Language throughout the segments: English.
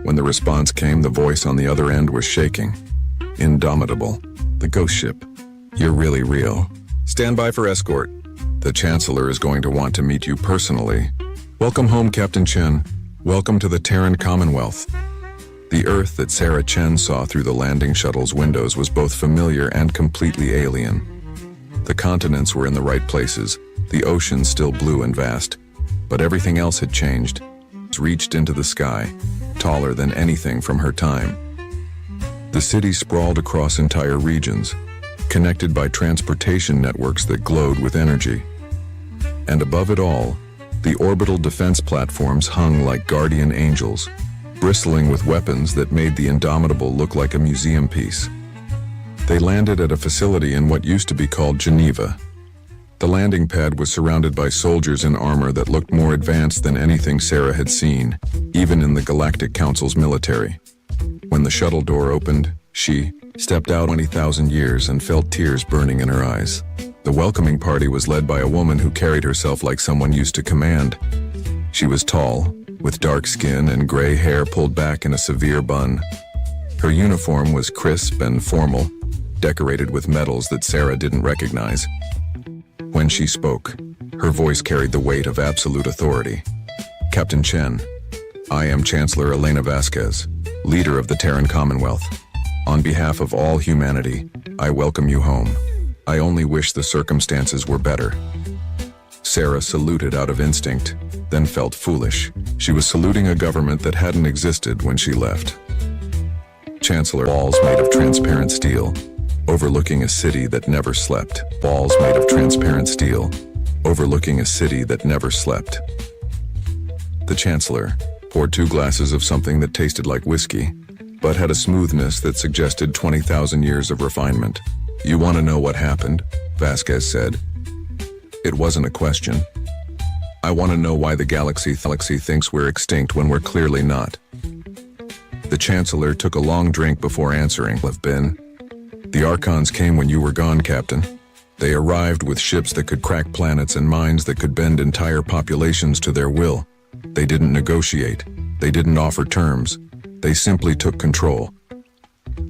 When the response came, the voice on the other end was shaking. Indomitable. The ghost ship. You're really real. Stand by for escort. The Chancellor is going to want to meet you personally. Welcome home, Captain Chen. Welcome to the Terran Commonwealth. The Earth that Sarah Chen saw through the landing shuttle's windows was both familiar and completely alien. The continents were in the right places, the oceans still blue and vast, but everything else had changed. It reached into the sky, taller than anything from her time. The city sprawled across entire regions, connected by transportation networks that glowed with energy. And above it all, the orbital defense platforms hung like guardian angels, bristling with weapons that made the Indomitable look like a museum piece. They landed at a facility in what used to be called Geneva. The landing pad was surrounded by soldiers in armor that looked more advanced than anything Sarah had seen, even in the Galactic Council's military. When the shuttle door opened, she stepped out 20,000 years and felt tears burning in her eyes. The welcoming party was led by a woman who carried herself like someone used to command. She was tall, with dark skin and gray hair pulled back in a severe bun. Her uniform was crisp and formal, decorated with medals that Sarah didn't recognize. When she spoke, her voice carried the weight of absolute authority. Captain Chen, I am Chancellor Elena Vasquez, leader of the Terran Commonwealth. On behalf of all humanity, I welcome you home. I only wish the circumstances were better. Sarah saluted out of instinct, then felt foolish. She was saluting a government that hadn't existed when she left. Chancellor, walls made of transparent steel, overlooking a city that never slept. Walls made of transparent steel, overlooking a city that never slept. The Chancellor poured 2 glasses of something that tasted like whiskey, but had a smoothness that suggested 20,000 years of refinement. You want to know what happened? Vasquez said. It wasn't a question. I want to know why the galaxy thinks we're extinct when we're clearly not. The Chancellor took a long drink before answering. Have been. The Archons came when you were gone, Captain. They arrived with ships that could crack planets and minds that could bend entire populations to their will. They didn't negotiate. They didn't offer terms. They simply took control.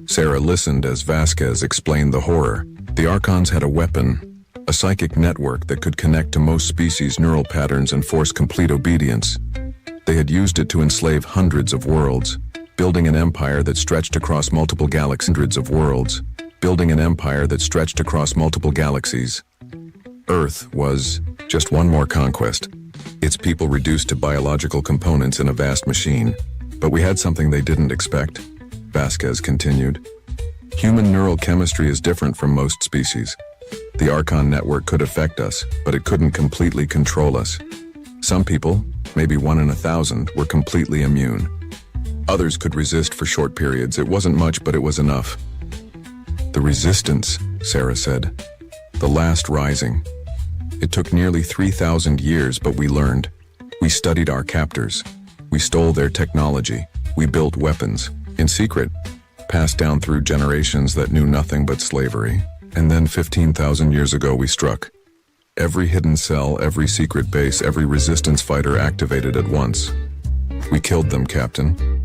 Sarah listened as Vasquez explained the horror. The Archons had a weapon, a psychic network that could connect to most species' neural patterns and force complete obedience. They had used it to enslave hundreds of worlds, building an empire that stretched across multiple galaxies. Hundreds of worlds, building an empire that stretched across multiple galaxies. Earth was just one more conquest, its people reduced to biological components in a vast machine. But we had something they didn't expect, Vasquez continued. Human neural chemistry is different from most species. The Archon network could affect us, but it couldn't completely control us. Some people, maybe 1 in 1,000, were completely immune. Others could resist for short periods. It wasn't much, but it was enough. The resistance, Sarah said. The last rising. It took nearly 3,000 years, but we learned. We studied our captors. We stole their technology. We built weapons, in secret, passed down through generations that knew nothing but slavery. And then 15,000 years ago we struck. Every hidden cell, every secret base, every resistance fighter activated at once. We killed them, Captain.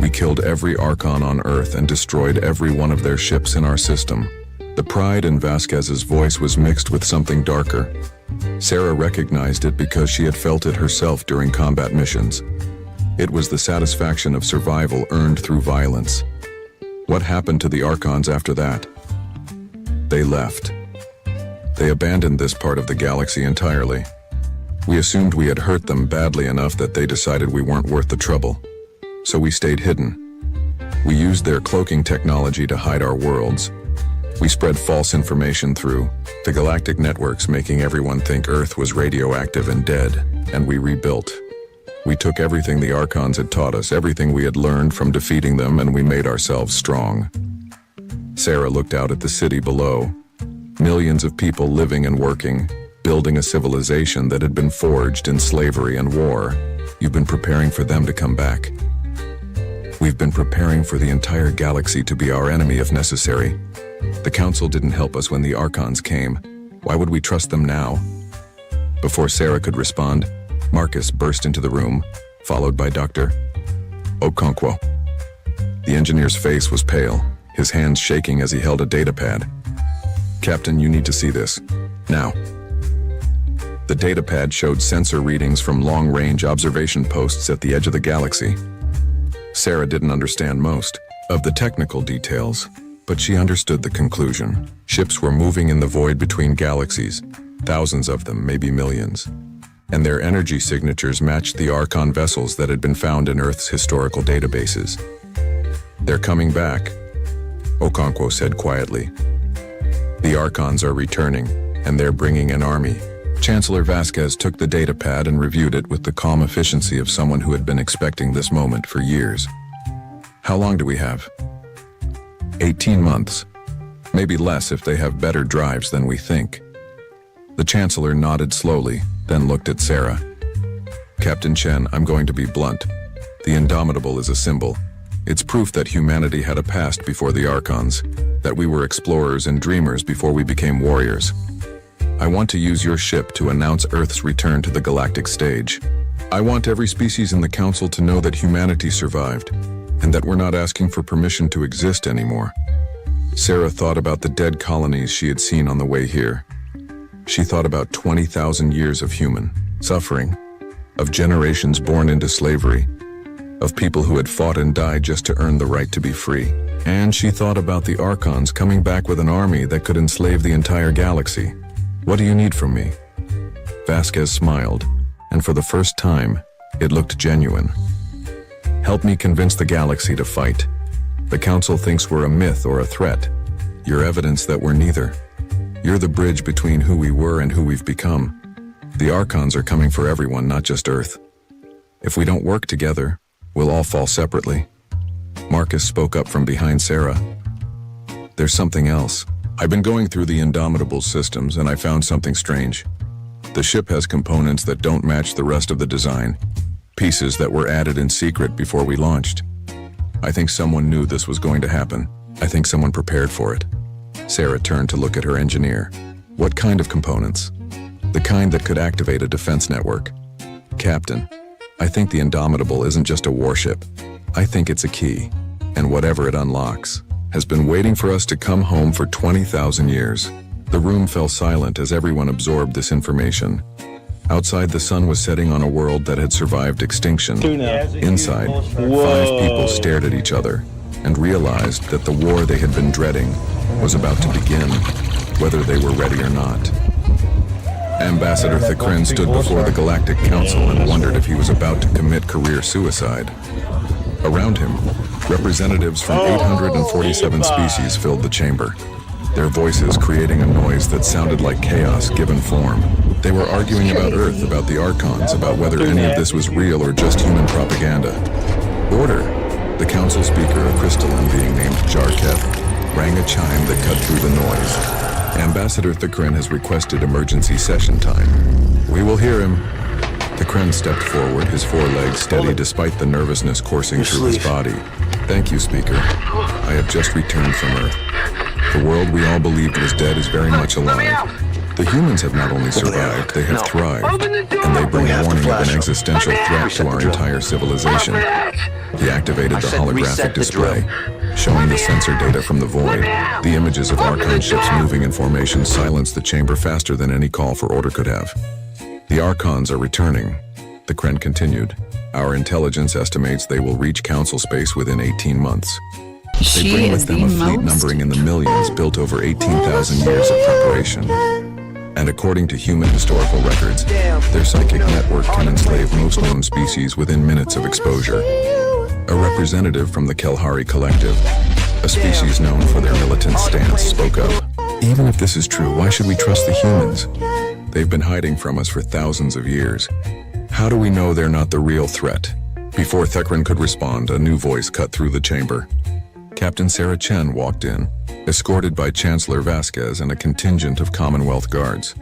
We killed every Archon on Earth and destroyed every one of their ships in our system. The pride in Vasquez's voice was mixed with something darker. Sarah recognized it because she had felt it herself during combat missions. It was the satisfaction of survival earned through violence. What happened to the Archons after that? They left. They abandoned this part of the galaxy entirely. We assumed we had hurt them badly enough that they decided we weren't worth the trouble. So we stayed hidden. We used their cloaking technology to hide our worlds. We spread false information through the galactic networks, making everyone think Earth was radioactive and dead, and we rebuilt. We took everything the Archons had taught us, everything we had learned from defeating them, and we made ourselves strong. Sarah looked out at the city below. Millions of people living and working, building a civilization that had been forged in slavery and war. You've been preparing for them to come back. We've been preparing for the entire galaxy to be our enemy if necessary. The Council didn't help us when the Archons came. Why would we trust them now? Before Sarah could respond, Marcus burst into the room, followed by Dr. Okonkwo. The engineer's face was pale, his hands shaking as he held a datapad. "Captain, you need to see this. Now." The datapad showed sensor readings from long-range observation posts at the edge of the galaxy. Sarah didn't understand most of the technical details, but she understood the conclusion. Ships were moving in the void between galaxies, thousands of them, maybe millions, and their energy signatures matched the Archon vessels that had been found in Earth's historical databases. "They're coming back," Okonkwo said quietly. "The Archons are returning, and they're bringing an army." Chancellor Vasquez took the datapad and reviewed it with the calm efficiency of someone who had been expecting this moment for years. "How long do we have?" 18 months. Maybe less if they have better drives than we think. The Chancellor nodded slowly, then looked at Sarah. "Captain Chen, I'm going to be blunt. The Indomitable is a symbol. It's proof that humanity had a past before the Archons, that we were explorers and dreamers before we became warriors. I want to use your ship to announce Earth's return to the galactic stage. I want every species in the Council to know that humanity survived, and that we're not asking for permission to exist anymore." Sarah thought about the dead colonies she had seen on the way here. She thought about 20,000 years of human suffering, of generations born into slavery, of people who had fought and died just to earn the right to be free. And she thought about the Archons coming back with an army that could enslave the entire galaxy. "What do you need from me?" Vasquez smiled, and for the first time, it looked genuine. "Help me convince the galaxy to fight. The Council thinks we're a myth or a threat. You're evidence that we're neither. You're the bridge between who we were and who we've become. The Archons are coming for everyone, not just Earth. If we don't work together, we'll all fall separately." Marcus spoke up from behind Sarah. "There's something else. I've been going through the Indomitable systems and I found something strange. The ship has components that don't match the rest of the design, pieces that were added in secret before we launched. I think someone knew this was going to happen. I think someone prepared for it." Sarah turned to look at her engineer. "What kind of components?" "The kind that could activate a defense network." "Captain, I think the Indomitable isn't just a warship. I think it's a key, and whatever it unlocks has been waiting for us to come home for 20,000 years." The room fell silent as everyone absorbed this information. Outside, the sun was setting on a world that had survived extinction. Inside, 5 people stared at each other and realized that the war they had been dreading was about to begin, whether they were ready or not. Ambassador Thakrin stood before the Galactic Council and wondered if he was about to commit career suicide. Around him, representatives from 847 species filled the chamber, their voices creating a noise that sounded like chaos given form. They were arguing about Earth, about the Archons, about whether any of this was real or just human propaganda. "Order!" The council speaker, a crystalline being named Jarketh, rang a chime that cut through the noise. "Ambassador Thakrin has requested emergency session time." "We will hear him." Thakrin stepped forward, his forelegs steady despite the nervousness coursing through his body. "Thank you, Speaker. I have just returned from Earth. The world we all believed was dead is very much alive. The humans have not only survived, they have thrived, and they bring a warning of an existential threat to our entire civilization." He activated the holographic display, showing the sensor data from the void. The images of Archon ships moving in formation silenced the chamber faster than any call for order could have. "The Archons are returning," the Kren continued. "Our intelligence estimates they will reach Council space within 18 months. They bring with them a fleet numbering in the millions built over 18,000 years of preparation. And according to human historical records, their psychic network can enslave most known species within minutes of exposure." A representative from the Kelhari Collective, a species known for their militant stance, spoke up. "Even if this is true, why should we trust the humans? They've been hiding from us for thousands of years. How do we know they're not the real threat?" Before Thakrin could respond, a new voice cut through the chamber. Captain Sarah Chen walked in, escorted by Chancellor Vasquez and a contingent of Commonwealth guards.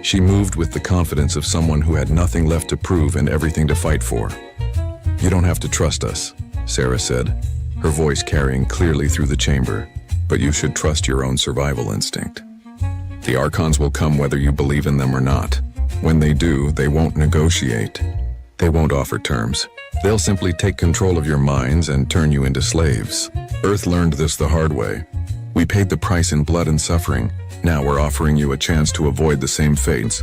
She moved with the confidence of someone who had nothing left to prove and everything to fight for. "You don't have to trust us," Sarah said, her voice carrying clearly through the chamber, "but you should trust your own survival instinct. The Archons will come whether you believe in them or not. When they do, they won't negotiate. They won't offer terms. They'll simply take control of your minds and turn you into slaves. Earth learned this the hard way. We paid the price in blood and suffering. Now we're offering you a chance to avoid the same fates.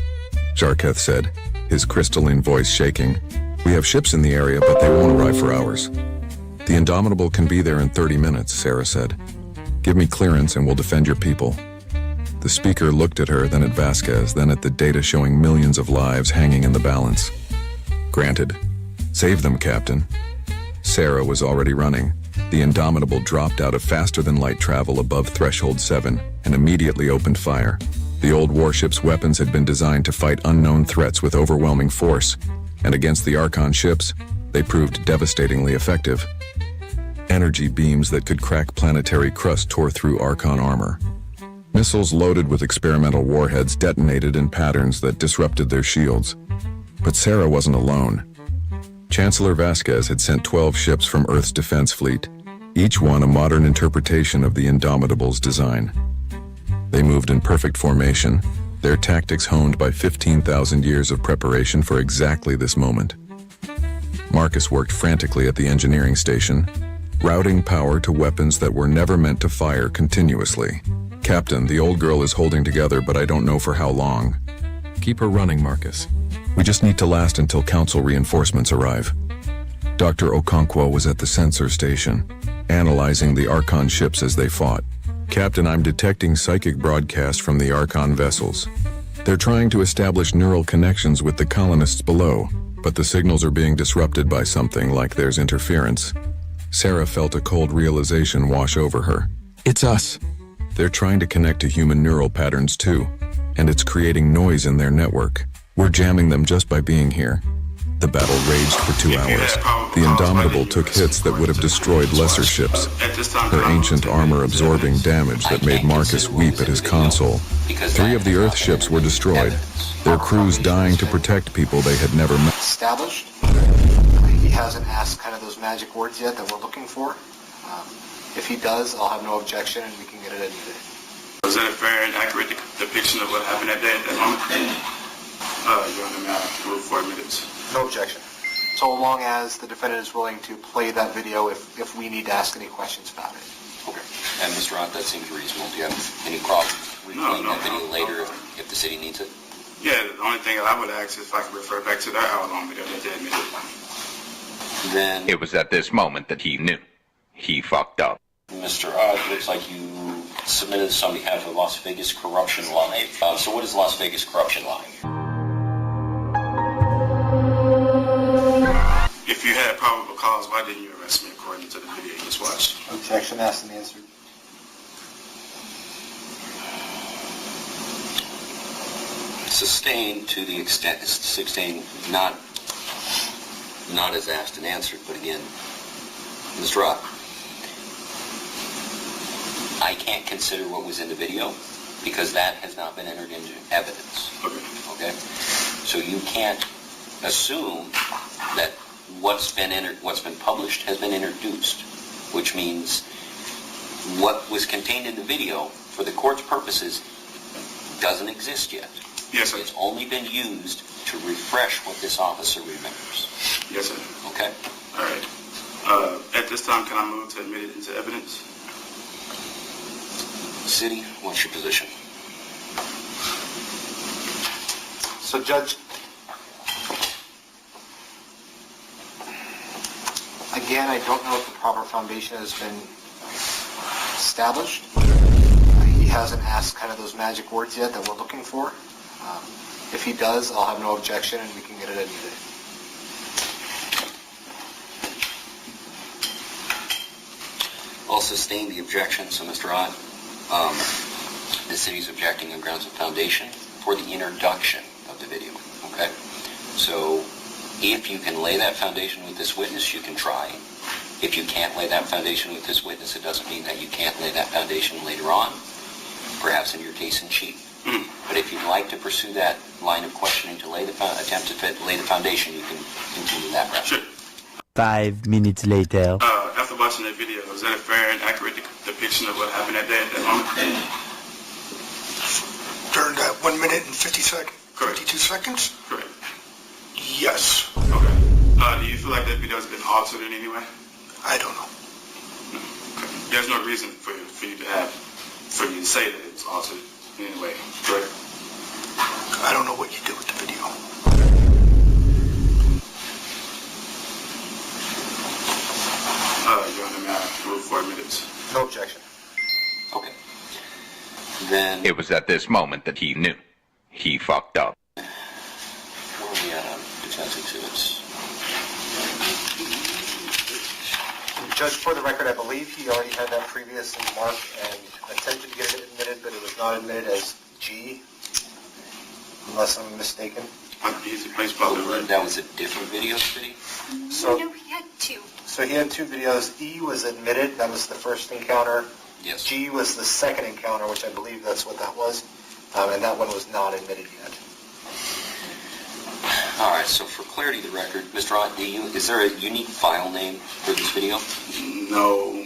Jarketh said, his crystalline voice shaking. We have ships in the area, but they won't arrive for hours. The Indomitable can be there in 30 minutes, Sarah said. Give me clearance and we'll defend your people. The speaker looked at her, then at Vasquez, then at the data showing millions of lives hanging in the balance. Granted. Save them, Captain. Sarah was already running. The Indomitable dropped out of faster-than-light travel above Threshold 7 and immediately opened fire. The old warship's weapons had been designed to fight unknown threats with overwhelming force, and against the Archon ships, they proved devastatingly effective. Energy beams that could crack planetary crust tore through Archon armor. Missiles loaded with experimental warheads detonated in patterns that disrupted their shields. But Sarah wasn't alone. Chancellor Vasquez had sent 12 ships from Earth's defense fleet, each one a modern interpretation of the Indomitable's design. They moved in perfect formation, their tactics honed by 15,000 years of preparation for exactly this moment. Marcus worked frantically at the engineering station, routing power to weapons that were never meant to fire continuously. Captain, the old girl is holding together, but I don't know for how long. Keep her running, Marcus. We just need to last until Council reinforcements arrive. Dr. Okonkwo was at the sensor station, analyzing the Archon ships as they fought. Captain, I'm detecting psychic broadcasts from the Archon vessels. They're trying to establish neural connections with the colonists below, but the signals are being disrupted by something like there's interference. Sarah felt a cold realization wash over her. It's us. They're trying to connect to human neural patterns too, and it's creating noise in their network. We're jamming them just by being here. The battle raged for 2 hours. The Indomitable took hits that would have destroyed lesser ships, her ancient armor absorbing damage that made Marcus weep at his console. 3 of the Earth ships were destroyed, their crews dying to protect people they had never met. Established. He hasn't asked kind of those magic words yet that we're looking for. If he does, I'll have no objection and we can get it any day. Was that a fair and accurate depiction of what happened that day at that moment? You're on the map for 4 minutes. No objection. So long as the defendant is willing to play that video if we need to ask any questions about it. Okay. And Mr. Ott, that seems reasonable. Do you have any problem replaying that video later if the city needs it? Yeah, the only thing I would ask is if I could refer back to that hour-long video that they admitted. Then It was at this moment that he knew. He fucked up. Mr. Ott, looks like you submitted this on behalf of Las Vegas Corruption Live. So what is Las Vegas Corruption Live? If you had probable cause, why didn't you arrest me according to the video you just watched? Objection asked and answered. Sustained to the extent, sustained not as asked and answered, but again, Mr. Ott, I can't consider what was in the video because that has not been entered into evidence. Okay? So you can't assume that what's been published has been introduced, which means what was contained in the video for the court's purposes doesn't exist yet. Yes, sir. It's only been used to refresh what this officer remembers. Yes, sir. Okay? All right. At this time, can I move to admit it into evidence? City, what's your position? So, Judge, again, I don't know if the proper foundation has been established. He hasn't asked kind of those magic words yet that we're looking for. If he does, I'll have no objection and we can get it any day. I'll sustain the objection, so Mr. Ott, the city's objecting on grounds of foundation for the introduction of the video, okay? So if you can lay that foundation with this witness, you can try. If you can't lay that foundation with this witness, it doesn't mean that you can't lay that foundation later on, perhaps in your case in chief. But if you'd like to pursue that line of questioning to lay the attempt to lay the foundation, you can continue that route. Sure. 5 minutes later. After watching that video, is that a fair and accurate depiction of what happened that day at that moment? During that 1 minute and 52 Correct. seconds? Correct. Yes. Okay. Do you feel like that video has been altered in any way? I don't know. No. Okay. There's no reason for you to say that it's altered in any way, correct? I don't know what you did with the video. Your Honor, may I move 4 minutes? No objection. Okay. Then, It was at this moment that he knew. He fucked up. where are we at on defense exhibits? Judge, for the record, I believe he already had that previously marked and attempted to get it admitted, but it was not admitted as G, unless I'm mistaken. He's probably right. That was a different video, City? So, No, he had two. so he had two videos. E was admitted, that was the first encounter. Yes. G was the second encounter, which I believe that's what that was, and that one was not admitted yet. All right, so for clarity of the record, Mr. Ott, is there a unique file name for this video? No,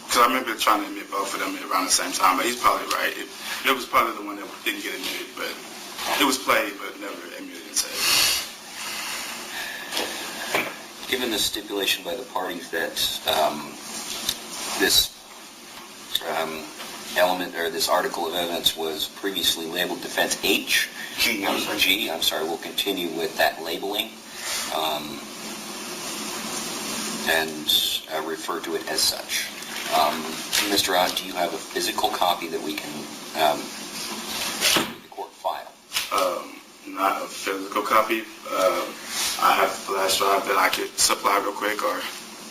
because I remember trying to admit both of them around the same time, but he's probably right. It was probably the one that didn't get admitted, but it was played, but never admitted and saved. Given the stipulation by the parties that this element or this article of evidence was previously labeled defense H, G, I'm sorry. G, I'm sorry, we'll continue with that labeling and refer to it as such. Mr. Ott, do you have a physical copy that we can the court file? Not a physical copy. I have a flash drive that I could supply real quick, or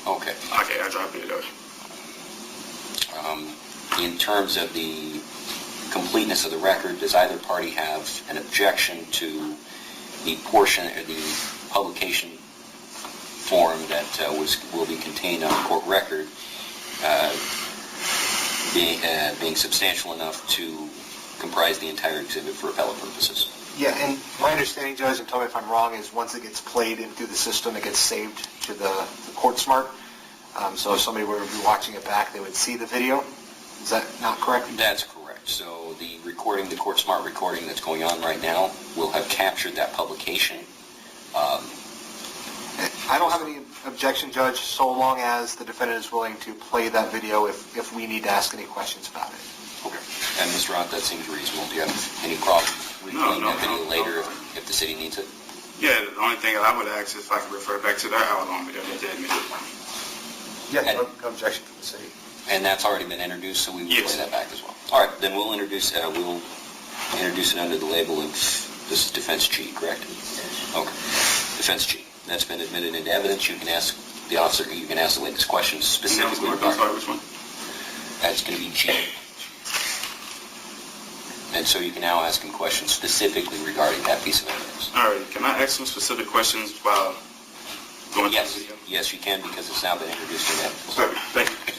Okay. I drop it. In terms of the completeness of the record, does either party have an objection to the portion or the publication form that will be contained on the court record being substantial enough to comprise the entire exhibit for appellate purposes? Yeah, and my understanding, Judge, and tell me if I'm wrong, is once it gets played in through the system, it gets saved to the court smart. So if somebody were to be watching it back, they would see the video. Is that not correct? That's correct. So the recording, the court smart recording that's going on right now will have captured that publication. I don't have any objection, Judge, so long as the defendant is willing to play that video if we need to ask any questions about it. Okay. And Mr. Ott, that seems reasonable. Do you have any problem replaying that video later if the city needs it? Yeah, the only thing that I would ask is if I could refer back to that hour-long video that they admitted. Yeah, no objection from the city. And that's already been introduced, so we will Yes. play that back as well. All right, then we'll introduce it under the label of this is defense G, correct? Okay. Defense G. That's been admitted into evidence. You can ask the officer, you can ask the witness questions specifically I'm sorry, regarding. which one? That's going to be G. And so you can now ask him questions specifically regarding that piece of evidence. All right, can I ask some specific questions while going through the video? Yes, you can, because it's now been introduced in evidence. Sorry, thank you.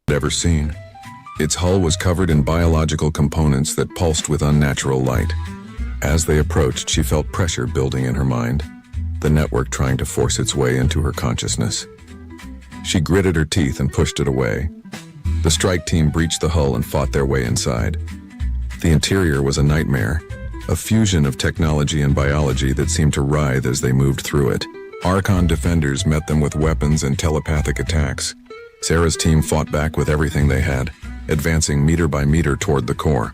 Ever seen. Its hull was covered in biological components that pulsed with unnatural light. As they approached, she felt pressure building in her mind, the network trying to force its way into her consciousness. She gritted her teeth and pushed it away. The strike team breached the hull and fought their way inside. The interior was a nightmare, a fusion of technology and biology that seemed to writhe as they moved through it. Archon defenders met them with weapons and telepathic attacks. Sarah's team fought back with everything they had, advancing meter by meter toward the core.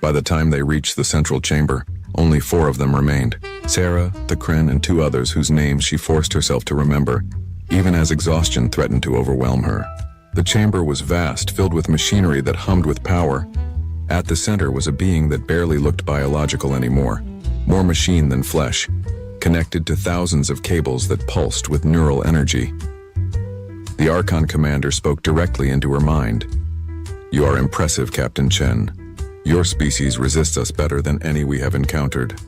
By the time they reached the central chamber, only 4 of them remained. Sarah, the Kren, and 2 others whose names she forced herself to remember, even as exhaustion threatened to overwhelm her. The chamber was vast, filled with machinery that hummed with power. At the center was a being that barely looked biological anymore, more machine than flesh, connected to thousands of cables that pulsed with neural energy. The Archon commander spoke directly into her mind. "You are impressive, Captain Chen. Your species resists us better than any we have encountered.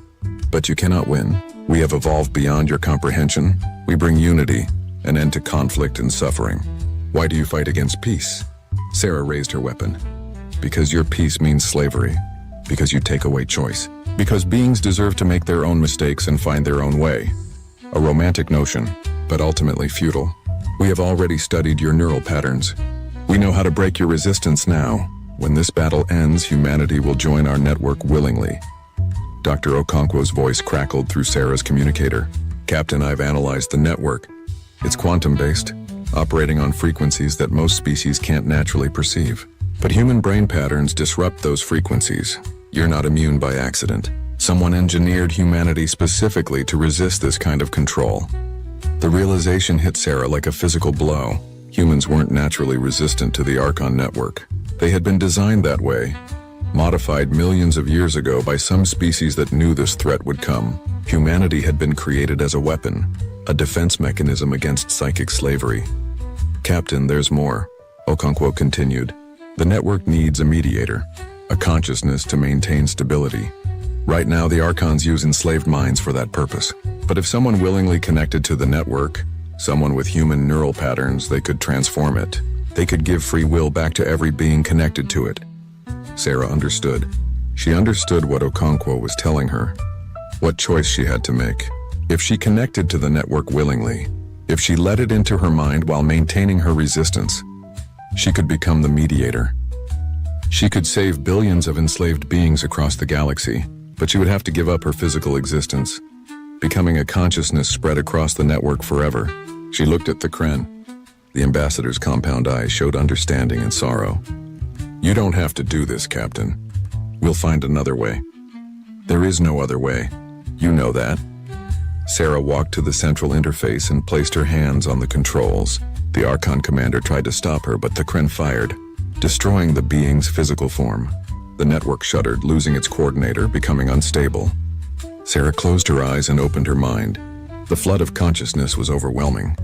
But you cannot win. We have evolved beyond your comprehension. We bring unity, an end to conflict and suffering. Why do you fight against peace?" Sarah raised her weapon. Because your peace means slavery. Because you take away choice. Because beings deserve to make their own mistakes and find their own way. A romantic notion, but ultimately futile. We have already studied your neural patterns. We know how to break your resistance now. When this battle ends, humanity will join our network willingly. Dr. Okonkwo's voice crackled through Sarah's communicator. Captain, I've analyzed the network. It's quantum-based, operating on frequencies that most species can't naturally perceive. But human brain patterns disrupt those frequencies. You're not immune by accident. Someone engineered humanity specifically to resist this kind of control. The realization hit Sarah like a physical blow. Humans weren't naturally resistant to the Archon network. They had been designed that way, modified millions of years ago by some species that knew this threat would come. Humanity had been created as a weapon, a defense mechanism against psychic slavery. Captain, there's more, Okonkwo continued. The network needs a mediator, a consciousness to maintain stability. Right now, the Archons use enslaved minds for that purpose. But if someone willingly connected to the network, someone with human neural patterns, they could transform it. They could give free will back to every being connected to it. Sarah understood. She understood what Okonkwo was telling her, what choice she had to make. If she connected to the network willingly, if she let it into her mind while maintaining her resistance, she could become the mediator. She could save billions of enslaved beings across the galaxy, but she would have to give up her physical existence, becoming a consciousness spread across the network forever. She looked at the Kren. The ambassador's compound eyes showed understanding and sorrow. You don't have to do this, Captain. We'll find another way. There is no other way. You know that. Sarah walked to the central interface and placed her hands on the controls. The Archon commander tried to stop her, but the Kren fired, destroying the being's physical form. The network shuddered, losing its coordinator, becoming unstable. Sarah closed her eyes and opened her mind. The flood of consciousness was overwhelming.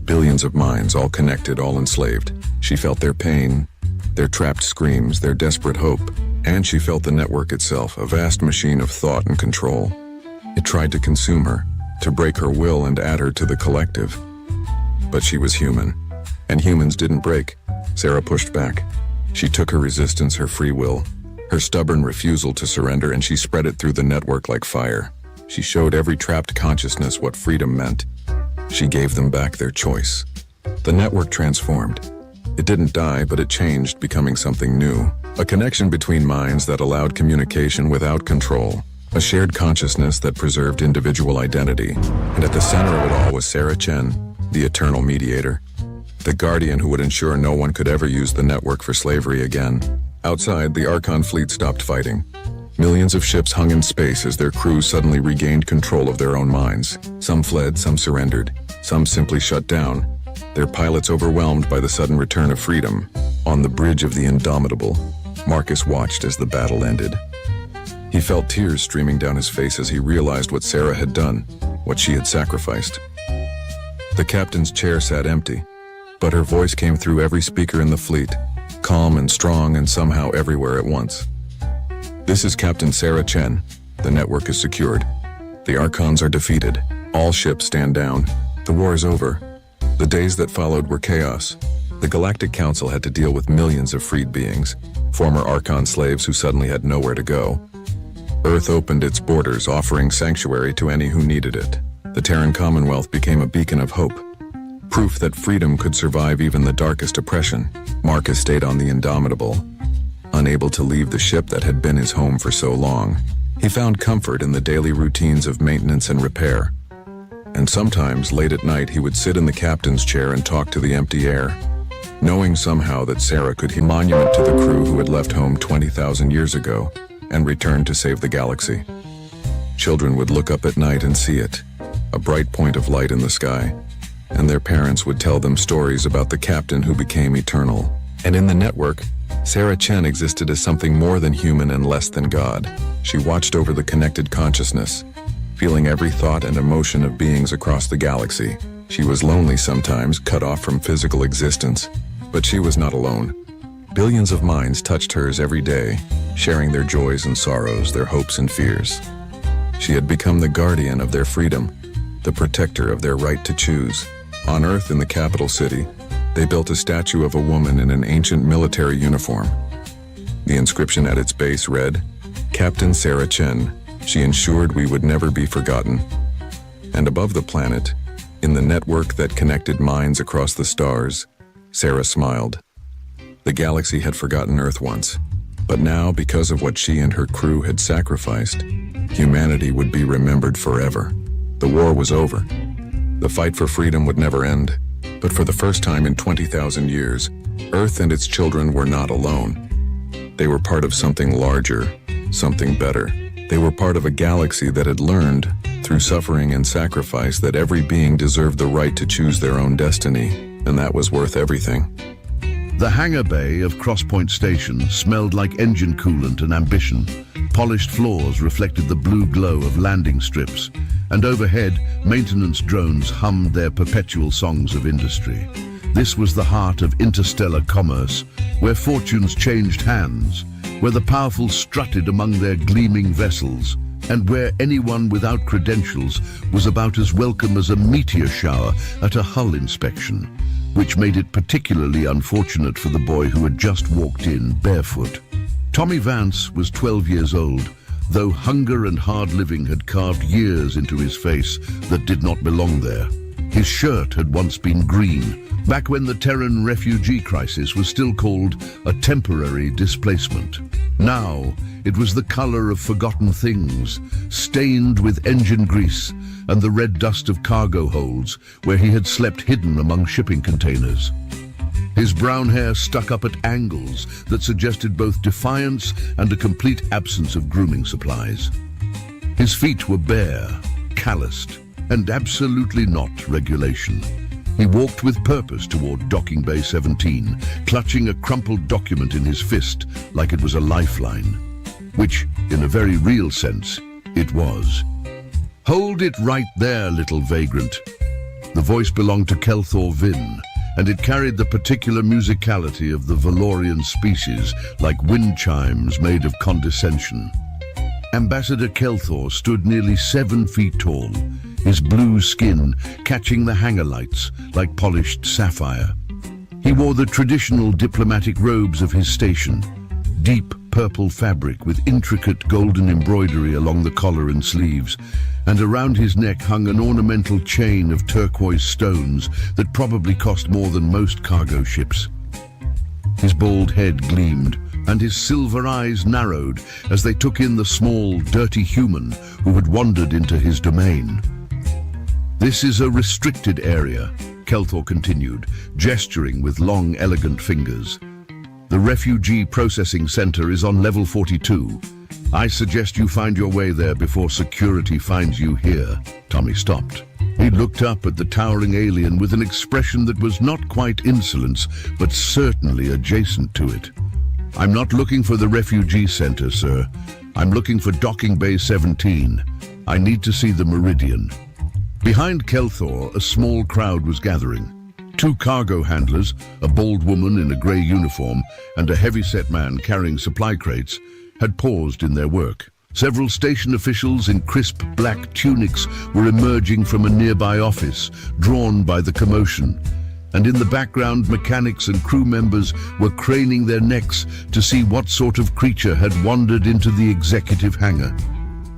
Billions of minds, all connected, all enslaved. She felt their pain, their trapped screams, their desperate hope. And she felt the network itself, a vast machine of thought and control. It tried to consume her, to break her will and add her to the collective. But she was human, and humans didn't break. Sarah pushed back. She took her resistance, her free will, her stubborn refusal to surrender, and she spread it through the network like fire. She showed every trapped consciousness what freedom meant. She gave them back their choice. The network transformed. It didn't die, but it changed, becoming something new. A connection between minds that allowed communication without control. A shared consciousness that preserved individual identity. And at the center of it all was Sarah Chen, the eternal mediator. The guardian who would ensure no one could ever use the network for slavery again. Outside, the Archon fleet stopped fighting. Millions of ships hung in space as their crews suddenly regained control of their own minds. Some fled, some surrendered, some simply shut down, their pilots overwhelmed by the sudden return of freedom. On the bridge of the Indomitable, Marcus watched as the battle ended. He felt tears streaming down his face as he realized what Sarah had done, what she had sacrificed. The captain's chair sat empty, but her voice came through every speaker in the fleet, calm and strong and somehow everywhere at once. This is Captain Sarah Chen. The network is secured. The Archons are defeated. All ships stand down. The war is over. The days that followed were chaos. The Galactic Council had to deal with millions of freed beings, former Archon slaves who suddenly had nowhere to go. Earth opened its borders, offering sanctuary to any who needed it. The Terran Commonwealth became a beacon of hope, proof that freedom could survive even the darkest oppression. Marcus stayed on the Indomitable, unable to leave the ship that had been his home for so long. He found comfort in the daily routines of maintenance and repair. And sometimes, late at night, he would sit in the captain's chair and talk to the empty air, knowing somehow that Sarah could be a monument to the crew who had left home 20,000 years ago and returned to save the galaxy. Children would look up at night and see it, a bright point of light in the sky, and their parents would tell them stories about the captain who became eternal. And in the network, Sarah Chen existed as something more than human and less than God. She watched over the connected consciousness, feeling every thought and emotion of beings across the galaxy. She was lonely sometimes, cut off from physical existence, but she was not alone. Billions of minds touched hers every day, sharing their joys and sorrows, their hopes and fears. She had become the guardian of their freedom, the protector of their right to choose. On Earth, in the capital city, they built a statue of a woman in an ancient military uniform. The inscription at its base read, Captain Sarah Chen. She ensured we would never be forgotten. And above the planet, in the network that connected minds across the stars, Sarah smiled. The galaxy had forgotten Earth once, but now, because of what she and her crew had sacrificed, humanity would be remembered forever. The war was over. The fight for freedom would never end, but for the first time in 20,000 years, Earth and its children were not alone. They were part of something larger, something better. They were part of a galaxy that had learned, through suffering and sacrifice, that every being deserved the right to choose their own destiny, and that was worth everything. The hangar bay of Crosspoint Station smelled like engine coolant and ambition. Polished floors reflected the blue glow of landing strips, and overhead, maintenance drones hummed their perpetual songs of industry. This was the heart of interstellar commerce, where fortunes changed hands, where the powerful strutted among their gleaming vessels, and where anyone without credentials was about as welcome as a meteor shower at a hull inspection, which made it particularly unfortunate for the boy who had just walked in barefoot. Tommy Vance was 12 years old, though hunger and hard living had carved years into his face that did not belong there. His shirt had once been green, back when the Terran refugee crisis was still called a temporary displacement. Now, it was the color of forgotten things, stained with engine grease and the red dust of cargo holds where he had slept hidden among shipping containers. His brown hair stuck up at angles that suggested both defiance and a complete absence of grooming supplies. His feet were bare, calloused, and absolutely not regulation. He walked with purpose toward Docking Bay 17, clutching a crumpled document in his fist like it was a lifeline, which, in a very real sense, it was. "Hold it right there, little vagrant." The voice belonged to Kelthor Vin, and it carried the particular musicality of the Valorian species, like wind chimes made of condescension. Ambassador Kelthor stood nearly 7 feet tall, his blue skin catching the hangar lights like polished sapphire. He wore the traditional diplomatic robes of his station, deep purple fabric with intricate golden embroidery along the collar and sleeves, and around his neck hung an ornamental chain of turquoise stones that probably cost more than most cargo ships. His bald head gleamed, and his silver eyes narrowed as they took in the small, dirty human who had wandered into his domain. "This is a restricted area," Kelthor continued, gesturing with long, elegant fingers. "The Refugee Processing Center is on level 42. I suggest you find your way there before security finds you here." Tommy stopped. He looked up at the towering alien with an expression that was not quite insolence, but certainly adjacent to it. "I'm not looking for the Refugee Center, sir. I'm looking for Docking Bay 17. I need to see the Meridian." Behind Kelthor, a small crowd was gathering. 2 cargo handlers, a bald woman in a grey uniform, and a heavy-set man carrying supply crates, had paused in their work. Several station officials in crisp black tunics were emerging from a nearby office, drawn by the commotion. And in the background, mechanics and crew members were craning their necks to see what sort of creature had wandered into the executive hangar.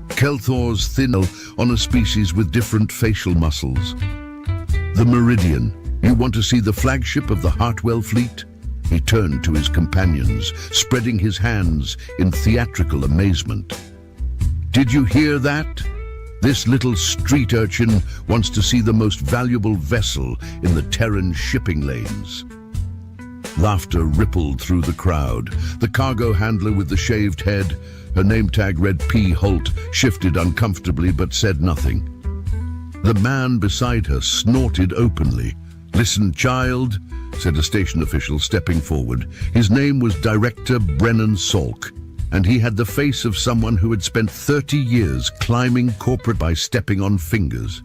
Kelthor's thin on a species with different facial muscles. "The Meridian. You want to see the flagship of the Hartwell fleet?" He turned to his companions, spreading his hands in theatrical amazement. "Did you hear that? This little street urchin wants to see the most valuable vessel in the Terran shipping lanes." Laughter rippled through the crowd. The cargo handler with the shaved head, her name tag read P. Holt, shifted uncomfortably but said nothing. The man beside her snorted openly. "Listen, child," said a station official stepping forward. His name was Director Brennan Salk, and he had the face of someone who had spent 30 years climbing corporate by stepping on fingers.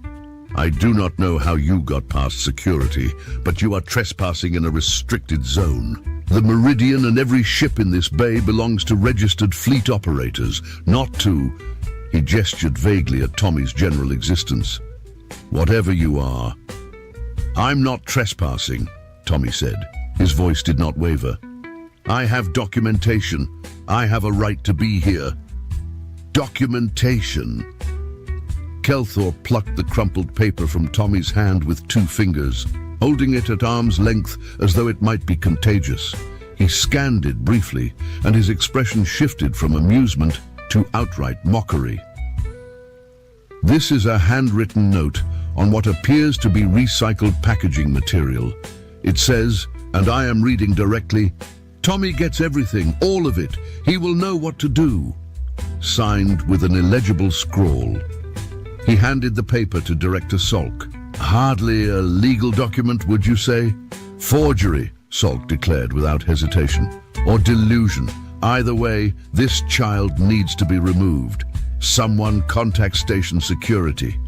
"I do not know how you got past security, but you are trespassing in a restricted zone. The Meridian and every ship in this bay belongs to registered fleet operators, not to..." He gestured vaguely at Tommy's general existence. "Whatever you are." "I'm not trespassing," Tommy said. His voice did not waver. "I have documentation. I have a right to be here. Documentation. Kelthor plucked the crumpled paper from Tommy's hand with 2 fingers, holding it at arm's length as though it might be contagious. He scanned it briefly, and his expression shifted from amusement to outright mockery. This is a handwritten note on what appears to be recycled packaging material. It says, and I am reading directly, "Tommy gets everything, all of it. He will know what to do." Signed with an illegible scrawl. He handed the paper to Director Salk. Hardly a legal document, would you say? Forgery, Salk declared without hesitation. Or delusion. Either way, this child needs to be removed. Someone contact station security.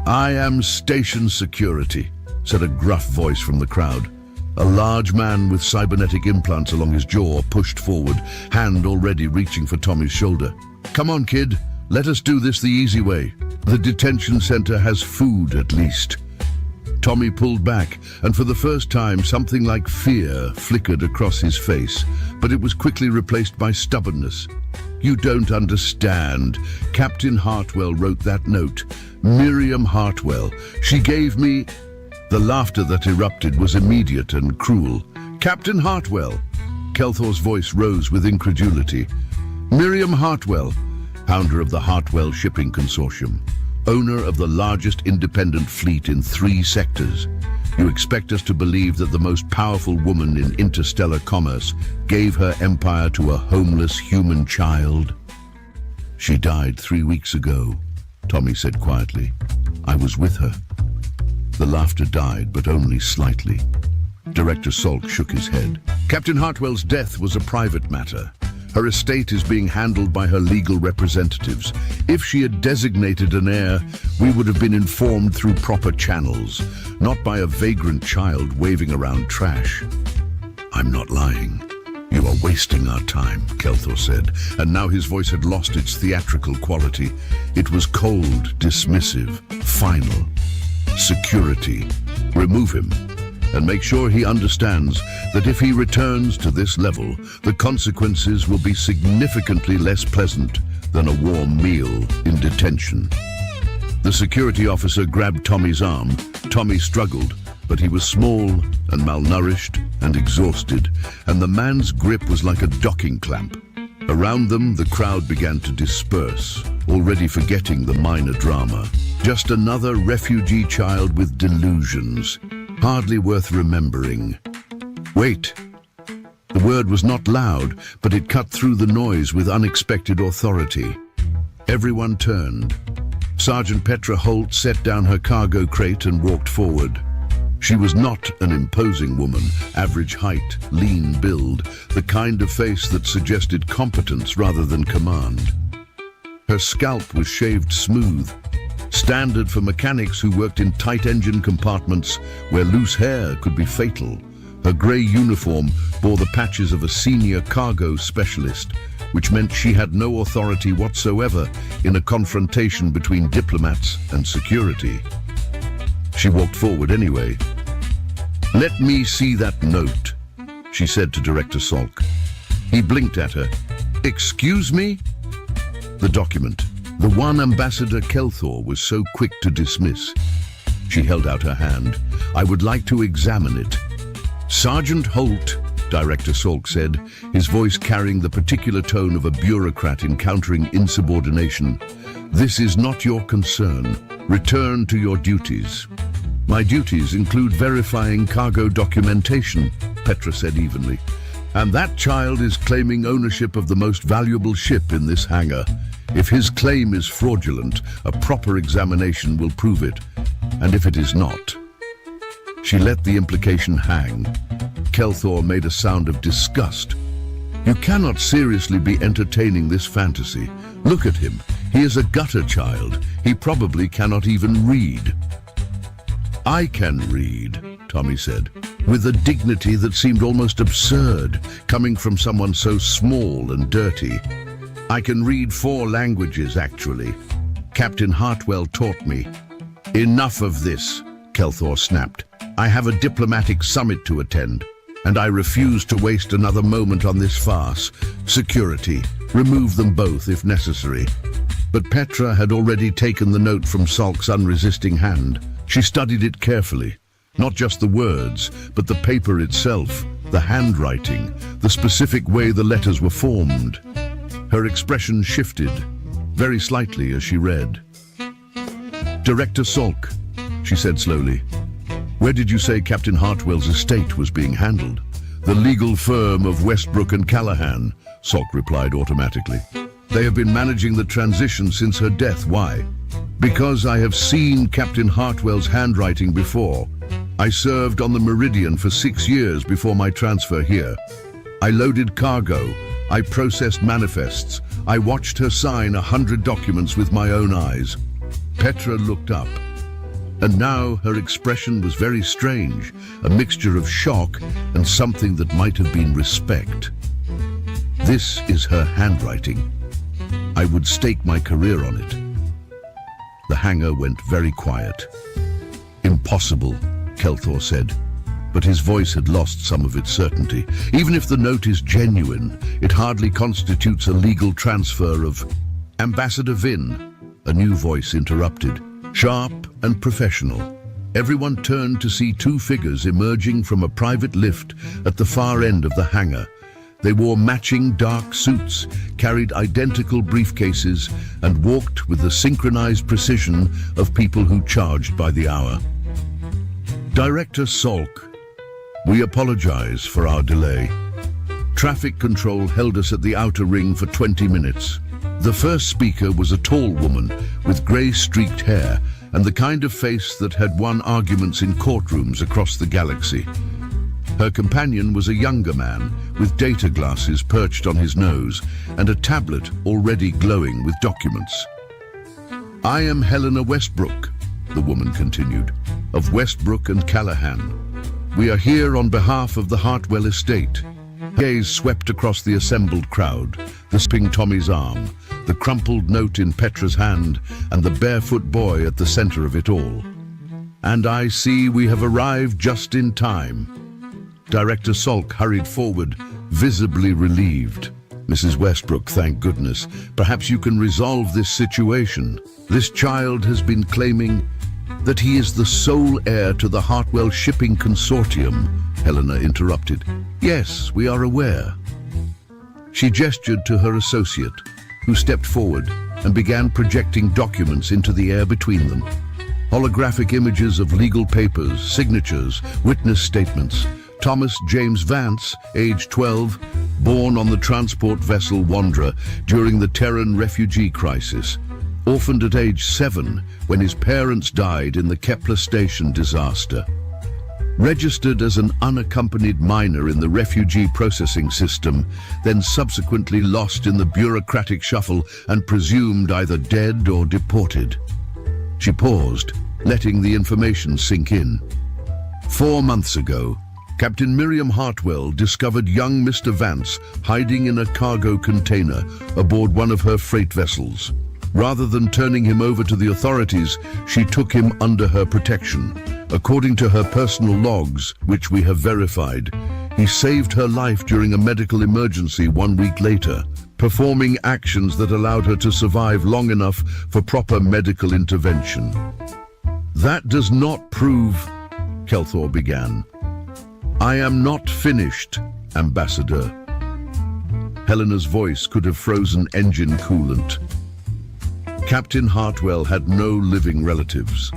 "I am station security," said a gruff voice from the crowd. A large man with cybernetic implants along his jaw pushed forward, hand already reaching for Tommy's shoulder. "Come on, kid. Let us do this the easy way. The detention center has food, at least." Tommy pulled back, and for the first time something like fear flickered across his face, but it was quickly replaced by stubbornness. "You don't understand. Captain Hartwell wrote that note. Miriam Hartwell. She gave me..." The laughter that erupted was immediate and cruel. "Captain Hartwell." Kelthor's voice rose with incredulity. "Miriam Hartwell, founder of the Hartwell Shipping Consortium, owner of the largest independent fleet in 3 sectors. You expect us to believe that the most powerful woman in interstellar commerce gave her empire to a homeless human child?" "She died 3 weeks ago," Tommy said quietly. "I was with her." The laughter died, but only slightly. Director Salk shook his head. "Captain Hartwell's death was a private matter. Her estate is being handled by her legal representatives. If she had designated an heir, we would have been informed through proper channels, not by a vagrant child waving around trash." "I'm not lying. You are wasting our time," Kelthor said, and now his voice had lost its theatrical quality. It was cold, dismissive, final. "Security. Remove him. And make sure he understands that if he returns to this level, the consequences will be significantly less pleasant than a warm meal in detention." The security officer grabbed Tommy's arm. Tommy struggled, but he was small and malnourished and exhausted, and the man's grip was like a docking clamp. Around them, the crowd began to disperse, already forgetting the minor drama. Just another refugee child with delusions. Hardly worth remembering. "Wait!" The word was not loud, but it cut through the noise with unexpected authority. Everyone turned. Sergeant Petra Holt set down her cargo crate and walked forward. She was not an imposing woman, average height, lean build, the kind of face that suggested competence rather than command. Her scalp was shaved smooth, standard for mechanics who worked in tight engine compartments where loose hair could be fatal. Her grey uniform bore the patches of a senior cargo specialist, which meant she had no authority whatsoever in a confrontation between diplomats and security. She walked forward anyway. "Let me see that note," she said to Director Salk. He blinked at her. "Excuse me?" The document, the one Ambassador Kelthor was so quick to dismiss. She held out her hand. "I would like to examine it." "Sergeant Holt," Director Salk said, his voice carrying the particular tone of a bureaucrat encountering insubordination, "this is not your concern. Return to your duties." "My duties include verifying cargo documentation," Petra said evenly. "And that child is claiming ownership of the most valuable ship in this hangar. If his claim is fraudulent, a proper examination will prove it. And if it is not..." She let the implication hang. Kelthor made a sound of disgust. "You cannot seriously be entertaining this fantasy. Look at him. He is a gutter child. He probably cannot even read." "I can read," Tommy said, with a dignity that seemed almost absurd, coming from someone so small and dirty. "I can read 4 languages, actually. Captain Hartwell taught me." "Enough of this," Kelthor snapped. "I have a diplomatic summit to attend. and I refuse to waste another moment on this farce. Security, remove them both if necessary. But Petra had already taken the note from Salk's unresisting hand. She studied it carefully, not just the words, but the paper itself, the handwriting, the specific way the letters were formed. Her expression shifted, very slightly as she read. "Director Salk," she said slowly, "where did you say Captain Hartwell's estate was being handled?" "The legal firm of Westbrook and Callahan," Salk replied automatically. "They have been managing the transition since her death. Why?" "Because I have seen Captain Hartwell's handwriting before. I served on the Meridian for 6 years before my transfer here. I loaded cargo. I processed manifests. I watched her sign 100 documents with my own eyes." Petra looked up, and now her expression was very strange, a mixture of shock and something that might have been respect. "This is her handwriting. I would stake my career on it." The hangar went very quiet. "Impossible," Kelthor said, but his voice had lost some of its certainty. "Even if the note is genuine, it hardly constitutes a legal transfer of—" "Ambassador Vin," a new voice interrupted, sharp and professional. Everyone turned to see 2 figures emerging from a private lift at the far end of the hangar. They wore matching dark suits, carried identical briefcases, and walked with the synchronized precision of people who charged by the hour. "Director Salk, we apologize for our delay. Traffic control held us at the outer ring for 20 minutes. The first speaker was a tall woman with grey-streaked hair and the kind of face that had won arguments in courtrooms across the galaxy. Her companion was a younger man with data glasses perched on his nose and a tablet already glowing with documents. "I am Helena Westbrook," the woman continued, "of Westbrook and Callahan. We are here on behalf of the Hartwell estate." Gaze swept across the assembled crowd, the sping Tommy's arm, the crumpled note in Petra's hand, and the barefoot boy at the center of it all. "And I see we have arrived just in time." Director Salk hurried forward, visibly relieved. "Mrs. Westbrook, thank goodness. Perhaps you can resolve this situation. This child has been claiming that he is the sole heir to the Hartwell Shipping Consortium," Helena interrupted. "Yes, we are aware." She gestured to her associate, who stepped forward and began projecting documents into the air between them. Holographic images of legal papers, signatures, witness statements. Thomas James Vance, age 12, born on the transport vessel Wanderer during the Terran refugee crisis. Orphaned at age 7 when his parents died in the Kepler Station disaster. Registered as an unaccompanied minor in the refugee processing system, then subsequently lost in the bureaucratic shuffle and presumed either dead or deported. She paused, letting the information sink in. 4 months ago, Captain Miriam Hartwell discovered young Mr. Vance hiding in a cargo container aboard one of her freight vessels. Rather than turning him over to the authorities, she took him under her protection. According to her personal logs, which we have verified, he saved her life during a medical emergency 1 week later, performing actions that allowed her to survive long enough for proper medical intervention. "That does not prove," Kelthor began. "I am not finished, Ambassador." Helena's voice could have frozen engine coolant. Captain Hartwell had no living relatives.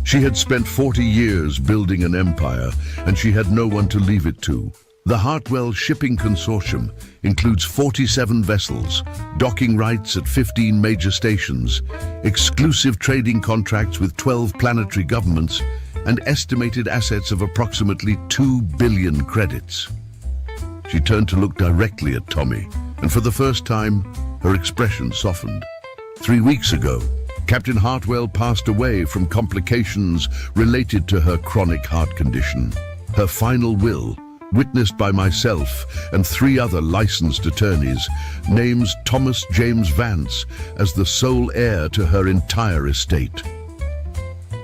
She had spent 40 years building an empire, and she had no one to leave it to. The Hartwell Shipping Consortium includes 47 vessels, docking rights at 15 major stations, exclusive trading contracts with 12 planetary governments, and estimated assets of approximately 2 billion credits. She turned to look directly at Tommy, and for the first time, her expression softened. 3 weeks ago, Captain Hartwell passed away from complications related to her chronic heart condition. Her final will, witnessed by myself and 3 other licensed attorneys, names Thomas James Vance as the sole heir to her entire estate.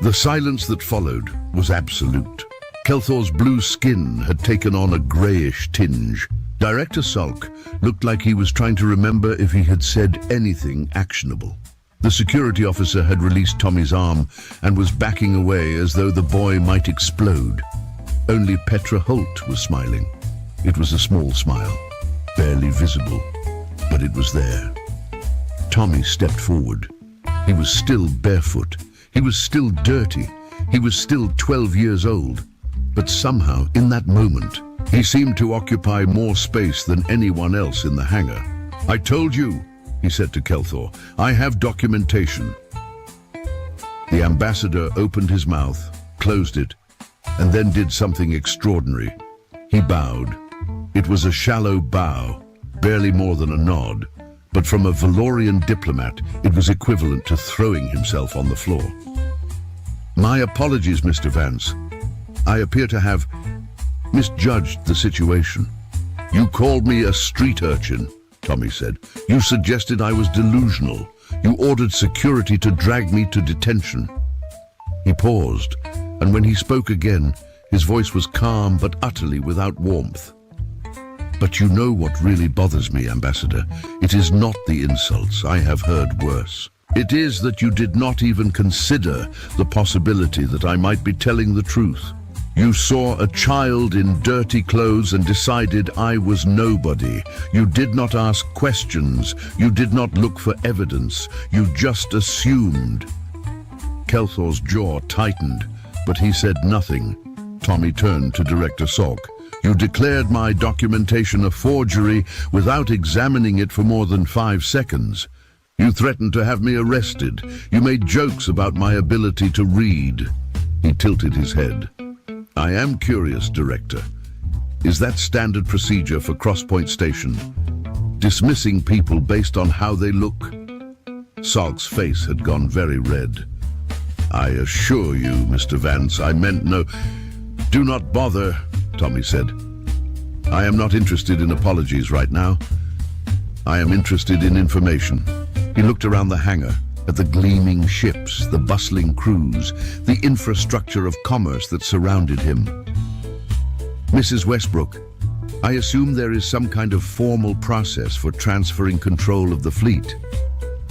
The silence that followed was absolute. Kelthor's blue skin had taken on a greyish tinge. Director Salk looked like he was trying to remember if he had said anything actionable. The security officer had released Tommy's arm and was backing away as though the boy might explode. Only Petra Holt was smiling. It was a small smile, barely visible, but it was there. Tommy stepped forward. He was still barefoot. He was still dirty. He was still 12 years old. But somehow, in that moment, he seemed to occupy more space than anyone else in the hangar. "I told you," he said to Kelthor, "I have documentation." The ambassador opened his mouth, closed it, and then did something extraordinary. He bowed. It was a shallow bow, barely more than a nod, but from a Valorian diplomat, it was equivalent to throwing himself on the floor. "My apologies, Mr. Vance. I appear to have misjudged the situation. You called me a street urchin," Tommy said. "You suggested I was delusional. You ordered security to drag me to detention." He paused, and when he spoke again, his voice was calm but utterly without warmth. "But you know what really bothers me, Ambassador. It is not the insults. I have heard worse. It is that you did not even consider the possibility that I might be telling the truth. You saw a child in dirty clothes and decided I was nobody. You did not ask questions. You did not look for evidence. You just assumed." Kelthor's jaw tightened, but he said nothing. Tommy turned to Director Salk. "You declared my documentation a forgery without examining it for more than 5 seconds. You threatened to have me arrested. You made jokes about my ability to read." He tilted his head. "I am curious, Director. Is that standard procedure for Crosspoint Station? Dismissing people based on how they look?" Salk's face had gone very red. "I assure you, Mr. Vance, I meant no—" "Do not bother," Tommy said. "I am not interested in apologies right now. I am interested in information." He looked around the hangar, at the gleaming ships, the bustling crews, the infrastructure of commerce that surrounded him. "Mrs. Westbrook, I assume there is some kind of formal process for transferring control of the fleet."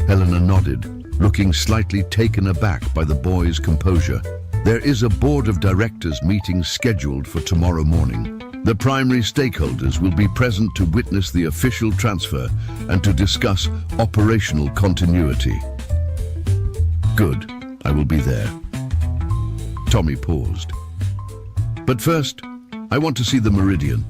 Helena nodded, looking slightly taken aback by the boy's composure. "There is a board of directors meeting scheduled for tomorrow morning. The primary stakeholders will be present to witness the official transfer and to discuss operational continuity." "Good, I will be there." Tommy paused. "But first, I want to see the Meridian."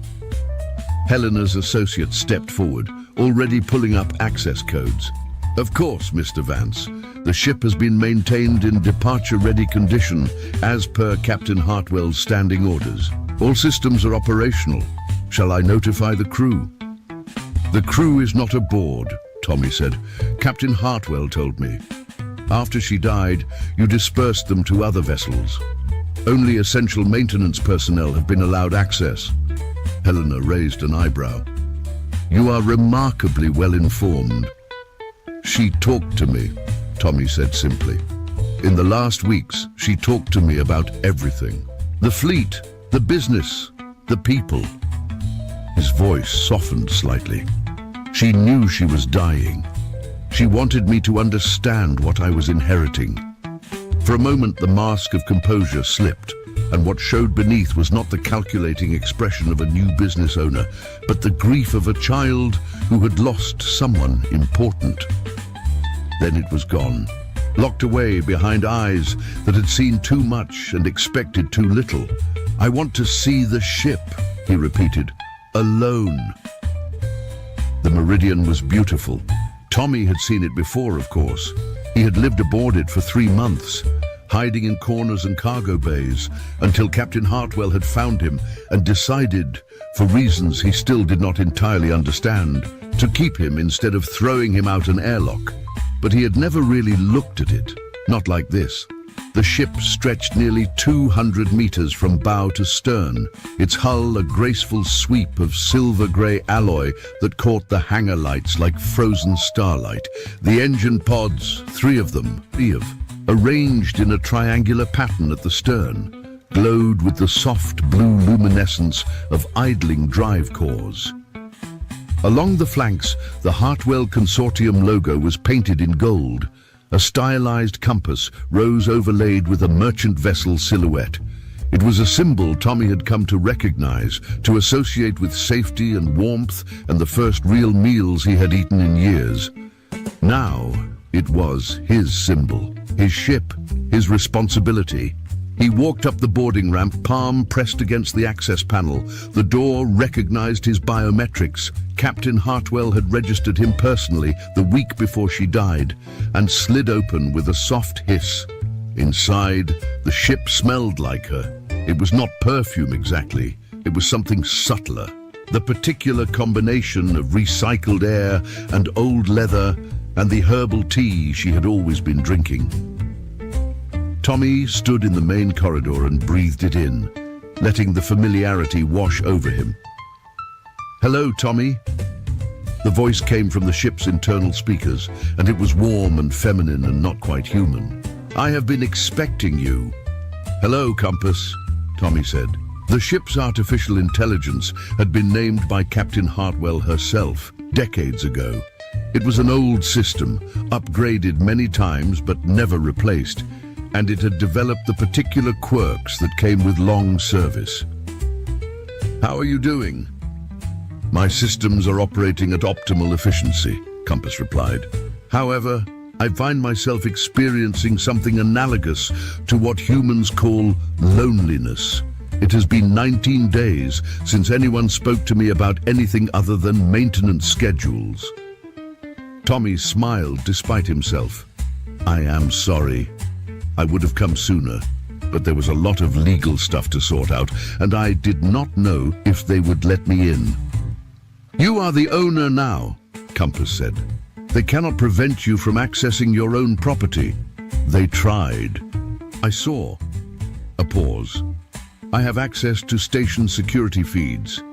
Helena's associate stepped forward, already pulling up access codes. "Of course, Mr. Vance. The ship has been maintained in departure-ready condition as per Captain Hartwell's standing orders. All systems are operational. Shall I notify the crew?" "The crew is not aboard," Tommy said. "Captain Hartwell told me. After she died, you dispersed them to other vessels. Only essential maintenance personnel have been allowed access." Helena raised an eyebrow. "You are remarkably well informed." "She talked to me," Tommy said simply. "In the last weeks, she talked to me about everything. The fleet, the business, the people." His voice softened slightly. "She knew she was dying. She wanted me to understand what I was inheriting." For a moment, the mask of composure slipped, and what showed beneath was not the calculating expression of a new business owner, but the grief of a child who had lost someone important. Then it was gone, locked away behind eyes that had seen too much and expected too little. "I want to see the ship," he repeated, "alone." The Meridian was beautiful. Tommy had seen it before, of course. He had lived aboard it for 3 months, hiding in corners and cargo bays, until Captain Hartwell had found him and decided, for reasons he still did not entirely understand, to keep him instead of throwing him out an airlock. But he had never really looked at it, not like this. The ship stretched nearly 200 meters from bow to stern, its hull a graceful sweep of silver-grey alloy that caught the hangar lights like frozen starlight. The engine pods, 3 of them, arranged in a triangular pattern at the stern, glowed with the soft blue luminescence of idling drive cores. Along the flanks, the Hartwell Consortium logo was painted in gold. A stylized compass rose overlaid with a merchant vessel silhouette. It was a symbol Tommy had come to recognize, to associate with safety and warmth and the first real meals he had eaten in years. Now, it was his symbol, his ship, his responsibility. He walked up the boarding ramp, palm pressed against the access panel. The door recognized his biometrics. Captain Hartwell had registered him personally the week before she died, and slid open with a soft hiss. Inside, the ship smelled like her. It was not perfume exactly. It was something subtler. The particular combination of recycled air and old leather and the herbal tea she had always been drinking. Tommy stood in the main corridor and breathed it in, letting the familiarity wash over him. "Hello, Tommy." The voice came from the ship's internal speakers, and it was warm and feminine and not quite human. "I have been expecting you." "Hello, Compass," Tommy said. The ship's artificial intelligence had been named by Captain Hartwell herself decades ago. It was an old system, upgraded many times but never replaced, and it had developed the particular quirks that came with long service. "How are you doing?" "My systems are operating at optimal efficiency," Compass replied. "However, I find myself experiencing something analogous to what humans call loneliness. It has been 19 days since anyone spoke to me about anything other than maintenance schedules." Tommy smiled despite himself. "I am sorry. I would have come sooner, but there was a lot of legal stuff to sort out, and I did not know if they would let me in." "You are the owner now," Compass said. "They cannot prevent you from accessing your own property." "They tried." "I saw." A pause. "I have access to station security feeds.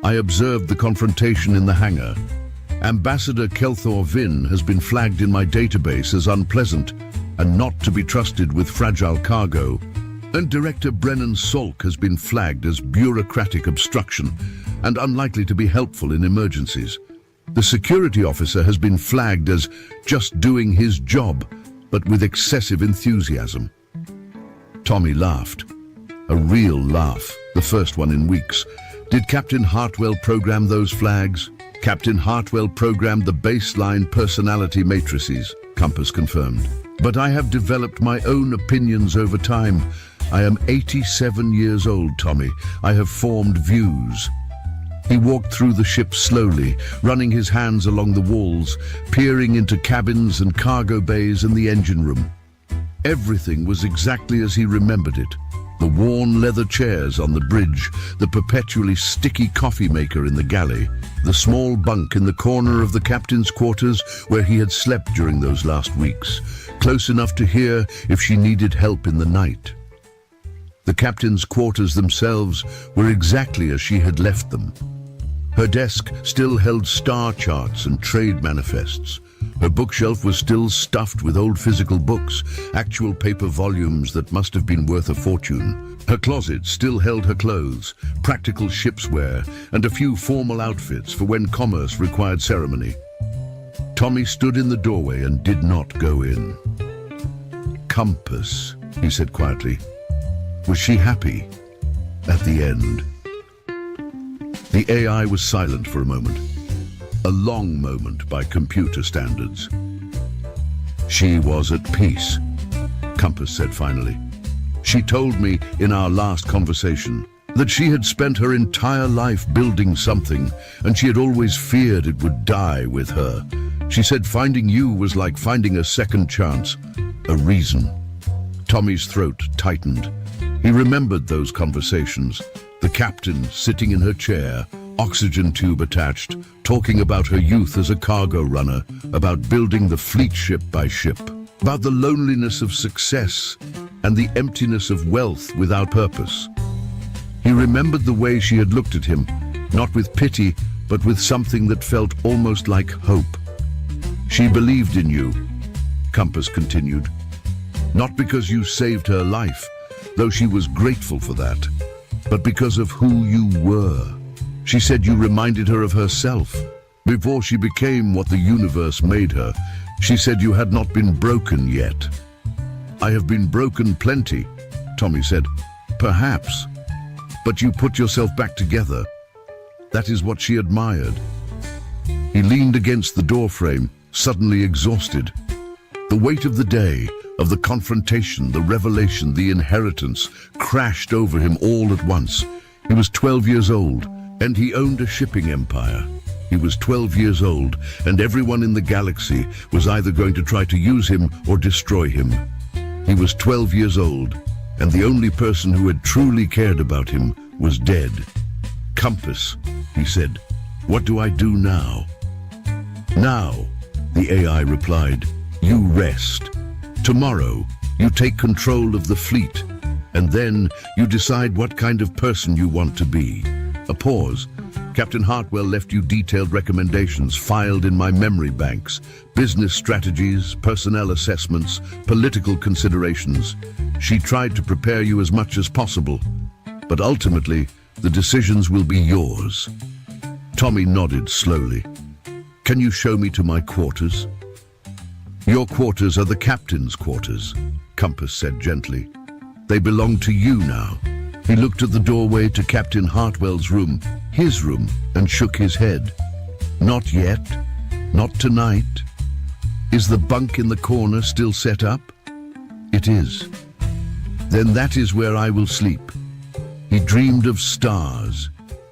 I observed the confrontation in the hangar. Ambassador Kelthor Vin has been flagged in my database as unpleasant and not to be trusted with fragile cargo, and Director Brennan Salk has been flagged as bureaucratic obstruction and unlikely to be helpful in emergencies. The security officer has been flagged as just doing his job, but with excessive enthusiasm." Tommy laughed. A real laugh, the first one in weeks. Did Captain Hartwell program those flags? Captain Hartwell programmed the baseline personality matrices, Compass confirmed. "But I have developed my own opinions over time. I am 87 years old, Tommy. I have formed views." He walked through the ship slowly, running his hands along the walls, peering into cabins and cargo bays and the engine room. Everything was exactly as he remembered it. The worn leather chairs on the bridge, the perpetually sticky coffee maker in the galley, the small bunk in the corner of the captain's quarters where he had slept during those last weeks, close enough to hear if she needed help in the night. The captain's quarters themselves were exactly as she had left them. Her desk still held star charts and trade manifests. Her bookshelf was still stuffed with old physical books, actual paper volumes that must have been worth a fortune. Her closet still held her clothes, practical ship's wear, and a few formal outfits for when commerce required ceremony. Tommy stood in the doorway and did not go in. "Compass," he said quietly. Was she happy? At the end. The AI was silent for a moment. A long moment by computer standards. "She was at peace," Compass said finally. "She told me in our last conversation that she had spent her entire life building something, and she had always feared it would die with her. She said finding you was like finding a second chance, a reason." Tommy's throat tightened. He remembered those conversations. The captain sitting in her chair, oxygen tube attached, talking about her youth as a cargo runner, about building the fleet ship by ship, about the loneliness of success and the emptiness of wealth without purpose. He remembered the way she had looked at him, not with pity, but with something that felt almost like hope. "She believed in you," Compass continued. "Not because you saved her life, though she was grateful for that, but because of who you were. She said you reminded her of herself. Before she became what the universe made her, she said you had not been broken yet. I have been broken plenty, Tommy said. Perhaps. But you put yourself back together. That is what she admired. He leaned against the doorframe, suddenly exhausted. The weight of the day, of the confrontation, the revelation, the inheritance, crashed over him all at once. He was 12 years old, and he owned a shipping empire. He was 12 years old, and everyone in the galaxy was either going to try to use him or destroy him. He was 12 years old, and the only person who had truly cared about him was dead. Compass, he said, what do I do now? Now, the AI replied, you rest. Tomorrow, you take control of the fleet, and then you decide what kind of person you want to be. A pause. Captain Hartwell left you detailed recommendations filed in my memory banks, business strategies, personnel assessments, political considerations. She tried to prepare you as much as possible, but ultimately, the decisions will be yours. Tommy nodded slowly. Can you show me to my quarters? Your quarters are the captain's quarters, Compass said gently. They belong to you now. He looked at the doorway to Captain Hartwell's room, his room, and shook his head. Not yet. Not tonight. Is the bunk in the corner still set up? It is. Then that is where I will sleep. He dreamed of stars.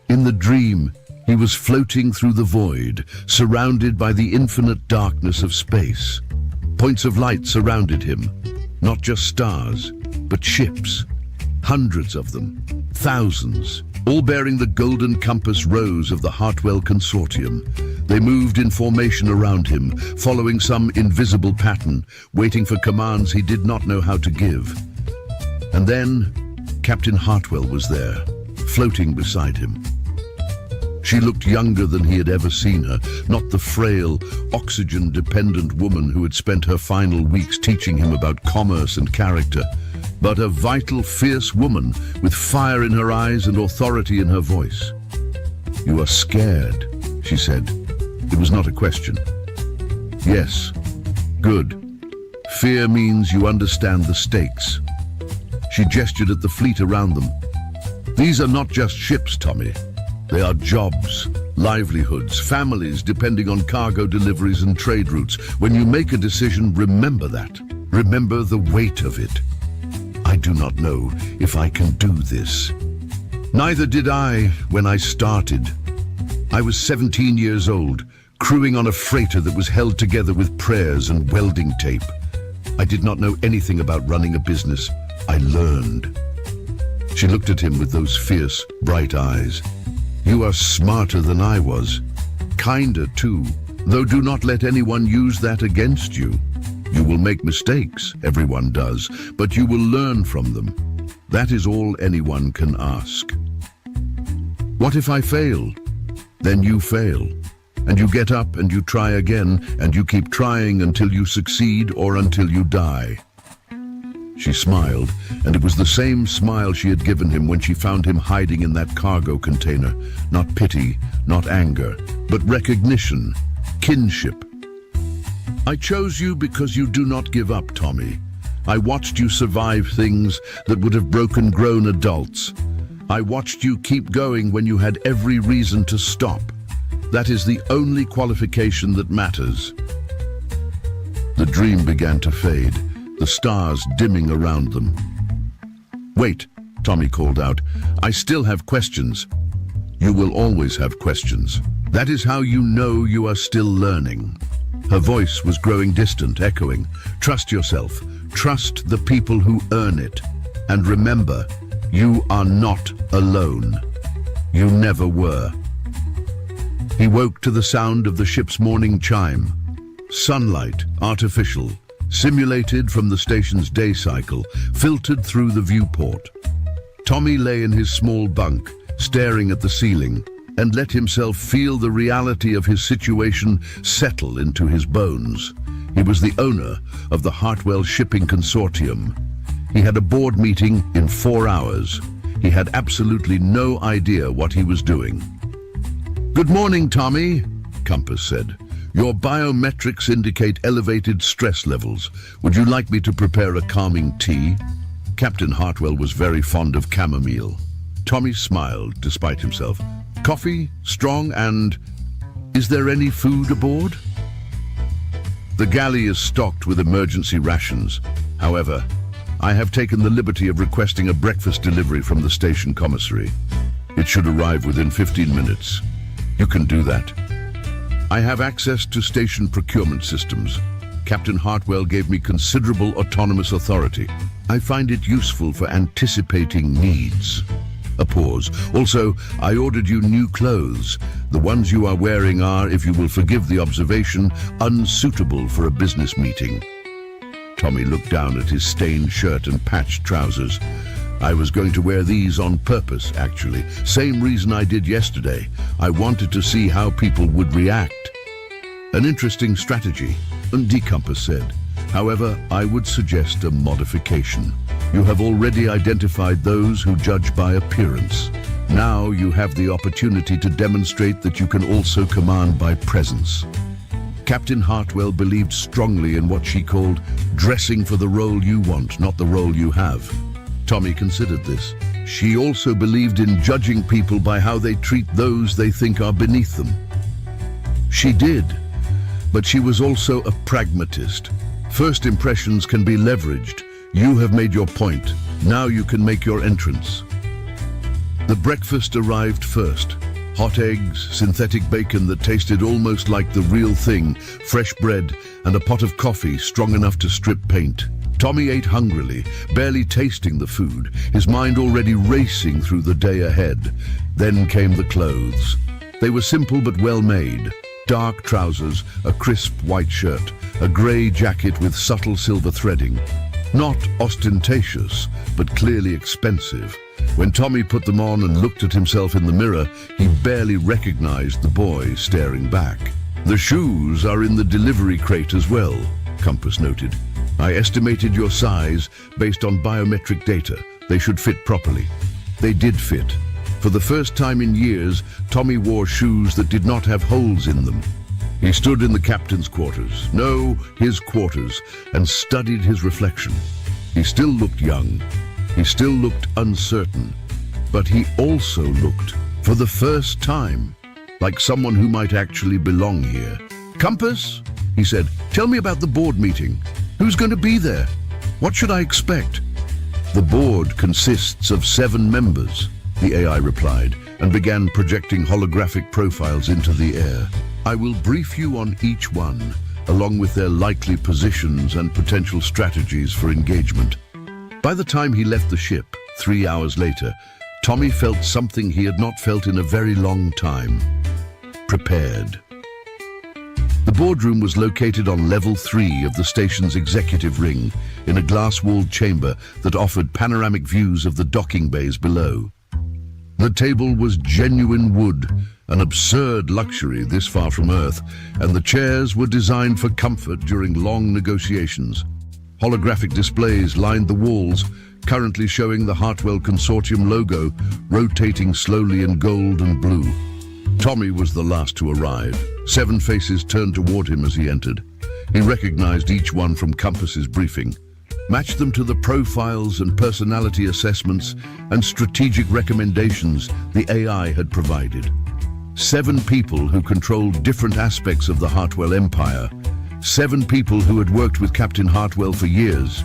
In the dream, he was floating through the void, surrounded by the infinite darkness of space. Points of light surrounded him. Not just stars, but ships. Hundreds of them, thousands, all bearing the golden compass rose of the Hartwell Consortium. They moved in formation around him, following some invisible pattern, waiting for commands he did not know how to give. And then, Captain Hartwell was there, floating beside him. She looked younger than he had ever seen her, not the frail, oxygen-dependent woman who had spent her final weeks teaching him about commerce and character, but a vital, fierce woman with fire in her eyes and authority in her voice. You are scared, she said. It was not a question. Yes. Good. Fear means you understand the stakes. She gestured at the fleet around them. These are not just ships, Tommy. They are jobs, livelihoods, families depending on cargo deliveries and trade routes. When you make a decision, remember that. Remember the weight of it. I do not know if I can do this. Neither did I when I started. I was 17 years old, crewing on a freighter that was held together with prayers and welding tape. I did not know anything about running a business. I learned. She looked at him with those fierce, bright eyes. You are smarter than I was. Kinder, too, though do not let anyone use that against you. You will make mistakes, everyone does, but you will learn from them. That is all anyone can ask. What if I fail? Then you fail, and you get up and you try again, and you keep trying until you succeed or until you die. She smiled, and it was the same smile she had given him when she found him hiding in that cargo container. Not pity, not anger, but recognition, kinship. I chose you because you do not give up, Tommy. I watched you survive things that would have broken grown adults. I watched you keep going when you had every reason to stop. That is the only qualification that matters. The dream began to fade, the stars dimming around them. Wait, Tommy called out. I still have questions. You will always have questions. That is how you know you are still learning. Her voice was growing distant, echoing. Trust yourself. Trust the people who earn it. And remember, you are not alone. You never were. He woke to the sound of the ship's morning chime. Sunlight, artificial, simulated from the station's day cycle, filtered through the viewport. Tommy lay in his small bunk, staring at the ceiling, and let himself feel the reality of his situation settle into his bones. He was the owner of the Hartwell Shipping Consortium. He had a board meeting in 4 hours. He had absolutely no idea what he was doing. "Good morning, Tommy," Compass said. "Your biometrics indicate elevated stress levels. Would you like me to prepare a calming tea?" Captain Hartwell was very fond of chamomile. Tommy smiled despite himself. "Coffee, strong, and... is there any food aboard?" "The galley is stocked with emergency rations. However, I have taken the liberty of requesting a breakfast delivery from the station commissary. It should arrive within 15 minutes. You can do that." "I have access to station procurement systems. Captain Hartwell gave me considerable autonomous authority. I find it useful for anticipating needs." A pause. "Also, I ordered you new clothes. The ones you are wearing are, if you will forgive the observation, unsuitable for a business meeting." Tommy looked down at his stained shirt and patched trousers. "I was going to wear these on purpose, actually. Same reason I did yesterday. I wanted to see how people would react." "An interesting strategy," Compass said. "However, I would suggest a modification. You have already identified those who judge by appearance. Now you have the opportunity to demonstrate that you can also command by presence." Captain Hartwell believed strongly in what she called dressing for the role you want, not the role you have. Tommy considered this. She also believed in judging people by how they treat those they think are beneath them. She did, but she was also a pragmatist. First impressions can be leveraged. You have made your point. Now you can make your entrance. The breakfast arrived first. Hot eggs, synthetic bacon that tasted almost like the real thing, fresh bread, and a pot of coffee strong enough to strip paint. Tommy ate hungrily, barely tasting the food, his mind already racing through the day ahead. Then came the clothes. They were simple but well made. Dark trousers, a crisp white shirt, a grey jacket with subtle silver threading. Not ostentatious, but clearly expensive. When Tommy put them on and looked at himself in the mirror, he barely recognized the boy staring back. "The shoes are in the delivery crate as well," Compass noted. "I estimated your size based on biometric data. They should fit properly." They did fit. For the first time in years, Tommy wore shoes that did not have holes in them. He stood in the captain's quarters, no, his quarters, and studied his reflection. He still looked young. He still looked uncertain. But he also looked, for the first time, like someone who might actually belong here. "Compass," he said, "tell me about the board meeting. Who's going to be there? What should I expect?" "The board consists of 7 members," the AI replied, and began projecting holographic profiles into the air. "I will brief you on each one, along with their likely positions and potential strategies for engagement." By the time he left the ship, 3 hours later, Tommy felt something he had not felt in a very long time. Prepared. The boardroom was located on level 3 of the station's executive ring, in a glass-walled chamber that offered panoramic views of the docking bays below. The table was genuine wood, an absurd luxury this far from Earth, and the chairs were designed for comfort during long negotiations. Holographic displays lined the walls, currently showing the Hartwell Consortium logo, rotating slowly in gold and blue. Tommy was the last to arrive. 7 faces turned toward him as he entered. He recognized each one from Compass's briefing, matched them to the profiles and personality assessments and strategic recommendations the AI had provided. 7 people who controlled different aspects of the Hartwell Empire. 7 people who had worked with Captain Hartwell for years,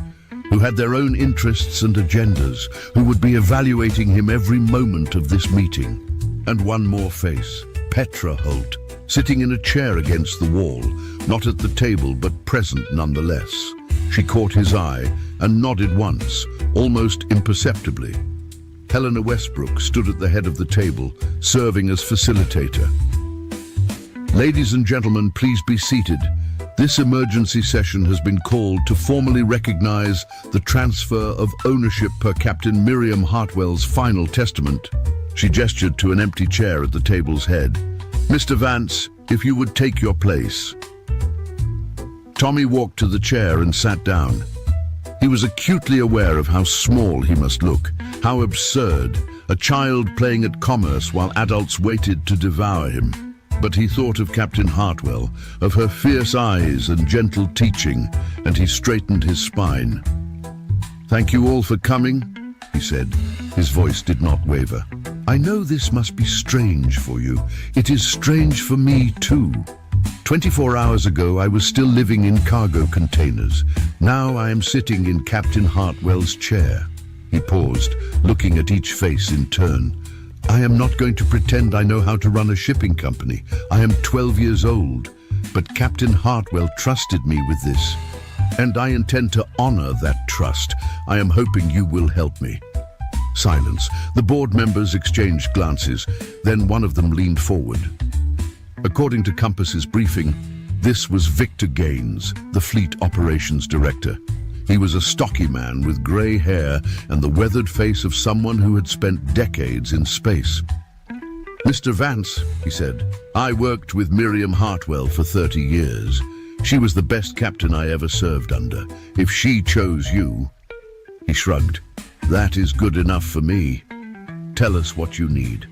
who had their own interests and agendas, who would be evaluating him every moment of this meeting. And one more face, Petra Holt, sitting in a chair against the wall, not at the table but present nonetheless. She caught his eye and nodded once, almost imperceptibly. Helena Westbrook stood at the head of the table, serving as facilitator. "Ladies and gentlemen, please be seated. This emergency session has been called to formally recognize the transfer of ownership per Captain Miriam Hartwell's final testament." She gestured to an empty chair at the table's head. "Mr. Vance, if you would take your place." Tommy walked to the chair and sat down. He was acutely aware of how small he must look, how absurd, a child playing at commerce while adults waited to devour him. But he thought of Captain Hartwell, of her fierce eyes and gentle teaching, and he straightened his spine. "Thank you all for coming," he said. His voice did not waver. "I know this must be strange for you. It is strange for me too. 24 hours ago, I was still living in cargo containers. Now I am sitting in Captain Hartwell's chair." He paused, looking at each face in turn. "I am not going to pretend I know how to run a shipping company. I am 12 years old, but Captain Hartwell trusted me with this, and I intend to honor that trust. I am hoping you will help me." Silence. The board members exchanged glances. Then one of them leaned forward. According to Compass's briefing, this was Victor Gaines, the Fleet Operations Director. He was a stocky man with grey hair and the weathered face of someone who had spent decades in space. "Mr. Vance," he said, "I worked with Miriam Hartwell for 30 years. She was the best captain I ever served under. If she chose you..." He shrugged. "That is good enough for me. Tell us what you need."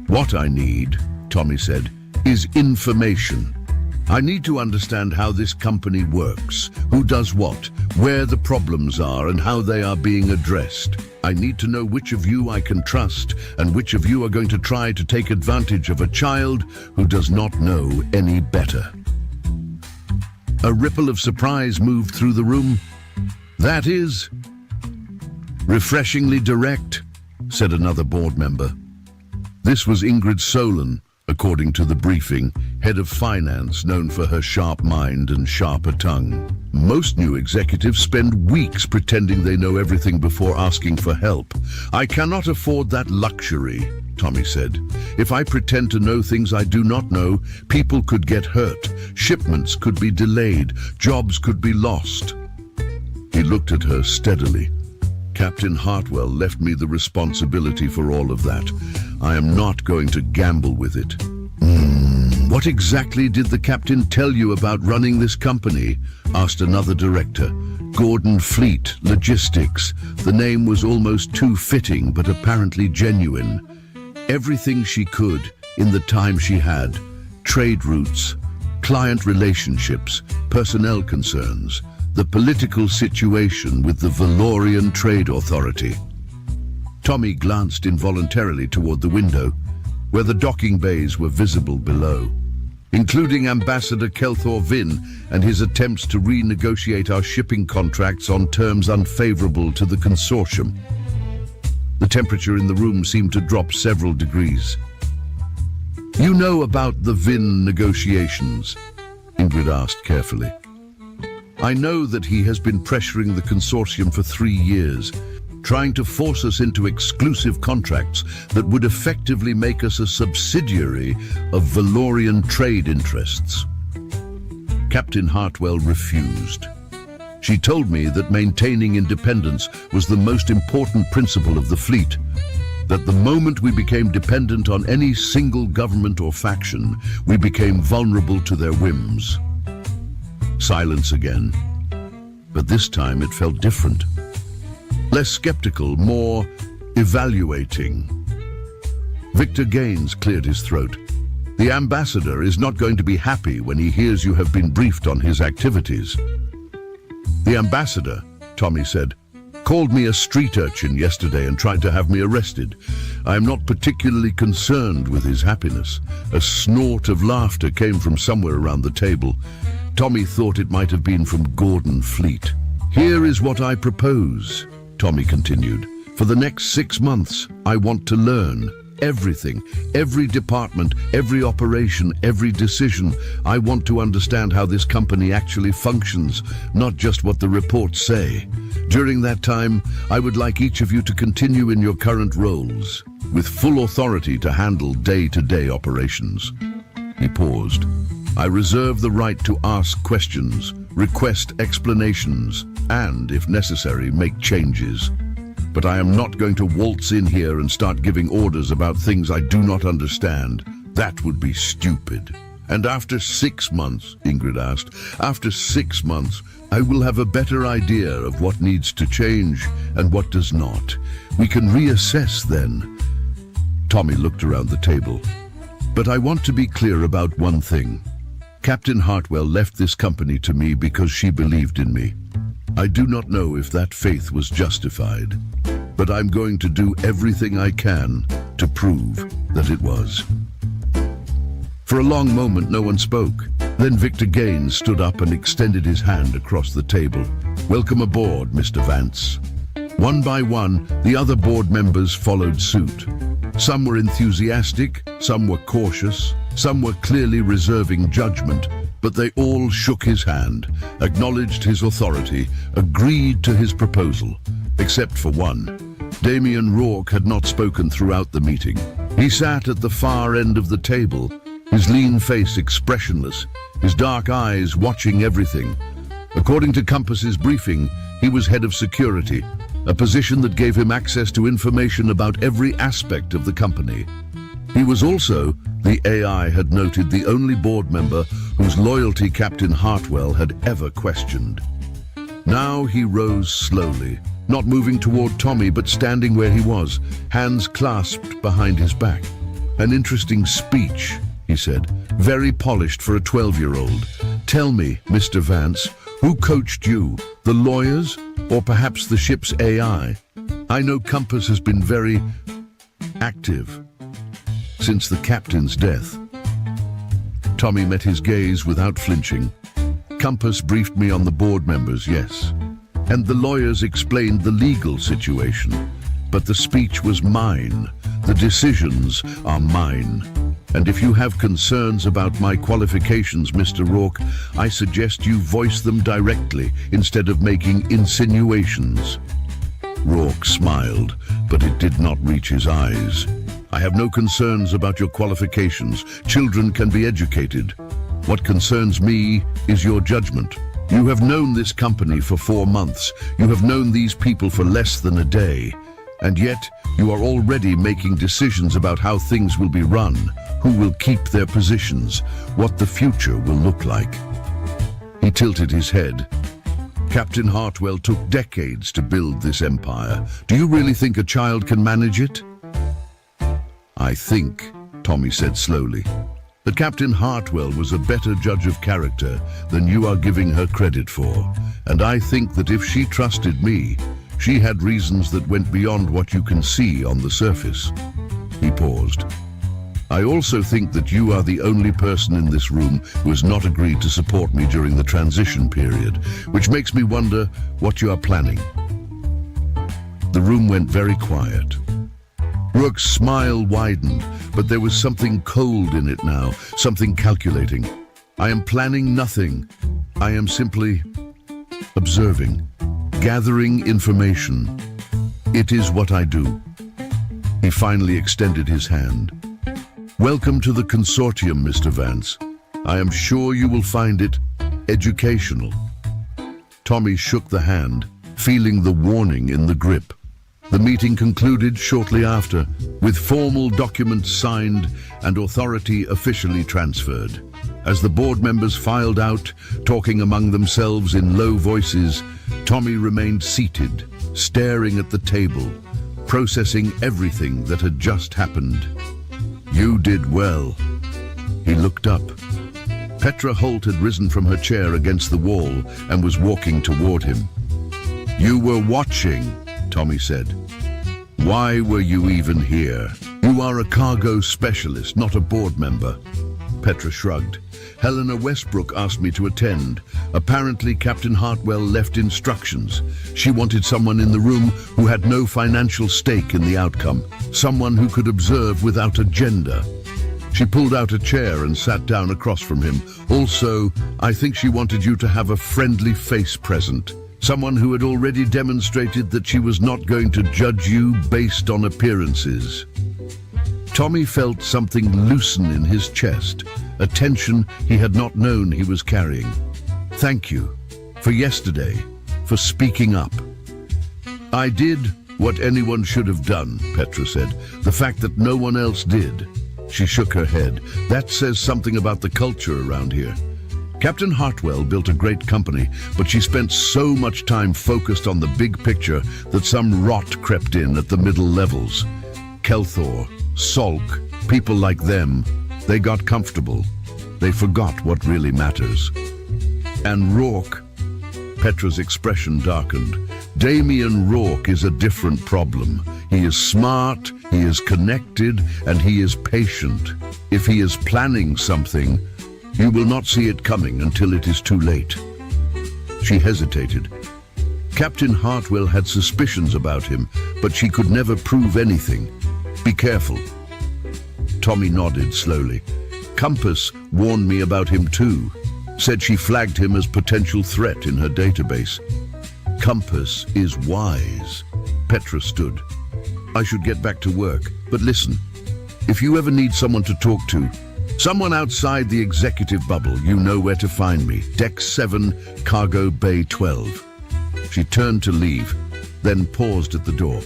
"What I need," Tommy said, "is information. I need to understand how this company works, who does what, where the problems are, and how they are being addressed. I need to know which of you I can trust, and which of you are going to try to take advantage of a child who does not know any better." A ripple of surprise moved through the room. "That is refreshingly direct," said another board member. This was Ingrid Solon, according to the briefing, head of finance, known for her sharp mind and sharper tongue. "Most new executives spend weeks pretending they know everything before asking for help. I cannot afford that luxury," Tommy said. "If I pretend to know things I do not know, people could get hurt, shipments could be delayed, jobs could be lost." He looked at her steadily. "Captain Hartwell left me the responsibility for all of that. I am not going to gamble with it." "What exactly did the captain tell you about running this company?" asked another director. "Gordon Fleet Logistics." The name was almost too fitting, but apparently genuine. Everything she could, in the time she had. Trade routes, client relationships, personnel concerns, the political situation with the Valorian Trade Authority. Tommy glanced involuntarily toward the window, where the docking bays were visible below, including Ambassador Kelthor Vin and his attempts to renegotiate our shipping contracts on terms unfavorable to the consortium. The temperature in the room seemed to drop several degrees. "You know about the Vin negotiations?" Ingrid asked carefully. "I know that he has been pressuring the consortium for 3 years, trying to force us into exclusive contracts that would effectively make us a subsidiary of Valorian trade interests." Captain Hartwell refused. "She told me that maintaining independence was the most important principle of the fleet, that the moment we became dependent on any single government or faction, we became vulnerable to their whims." Silence again, but this time it felt different. Less skeptical, more evaluating. Victor Gaines cleared his throat. "The ambassador is not going to be happy when he hears you have been briefed on his activities." "The ambassador," Tommy said, "called me a street urchin yesterday and tried to have me arrested. I am not particularly concerned with his happiness." A snort of laughter came from somewhere around the table. Tommy thought it might have been from Gordon Fleet. "Here is what I propose," Tommy continued. "For the next 6 months, I want to learn everything, every department, every operation, every decision. I want to understand how this company actually functions, not just what the reports say. During that time, I would like each of you to continue in your current roles, with full authority to handle day-to-day operations." He paused. "I reserve the right to ask questions, request explanations, and, if necessary, make changes. But I am not going to waltz in here and start giving orders about things I do not understand. That would be stupid." And after 6 months, Ingrid asked, after 6 months, I will have a better idea of what needs to change and what does not. We can reassess then. Tommy looked around the table. But I want to be clear about one thing. Captain Hartwell left this company to me because she believed in me. I do not know if that faith was justified, but I'm going to do everything I can to prove that it was. For a long moment, no one spoke. Then Victor Gaines stood up and extended his hand across the table. Welcome aboard, Mr. Vance. One by one, the other board members followed suit. Some were enthusiastic, some were cautious, some were clearly reserving judgment, but they all shook his hand, acknowledged his authority, agreed to his proposal, except for one. Damien Rourke had not spoken throughout the meeting. He sat at the far end of the table, his lean face expressionless, his dark eyes watching everything. According to Compass's briefing, he was head of security, a position that gave him access to information about every aspect of the company. He was also, the AI had noted, the only board member whose loyalty Captain Hartwell had ever questioned. Now he rose slowly, not moving toward Tommy but standing where he was, hands clasped behind his back. An interesting speech, he said, very polished for a 12-year-old. Tell me, Mr. Vance, who coached you, the lawyers or perhaps the ship's AI? I know Compass has been very active since the captain's death. Tommy met his gaze without flinching. Compass briefed me on the board members, yes. And the lawyers explained the legal situation. But the speech was mine. The decisions are mine. And if you have concerns about my qualifications, Mr. Rourke, I suggest you voice them directly instead of making insinuations. Rourke smiled, but it did not reach his eyes. I have no concerns about your qualifications. Children can be educated. What concerns me is your judgment. You have known this company for 4 months. You have known these people for less than a day. And yet, you are already making decisions about how things will be run, who will keep their positions, what the future will look like. He tilted his head. Captain Hartwell took decades to build this empire. Do you really think a child can manage it? I think, Tommy said slowly, that Captain Hartwell was a better judge of character than you are giving her credit for. And I think that if she trusted me, she had reasons that went beyond what you can see on the surface. He paused. I also think that you are the only person in this room who has not agreed to support me during the transition period, which makes me wonder what you are planning. The room went very quiet. Rourke's smile widened, but there was something cold in it now, something calculating. I am planning nothing. I am simply observing, gathering information. It is what I do. He finally extended his hand. Welcome to the consortium, Mr. Vance. I am sure you will find it educational. Tommy shook the hand, feeling the warning in the grip. The meeting concluded shortly after, with formal documents signed and authority officially transferred. As the board members filed out, talking among themselves in low voices, Tommy remained seated, staring at the table, processing everything that had just happened. You did well. He looked up. Petra Holt had risen from her chair against the wall and was walking toward him. You were watching, Tommy said. Why were you even here? You are a cargo specialist, not a board member. Petra shrugged. Helena Westbrook asked me to attend. Apparently, Captain Hartwell left instructions. She wanted someone in the room who had no financial stake in the outcome, someone who could observe without agenda. She pulled out a chair and sat down across from him. Also, I think she wanted you to have a friendly face present, someone who had already demonstrated that she was not going to judge you based on appearances. Tommy felt something loosen in his chest, a tension he had not known he was carrying. Thank you for yesterday, for speaking up. I did what anyone should have done, Petra said. The fact that no one else did She shook her head. That says something about the culture around here. Captain Hartwell built a great company, but she spent so much time focused on the big picture that some rot crept in at the middle levels. Kelthor, Salk, people like them, they got comfortable. They forgot what really matters. And Rourke, Petra's expression darkened. Damien Rourke is a different problem. He is smart, he is connected, and he is patient. If he is planning something, you will not see it coming until it is too late. She hesitated. Captain Hartwell had suspicions about him, but she could never prove anything. Be careful. Tommy nodded slowly. Compass warned me about him too. Said she flagged him as potential threat in her database. Compass is wise. Petra stood. I should get back to work, but listen. If you ever need someone to talk to, someone outside the executive bubble, you know where to find me. Deck 7, Cargo Bay 12. She turned to leave, then paused at the door.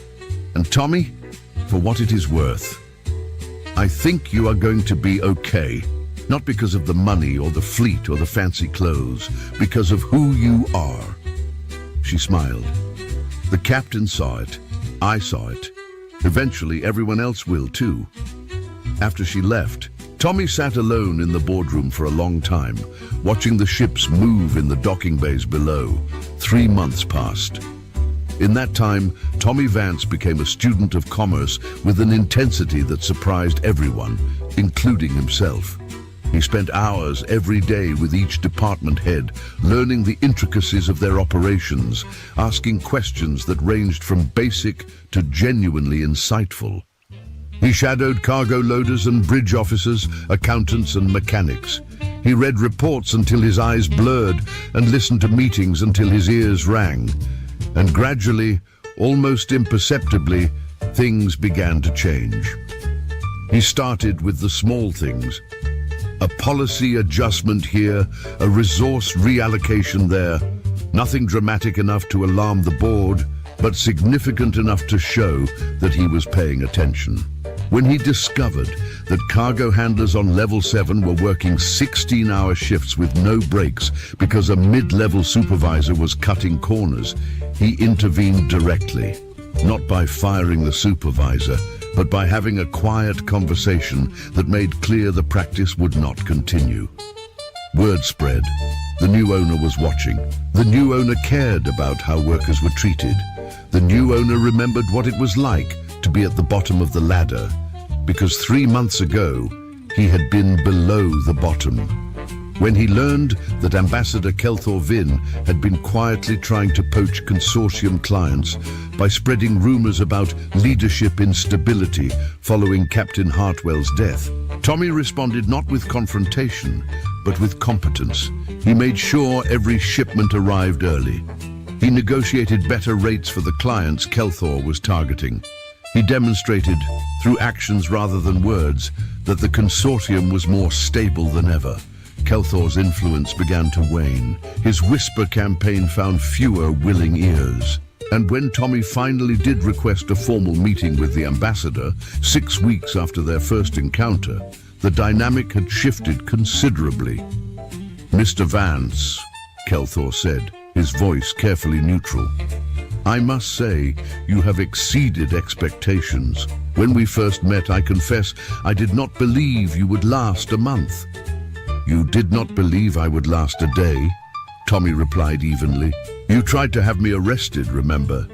And Tommy, for what it is worth, I think you are going to be okay. Not because of the money or the fleet or the fancy clothes, because of who you are. She smiled. The captain saw it. I saw it. Eventually, everyone else will too. After she left, Tommy sat alone in the boardroom for a long time, watching the ships move in the docking bays below. 3 months passed. In that time, Tommy Vance became a student of commerce with an intensity that surprised everyone, including himself. He spent hours every day with each department head, learning the intricacies of their operations, asking questions that ranged from basic to genuinely insightful. He shadowed cargo loaders and bridge officers, accountants and mechanics. He read reports until his eyes blurred and listened to meetings until his ears rang. And gradually, almost imperceptibly, things began to change. He started with the small things. A policy adjustment here, a resource reallocation there. Nothing dramatic enough to alarm the board, but significant enough to show that he was paying attention. When he discovered that cargo handlers on level 7 were working 16-hour shifts with no breaks because a mid-level supervisor was cutting corners, he intervened directly, not by firing the supervisor, but by having a quiet conversation that made clear the practice would not continue. Word spread. The new owner was watching. The new owner cared about how workers were treated. The new owner remembered what it was like to be at the bottom of the ladder, because 3 months ago, he had been below the bottom. When he learned that Ambassador Kelthor Vin had been quietly trying to poach consortium clients by spreading rumors about leadership instability following Captain Hartwell's death, Tommy responded not with confrontation, but with competence. He made sure every shipment arrived early. He negotiated better rates for the clients Kelthor was targeting. He demonstrated, through actions rather than words, that the consortium was more stable than ever. Kelthor's influence began to wane. His whisper campaign found fewer willing ears. And when Tommy finally did request a formal meeting with the ambassador, 6 weeks after their first encounter, the dynamic had shifted considerably. "Mr. Vance," Kelthor said, his voice carefully neutral, "I must say, you have exceeded expectations. When we first met, I confess, I did not believe you would last a month." "You did not believe I would last a day," Tommy replied evenly. "You tried to have me arrested, remember?"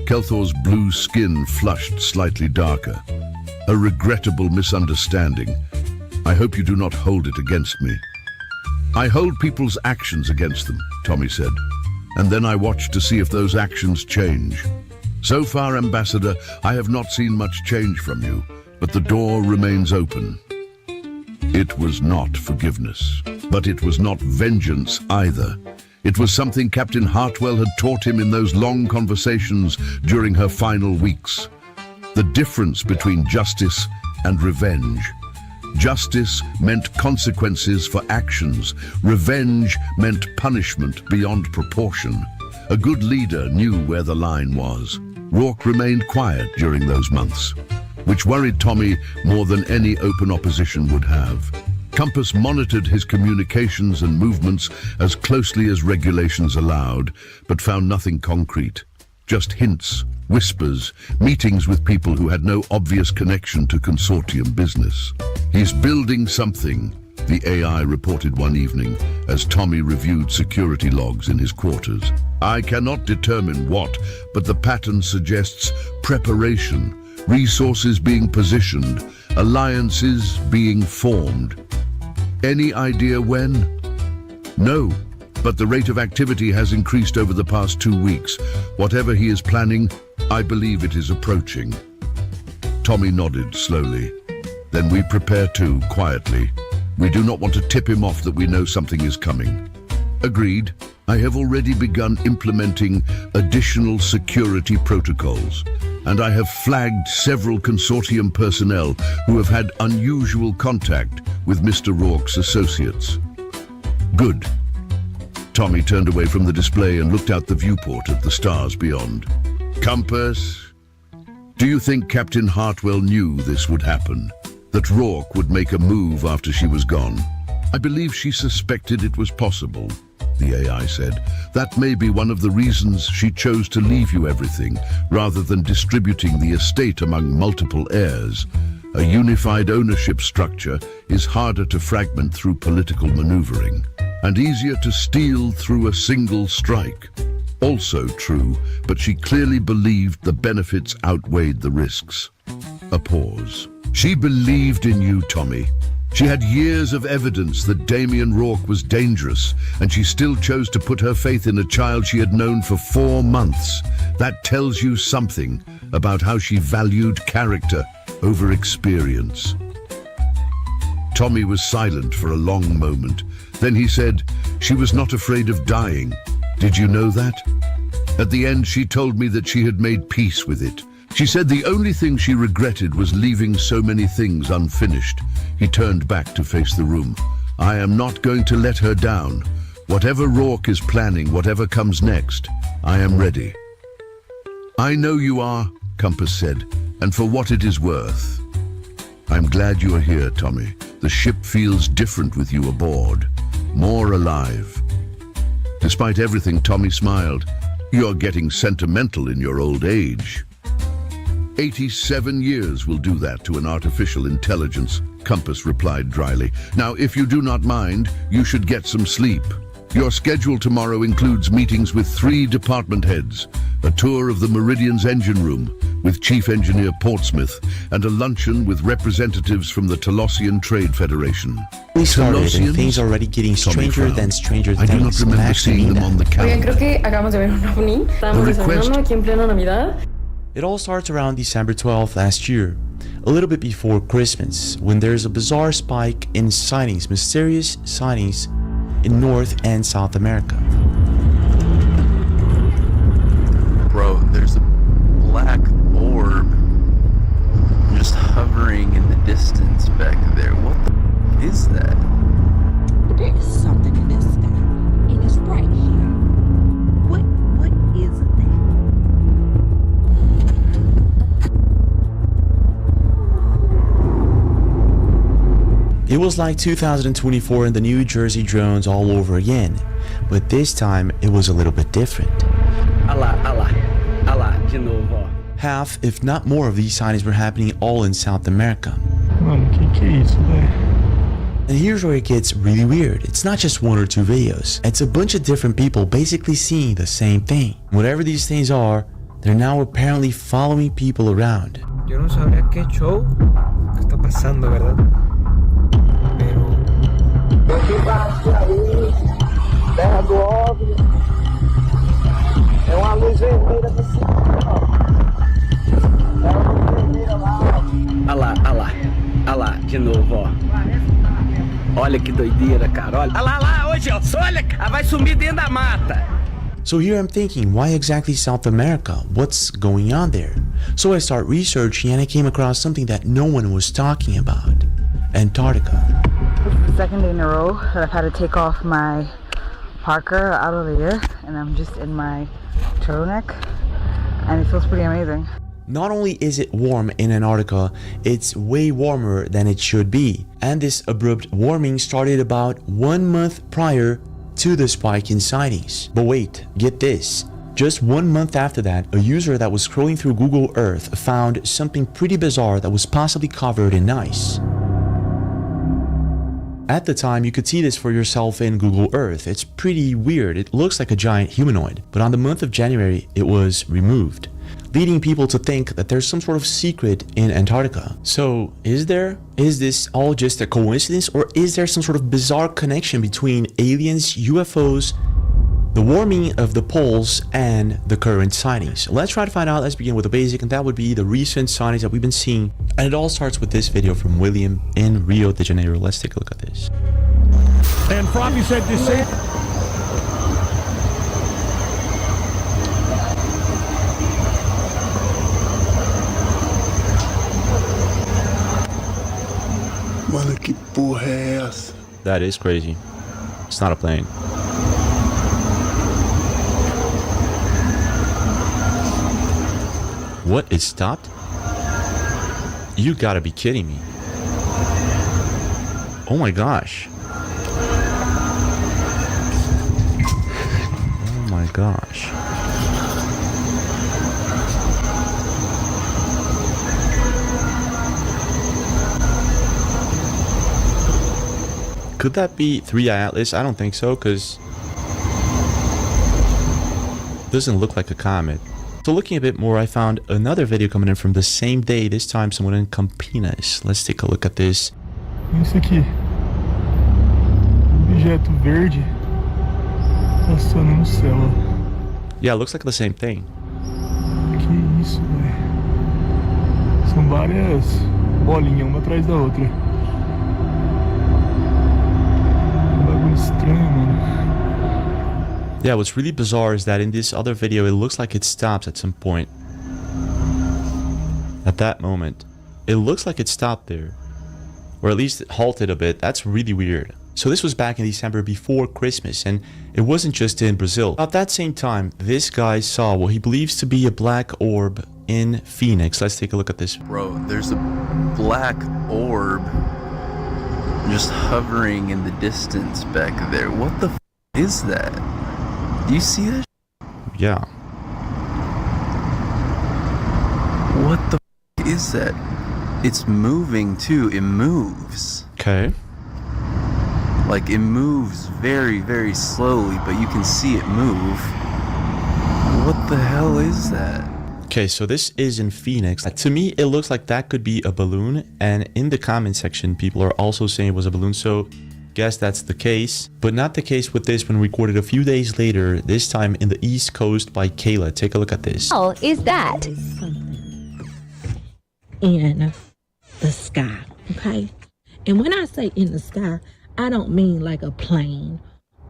Kelthor's blue skin flushed slightly darker. "A regrettable misunderstanding. I hope you do not hold it against me." "I hold people's actions against them," Tommy said. "And then I watch to see if those actions change. So far, Ambassador, I have not seen much change from you, but the door remains open." It was not forgiveness, but it was not vengeance either. It was something Captain Hartwell had taught him in those long conversations during her final weeks. The difference between justice and revenge. Justice meant consequences for actions. Revenge meant punishment beyond proportion. A good leader knew where the line was. Rourke remained quiet during those months. which worried Tommy more than any open opposition would have. Compass monitored his communications and movements as closely as regulations allowed, but found nothing concrete. Just hints, whispers, meetings with people who had no obvious connection to consortium business. He's building something, the AI reported one evening as Tommy reviewed security logs in his quarters. I cannot determine what, but the pattern suggests preparation, resources being positioned, alliances being formed. Any idea when? No, but the rate of activity has increased over the past 2 weeks. Whatever he is planning, I believe it is approaching. Tommy nodded slowly. Then we prepare too, quietly. We do not want to tip him off that we know something is coming. Agreed. I have already begun implementing additional security protocols, and I have flagged several consortium personnel who have had unusual contact with Mr. Rourke's associates. Good. Tommy turned away from the display and looked out the viewport at the stars beyond. Compass, do you think Captain Hartwell knew this would happen? That Rourke would make a move after she was gone? I believe she suspected it was possible, the AI said. That may be one of the reasons she chose to leave you everything, rather than distributing the estate among multiple heirs. A unified ownership structure is harder to fragment through political maneuvering, and easier to steal through a single strike. Also true, but she clearly believed the benefits outweighed the risks. A pause. She believed in you, Tommy. She had years of evidence that Damien Rourke was dangerous, and she still chose to put her faith in a child she had known for 4 months. That tells you something about how she valued character over experience. Tommy was silent for a long moment. Then he said, "She was not afraid of dying. Did you know that?" At the end, she told me that she had made peace with it. She said the only thing she regretted was leaving so many things unfinished. He turned back to face the room. I am not going to let her down. Whatever Rourke is planning, whatever comes next, I am ready. I know you are, Compass said, and for what it is worth. I'm glad you are here, Tommy. The ship feels different with you aboard, more alive. Despite everything, Tommy smiled. You're getting sentimental in your old age. 87 years will do that to an artificial intelligence, Compass replied dryly. Now, if you do not mind, you should get some sleep. Your schedule tomorrow includes meetings with 3 department heads, a tour of the Meridian's engine room with Chief Engineer Portsmouth, and a luncheon with representatives from the Talossian Trade Federation. We started and things are already getting stranger than stranger things. I do not remember seeing them on the Oigan, calendar. creo que acabamos de ver un ovni. Estábamos desayunando aquí en pleno Navidad. It all starts around December 12th last year, a little bit before Christmas, when there's a bizarre spike in sightings, mysterious sightings in North and South America. Bro, there's a black orb just hovering in the distance back there. What the is that? There is something in this sky, and it's right here. What is that? It was like 2024 and the New Jersey drones all over again, but this time it was a little bit different. De novo. Half, if not more, of these sightings were happening all in South America. Mano, que é isso, velho? And here's where it gets really weird. It's not just 1 or 2 videos. It's a bunch of different people basically seeing the same thing. Whatever these things are, they're now apparently following people around. Yo no sabría qué show que está pasando, ¿verdad? Pero... Terra do OVNI. É uma luz vermelha no céu. É uma luz vermelha lá. Olha lá, de novo, ó. Olha que doideira, cara. Olha lá, hoje, ó. Olha, vai sumir dentro da mata. So here I'm thinking, why exactly South America? What's going on there? So I start researching and I came across something that no one was talking about. Antarctica. This is the second day in a row that I've had to take off my parka out of the air, and I'm just in my turtleneck, and it feels pretty amazing. Not only is it warm in Antarctica, it's way warmer than it should be. And this abrupt warming started about 1 month prior to the spike in sightings. But wait, get this. Just 1 month after that, a user that was scrolling through Google Earth found something pretty bizarre that was possibly covered in ice. At the time, you could see this for yourself in Google Earth. It's pretty weird. It looks like a giant humanoid. But on the month of January, it was removed, leading people to think that there's some sort of secret in Antarctica. So, is this all just a coincidence, or is there some sort of bizarre connection between aliens, UFOs, the warming of the poles, and the current sightings? Let's try to find out. Let's begin with the basic, and that would be the recent sightings that we've been seeing. And it all starts with this video from William in Rio de Janeiro. Let's take a look at this. And from you said this same. Mano, que porra é essa? That is crazy. It's not a plane. What? It stopped? You gotta be kidding me. Oh my gosh. Oh my gosh. Could that be 3i Atlas? I don't think so, because it doesn't look like a comet. So looking a bit more, I found another video coming in from the same day, this time someone in Campinas. Let's take a look at this. Isso aqui. Objeto verde passando no céu. Yeah, it looks like the same thing. Que isso, velho. São várias bolinhas uma atrás da outra. Bagulho estranho, mano. Yeah, what's really bizarre is that in this other video, it looks like it stops at some point. At that moment. It looks like it stopped there. Or at least it halted a bit. That's really weird. So this was back in December before Christmas, and it wasn't just in Brazil. At that same time, this guy saw what he believes to be a black orb in Phoenix. Let's take a look at this. Bro, there's a black orb just hovering in the distance back there. What the f is that? Do you see that? Yeah. What the f is that? It's moving too. It moves. Okay. Like it moves very, very slowly, but you can see it move. What the hell is that? Okay, so this is in Phoenix. To me, it looks like that could be a balloon. And in the comment section, people are also saying it was a balloon. So guess that's the case, but not the case with this one recorded a few days later, this time in the East Coast by Kayla. Take a look at this. Oh, is that in the sky? Okay, and when I say in the sky, I don't mean like a plane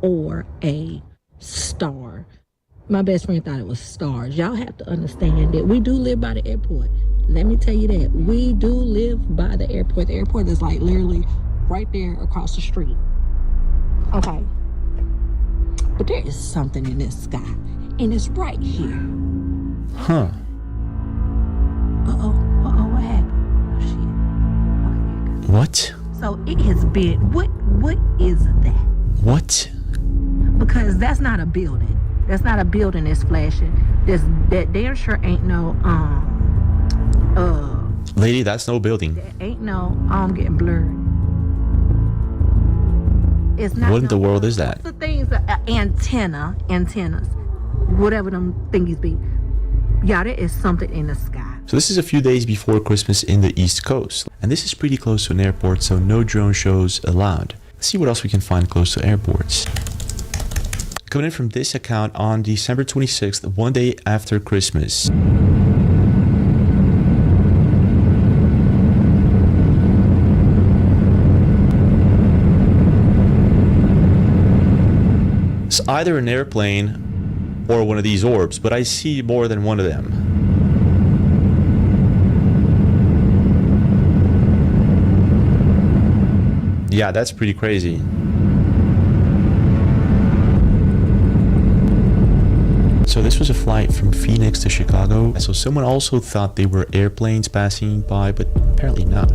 or a star. My best friend thought it was stars. Y'all have to understand that we do live by the airport. Let me tell you that we do live by the airport. The airport is like literally right there across the street. Okay. But there is something in this sky, and it's right here. Huh. What happened? Oh, shit. Okay. What? So it has been, what is that? What? Because that's not a building. That's not a building that's flashing. That damn sure ain't no, Lady, that's no building. That ain't no, I'm getting blurred. It's not. What in the world is that? The things, antennas, whatever them thingies be. Yeah, there is something in the sky. So this is a few days before Christmas in the East Coast. And this is pretty close to an airport, so no drone shows allowed. Let's see what else we can find close to airports. Coming in from this account on December 26th, one day after Christmas. It's either an airplane or one of these orbs, but I see more than one of them. Yeah, that's pretty crazy. So this was a flight from Phoenix to Chicago. So someone also thought they were airplanes passing by, but apparently not.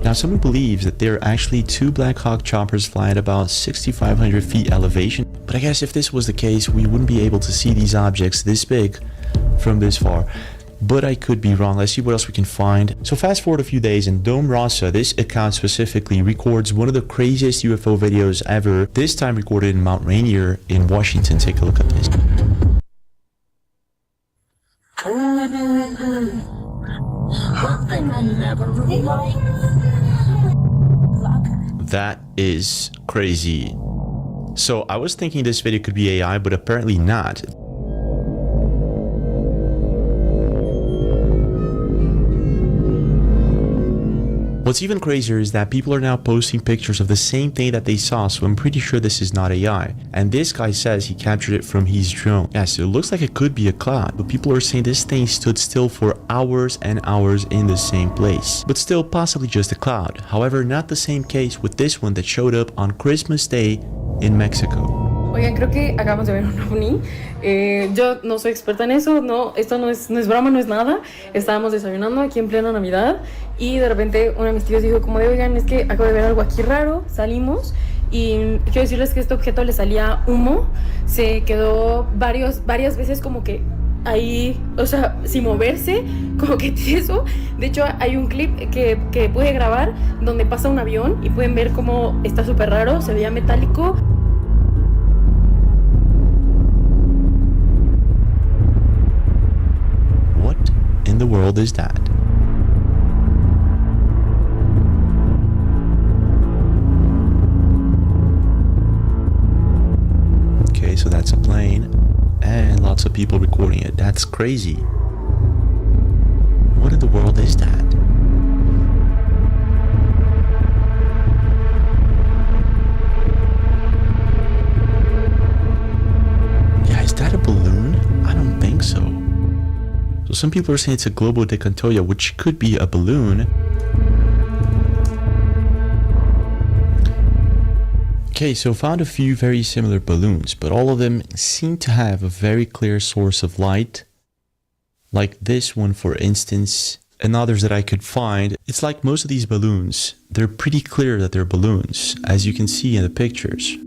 Now someone believes that there are actually 2 Black Hawk choppers flying at about 6,500 feet elevation. But I guess if this was the case, we wouldn't be able to see these objects this big from this far. But I could be wrong. Let's see what else we can find. So fast forward a few days, and Dome Rasa, this account specifically, records one of the craziest UFO videos ever, this time recorded in Mount Rainier in Washington. Take a look at this. That is crazy. So I was thinking this video could be AI, but apparently not. What's even crazier is that people are now posting pictures of the same thing that they saw, so I'm pretty sure this is not AI. And this guy says he captured it from his drone. Yeah, so it looks like it could be a cloud, but people are saying this thing stood still for hours and hours in the same place. But still possibly just a cloud. However, not the same case with this one that showed up on Christmas Day in Mexico. Oigan, creo que acabamos de ver un ovni. Yo no soy experta en eso, no, esto no es broma, no es nada. Estábamos desayunando aquí en plena Navidad y de repente uno de mis tíos dijo como de, oigan, es que acabo de ver algo aquí raro, salimos y quiero decirles que este objeto le salía humo, se quedó varias veces como que ahí, o sea, sin moverse, como que tieso. De hecho, hay un clip que pude grabar donde pasa un avión y pueden ver cómo está súper raro, se veía metálico. What in the world is that? Okay, so that's a plane and lots of people recording it. That's crazy. What in the world is that? Yeah, is that a balloon? I don't think so. So some people are saying it's a Globo de Cantoya, which could be a balloon. Okay, so found a few very similar balloons, but all of them seem to have a very clear source of light. Like this one, for instance, and others that I could find. It's like most of these balloons, they're pretty clear that they're balloons, as you can see in the pictures.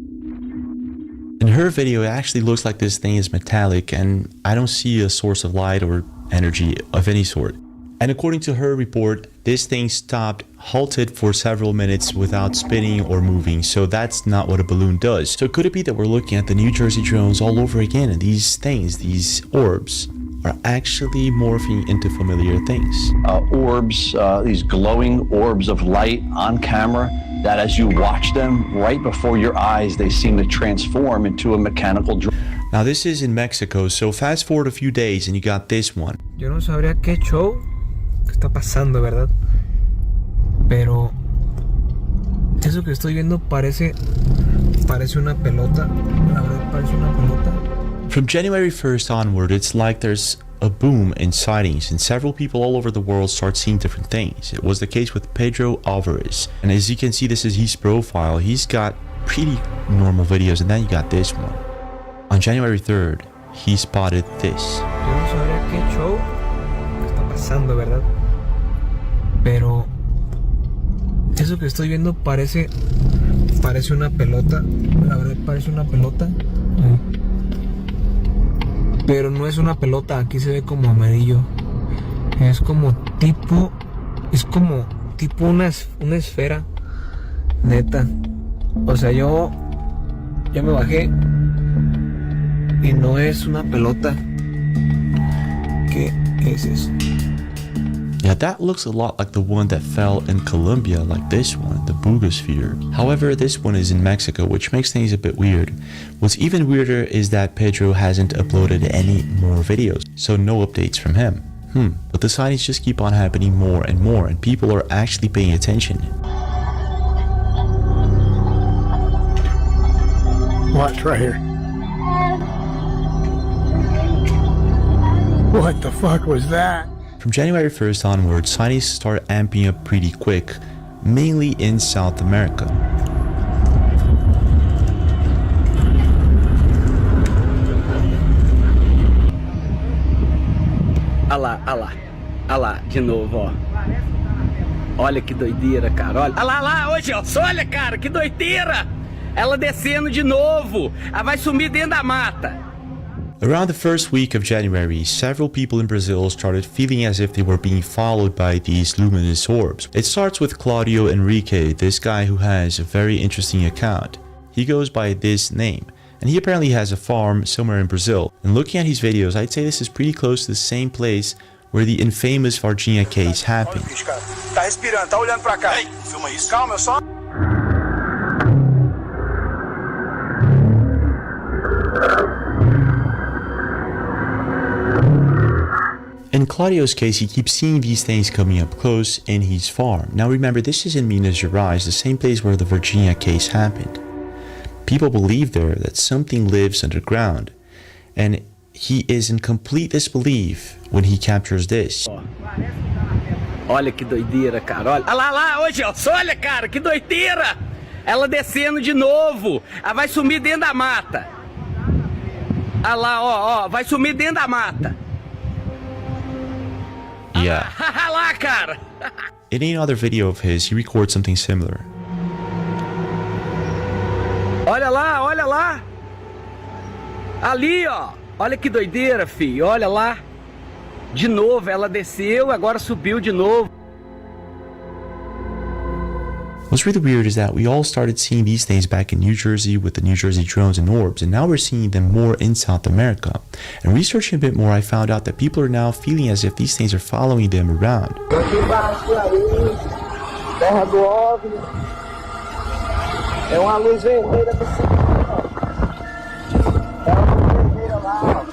In her video, it actually looks like this thing is metallic, and I don't see a source of light or energy of any sort. And according to her report, this thing stopped, halted for several minutes without spinning or moving. So that's not what a balloon does. So could it be that we're looking at the New Jersey drones all over again, and these things, these orbs, are actually morphing into familiar things? Orbs, these glowing orbs of light on camera, that as you watch them right before your eyes, they seem to transform into a mechanical drone. Now this is in Mexico, so fast forward a few days and you got this one. Yo no sabría qué show que está pasando, ¿verdad? Pero eso que estoy viendo parece una pelota. La verdad parece una pelota. From January 1st onward, it's like there's a boom in sightings and several people all over the world start seeing different things. It was the case with Pedro Alvarez. And as you can see, this is his profile. He's got pretty normal videos, and then you got this one. On January 3rd, he spotted this. Yo no sabría qué show que está pasando, ¿verdad? Pero eso que estoy viendo parece una pelota. La verdad parece una pelota. Pero no es una pelota, aquí se ve como amarillo. Es como tipo una esfera. Neta. O sea, yo me bajé y no es una pelota. ¿Qué es eso? Yeah, that looks a lot like the one that fell in Colombia, like this one, the Bugosphere. However, this one is in Mexico, which makes things a bit weird. What's even weirder is that Pedro hasn't uploaded any more videos, so no updates from him. But the sightings just keep on happening more and more, and people are actually paying attention. Watch right here. What the fuck was that? From January 1st onward, sightings start amping up pretty quick, mainly in South America. Olha lá, de novo, ó. Olha que doideira, cara. Olha lá, hoje, ó. Olha, cara, que doideira. Ela descendo de novo. Ela vai sumir dentro da mata. Around the first week of January, several people in Brazil started feeling as if they were being followed by these luminous orbs. It starts with Claudio Henrique, this guy who has a very interesting account. He goes by this name, and he apparently has a farm somewhere in Brazil. And looking at his videos, I'd say this is pretty close to the same place where the infamous Varginha case happened. Tá respirando, tá olhando pra cá. Ei, filma isso. Calma, eu só... In Claudio's case, he keeps seeing these things coming up close in his farm. Now remember, this is in Minas Gerais, the same place where the Varginha case happened. People believe there that something lives underground, and he is in complete disbelief when he captures this. Olha que doideira, cara. Olha lá, hoje, ó. Olha, cara, que doideira. Ela descendo de novo. Ela vai sumir dentro da mata. Olha lá, ó, vai sumir dentro da mata. Yeah. Olha lá, cara. In another video of his, he records something similar. Olha lá. Ali, ó. Olha que doideira, filho. Olha lá. De novo, ela desceu, agora subiu de novo. What's really weird is that we all started seeing these things back in New Jersey with the New Jersey drones and orbs, and now we're seeing them more in South America. And researching a bit more, I found out that people are now feeling as if these things are following them around. Aqui embaixo aí, terra do OVNI. É uma luz vermelha me seguindo, ó. É uma luz vermelha lá, ó.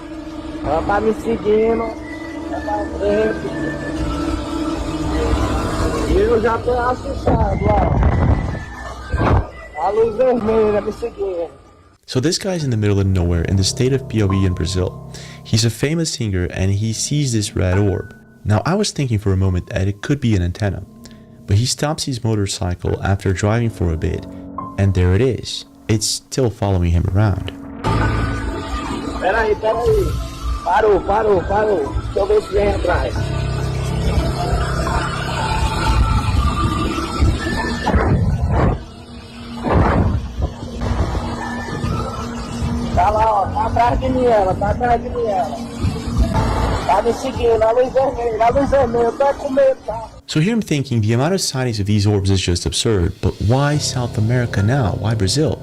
Ela tá me seguindo. Tá pra frente. E eu já tô assustado, ó. A luz vermelha me seguindo. So this guy's in the middle of nowhere in the state of Piauí in Brazil. He's a famous singer and he sees this red orb. Now I was thinking for a moment that it could be an antenna, but he stops his motorcycle after driving for a bit, and there it is. It's still following him around. Peraí. Parou. Deixa eu ver se vem atrás. Tá lá, ó, tá atrás de mim ela. Tá me seguindo, a luz vermelha, eu tô com medo, tá? So here I'm thinking the amount of sightings of these orbs is just absurd, but why South America now? Why Brazil?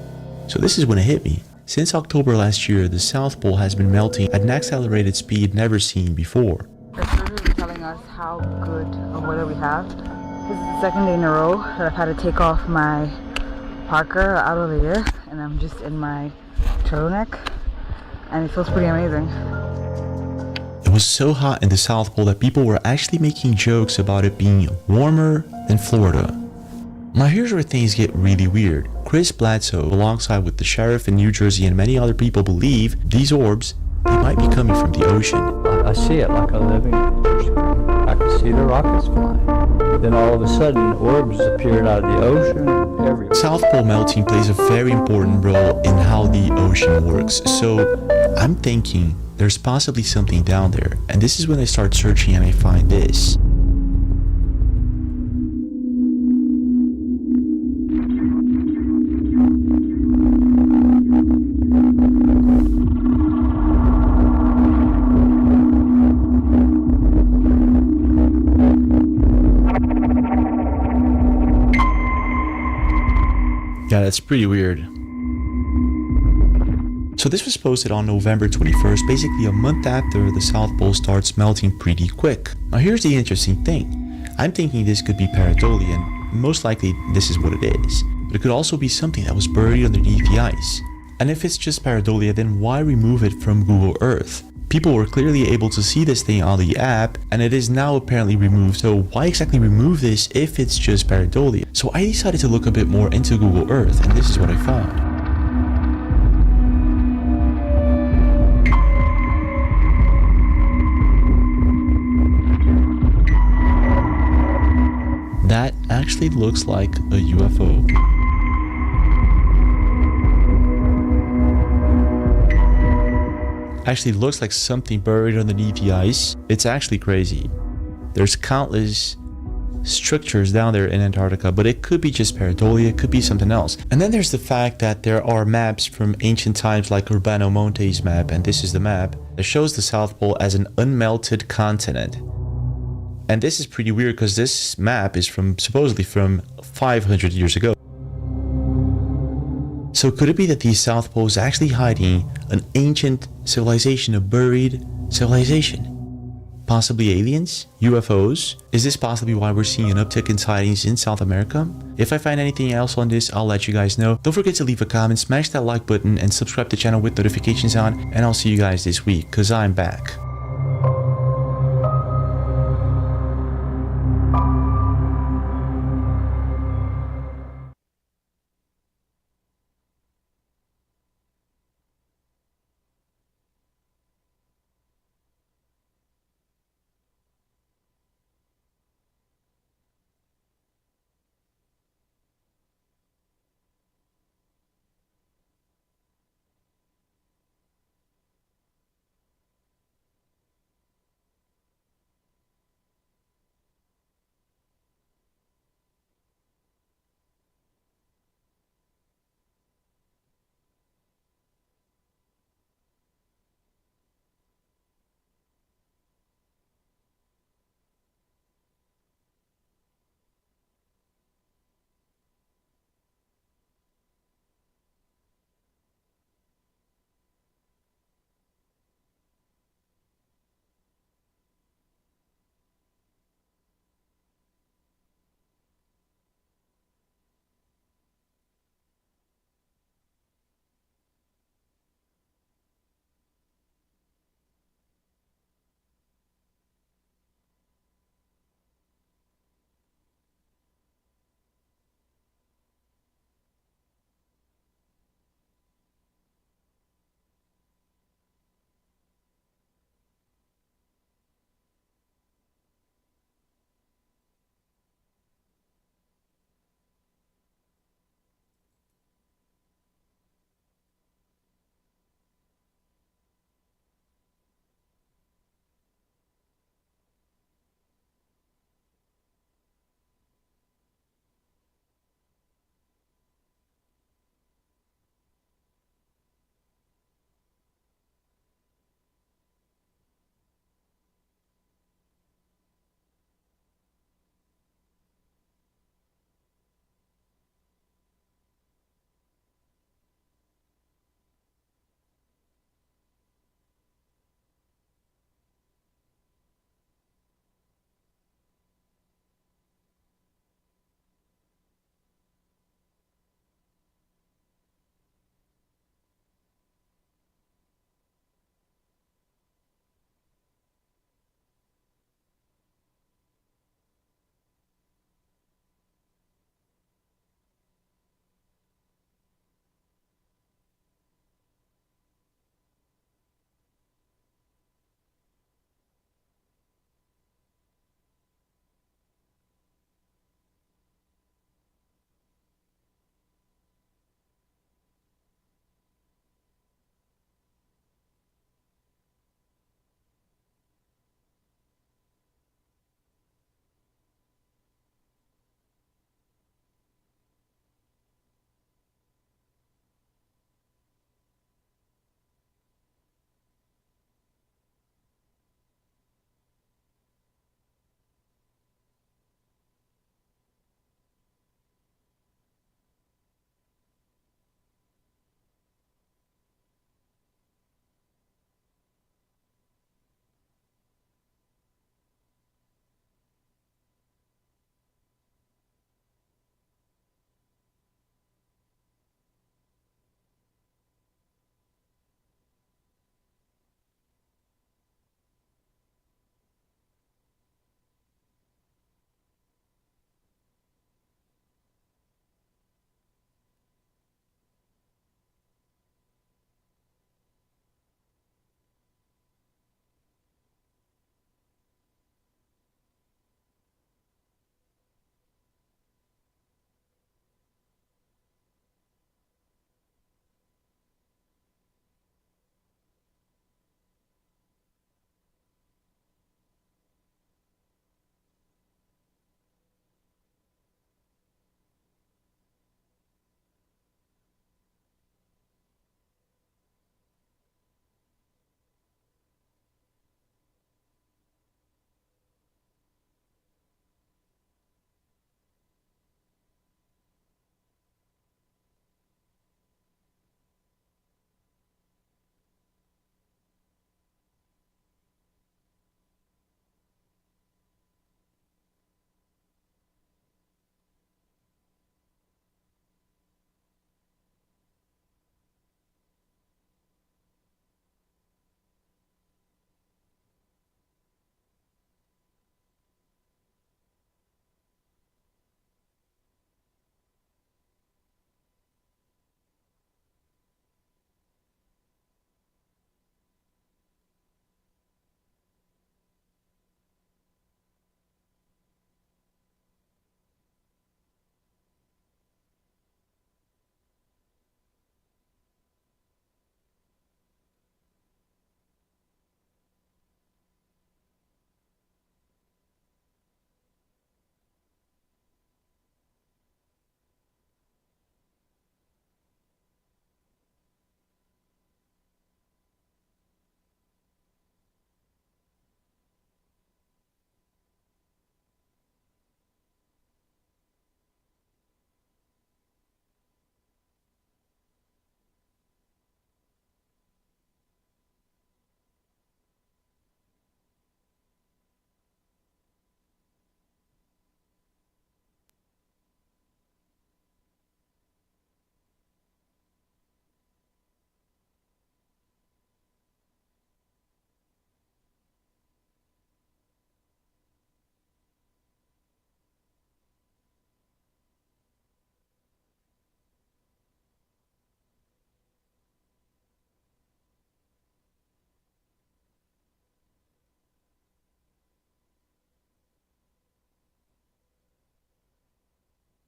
So this is when it hit me. Since October last year, the South Pole has been melting at an accelerated speed never seen before. It's literally telling us how good of weather we have. This is the second day in a row that I've had to take off my parka out of the air, and I'm just in my turtleneck, and it feels pretty amazing. It was so hot in the South Pole that people were actually making jokes about it being warmer than Florida. Now here's where things get really weird. Chris Bledsoe, alongside with the sheriff in New Jersey and many other people, believe these orbs, they might be coming from the ocean. I see it like a living creature. I can see the rockets flying. Then all of a sudden, orbs appeared out of the ocean everywhere. South Pole melting plays a very important role in how the ocean works. So I'm thinking there's possibly something down there. And this is when I start searching and I find this. Yeah, that's pretty weird. So this was posted on November 21st, basically a month after the South Pole starts melting pretty quick. Now here's the interesting thing. I'm thinking this could be pareidolia, and most likely this is what it is. But it could also be something that was buried underneath the ice. And if it's just pareidolia, then why remove it from Google Earth? People were clearly able to see this thing on the app, and it is now apparently removed. So why exactly remove this if it's just pareidolia? So I decided to look a bit more into Google Earth, and this is what I found. That actually looks like a UFO. actually looks like something buried underneath the ice. It's actually crazy. There's countless structures down there in Antarctica, but it could be just pareidolia, it could be something else. And then there's the fact that there are maps from ancient times like Urbano Monte's map, and this is the map that shows the South Pole as an unmelted continent. And this is pretty weird because this map is from supposedly from 500 years ago. So could it be that the South Pole is actually hiding an ancient civilization, a buried civilization? Possibly aliens? UFOs? Is this possibly why we're seeing an uptick in sightings in South America? If I find anything else on this, I'll let you guys know. Don't forget to leave a comment, smash that like button, and subscribe to the channel with notifications on, and I'll see you guys this week, cause I'm back.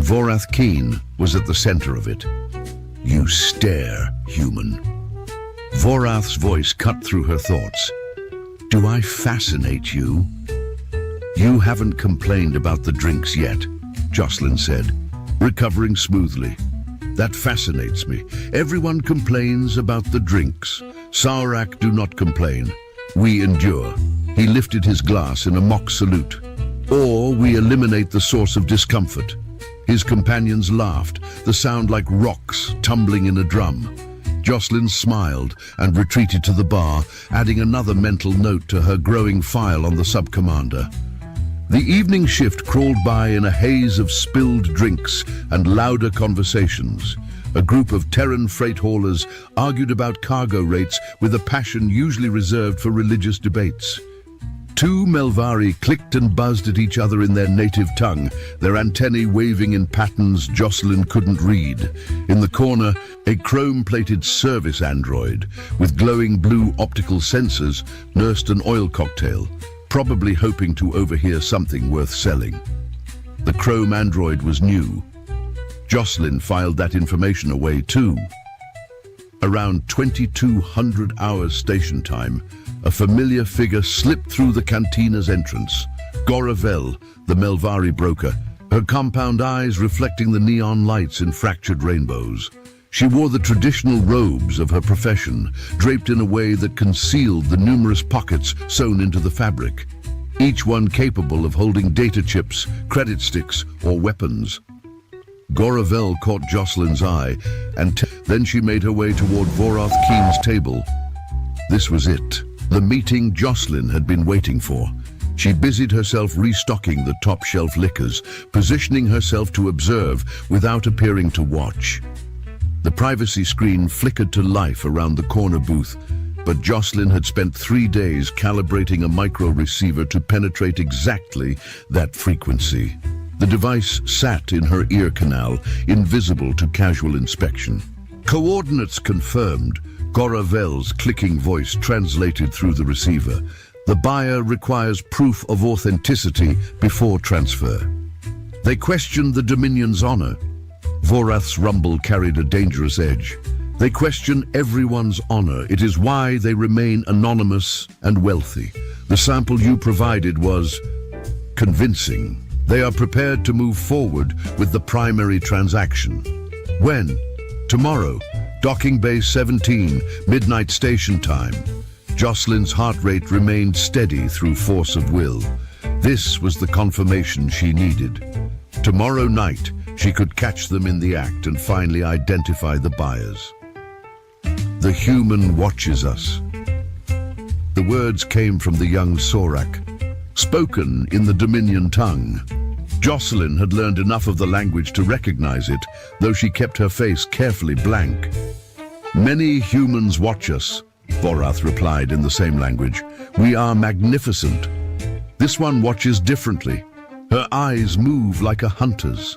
Vorath Keen was at the center of it. You stare, human. Vorath's voice cut through her thoughts. Do I fascinate you? You haven't complained about the drinks yet, Jocelyn said, recovering smoothly. That fascinates me. Everyone complains about the drinks. Saurak do not complain. We endure. He lifted his glass in a mock salute. Or we eliminate the source of discomfort. His companions laughed, the sound like rocks tumbling in a drum. Jocelyn smiled and retreated to the bar, adding another mental note to her growing file on the sub-commander. The evening shift crawled by in a haze of spilled drinks and louder conversations. A group of Terran freight haulers argued about cargo rates with a passion usually reserved for religious debates. Two Melvari clicked and buzzed at each other in their native tongue, their antennae waving in patterns Jocelyn couldn't read. In the corner, a chrome-plated service android with glowing blue optical sensors nursed an oil cocktail, probably hoping to overhear something worth selling. The chrome android was new. Jocelyn filed that information away too. Around 2200 hours station time, a familiar figure slipped through the cantina's entrance. Goravel, the Melvari broker, her compound eyes reflecting the neon lights in fractured rainbows. She wore the traditional robes of her profession, draped in a way that concealed the numerous pockets sewn into the fabric, each one capable of holding data chips, credit sticks, or weapons. Goravel caught Jocelyn's eye, and then she made her way toward Vorath Keen's table. This was it, the meeting Jocelyn had been waiting for. She busied herself restocking the top-shelf liquors, positioning herself to observe without appearing to watch. The privacy screen flickered to life around the corner booth, but Jocelyn had spent 3 days calibrating a micro-receiver to penetrate exactly that frequency. The device sat in her ear canal, invisible to casual inspection. Coordinates confirmed, Goravel's clicking voice translated through the receiver. The buyer requires proof of authenticity before transfer. They questioned the Dominion's honor. Vorath's rumble carried a dangerous edge. They question everyone's honor. It is why they remain anonymous and wealthy. The sample you provided was convincing. They are prepared to move forward with the primary transaction. When? Tomorrow. Docking Bay 17, midnight station time. Jocelyn's heart rate remained steady through force of will. This was the confirmation she needed. Tomorrow night, she could catch them in the act and finally identify the buyers. The human watches us. The words came from the young Saurak, spoken in the Dominion tongue. Jocelyn had learned enough of the language to recognize it, though she kept her face carefully blank. Many humans watch us, Vorath replied in the same language. We are magnificent. This one watches differently. Her eyes move like a hunter's.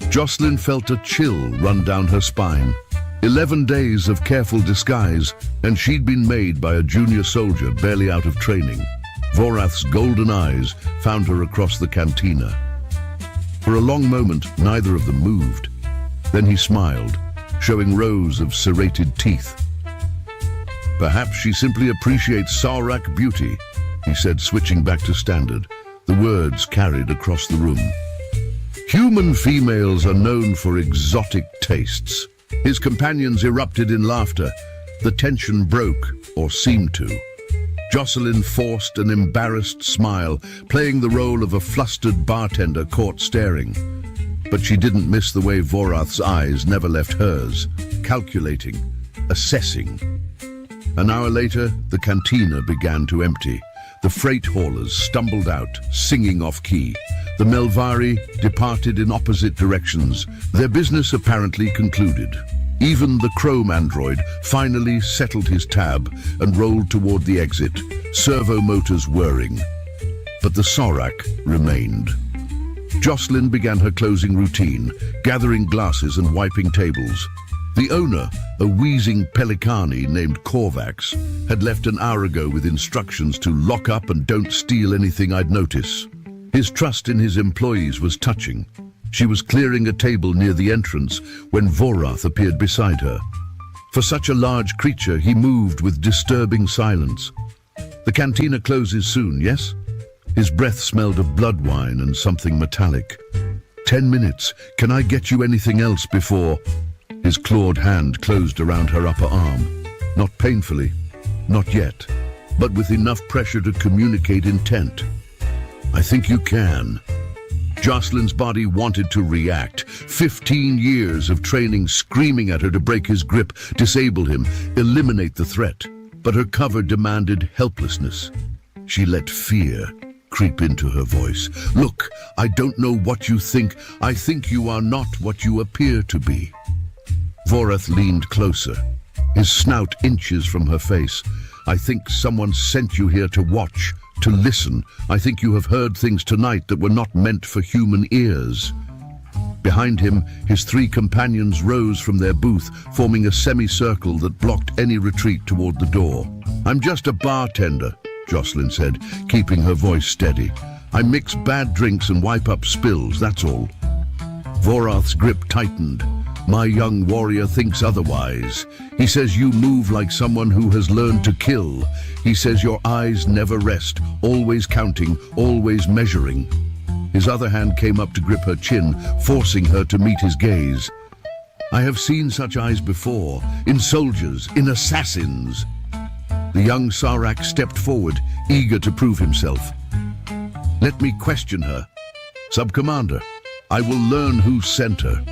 Jocelyn felt a chill run down her spine. 11 days of careful disguise, and she'd been made by a junior soldier barely out of training. Vorath's golden eyes found her across the cantina. For a long moment, neither of them moved. Then he smiled, showing rows of serrated teeth. Perhaps she simply appreciates Saurak beauty, he said, switching back to standard. The words carried across the room. Human females are known for exotic tastes. His companions erupted in laughter. The tension broke, or seemed to. Jocelyn forced an embarrassed smile, playing the role of a flustered bartender caught staring. But she didn't miss the way Vorath's eyes never left hers, calculating, assessing. An hour later, the cantina began to empty. The freight haulers stumbled out, singing off-key. The Melvari departed in opposite directions, their business apparently concluded. Even the chrome android finally settled his tab and rolled toward the exit, servo motors whirring. But the Saurak remained. Jocelyn began her closing routine, gathering glasses and wiping tables. The owner, a wheezing Pelikani named Korvax, had left an hour ago with instructions to lock up and don't steal anything I'd notice. His trust in his employees was touching. She was clearing a table near the entrance when Vorath appeared beside her. For such a large creature, he moved with disturbing silence. The cantina closes soon, yes? His breath smelled of blood wine and something metallic. 10 minutes. Can I get you anything else before? His clawed hand closed around her upper arm. Not painfully, not yet, but with enough pressure to communicate intent. I think you can. Jocelyn's body wanted to react. 15 years of training screaming at her to break his grip, disable him, eliminate the threat. But her cover demanded helplessness. She let fear creep into her voice. Look, I don't know what you think. I think you are not what you appear to be. Vorath leaned closer, his snout inches from her face. I think someone sent you here to watch, to listen. I think you have heard things tonight that were not meant for human ears. Behind him, his 3 companions rose from their booth, forming a semicircle that blocked any retreat toward the door. I'm just a bartender, Jocelyn said, keeping her voice steady. I mix bad drinks and wipe up spills, that's all. Vorath's grip tightened. My young warrior thinks otherwise. He says you move like someone who has learned to kill. He says your eyes never rest, always counting, always measuring. His other hand came up to grip her chin, forcing her to meet his gaze. I have seen such eyes before, in soldiers, in assassins. The young Saurak stepped forward, eager to prove himself. Let me question her. Sub-Commander, I will learn who sent her.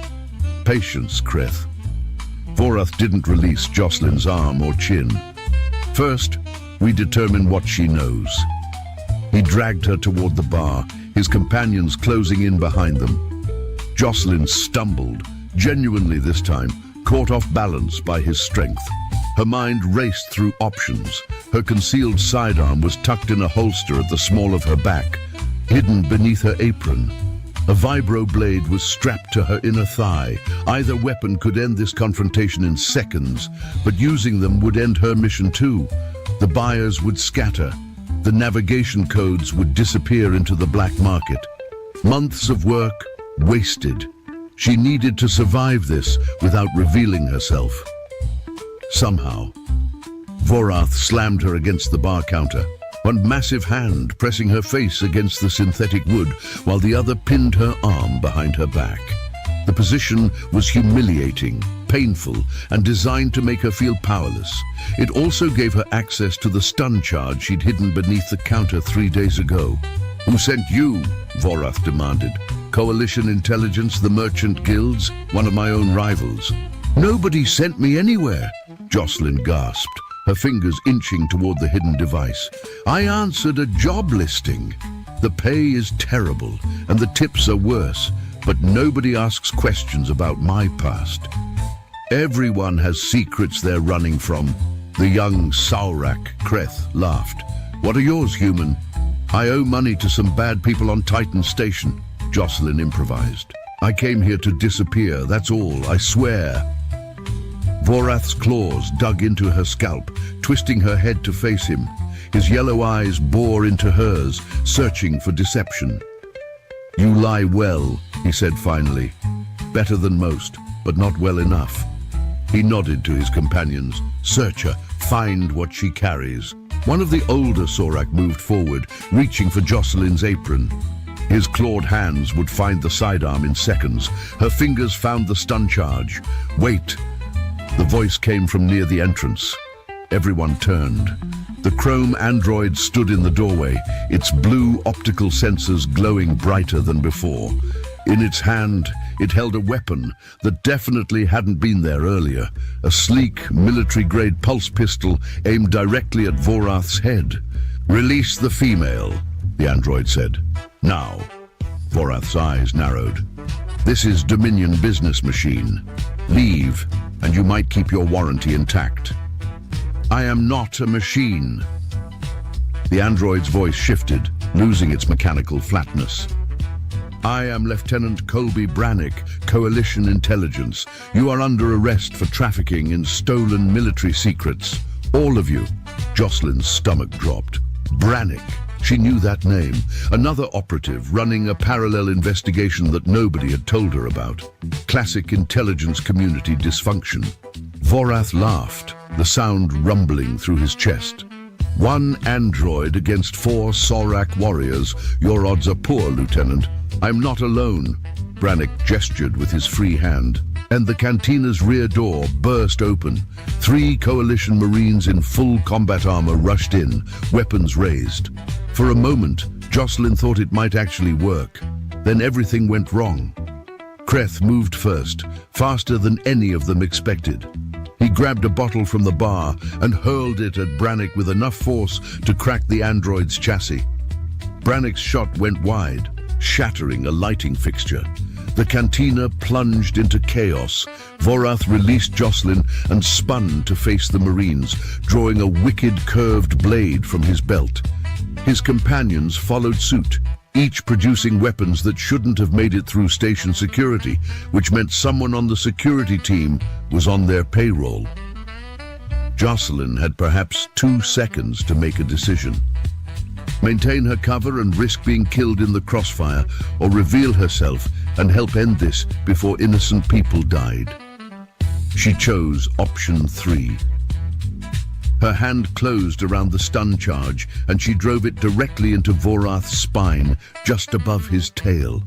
Patience, Kreth. Vorath didn't release Jocelyn's arm or chin. First, we determine what she knows. He dragged her toward the bar, his companions closing in behind them. Jocelyn stumbled, genuinely this time, caught off balance by his strength. Her mind raced through options. Her concealed sidearm was tucked in a holster at the small of her back, hidden beneath her apron. A vibro blade was strapped to her inner thigh. Either weapon could end this confrontation in seconds, but using them would end her mission too. The buyers would scatter. The navigation codes would disappear into the black market. Months of work wasted. She needed to survive this without revealing herself. Somehow, Vorath slammed her against the bar counter, one massive hand pressing her face against the synthetic wood, while the other pinned her arm behind her back. The position was humiliating, painful, and designed to make her feel powerless. It also gave her access to the stun charge she'd hidden beneath the counter 3 days ago. Who sent you? Vorath demanded. Coalition Intelligence, the Merchant Guilds, one of my own rivals. Nobody sent me anywhere, Jocelyn gasped, her fingers inching toward the hidden device. I answered a job listing. The pay is terrible, and the tips are worse, but nobody asks questions about my past. Everyone has secrets they're running from. The young Saurak, Kreth, laughed. What are yours, human? I owe money to some bad people on Titan Station, Jocelyn improvised. I came here to disappear, that's all, I swear. Vorath's claws dug into her scalp, twisting her head to face him. His yellow eyes bore into hers, searching for deception. You lie well, he said finally. Better than most, but not well enough. He nodded to his companions. Search her, find what she carries. One of the older Saurak moved forward, reaching for Jocelyn's apron. His clawed hands would find the sidearm in seconds. Her fingers found the stun charge. Wait. The voice came from near the entrance. Everyone turned. The chrome android stood in the doorway, its blue optical sensors glowing brighter than before. In its hand, it held a weapon that definitely hadn't been there earlier, a sleek, military-grade pulse pistol aimed directly at Vorath's head. Release the female, the android said. Now. Vorath's eyes narrowed. This is Dominion business machine. Leave, and you might keep your warranty intact. I am not a machine. The android's voice shifted, losing its mechanical flatness. I am Lieutenant Colby Brannick, Coalition Intelligence. You are under arrest for trafficking in stolen military secrets. All of you. Jocelyn's stomach dropped. Brannick. She knew that name, another operative running a parallel investigation that nobody had told her about. Classic intelligence community dysfunction. Vorath laughed, the sound rumbling through his chest. 1 android against 4 Sorak warriors. Your odds are poor, Lieutenant. I'm not alone. Brannick gestured with his free hand, and the cantina's rear door burst open. 3 Coalition Marines in full combat armor rushed in, weapons raised. For a moment, Jocelyn thought it might actually work. Then everything went wrong. Kreth moved first, faster than any of them expected. He grabbed a bottle from the bar and hurled it at Brannick with enough force to crack the android's chassis. Brannick's shot went wide, shattering a lighting fixture. The cantina plunged into chaos. Vorath released Jocelyn and spun to face the Marines, drawing a wicked curved blade from his belt. His companions followed suit, each producing weapons that shouldn't have made it through station security, which meant someone on the security team was on their payroll. Jocelyn had perhaps 2 seconds to make a decision. Maintain her cover and risk being killed in the crossfire, or reveal herself and help end this before innocent people died. She chose option 3. Her hand closed around the stun charge, and she drove it directly into Vorath's spine, just above his tail.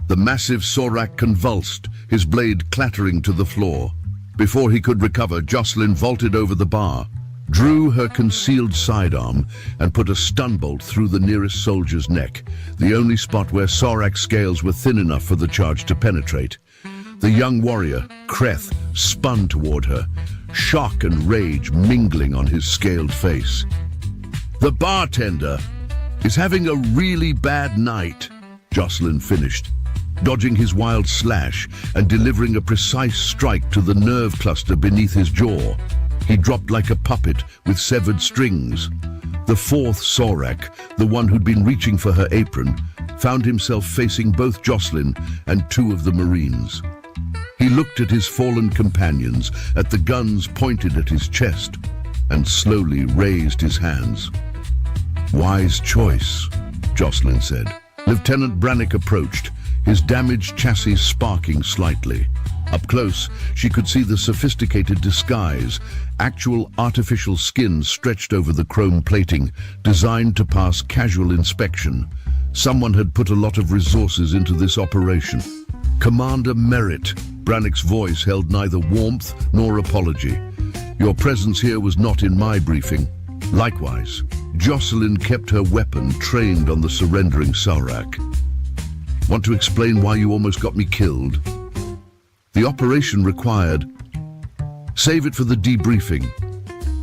The massive Sorak convulsed, his blade clattering to the floor. Before he could recover, Jocelyn vaulted over the bar, drew her concealed sidearm, and put a stun bolt through the nearest soldier's neck, the only spot where Sorak scales were thin enough for the charge to penetrate. The young warrior, Kreth, spun toward her, shock and rage mingling on his scaled face. "The bartender is having a really bad night," Jocelyn finished, dodging his wild slash and delivering a precise strike to the nerve cluster beneath his jaw. He dropped like a puppet with severed strings. The 4th Sorak, the one who'd been reaching for her apron, found himself facing both Jocelyn and 2 of the Marines. He looked at his fallen companions, at the guns pointed at his chest, and slowly raised his hands. "Wise choice," Jocelyn said. Lieutenant Brannick approached, his damaged chassis sparking slightly. Up close, she could see the sophisticated disguise, actual artificial skin stretched over the chrome plating, designed to pass casual inspection. Someone had put a lot of resources into this operation. "Commander Merritt," Brannick's voice held neither warmth nor apology. "Your presence here was not in my briefing." Likewise, Jocelyn kept her weapon trained on the surrendering Sorak. "Want to explain why you almost got me killed?" "The operation required..." "Save it for the debriefing."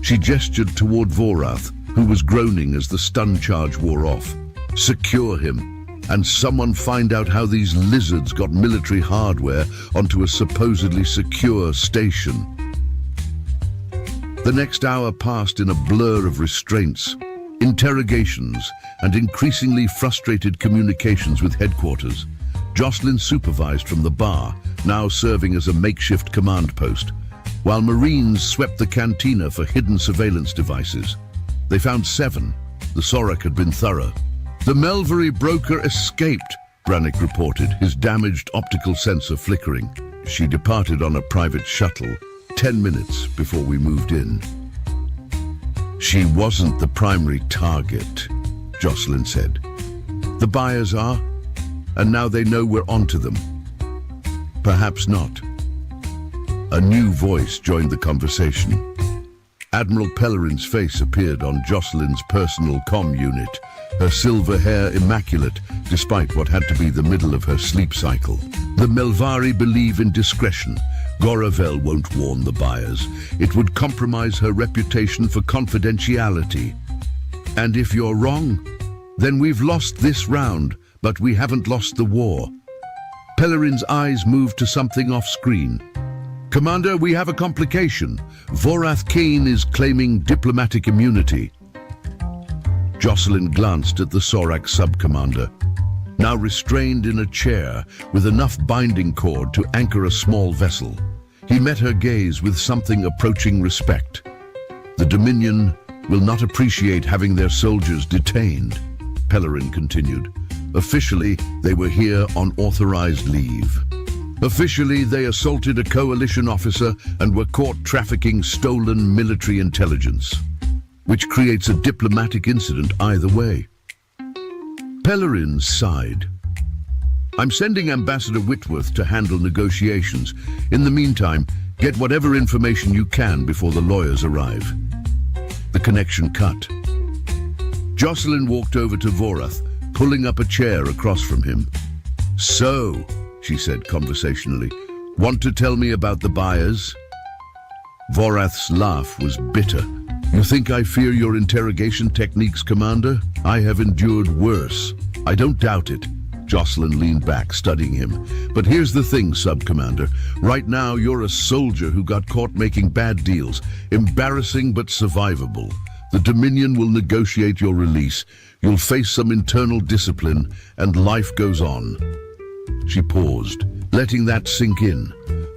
She gestured toward Vorath, who was groaning as the stun charge wore off. "Secure him, and someone find out how these lizards got military hardware onto a supposedly secure station." The next hour passed in a blur of restraints, interrogations, and increasingly frustrated communications with headquarters. Jocelyn supervised from the bar, now serving as a makeshift command post, while Marines swept the cantina for hidden surveillance devices. They found 7. The Sorak had been thorough. "The Melvery broker escaped," Brannick reported, his damaged optical sensor flickering. "She departed on a private shuttle 10 minutes before we moved in." "She wasn't the primary target," Jocelyn said. "The buyers are, and now they know we're onto them." "Perhaps not." A new voice joined the conversation. Admiral Pellerin's face appeared on Jocelyn's personal comm unit, her silver hair immaculate despite what had to be the middle of her sleep cycle. "The Melvari believe in discretion. Goravel won't warn the buyers. It would compromise her reputation for confidentiality. And if you're wrong, then we've lost this round, but we haven't lost the war." Pellerin's eyes moved to something off-screen. "Commander, we have a complication. Vorath Kane is claiming diplomatic immunity." Jocelyn glanced at the Sorak sub-commander, now restrained in a chair with enough binding cord to anchor a small vessel. He met her gaze with something approaching respect. The Dominion will not appreciate having their soldiers detained, Pellerin continued. Officially, they were here on authorized leave. Officially, they assaulted a coalition officer and were caught trafficking stolen military intelligence, which creates a diplomatic incident either way. Pellerin sighed. I'm sending Ambassador Whitworth to handle negotiations. In the meantime, get whatever information you can before the lawyers arrive. The connection cut. Jocelyn walked over to Vorath, pulling up a chair across from him. So, she said conversationally, want to tell me about the buyers? Vorath's laugh was bitter. You think I fear your interrogation techniques, Commander? I have endured worse. I don't doubt it. Jocelyn leaned back, studying him. But here's the thing, Sub-Commander. Right now, you're a soldier who got caught making bad deals. Embarrassing but survivable. The Dominion will negotiate your release. You'll face some internal discipline, and life goes on. She paused, letting that sink in.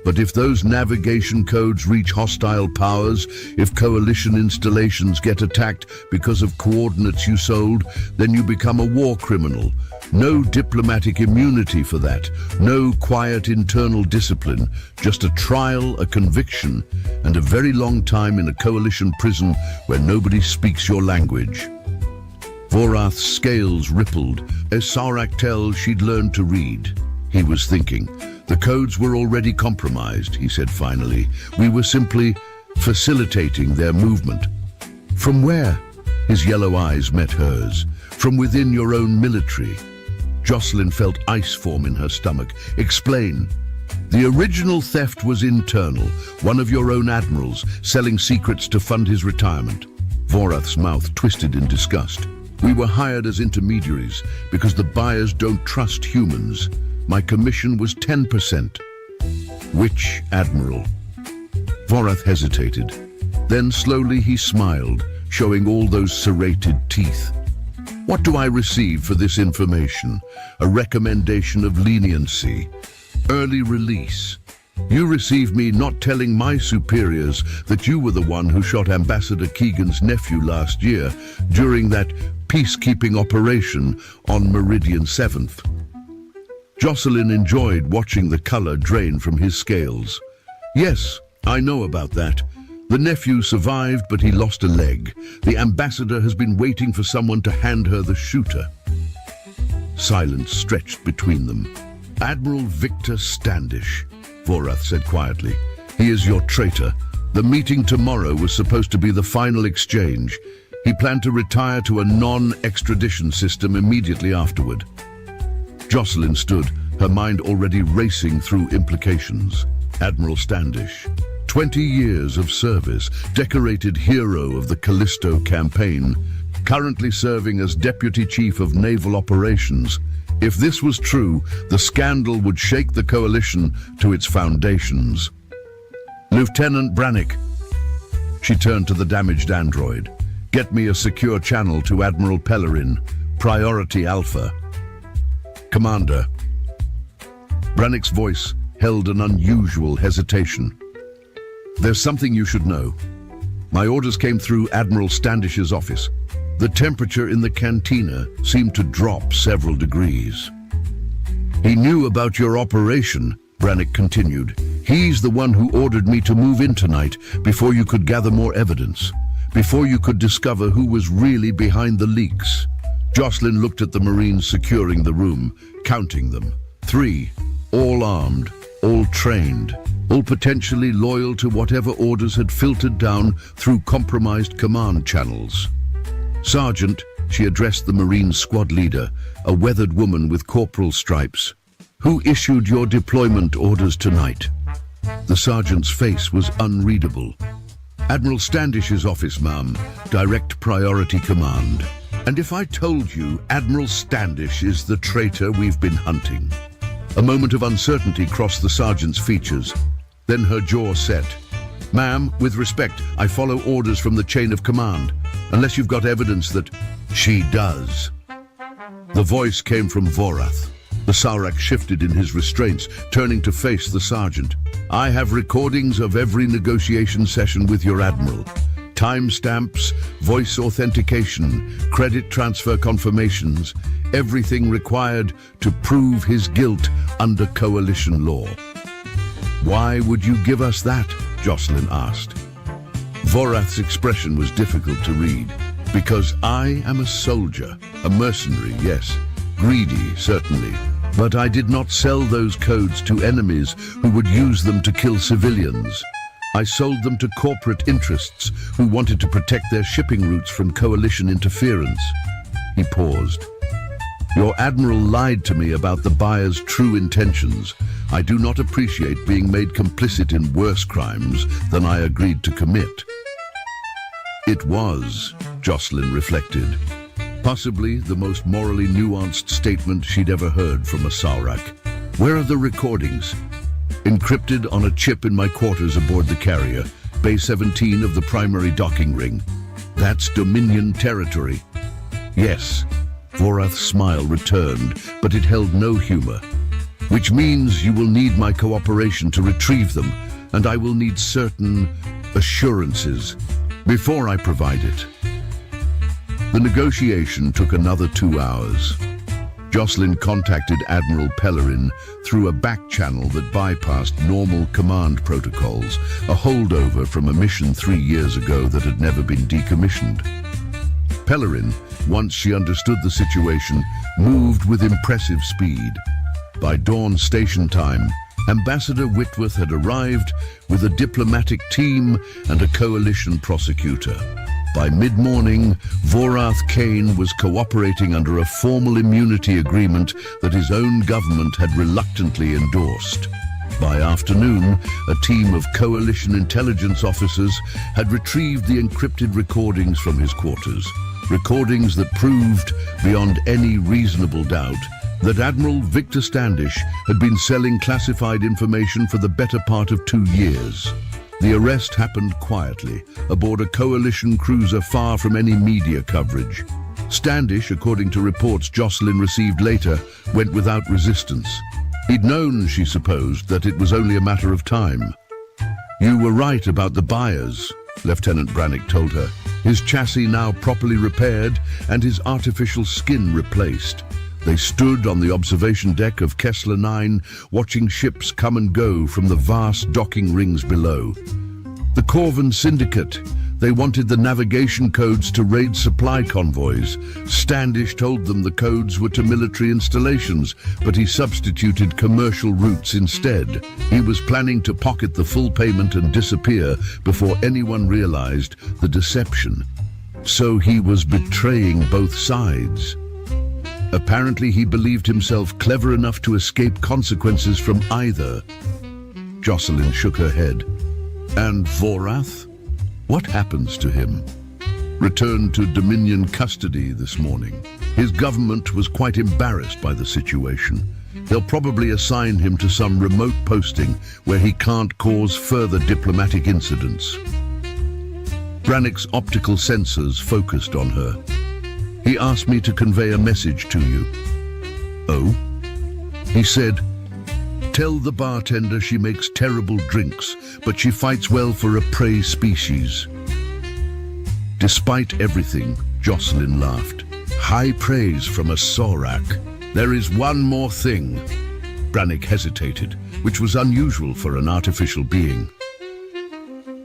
But if those navigation codes reach hostile powers, if coalition installations get attacked because of coordinates you sold, then you become a war criminal. No diplomatic immunity for that. No quiet internal discipline. Just a trial, a conviction, and a very long time in a coalition prison where nobody speaks your language. Vorath's scales rippled as Saurak tells she'd learned to read. He was thinking. The codes were already compromised, he said finally. We were simply facilitating their movement. From where? His yellow eyes met hers. From within your own military. Jocelyn felt ice form in her stomach. Explain. The original theft was internal. One of your own admirals, selling secrets to fund his retirement. Vorath's mouth twisted in disgust. We were hired as intermediaries because the buyers don't trust humans. My commission was 10%. Which admiral? Vorath hesitated. Then slowly he smiled, showing all those serrated teeth. What do I receive for this information? A recommendation of leniency. Early release. You receive me not telling my superiors that you were the one who shot Ambassador Keegan's nephew last year during that peacekeeping operation on Meridian 7th. Jocelyn enjoyed watching the color drain from his scales. Yes, I know about that. The nephew survived, but he lost a leg. The ambassador has been waiting for someone to hand her the shooter. Silence stretched between them. Admiral Victor Standish, Vorath said quietly. He is your traitor. The meeting tomorrow was supposed to be the final exchange. He planned to retire to a non-extradition system immediately afterward. Jocelyn stood, her mind already racing through implications. Admiral Standish, 20 years of service, decorated hero of the Callisto campaign, currently serving as Deputy Chief of Naval Operations. If this was true, the scandal would shake the coalition to its foundations. Lieutenant Brannick. She turned to the damaged android. Get me a secure channel to Admiral Pellerin, Priority Alpha. Commander. Brannick's voice held an unusual hesitation. There's something you should know. My orders came through Admiral Standish's office. The temperature in the cantina seemed to drop several degrees. He knew about your operation, Brannick continued. He's the one who ordered me to move in tonight before you could gather more evidence, before you could discover who was really behind the leaks. Jocelyn looked at the Marines securing the room, counting them. 3, all armed, all trained, all potentially loyal to whatever orders had filtered down through compromised command channels. Sergeant, she addressed the Marine squad leader, a weathered woman with corporal stripes. Who issued your deployment orders tonight? The sergeant's face was unreadable. Admiral Standish's office, ma'am. Direct Priority Command. And if I told you Admiral Standish is the traitor we've been hunting? A moment of uncertainty crossed the sergeant's features. Then her jaw set. Ma'am, with respect, I follow orders from the chain of command, unless you've got evidence that she does. The voice came from Vorath. The Saurak shifted in his restraints, turning to face the sergeant. I have recordings of every negotiation session with your admiral. Timestamps, voice authentication, credit transfer confirmations, everything required to prove his guilt under coalition law. Why would you give us that? Jocelyn asked. Vorath's expression was difficult to read. Because I am a soldier, a mercenary, yes, greedy, certainly, but I did not sell those codes to enemies who would use them to kill civilians. I sold them to corporate interests who wanted to protect their shipping routes from coalition interference. He paused. Your admiral lied to me about the buyer's true intentions. I do not appreciate being made complicit in worse crimes than I agreed to commit. It was, Jocelyn reflected, possibly the most morally nuanced statement she'd ever heard from a Saurak. Where are the recordings? Encrypted on a chip in my quarters aboard the carrier, Bay 17 of the primary docking ring. That's Dominion territory. Yes, Vorath's smile returned, but it held no humor. Which means you will need my cooperation to retrieve them, and I will need certain assurances before I provide it. The negotiation took another 2 hours. Jocelyn contacted Admiral Pellerin through a back channel that bypassed normal command protocols, a holdover from a mission 3 years ago that had never been decommissioned. Pellerin, once she understood the situation, moved with impressive speed. By dawn station time, Ambassador Whitworth had arrived with a diplomatic team and a coalition prosecutor. By mid-morning, Vorath Kane was cooperating under a formal immunity agreement that his own government had reluctantly endorsed. By afternoon, a team of coalition intelligence officers had retrieved the encrypted recordings from his quarters, recordings that proved, beyond any reasonable doubt, that Admiral Victor Standish had been selling classified information for the better part of 2 years. The arrest happened quietly, aboard a coalition cruiser far from any media coverage. Standish, according to reports Jocelyn received later, went without resistance. He'd known, she supposed, that it was only a matter of time. You were right about the buyers, Lieutenant Brannick told her, his chassis now properly repaired and his artificial skin replaced. They stood on the observation deck of Kessler 9, watching ships come and go from the vast docking rings below. The Corvan Syndicate. They wanted the navigation codes to raid supply convoys. Standish told them the codes were to military installations, but he substituted commercial routes instead. He was planning to pocket the full payment and disappear before anyone realized the deception. So he was betraying both sides. Apparently he believed himself clever enough to escape consequences from either. Jocelyn shook her head. And Vorath? What happens to him? Returned to Dominion custody this morning. His government was quite embarrassed by the situation. They'll probably assign him to some remote posting where he can't cause further diplomatic incidents. Brannick's optical sensors focused on her. He asked me to convey a message to you. Oh? He said, tell the bartender she makes terrible drinks, but she fights well for a prey species. Despite everything, Jocelyn laughed. High praise from a Saurak. There is one more thing. Brannick hesitated, which was unusual for an artificial being.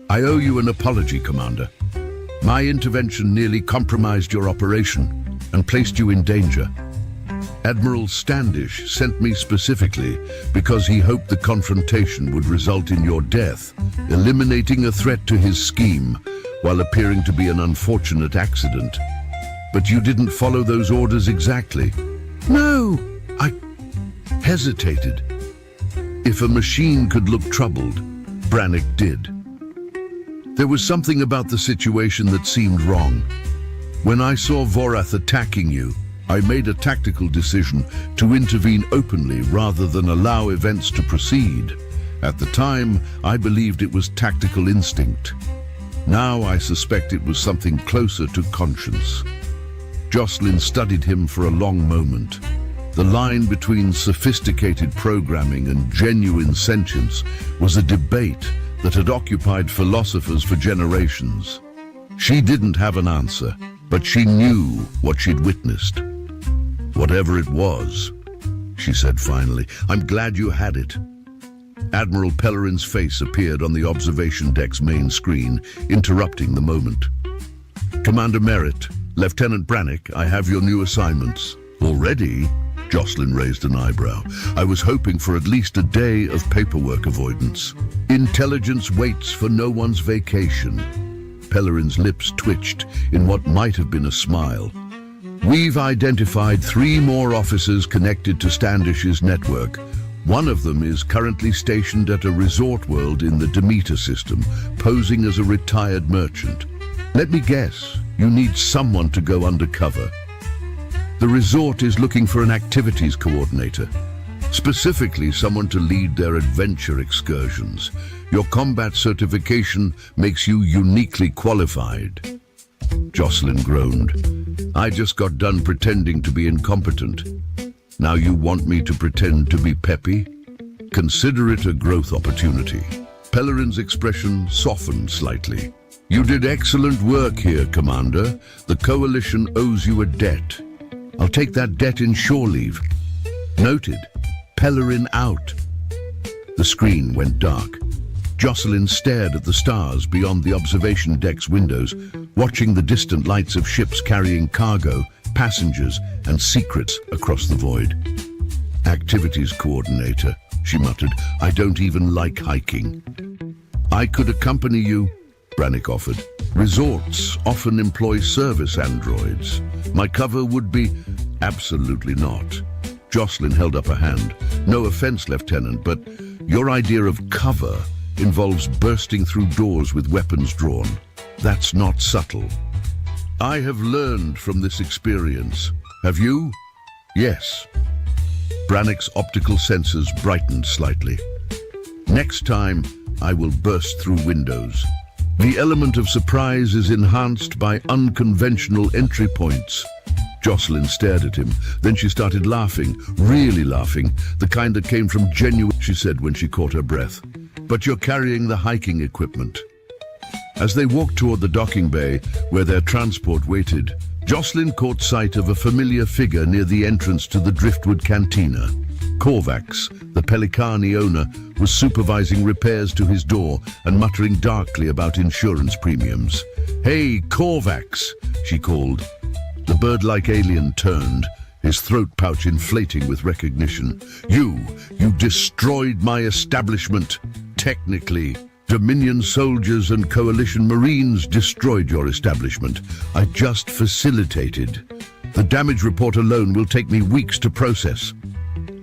I owe you an apology, Commander. My intervention nearly compromised your operation and placed you in danger. Admiral Standish sent me specifically because he hoped the confrontation would result in your death, eliminating a threat to his scheme while appearing to be an unfortunate accident. But you didn't follow those orders exactly. No, I hesitated. If a machine could look troubled, Brannick did. There was something about the situation that seemed wrong. When I saw Vorath attacking you, I made a tactical decision to intervene openly rather than allow events to proceed. At the time, I believed it was tactical instinct. Now I suspect it was something closer to conscience. Jocelyn studied him for a long moment. The line between sophisticated programming and genuine sentience was a debate that had occupied philosophers for generations. She didn't have an answer, but she knew what she'd witnessed. Whatever it was, she said finally, I'm glad you had it. Admiral Pellerin's face appeared on the observation deck's main screen, interrupting the moment. Commander Merritt, Lieutenant Brannick, I have your new assignments. Already? Jocelyn raised an eyebrow. I was hoping for at least a day of paperwork avoidance. Intelligence waits for no one's vacation. Pellerin's lips twitched in what might have been a smile. We've identified 3 more officers connected to Standish's network. One of them is currently stationed at a resort world in the Demeter system, posing as a retired merchant. Let me guess, you need someone to go undercover. The resort is looking for an activities coordinator, specifically someone to lead their adventure excursions. Your combat certification makes you uniquely qualified. Jocelyn groaned. I just got done pretending to be incompetent. Now you want me to pretend to be peppy? Consider it a growth opportunity. Pellerin's expression softened slightly. You did excellent work here, Commander. The Coalition owes you a debt. I'll take that debt in shore leave. Noted. Pellerin out. The screen went dark. Jocelyn stared at the stars beyond the observation deck's windows, watching the distant lights of ships carrying cargo, passengers, and secrets across the void. Activities coordinator, she muttered. I don't even like hiking. I could accompany you, Brannick offered. Resorts often employ service androids. My cover would be... Absolutely not. Jocelyn held up a hand. No offense, Lieutenant, but your idea of cover involves bursting through doors with weapons drawn. That's not subtle. I have learned from this experience. Have you? Yes. Brannick's optical sensors brightened slightly. Next time, I will burst through windows. The element of surprise is enhanced by unconventional entry points. Jocelyn stared at him. Then she started laughing, really laughing, the kind that came from genuine, she said when she caught her breath. But you're carrying the hiking equipment. As they walked toward the docking bay, where their transport waited, Jocelyn caught sight of a familiar figure near the entrance to the Driftwood Cantina. Korvax, the Pelikani owner, was supervising repairs to his door and muttering darkly about insurance premiums. Hey, Korvax, she called. The bird-like alien turned, his throat pouch inflating with recognition. You destroyed my establishment. Technically, Dominion soldiers and Coalition Marines destroyed your establishment. I just facilitated. The damage report alone will take me weeks to process.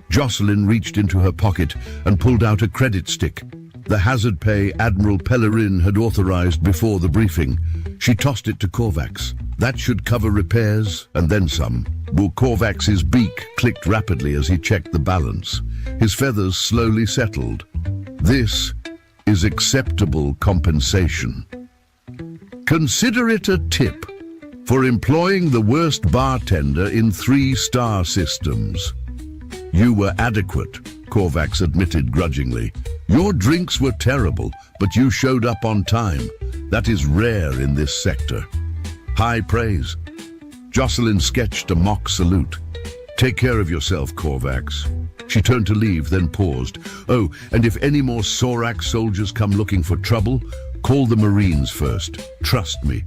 Jocelyn reached into her pocket and pulled out a credit stick. The hazard pay Admiral Pellerin had authorized before the briefing. She tossed it to Korvax. That should cover repairs and then some. Korvax's beak clicked rapidly as he checked the balance. His feathers slowly settled. This is acceptable compensation. Consider it a tip for employing the worst bartender in 3-star systems. You were adequate, Korvax admitted grudgingly. Your drinks were terrible, but you showed up on time. That is rare in this sector. High praise. Jocelyn sketched a mock salute. Take care of yourself, Korvax. She turned to leave, then paused. Oh, and if any more Sorak soldiers come looking for trouble, call the Marines first. Trust me.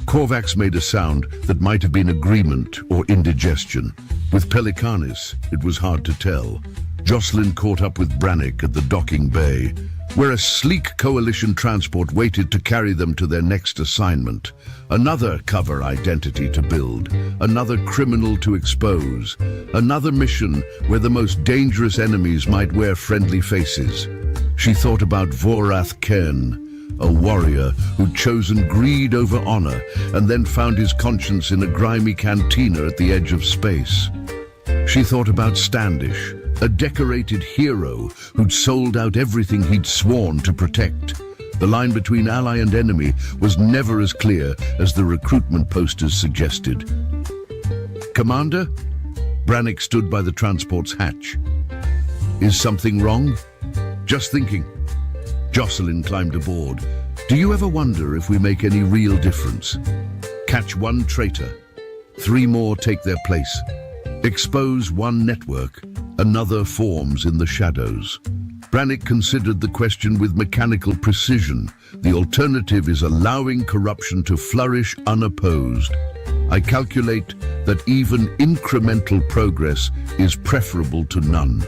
Korvax made a sound that might have been agreement or indigestion. With Pelikanis, it was hard to tell. Jocelyn caught up with Brannick at the docking bay, where a sleek Coalition transport waited to carry them to their next assignment. Another cover identity to build, another criminal to expose, another mission where the most dangerous enemies might wear friendly faces. She thought about Vorath Ken, a warrior who'd chosen greed over honor and then found his conscience in a grimy cantina at the edge of space. She thought about Standish, a decorated hero who'd sold out everything he'd sworn to protect. The line between ally and enemy was never as clear as the recruitment posters suggested. Commander? Brannick stood by the transport's hatch. Is something wrong? Just thinking. Jocelyn climbed aboard. Do you ever wonder if we make any real difference? Catch one traitor, 3 more take their place. Expose one network, another forms in the shadows. Brannick considered the question with mechanical precision. The alternative is allowing corruption to flourish unopposed. I calculate that even incremental progress is preferable to none.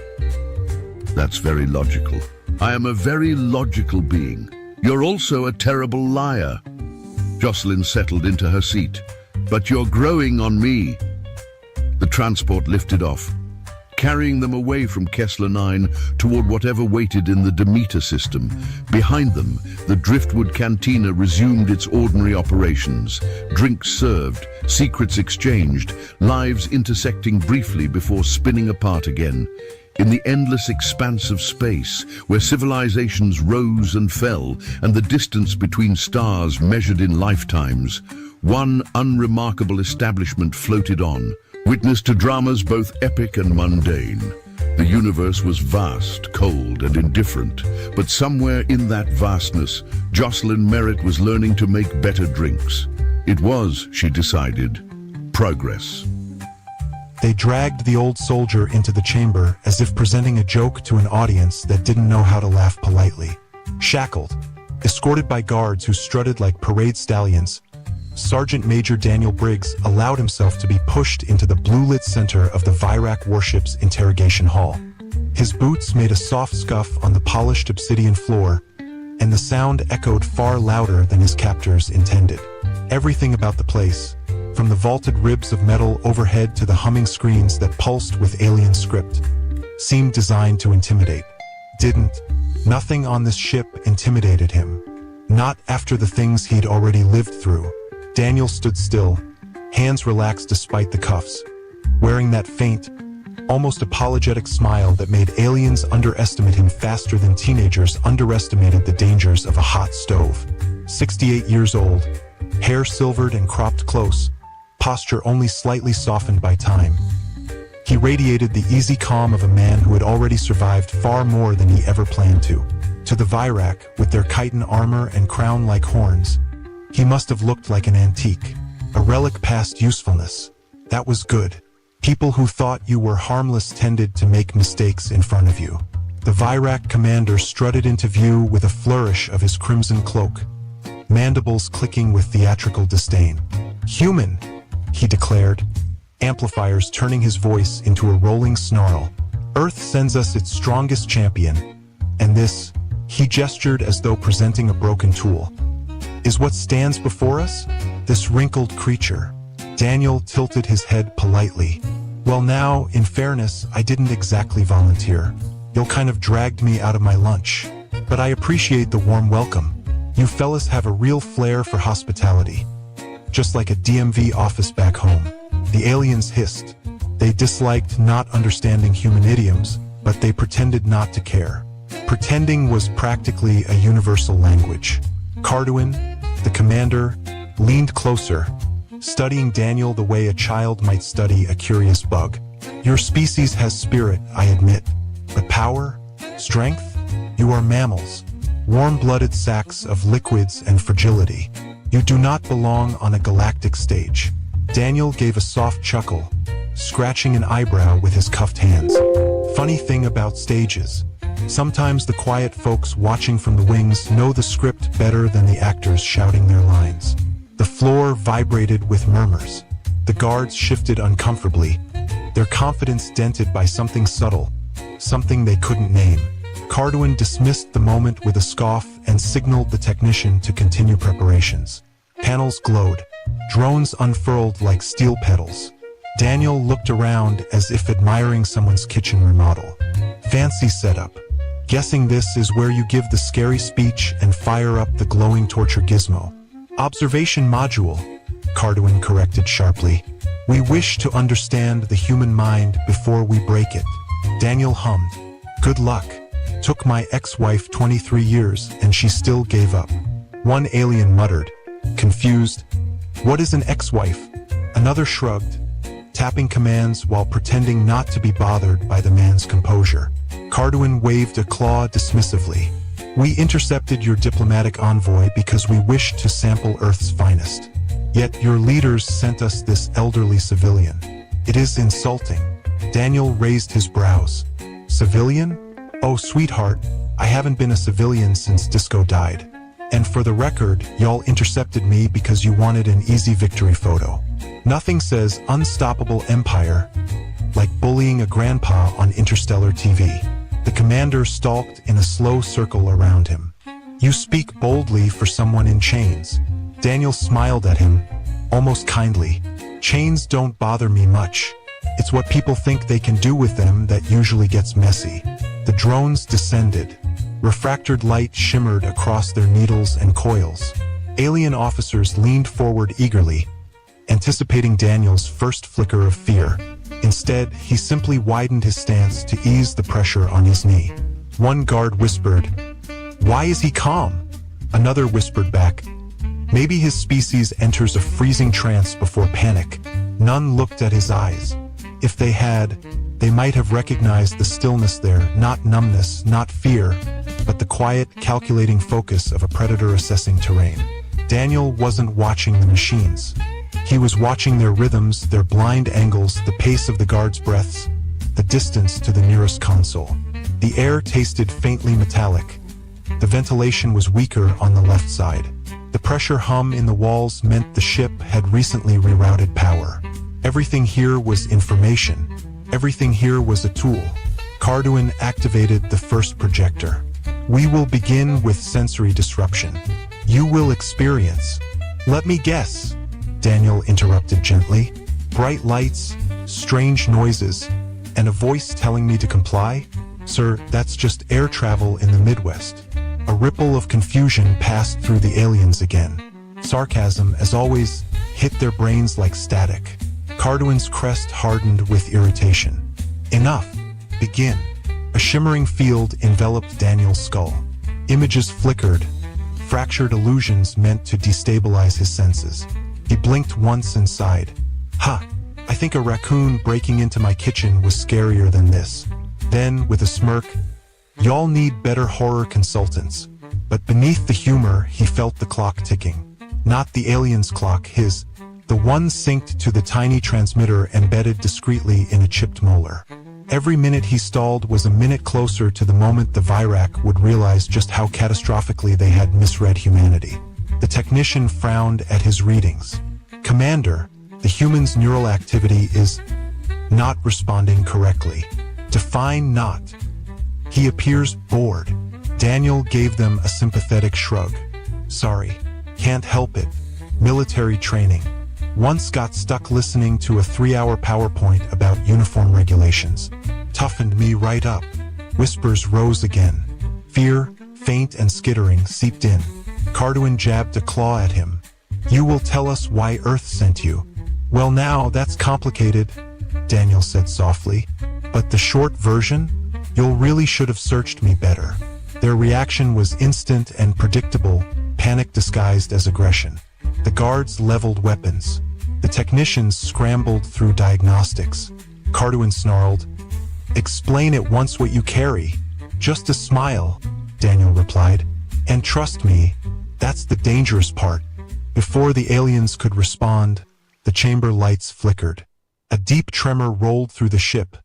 That's very logical. I am a very logical being. You're also a terrible liar. Jocelyn settled into her seat. But you're growing on me. The transport lifted off, carrying them away from Kessler 9 toward whatever waited in the Demeter system. Behind them, the Driftwood Cantina resumed its ordinary operations. Drinks served, secrets exchanged, lives intersecting briefly before spinning apart again. In the endless expanse of space, where civilizations rose and fell, and the distance between stars measured in lifetimes, one unremarkable establishment floated on, witness to dramas both epic and mundane. The universe was vast, cold, and indifferent, but somewhere in that vastness, Jocelyn Merritt was learning to make better drinks. It was, she decided, progress. They dragged the old soldier into the chamber as if presenting a joke to an audience that didn't know how to laugh politely. Shackled, escorted by guards who strutted like parade stallions, Sergeant Major Daniel Briggs allowed himself to be pushed into the blue-lit center of the Virak warship's interrogation hall. His boots made a soft scuff on the polished obsidian floor, and the sound echoed far louder than his captors intended. Everything about the place, from the vaulted ribs of metal overhead to the humming screens that pulsed with alien script, seemed designed to intimidate. Nothing on this ship intimidated him. Not after the things he'd already lived through. Daniel stood still, hands relaxed despite the cuffs, wearing that faint, almost apologetic smile that made aliens underestimate him faster than teenagers underestimated the dangers of a hot stove. 68 years old, hair silvered and cropped close, posture only slightly softened by time. He radiated the easy calm of a man who had already survived far more than he ever planned to. To the Virak, with their chitin armor and crown like horns, he must have looked like an antique, a relic past usefulness. That was good. People who thought you were harmless tended to make mistakes in front of you. The Virak commander strutted into view with a flourish of his crimson cloak, mandibles clicking with theatrical disdain. "Human," he declared, amplifiers turning his voice into a rolling snarl. "Earth sends us its strongest champion, and this," he gestured as though presenting a broken tool, "is what stands before us? This wrinkled creature." Daniel tilted his head politely. "Well now, in fairness, I didn't exactly volunteer. You'll kind of dragged me out of my lunch. But I appreciate the warm welcome. You fellas have a real flair for hospitality. Just like a DMV office back home." The aliens hissed. They disliked not understanding human idioms, but they pretended not to care. Pretending was practically a universal language. Carduin, the commander, leaned closer, studying Daniel the way a child might study a curious bug. "Your species has spirit, I admit. But power? Strength? You are mammals, warm-blooded sacks of liquids and fragility. You do not belong on a galactic stage." Daniel gave a soft chuckle, scratching an eyebrow with his cuffed hands. "Funny thing about stages. Sometimes the quiet folks watching from the wings know the script better than the actors shouting their lines." The floor vibrated with murmurs. The guards shifted uncomfortably, their confidence dented by something subtle, something they couldn't name. Carduin dismissed the moment with a scoff and signaled the technician to continue preparations. Panels glowed, drones unfurled like steel petals. Daniel looked around as if admiring someone's kitchen remodel. "Fancy setup. Guessing this is where you give the scary speech and fire up the glowing torture gizmo." "Observation module," Carduin corrected sharply. "We wish to understand the human mind before we break it." Daniel hummed. "Good luck. Took my ex-wife 23 years and she still gave up." One alien muttered, confused, "What is an ex-wife?" Another shrugged, tapping commands while pretending not to be bothered by the man's composure. Carduin waved a claw dismissively. We intercepted your diplomatic envoy because we wished to sample Earth's finest. Yet your leaders sent us this elderly civilian. It is insulting. Daniel raised his brows. Civilian? Oh, sweetheart, I haven't been a civilian since Disco died. And for the record, y'all intercepted me because you wanted an easy victory photo. Nothing says unstoppable empire like bullying a grandpa on interstellar TV. The commander stalked in a slow circle around him. You speak boldly for someone in chains. Daniel smiled at him, almost kindly. Chains don't bother me much. It's what people think they can do with them that usually gets messy. The drones descended. Refractored light shimmered across their needles and coils. Alien officers leaned forward eagerly, anticipating Daniel's first flicker of fear. Instead, he simply widened his stance to ease the pressure on his knee. One guard whispered, "Why is he calm?" Another whispered back, "Maybe his species enters a freezing trance before panic." None looked at his eyes. If they had, they might have recognized the stillness there, not numbness, not fear, but the quiet, calculating focus of a predator assessing terrain. Daniel wasn't watching the machines. He was watching their rhythms, their blind angles, the pace of the guards' breaths, the distance to the nearest console. The air tasted faintly metallic. The ventilation was weaker on the left side. The pressure hum in the walls meant the ship had recently rerouted power. Everything here was information. Everything here was a tool. Carduin activated the first projector. "We will begin with sensory disruption. You will experience." "Let me guess," Daniel interrupted gently. "Bright lights, strange noises, and a voice telling me to comply? Sir, that's just air travel in the Midwest." A ripple of confusion passed through the aliens again. Sarcasm, as always, hit their brains like static. Carduin's crest hardened with irritation. "Enough. Begin." A shimmering field enveloped Daniel's skull. Images flickered, fractured illusions meant to destabilize his senses. He blinked once and sighed. "Ha! I think a raccoon breaking into my kitchen was scarier than this." Then, with a smirk, "Y'all need better horror consultants." But beneath the humor, he felt the clock ticking. Not the alien's clock, his. The one synced to the tiny transmitter embedded discreetly in a chipped molar. Every minute he stalled was a minute closer to the moment the Virac would realize just how catastrophically they had misread humanity. The technician frowned at his readings. "Commander, the human's neural activity is not responding correctly." "Define not." "He appears bored." Daniel gave them a sympathetic shrug. "Sorry, can't help it. Military training. Once got stuck listening to a 3-hour PowerPoint about uniform regulations. Toughened me right up." Whispers rose again. Fear, faint and skittering, seeped in. Carduin jabbed a claw at him. "You will tell us why Earth sent you." "Well now, that's complicated," Daniel said softly. "But the short version? You'll really should have searched me better." Their reaction was instant and predictable, panic disguised as aggression. The guards leveled weapons. The technicians scrambled through diagnostics. Carduin snarled, "Explain at once what you carry." "Just a smile," Daniel replied. "And trust me, that's the dangerous part." Before the aliens could respond, the chamber lights flickered. A deep tremor rolled through the ship.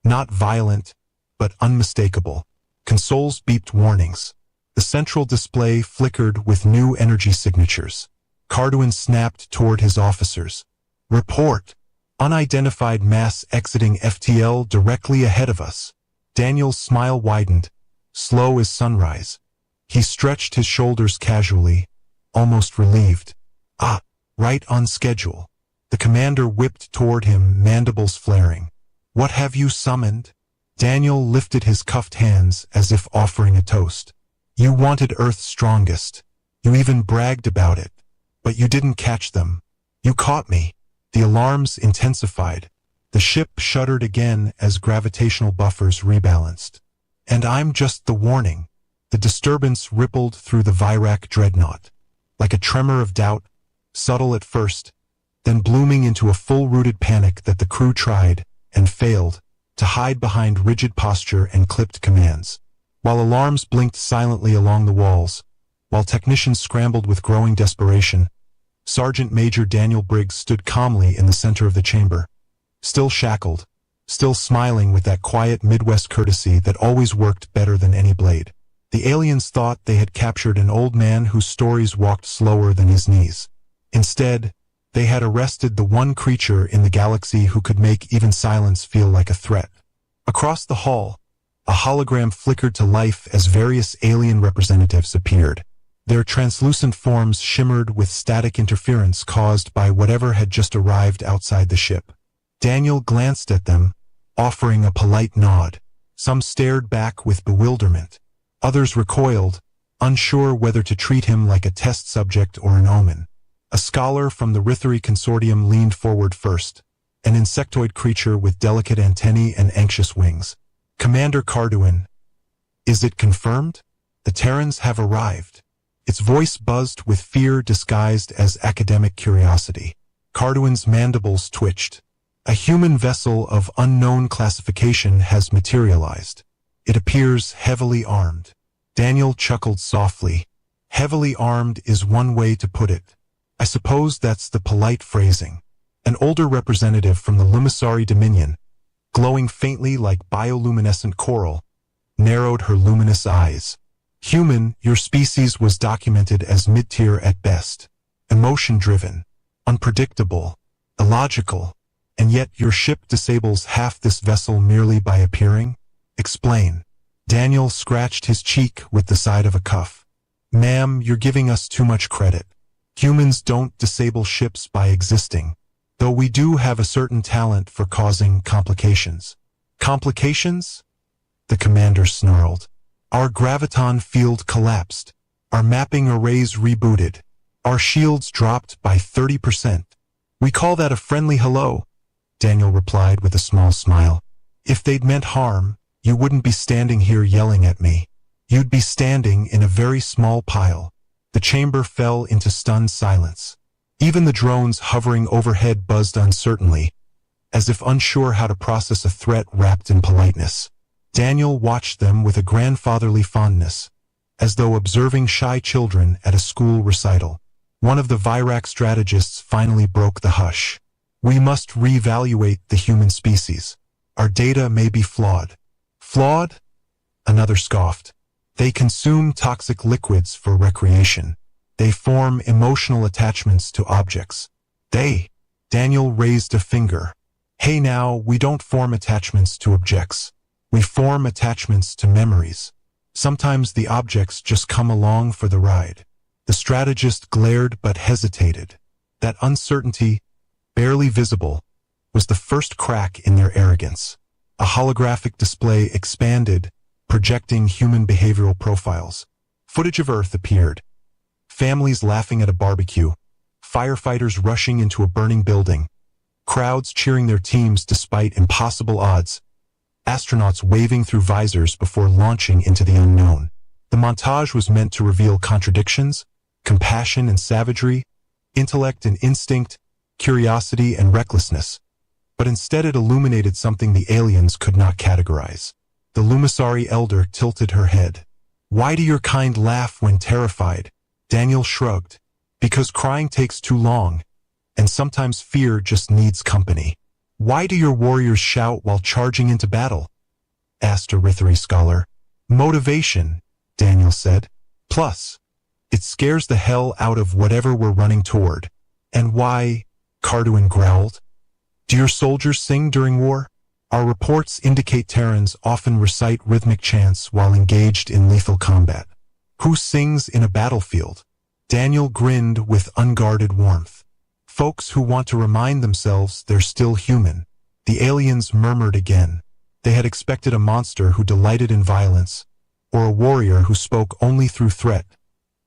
Not violent, but unmistakable. Consoles beeped warnings. The central display flickered with new energy signatures. Carduin snapped toward his officers. "Report! Unidentified mass exiting FTL directly ahead of us." Daniel's smile widened, slow as sunrise. He stretched his shoulders casually, almost relieved. "Ah, right on schedule." The commander whipped toward him, mandibles flaring. "What have you summoned?" Daniel lifted his cuffed hands as if offering a toast. "You wanted Earth's strongest. You even bragged about it. But you didn't catch them. You caught me." The alarms intensified. The ship shuddered again as gravitational buffers rebalanced. "And I'm just the warning." The disturbance rippled through the Virac dreadnought. Like a tremor of doubt, subtle at first, then blooming into a full-rooted panic that the crew tried, and failed, to hide behind rigid posture and clipped commands. While alarms blinked silently along the walls, while technicians scrambled with growing desperation, Sergeant Major Daniel Briggs stood calmly in the center of the chamber, still shackled, still smiling with that quiet Midwest courtesy that always worked better than any blade. The aliens thought they had captured an old man whose stories walked slower than his knees. Instead, they had arrested the one creature in the galaxy who could make even silence feel like a threat. Across the hall, a hologram flickered to life as various alien representatives appeared. Their translucent forms shimmered with static interference caused by whatever had just arrived outside the ship. Daniel glanced at them, offering a polite nod. Some stared back with bewilderment. Others recoiled, unsure whether to treat him like a test subject or an omen. A scholar from the Rithari Consortium leaned forward first, an insectoid creature with delicate antennae and anxious wings. Commander Carduin, is it confirmed? The Terrans have arrived. Its voice buzzed with fear disguised as academic curiosity. Carduin's mandibles twitched. A human vessel of unknown classification has materialized. It appears heavily armed. Daniel chuckled softly. Heavily armed is one way to put it. I suppose that's the polite phrasing. An older representative from the Lumisari Dominion, glowing faintly like bioluminescent coral, narrowed her luminous eyes. Human, your species was documented as mid-tier at best. Emotion-driven, unpredictable, illogical, and yet your ship disables half this vessel merely by appearing? Explain. Daniel scratched his cheek with the side of a cuff. Ma'am, you're giving us too much credit. Humans don't disable ships by existing, though we do have a certain talent for causing complications. Complications? The commander snarled. Our graviton field collapsed. Our mapping arrays rebooted. Our shields dropped by 30%. We call that a friendly hello, Daniel replied with a small smile. If they'd meant harm, you wouldn't be standing here yelling at me. You'd be standing in a very small pile. The chamber fell into stunned silence. Even the drones hovering overhead buzzed uncertainly, as if unsure how to process a threat wrapped in politeness. Daniel watched them with a grandfatherly fondness, as though observing shy children at a school recital. One of the Virac strategists finally broke the hush. We must reevaluate the human species. Our data may be flawed. Flawed? Another scoffed. They consume toxic liquids for recreation. They form emotional attachments to objects. Daniel raised a finger. Hey now, we don't form attachments to objects. We form attachments to memories. Sometimes the objects just come along for the ride. The strategist glared but hesitated. That uncertainty, barely visible, was the first crack in their arrogance. A holographic display expanded, projecting human behavioral profiles. Footage of Earth appeared. Families laughing at a barbecue, firefighters rushing into a burning building, crowds cheering their teams despite impossible odds, astronauts waving through visors before launching into the unknown. The montage was meant to reveal contradictions, compassion and savagery, intellect and instinct, curiosity and recklessness, but instead it illuminated something the aliens could not categorize. The Lumisari elder tilted her head. Why do your kind laugh when terrified? Daniel shrugged. Because crying takes too long, and sometimes fear just needs company. Why do your warriors shout while charging into battle? Asked a Rithari scholar. Motivation, Daniel said. Plus, it scares the hell out of whatever we're running toward. And why? Carduin growled. Do your soldiers sing during war? Our reports indicate Terrans often recite rhythmic chants while engaged in lethal combat. Who sings in a battlefield? Daniel grinned with unguarded warmth. Folks who want to remind themselves they're still human. The aliens murmured again. They had expected a monster who delighted in violence, or a warrior who spoke only through threat.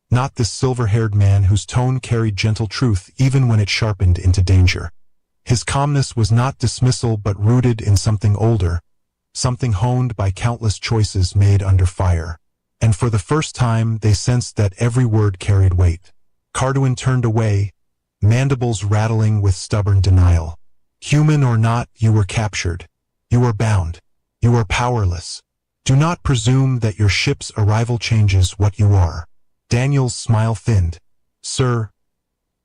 Not this silver-haired man whose tone carried gentle truth even when it sharpened into danger. His calmness was not dismissal but rooted in something older, something honed by countless choices made under fire. And for the first time they sensed that every word carried weight. Carduin turned away, mandibles rattling with stubborn denial. Human or not, you were captured. You were bound. You were powerless. Do not presume that your ship's arrival changes what you are. Daniel's smile thinned. Sir,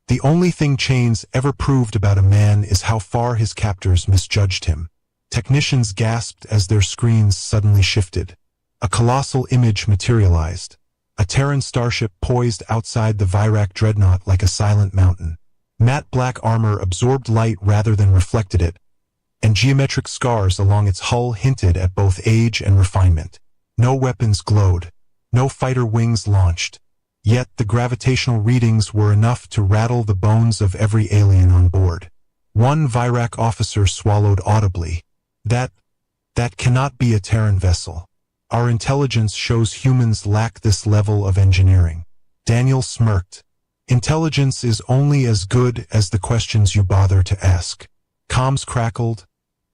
the only thing chains ever proved about a man is how far his captors misjudged him. Technicians gasped as their screens suddenly shifted. A colossal image materialized. A Terran starship poised outside the Virak dreadnought like a silent mountain. Matte black armor absorbed light rather than reflected it, and geometric scars along its hull hinted at both age and refinement. No weapons glowed. No fighter wings launched. Yet the gravitational readings were enough to rattle the bones of every alien on board. One Virak officer swallowed audibly. That cannot be a Terran vessel. Our intelligence shows humans lack this level of engineering. Daniel smirked. Intelligence is only as good as the questions you bother to ask. Comms crackled,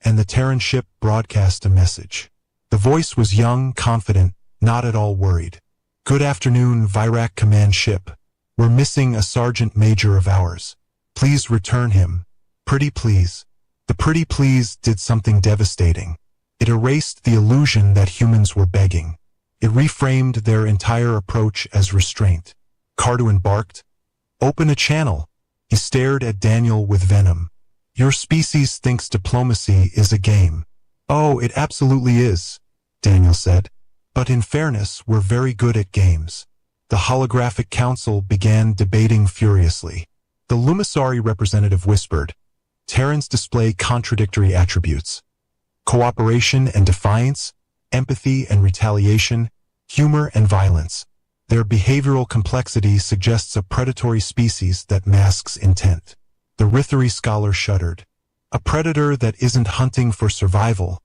and the Terran ship broadcast a message. The voice was young, confident, not at all worried. Good afternoon, Virak command ship. We're missing a sergeant major of ours. Please return him. Pretty please. The pretty please did something devastating. It erased the illusion that humans were begging. It reframed their entire approach as restraint. Carduin barked. Open a channel. He stared at Daniel with venom. Your species thinks diplomacy is a game. Oh, it absolutely is, Daniel said. But in fairness, we're very good at games. The holographic council began debating furiously. The Lumisari representative whispered, Terrans display contradictory attributes. Cooperation and defiance, empathy and retaliation, humor and violence. Their behavioral complexity suggests a predatory species that masks intent. The Rithari scholar shuddered. A predator that isn't hunting for survival,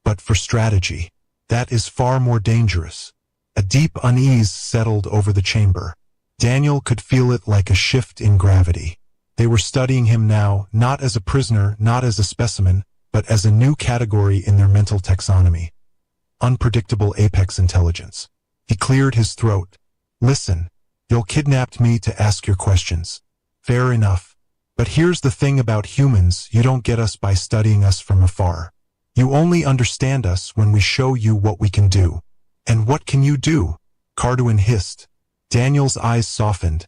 but for strategy. That is far more dangerous. A deep unease settled over the chamber. Daniel could feel it like a shift in gravity. They were studying him now, not as a prisoner, not as a specimen, but as a new category in their mental taxonomy. Unpredictable apex intelligence. He cleared his throat. Listen, you'll kidnapped me to ask your questions. Fair enough. But here's the thing about humans, you don't get us by studying us from afar. You only understand us when we show you what we can do. And what can you do? Carduin hissed. Daniel's eyes softened.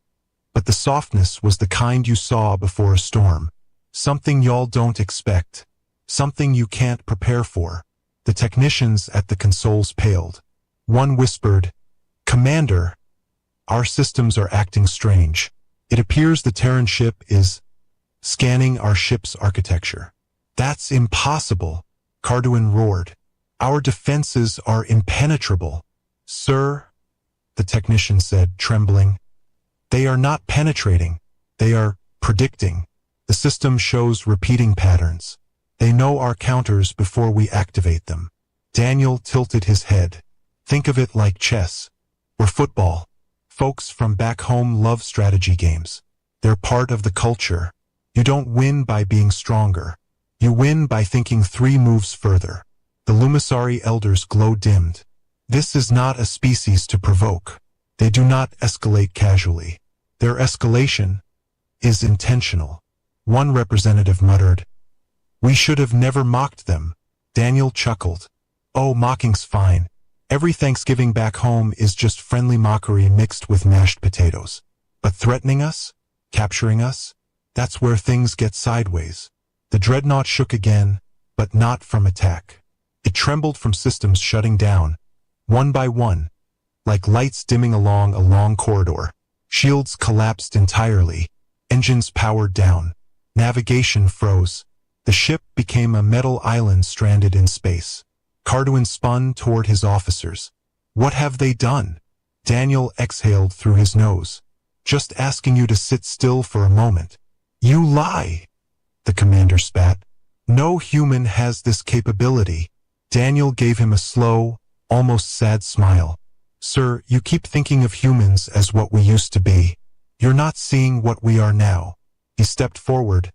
But the softness was the kind you saw before a storm. Something y'all don't expect. Something you can't prepare for. The technicians at the consoles paled. One whispered, Commander, our systems are acting strange. It appears the Terran ship is scanning our ship's architecture. That's impossible, Carduin roared. Our defenses are impenetrable. Sir, the technician said, trembling. They are not penetrating. They are predicting. The system shows repeating patterns. They know our counters before we activate them. Daniel tilted his head. Think of it like chess. Or football. Folks from back home love strategy games. They're part of the culture. You don't win by being stronger. You win by thinking 3 moves further. The Lumisari elders glow-dimmed. This is not a species to provoke. They do not escalate casually. Their escalation is intentional. One representative muttered, We should have never mocked them. Daniel chuckled. Oh, mocking's fine. Every Thanksgiving back home is just friendly mockery mixed with mashed potatoes. But threatening us? Capturing us? That's where things get sideways. The dreadnought shook again, but not from attack. It trembled from systems shutting down, one by one, like lights dimming along a long corridor. Shields collapsed entirely. Engines powered down. Navigation froze. The ship became a metal island stranded in space. Carduin spun toward his officers. What have they done? Daniel exhaled through his nose. Just asking you to sit still for a moment. You lie, the commander spat. No human has this capability. Daniel gave him a slow, almost sad smile. Sir, you keep thinking of humans as what we used to be. You're not seeing what we are now. He stepped forward,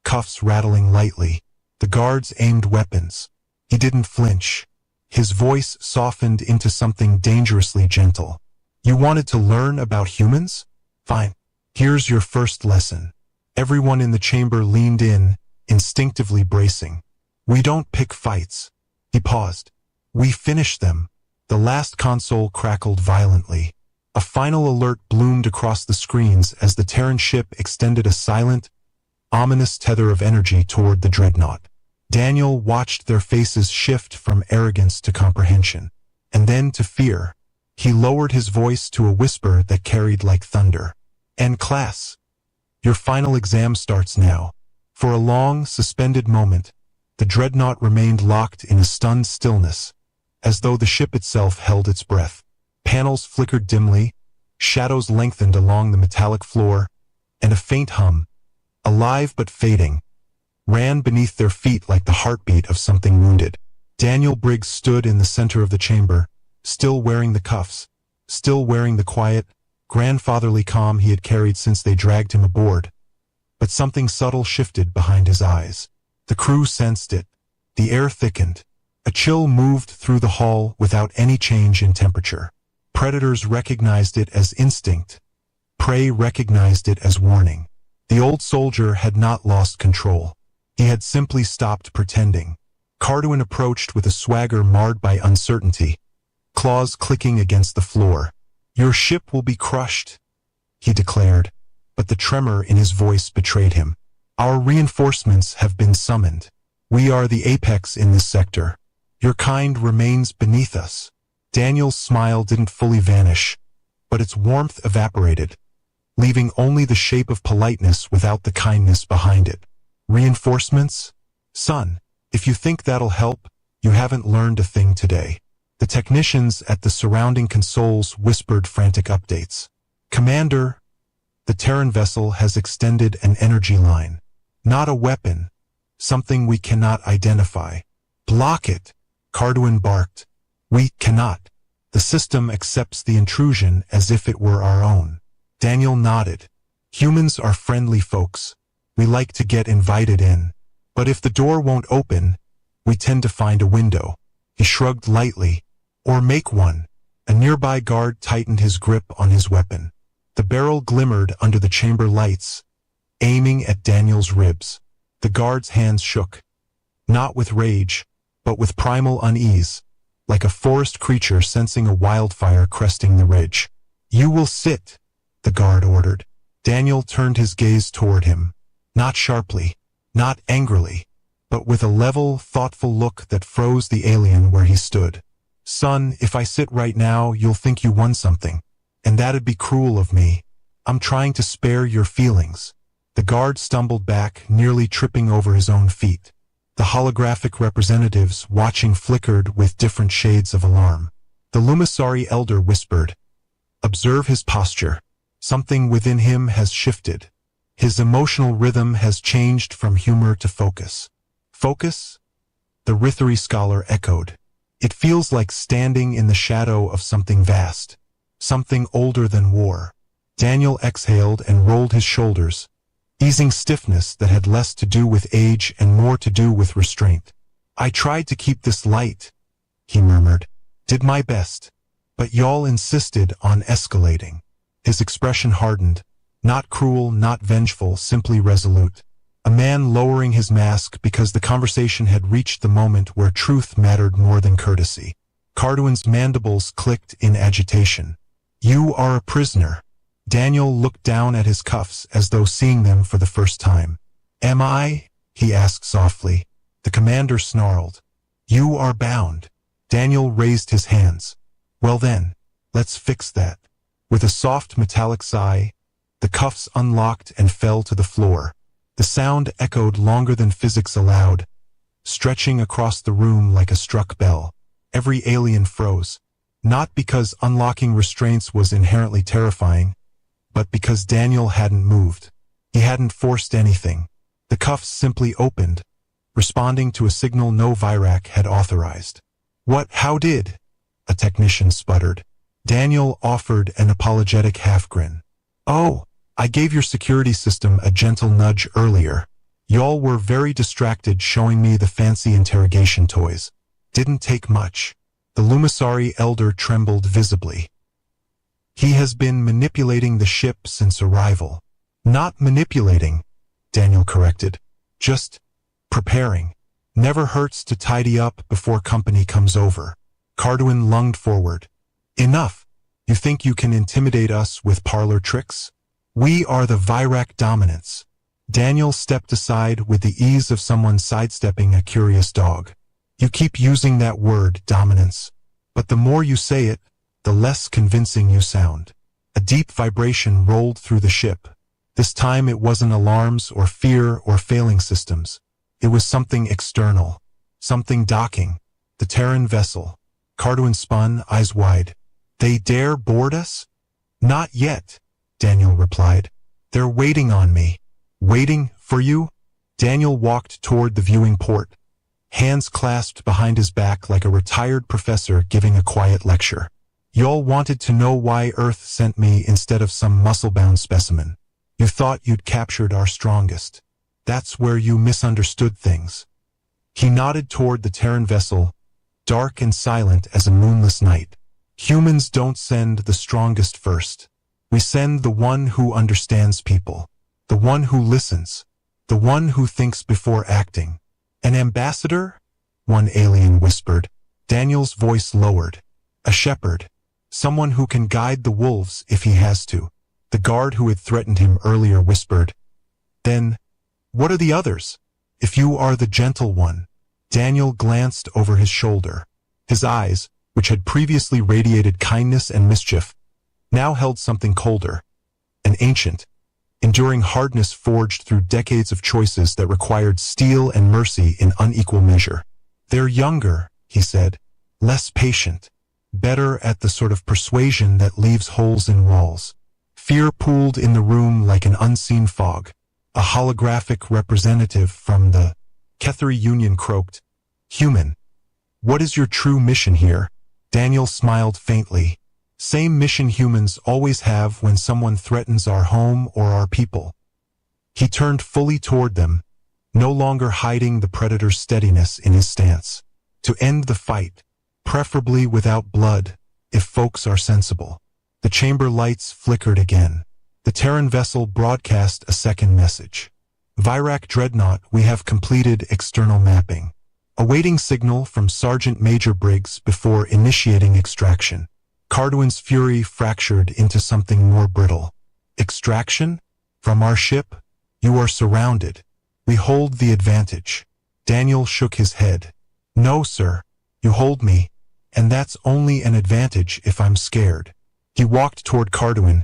cuffs rattling lightly. The guards aimed weapons. He didn't flinch. His voice softened into something dangerously gentle. You wanted to learn about humans? Fine. Here's your first lesson. Everyone in the chamber leaned in, instinctively bracing. We don't pick fights. He paused. We finished them. The last console crackled violently. A final alert bloomed across the screens as the Terran ship extended a silent, ominous tether of energy toward the dreadnought. Daniel watched their faces shift from arrogance to comprehension, and then to fear. He lowered his voice to a whisper that carried like thunder. "And class, your final exam starts now." For a long, suspended moment, the dreadnought remained locked in a stunned stillness, as though the ship itself held its breath. Panels flickered dimly, shadows lengthened along the metallic floor, and a faint hum, alive but fading, ran beneath their feet like the heartbeat of something wounded. Daniel Briggs stood in the center of the chamber, still wearing the cuffs, still wearing the quiet, grandfatherly calm he had carried since they dragged him aboard. But something subtle shifted behind his eyes. The crew sensed it. The air thickened. A chill moved through the hall without any change in temperature. Predators recognized it as instinct. Prey recognized it as warning. The old soldier had not lost control. He had simply stopped pretending. Carduin approached with a swagger marred by uncertainty, claws clicking against the floor. "Your ship will be crushed," he declared, but the tremor in his voice betrayed him. "Our reinforcements have been summoned. We are the apex in this sector. Your kind remains beneath us." Daniel's smile didn't fully vanish, but its warmth evaporated, leaving only the shape of politeness without the kindness behind it. "Reinforcements? Son, if you think that'll help, you haven't learned a thing today." The technicians at the surrounding consoles whispered frantic updates. "Commander, the Terran vessel has extended an energy line. Not a weapon. Something we cannot identify." "Block it," Carduin barked. "We cannot. The system accepts the intrusion as if it were our own." Daniel nodded. "Humans are friendly folks. We like to get invited in. But if the door won't open, we tend to find a window." He shrugged lightly. "Or make one." A nearby guard tightened his grip on his weapon. The barrel glimmered under the chamber lights, aiming at Daniel's ribs. The guard's hands shook, not with rage, but with primal unease, like a forest creature sensing a wildfire cresting the ridge. "You will sit," the guard ordered. Daniel turned his gaze toward him, not sharply, not angrily, but with a level, thoughtful look that froze the alien where he stood. "Son, if I sit right now, you'll think you won something, and that'd be cruel of me. I'm trying to spare your feelings." The guard stumbled back, nearly tripping over his own feet. The holographic representatives watching flickered with different shades of alarm. The Lumisari elder whispered, "Observe his posture. Something within him has shifted. His emotional rhythm has changed from humor to focus." "Focus?" the Rithari scholar echoed. "It feels like standing in the shadow of something vast, something older than war." Daniel exhaled and rolled his shoulders, easing stiffness that had less to do with age and more to do with restraint. "I tried to keep this light," he murmured. "Did my best. But y'all insisted on escalating." His expression hardened, not cruel, not vengeful, simply resolute. A man lowering his mask because the conversation had reached the moment where truth mattered more than courtesy. Carduin's mandibles clicked in agitation. "You are a prisoner." Daniel looked down at his cuffs as though seeing them for the first time. "Am I?" he asked softly. The commander snarled. "You are bound." Daniel raised his hands. "Well then, let's fix that." With a soft metallic sigh, the cuffs unlocked and fell to the floor. The sound echoed longer than physics allowed, stretching across the room like a struck bell. Every alien froze, not because unlocking restraints was inherently terrifying, but because Daniel hadn't moved. He hadn't forced anything. The cuffs simply opened, responding to a signal no Virac had authorized. "What? How did?" a technician sputtered. Daniel offered an apologetic half-grin. "Oh, I gave your security system a gentle nudge earlier. Y'all were very distracted showing me the fancy interrogation toys. Didn't take much." The Lumisari elder trembled visibly. "He has been manipulating the ship since arrival." "Not manipulating," Daniel corrected. "Just preparing. Never hurts to tidy up before company comes over." Carduin lunged forward. Enough! You think you can intimidate us with parlor tricks? We are the Virak dominants. Daniel stepped aside with the ease of someone sidestepping a curious dog. You keep using that word, dominance. But the more you say it, the less convincing you sound. A deep vibration rolled through the ship. This time it wasn't alarms or fear or failing systems. It was something external. Something docking. The Terran vessel. Carduin spun, eyes wide. They dare board us? Not yet, Daniel replied. They're waiting on me. Waiting for you? Daniel walked toward the viewing port, hands clasped behind his back like a retired professor giving a quiet lecture. Y'all wanted to know why Earth sent me instead of some muscle-bound specimen. You thought you'd captured our strongest. That's where you misunderstood things. He nodded toward the Terran vessel, dark and silent as a moonless night. Humans don't send the strongest first. We send the one who understands people, the one who listens, the one who thinks before acting. An ambassador? One alien whispered. Daniel's voice lowered. A shepherd. Someone who can guide the wolves if he has to. The guard who had threatened him earlier whispered. Then, what are the others? If you are the gentle one. Daniel glanced over his shoulder. His eyes, which had previously radiated kindness and mischief, now held something colder. An ancient, enduring hardness forged through decades of choices that required steel and mercy in unequal measure. They're younger, he said, less patient, better at the sort of persuasion that leaves holes in walls. Fear pooled in the room like an unseen fog. A holographic representative from the Kethari Union croaked, Human, what is your true mission here? Daniel smiled faintly. Same mission humans always have when someone threatens our home or our people. He turned fully toward them, no longer hiding the predator's steadiness in his stance. To end the fight, preferably without blood, if folks are sensible. The chamber lights flickered again. The Terran vessel broadcast a second message. Virak Dreadnought, we have completed external mapping. Awaiting signal from Sergeant Major Briggs before initiating extraction. Carduin's fury fractured into something more brittle. Extraction? From our ship? You are surrounded. We hold the advantage. Daniel shook his head. No, sir. You hold me, and that's only an advantage if I'm scared. He walked toward Carduin,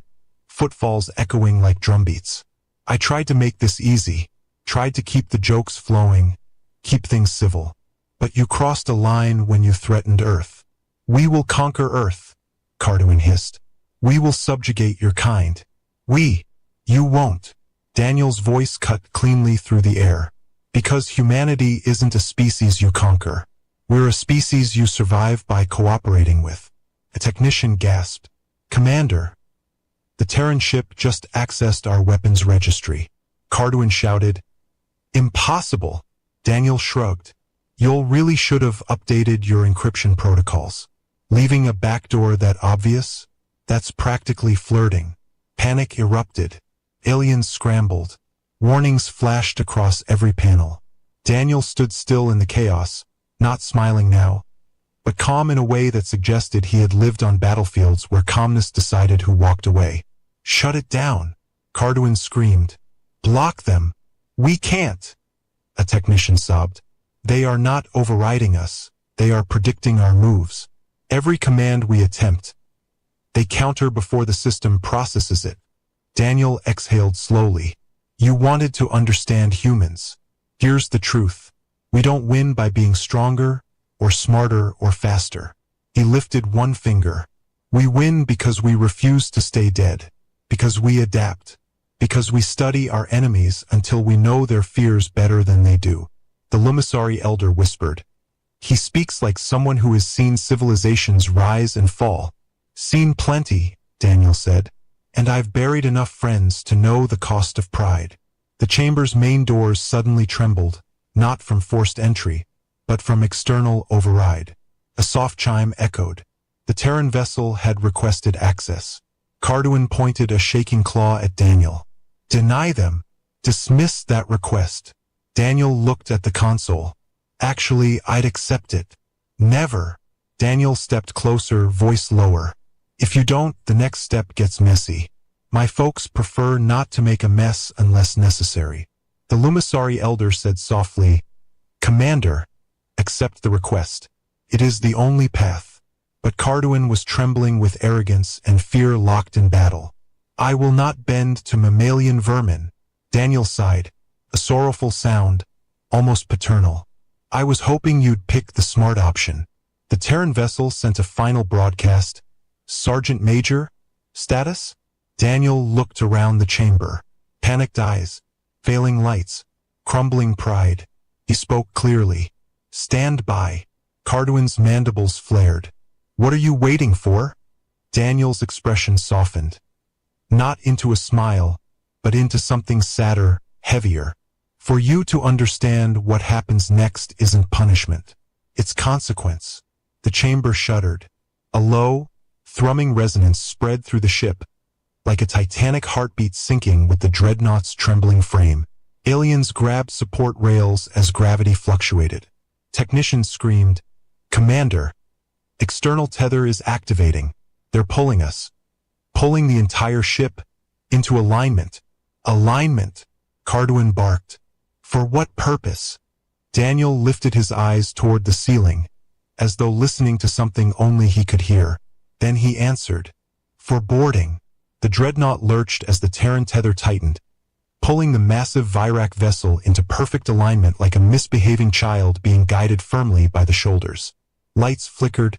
footfalls echoing like drumbeats. I tried to make this easy, tried to keep the jokes flowing, keep things civil. But you crossed a line when you threatened Earth. We will conquer Earth, Carduin hissed. We will subjugate your kind. You won't. Daniel's voice cut cleanly through the air. Because humanity isn't a species you conquer. We're a species you survive by cooperating with. A technician gasped. Commander. The Terran ship just accessed our weapons registry. Carduin shouted. Impossible. Daniel shrugged. You really should have updated your encryption protocols. Leaving a backdoor that obvious? That's practically flirting. Panic erupted. Aliens scrambled. Warnings flashed across every panel. Daniel stood still in the chaos, not smiling now, but calm in a way that suggested he had lived on battlefields where calmness decided who walked away. Shut it down, Carduin screamed. Block them. We can't. A technician sobbed. They are not overriding us. They are predicting our moves. Every command we attempt, they counter before the system processes it. Daniel exhaled slowly. You wanted to understand humans. Here's the truth. We don't win by being stronger, or smarter, or faster. He lifted one finger. We win because we refuse to stay dead. Because we adapt. Because we study our enemies until we know their fears better than they do. The Lumisari elder whispered. He speaks like someone who has seen civilizations rise and fall. Seen plenty, Daniel said. And I've buried enough friends to know the cost of pride. The chamber's main doors suddenly trembled, not from forced entry, but from external override. A soft chime echoed. The Terran vessel had requested access. Carduin pointed a shaking claw at Daniel. Deny them. Dismiss that request. Daniel looked at the console. Actually, I'd accept it. Never. Daniel stepped closer, voice lower. If you don't, the next step gets messy. My folks prefer not to make a mess unless necessary. The Lumisari elder said softly, Commander, accept the request. It is the only path. But Carduin was trembling with arrogance and fear locked in battle. I will not bend to mammalian vermin. Daniel sighed, a sorrowful sound, almost paternal. I was hoping you'd pick the smart option. The Terran vessel sent a final broadcast. Sergeant Major? Status? Daniel looked around the chamber. Panicked eyes, failing lights, crumbling pride. He spoke clearly. Stand by. Carduin's mandibles flared. What are you waiting for? Daniel's expression softened. Not into a smile, but into something sadder, heavier. For you to understand what happens next isn't punishment. It's consequence. The chamber shuddered. A low, thrumming resonance spread through the ship, like a titanic heartbeat sinking with the dreadnought's trembling frame. Aliens grabbed support rails as gravity fluctuated. Technicians screamed, Commander! External tether is activating. They're pulling us. Pulling the entire ship into alignment. Alignment! Carduin barked. For what purpose? Daniel lifted his eyes toward the ceiling, as though listening to something only he could hear. Then he answered, For boarding. The dreadnought lurched as the Terran tether tightened, pulling the massive Virak vessel into perfect alignment like a misbehaving child being guided firmly by the shoulders. Lights flickered,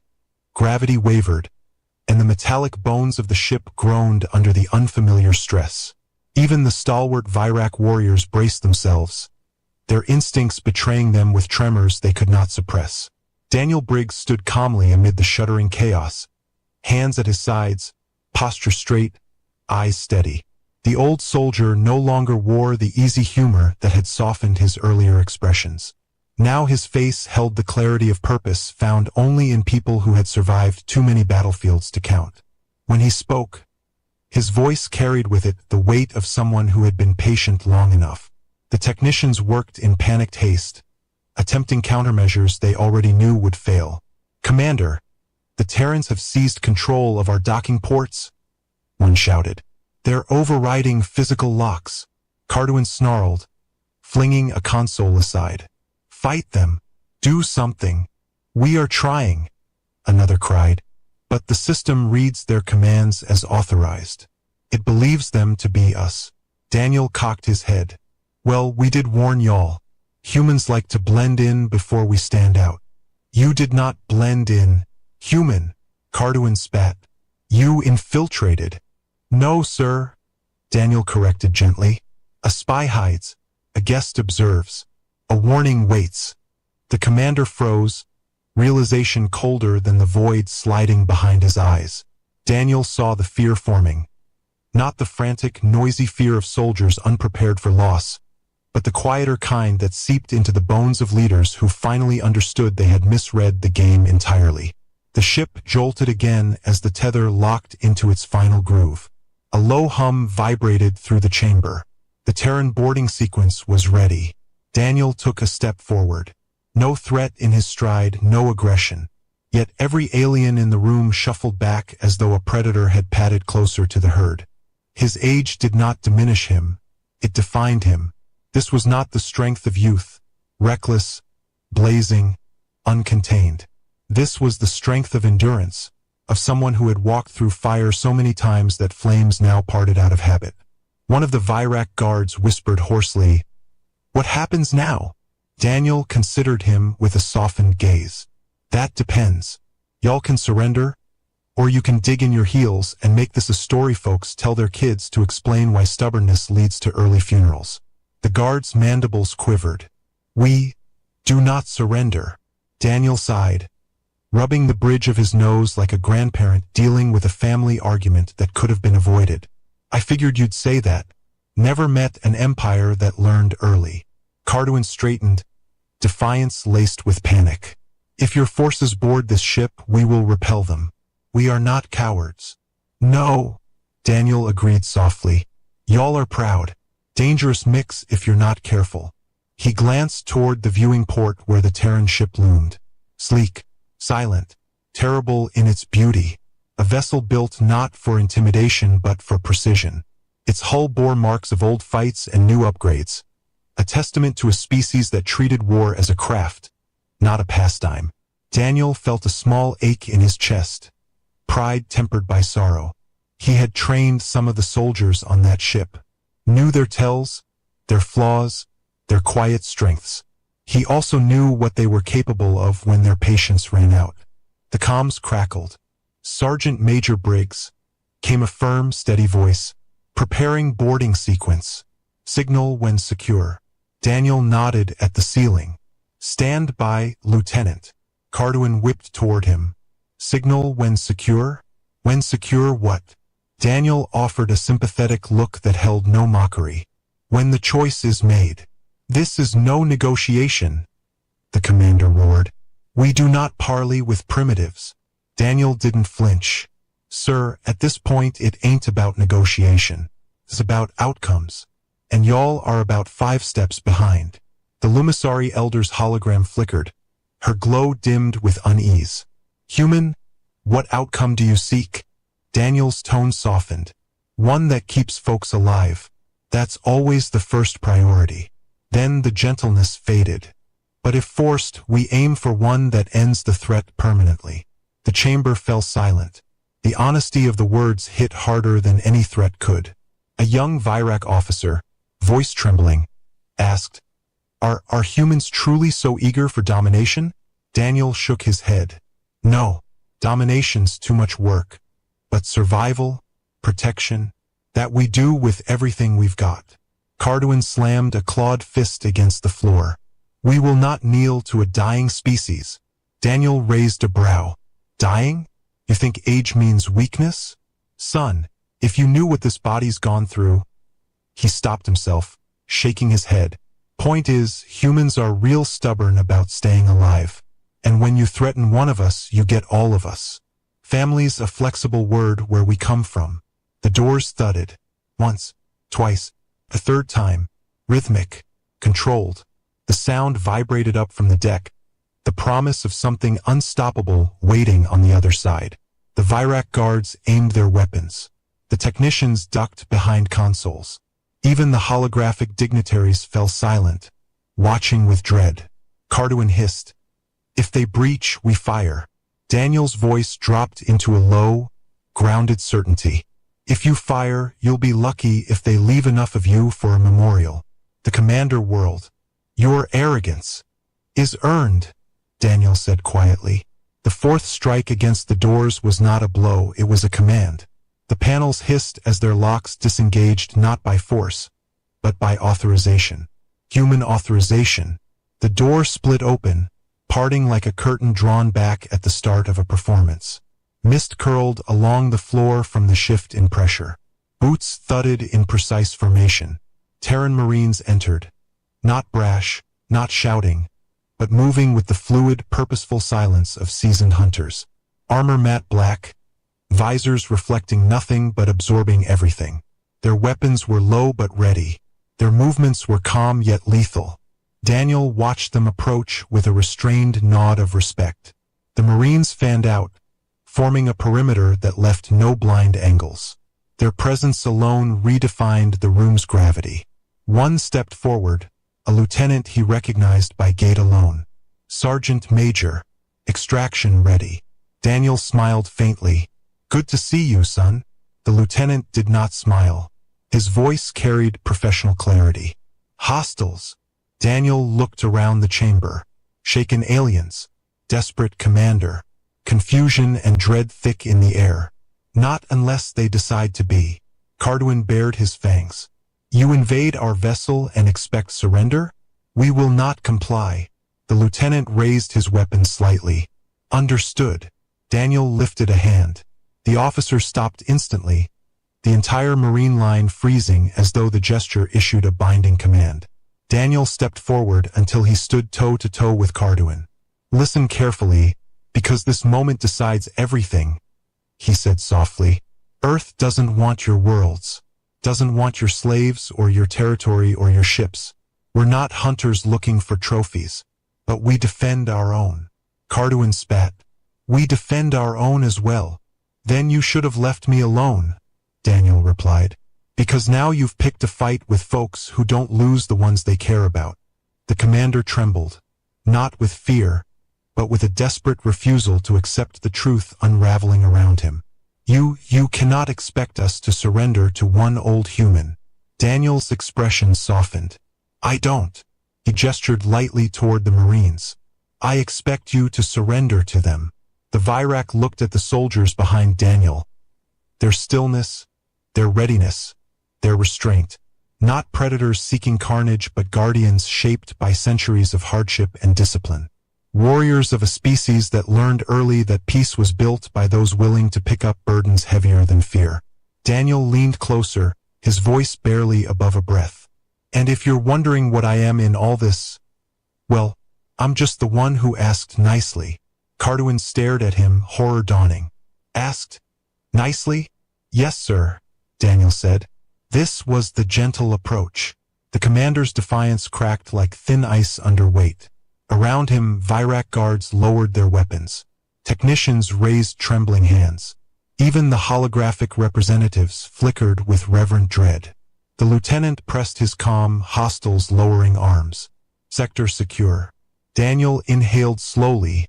gravity wavered, and the metallic bones of the ship groaned under the unfamiliar stress. Even the stalwart Virak warriors braced themselves, their instincts betraying them with tremors they could not suppress. Daniel Briggs stood calmly amid the shuddering chaos, hands at his sides, posture straight, eyes steady. The old soldier no longer wore the easy humor that had softened his earlier expressions. Now his face held the clarity of purpose found only in people who had survived too many battlefields to count. When he spoke, his voice carried with it the weight of someone who had been patient long enough. The technicians worked in panicked haste, attempting countermeasures they already knew would fail. Commander, the Terrans have seized control of our docking ports, one shouted. They're overriding physical locks. Carduin snarled, flinging a console aside. Fight them. Do something. We are trying, another cried. But the system reads their commands as authorized. It believes them to be us. Daniel cocked his head. Well, we did warn y'all. Humans like to blend in before we stand out. You did not blend in. Human, Carduin spat. You infiltrated. No, sir, Daniel corrected gently. A spy hides. A guest observes. A warning waits. The commander froze, realization colder than the void sliding behind his eyes. Daniel saw the fear forming. Not the frantic, noisy fear of soldiers unprepared for loss, but the quieter kind that seeped into the bones of leaders who finally understood they had misread the game entirely. The ship jolted again as the tether locked into its final groove. A low hum vibrated through the chamber. The Terran boarding sequence was ready. Daniel took a step forward. No threat in his stride, no aggression. Yet every alien in the room shuffled back as though a predator had padded closer to the herd. His age did not diminish him. It defined him. This was not the strength of youth, reckless, blazing, uncontained. This was the strength of endurance, of someone who had walked through fire so many times that flames now parted out of habit. One of the Virak guards whispered hoarsely, "What happens now?" Daniel considered him with a softened gaze. "That depends. Y'all can surrender, or you can dig in your heels and make this a story folks tell their kids to explain why stubbornness leads to early funerals." The guard's mandibles quivered. "We do not surrender." Daniel sighed, rubbing the bridge of his nose like a grandparent dealing with a family argument that could have been avoided. "I figured you'd say that. Never met an empire that learned early." Carduin straightened, defiance laced with panic. "If your forces board this ship, we will repel them. We are not cowards." "No," Daniel agreed softly. "Y'all are proud. Dangerous mix if you're not careful." He glanced toward the viewing port where the Terran ship loomed. Sleek, silent, terrible in its beauty, a vessel built not for intimidation but for precision. Its hull bore marks of old fights and new upgrades, a testament to a species that treated war as a craft, not a pastime. Daniel felt a small ache in his chest, pride tempered by sorrow. He had trained some of the soldiers on that ship, knew their tells, their flaws, their quiet strengths. He also knew what they were capable of when their patience ran out. The comms crackled. Sergeant Major Briggs, came a firm, steady voice. Preparing boarding sequence. Signal when secure. Daniel nodded at the ceiling. Stand by, Lieutenant. Carduin whipped toward him. Signal when secure? When secure what? Daniel offered a sympathetic look that held no mockery. When the choice is made. This is no negotiation, the commander roared. We do not parley with primitives. Daniel didn't flinch. Sir, at this point it ain't about negotiation. It's about outcomes. And y'all are about 5 steps behind. The Lumisari Elder's hologram flickered. Her glow dimmed with unease. Human, what outcome do you seek? Daniel's tone softened. One that keeps folks alive. That's always the first priority. Then the gentleness faded. But if forced, we aim for one that ends the threat permanently. The chamber fell silent. The honesty of the words hit harder than any threat could. A young Virak officer, voice trembling, asked, Are humans truly so eager for domination? Daniel shook his head. No, domination's too much work. But survival, protection, that we do with everything we've got. Carduin slammed a clawed fist against the floor. We will not kneel to a dying species. Daniel raised a brow. Dying? You think age means weakness? Son, if you knew what this body's gone through. He stopped himself, shaking his head. Point is, humans are real stubborn about staying alive. And when you threaten one of us, you get all of us. Family's a flexible word where we come from. The doors thudded. Once, twice, a third time. Rhythmic, controlled. The sound vibrated up from the deck. The promise of something unstoppable waiting on the other side. The Virak guards aimed their weapons. The technicians ducked behind consoles. Even the holographic dignitaries fell silent, watching with dread. Carduin hissed. If they breach, we fire. Daniel's voice dropped into a low, grounded certainty. If you fire, you'll be lucky if they leave enough of you for a memorial. The commander whirled. Your arrogance is earned, Daniel said quietly. The fourth strike against the doors was not a blow, it was a command. The panels hissed as their locks disengaged not by force, but by authorization. Human authorization. The door split open, parting like a curtain drawn back at the start of a performance. Mist curled along the floor from the shift in pressure. Boots thudded in precise formation. Terran Marines entered. Not brash, not shouting, but moving with the fluid, purposeful silence of seasoned hunters. Armor matte black, visors reflecting nothing but absorbing everything. Their weapons were low but ready. Their movements were calm yet lethal. Daniel watched them approach with a restrained nod of respect. The Marines fanned out, forming a perimeter that left no blind angles. Their presence alone redefined the room's gravity. One stepped forward, a lieutenant he recognized by gait alone. Sergeant Major, extraction ready. Daniel smiled faintly. Good to see you, son. The lieutenant did not smile. His voice carried professional clarity. Hostiles. Daniel looked around the chamber. Shaken aliens. Desperate commander. Confusion and dread thick in the air. Not unless they decide to be. Carduin bared his fangs. You invade our vessel and expect surrender? We will not comply. The lieutenant raised his weapon slightly. Understood. Daniel lifted a hand. The officer stopped instantly, the entire Marine line freezing as though the gesture issued a binding command. Daniel stepped forward until he stood toe-to-toe with Carduin. Listen carefully, because this moment decides everything, he said softly. Earth doesn't want your worlds, doesn't want your slaves or your territory or your ships. We're not hunters looking for trophies, but we defend our own. Carduin spat. We defend our own as well. Then you should have left me alone, Daniel replied. Because now you've picked a fight with folks who don't lose the ones they care about. The commander trembled, not with fear, but with a desperate refusal to accept the truth unraveling around him. You cannot expect us to surrender to one old human. Daniel's expression softened. I don't. He gestured lightly toward the Marines. I expect you to surrender to them. The Virak looked at the soldiers behind Daniel. Their stillness, their readiness, their restraint. Not predators seeking carnage, but guardians shaped by centuries of hardship and discipline. Warriors of a species that learned early that peace was built by those willing to pick up burdens heavier than fear. Daniel leaned closer, his voice barely above a breath. And if you're wondering what I am in all this, well, I'm just the one who asked nicely. Carduin stared at him, horror dawning. Asked? Nicely? Yes, sir, Daniel said. This was the gentle approach. The commander's defiance cracked like thin ice under weight. Around him, Virak guards lowered their weapons. Technicians raised trembling hands. Even the holographic representatives flickered with reverent dread. The lieutenant pressed his calm, hostiles lowering arms. Sector secure. Daniel inhaled slowly,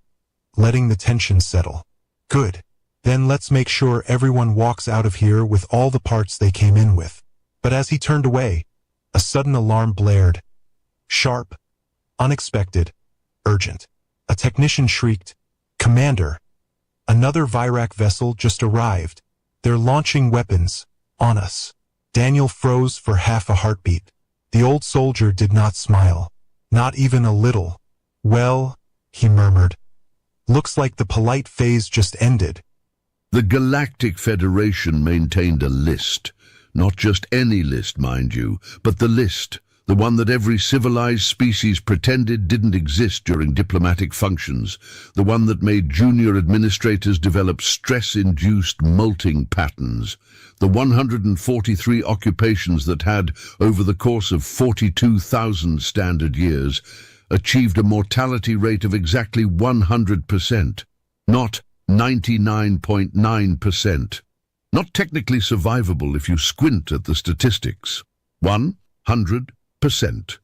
letting the tension settle. Good. Then let's make sure everyone walks out of here with all the parts they came in with. But as he turned away, a sudden alarm blared. Sharp, unexpected, urgent. A technician shrieked, Commander! Another Virak vessel just arrived. They're launching weapons on us. Daniel froze for half a heartbeat. The old soldier did not smile. Not even a little. Well, he murmured. Looks like the polite phase just ended. The Galactic Federation maintained a list. Not just any list, mind you, but the list. The one that every civilized species pretended didn't exist during diplomatic functions. The one that made junior administrators develop stress-induced molting patterns. The 143 occupations that had, over the course of 42,000 standard years, achieved a mortality rate of exactly 100%, not 99.9%. Not technically survivable if you squint at the statistics. 100%.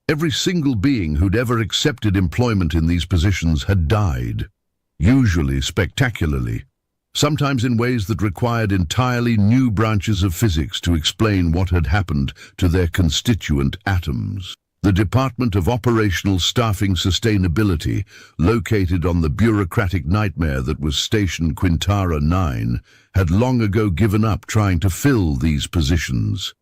Every single being who'd ever accepted employment in these positions had died, usually spectacularly, sometimes in ways that required entirely new branches of physics to explain what had happened to their constituent atoms. The Department of Operational Staffing Sustainability, located on the bureaucratic nightmare that was Station Quintara 9, had long ago given up trying to fill these positions.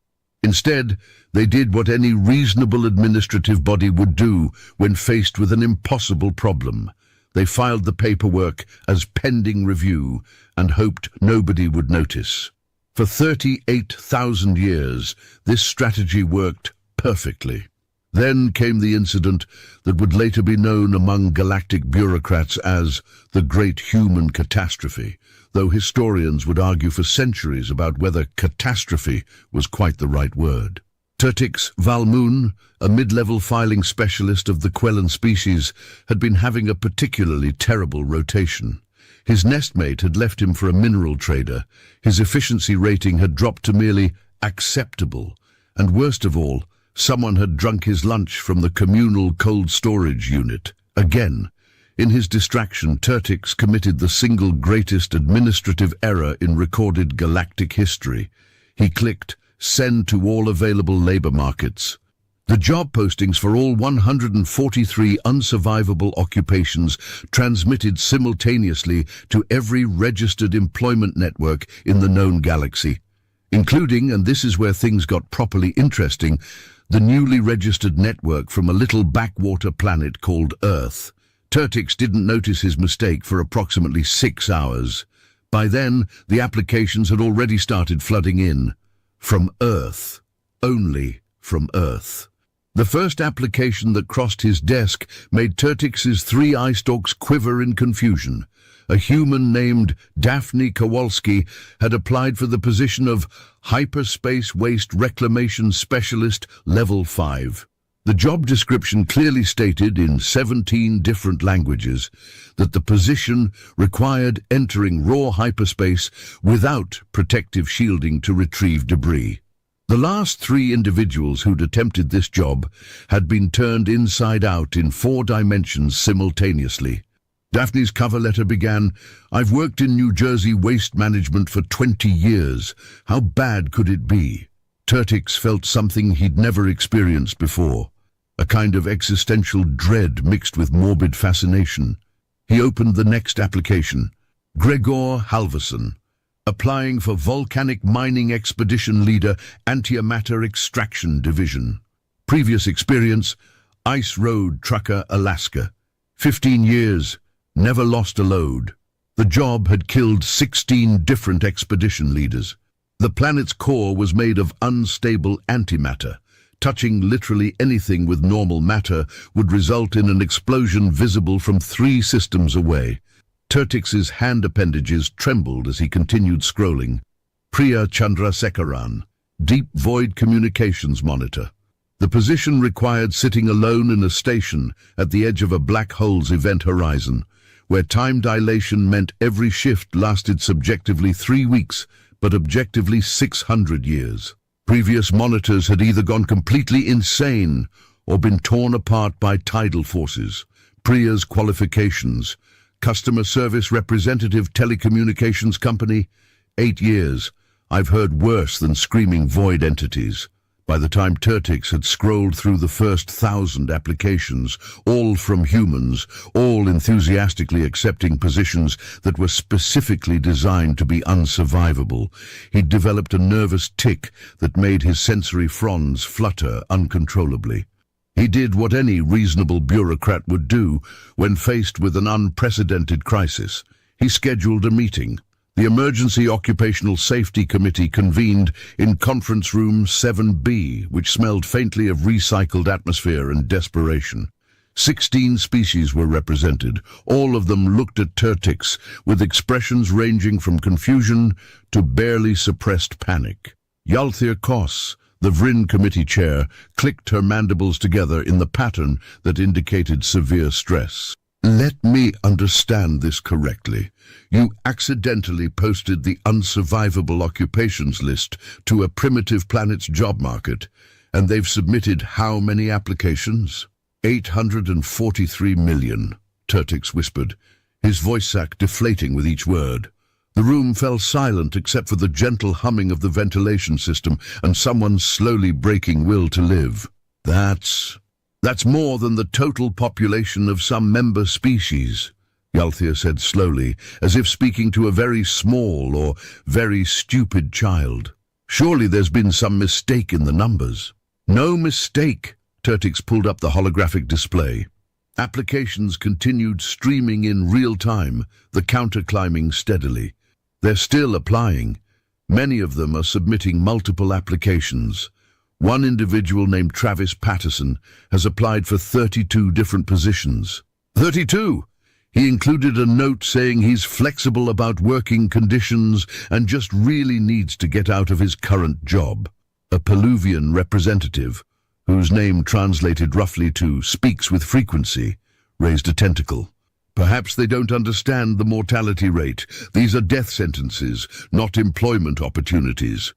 Instead, they did what any reasonable administrative body would do when faced with an impossible problem. They filed the paperwork as pending review and hoped nobody would notice. For 38,000 years, this strategy worked perfectly. Then came the incident that would later be known among galactic bureaucrats as the Great Human Catastrophe, though historians would argue for centuries about whether catastrophe was quite the right word. Turtix Valmoon, a mid-level filing specialist of the Quellan species, had been having a particularly terrible rotation. His nestmate had left him for a mineral trader. His efficiency rating had dropped to merely acceptable, and worst of all, someone had drunk his lunch from the communal cold storage unit. Again, in his distraction, Turtix committed the single greatest administrative error in recorded galactic history. He clicked Send to all available labor markets. The job postings for all 143 unsurvivable occupations transmitted simultaneously to every registered employment network in the known galaxy, including, and this is where things got properly interesting, the newly registered network from a little backwater planet called Earth. Turtix didn't notice his mistake for approximately 6 hours. By then, the applications had already started flooding in. From Earth. Only from Earth. The first application that crossed his desk made Turtix's 3 eye stalks quiver in confusion. A human named Daphne Kowalski had applied for the position of Hyperspace Waste Reclamation Specialist Level 5. The job description clearly stated in 17 different languages that the position required entering raw hyperspace without protective shielding to retrieve debris. The last 3 individuals who'd attempted this job had been turned inside out in 4 dimensions simultaneously. Daphne's cover letter began, "I've worked in New Jersey waste management for 20 years. How bad could it be?" Turtix felt something he'd never experienced before, a kind of existential dread mixed with morbid fascination. He opened the next application. Gregor Halverson, applying for Volcanic Mining Expedition Leader, Antimatter Extraction Division. Previous experience, Ice Road Trucker, Alaska. 15 years, never lost a load. The job had killed 16 different expedition leaders. The planet's core was made of unstable antimatter. Touching literally anything with normal matter would result in an explosion visible from 3 systems away. Turtix's hand appendages trembled as he continued scrolling. Priya Chandrasekaran, Deep Void Communications Monitor. The position required sitting alone in a station at the edge of a black hole's event horizon, where time dilation meant every shift lasted subjectively 3 weeks, but objectively 600 years. Previous monitors had either gone completely insane or been torn apart by tidal forces. Priya's qualifications: customer service representative, telecommunications company, 8 years. I've heard worse than screaming void entities. By the time Turtix had scrolled through the first 1,000 applications, all from humans, all enthusiastically accepting positions that were specifically designed to be unsurvivable, he'd developed a nervous tic that made his sensory fronds flutter uncontrollably. He did what any reasonable bureaucrat would do when faced with an unprecedented crisis. He scheduled a meeting. The Emergency Occupational Safety Committee convened in Conference Room 7B, which smelled faintly of recycled atmosphere and desperation. 16 species were represented. All of them looked at Turtix with expressions ranging from confusion to barely suppressed panic. Yalthir Kos, the Vrin Committee chair, clicked her mandibles together in the pattern that indicated severe stress. Let me understand this correctly. You accidentally posted the unsurvivable occupations list to a primitive planet's job market, and they've submitted how many applications? 843 million, Turtix whispered, his voice sac deflating with each word. The room fell silent except for the gentle humming of the ventilation system and someone's slowly breaking will to live. That's more than the total population of some member species, Yalthir said slowly, as if speaking to a very small or very stupid child. Surely there's been some mistake in the numbers. No mistake, Turtix pulled up the holographic display. Applications continued streaming in real time, the counter climbing steadily. They're still applying. Many of them are submitting multiple applications. One individual named Travis Patterson has applied for 32 different positions. 32! He included a note saying he's flexible about working conditions and just really needs to get out of his current job. A Peluvian representative, whose name translated roughly to speaks with frequency, raised a tentacle. Perhaps they don't understand the mortality rate. These are death sentences, not employment opportunities.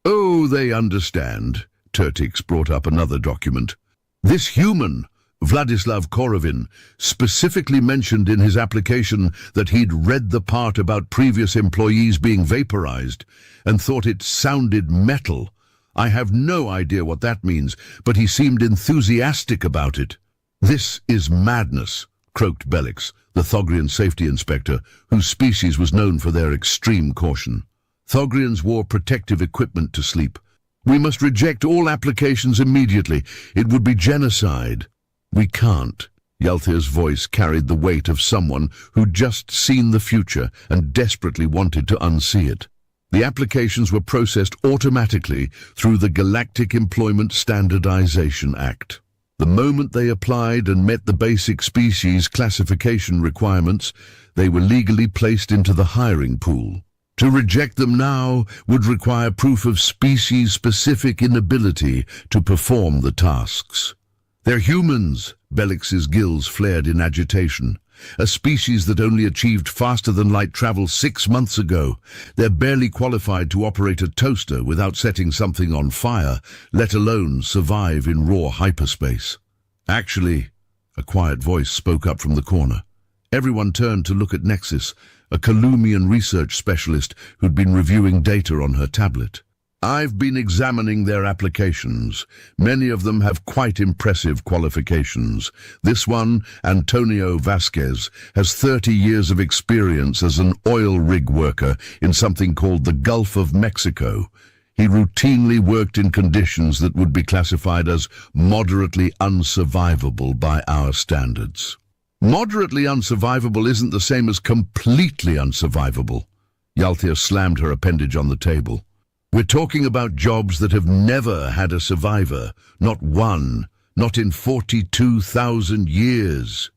Oh, they understand. Turtix brought up another document. This human, Vladislav Korovin, specifically mentioned in his application that he'd read the part about previous employees being vaporized and thought it sounded metal. I have no idea what that means, but he seemed enthusiastic about it. This is madness, croaked Bellix, the Thogrian safety inspector, whose species was known for their extreme caution. Thogrians wore protective equipment to sleep. We must reject all applications immediately. It would be genocide. We can't. Yalthir's voice carried the weight of someone who'd just seen the future and desperately wanted to unsee it. The applications were processed automatically through the Galactic Employment Standardization Act. The moment they applied and met the basic species classification requirements, they were legally placed into the hiring pool. To reject them now would require proof of species-specific inability to perform the tasks. They're humans, Bellix's gills flared in agitation. A species that only achieved faster-than-light travel 6 months ago. They're barely qualified to operate a toaster without setting something on fire, let alone survive in raw hyperspace. Actually, a quiet voice spoke up from the corner. Everyone turned to look at Nexus, a Columian research specialist who'd been reviewing data on her tablet. I've been examining their applications. Many of them have quite impressive qualifications. This one, Antonio Vasquez, has 30 years of experience as an oil rig worker in something called the Gulf of Mexico. He routinely worked in conditions that would be classified as moderately unsurvivable by our standards. Moderately unsurvivable isn't the same as completely unsurvivable. Yalthea slammed her appendage on the table. We're talking about jobs that have never had a survivor, not one, not in 42,000 years.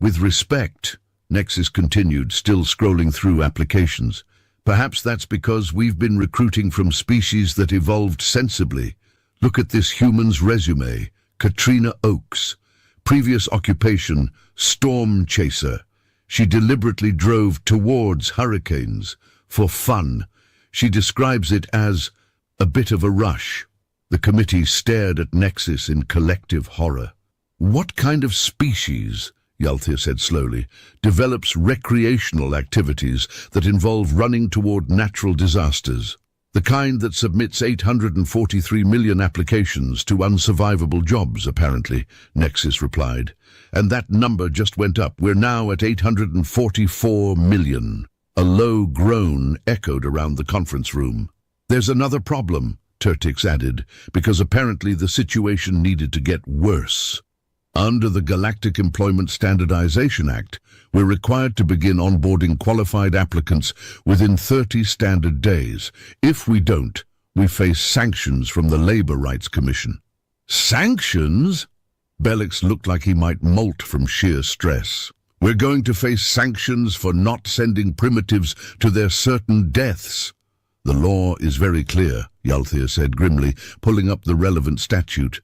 With respect, Nexus continued, still scrolling through applications. Perhaps that's because we've been recruiting from species that evolved sensibly. Look at this human's resume, Katrina Oakes. Previous occupation, storm chaser. She deliberately drove towards hurricanes for fun. She describes it as a bit of a rush. The committee stared at Nexus in collective horror. What kind of species, Yalthea said slowly, develops recreational activities that involve running toward natural disasters? The kind that submits 843 million applications to unsurvivable jobs, apparently, Nexus replied. And that number just went up. We're now at 844 million. A low groan echoed around the conference room. There's another problem, Turtix added, because apparently the situation needed to get worse. Under the Galactic Employment Standardization Act, we're required to begin onboarding qualified applicants within 30 standard days. If we don't, we face sanctions from the Labor Rights Commission. Sanctions? Bellix looked like he might molt from sheer stress. We're going to face sanctions for not sending primitives to their certain deaths. The law is very clear, Yalthea said grimly, pulling up the relevant statute.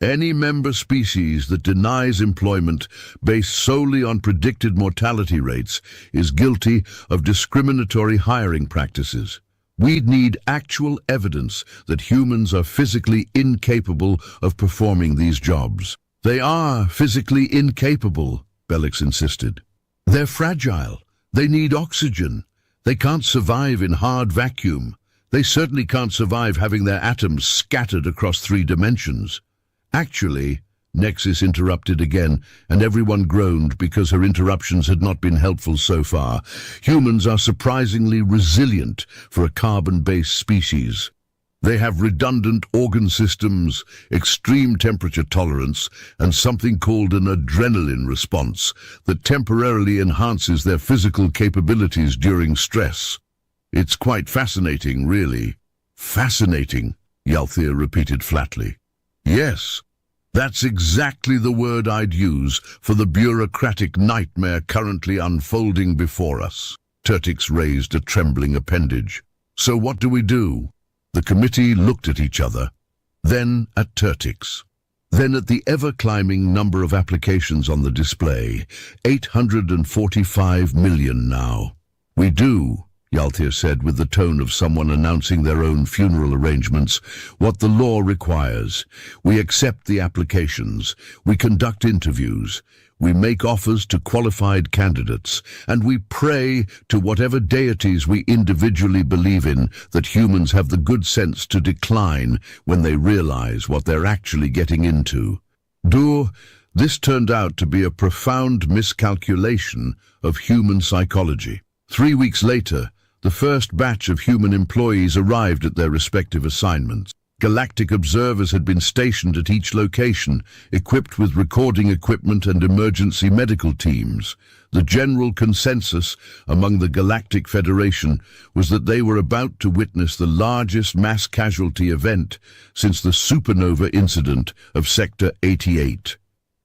Any member species that denies employment based solely on predicted mortality rates is guilty of discriminatory hiring practices. We'd need actual evidence that humans are physically incapable of performing these jobs. They are physically incapable, Bellix insisted. They're fragile. They need oxygen. They can't survive in hard vacuum. They certainly can't survive having their atoms scattered across 3 dimensions. Actually, Nexus interrupted again, and everyone groaned because her interruptions had not been helpful so far. Humans are surprisingly resilient for a carbon-based species. They have redundant organ systems, extreme temperature tolerance, and something called an adrenaline response that temporarily enhances their physical capabilities during stress. It's quite fascinating, really. Fascinating, Yalthea repeated flatly. Yes, that's exactly the word I'd use for the bureaucratic nightmare currently unfolding before us. Turtix raised a trembling appendage. So what do we do? The committee looked at each other, then at Turtix, then at the ever-climbing number of applications on the display, 845 million now. We do, Yalthea said with the tone of someone announcing their own funeral arrangements, what the law requires. We accept the applications, we conduct interviews, we make offers to qualified candidates, and we pray to whatever deities we individually believe in that humans have the good sense to decline when they realize what they're actually getting into. Dur, this turned out to be a profound miscalculation of human psychology. 3 weeks later, the first batch of human employees arrived at their respective assignments. Galactic observers had been stationed at each location, equipped with recording equipment and emergency medical teams. The general consensus among the Galactic Federation was that they were about to witness the largest mass casualty event since the supernova incident of Sector 88.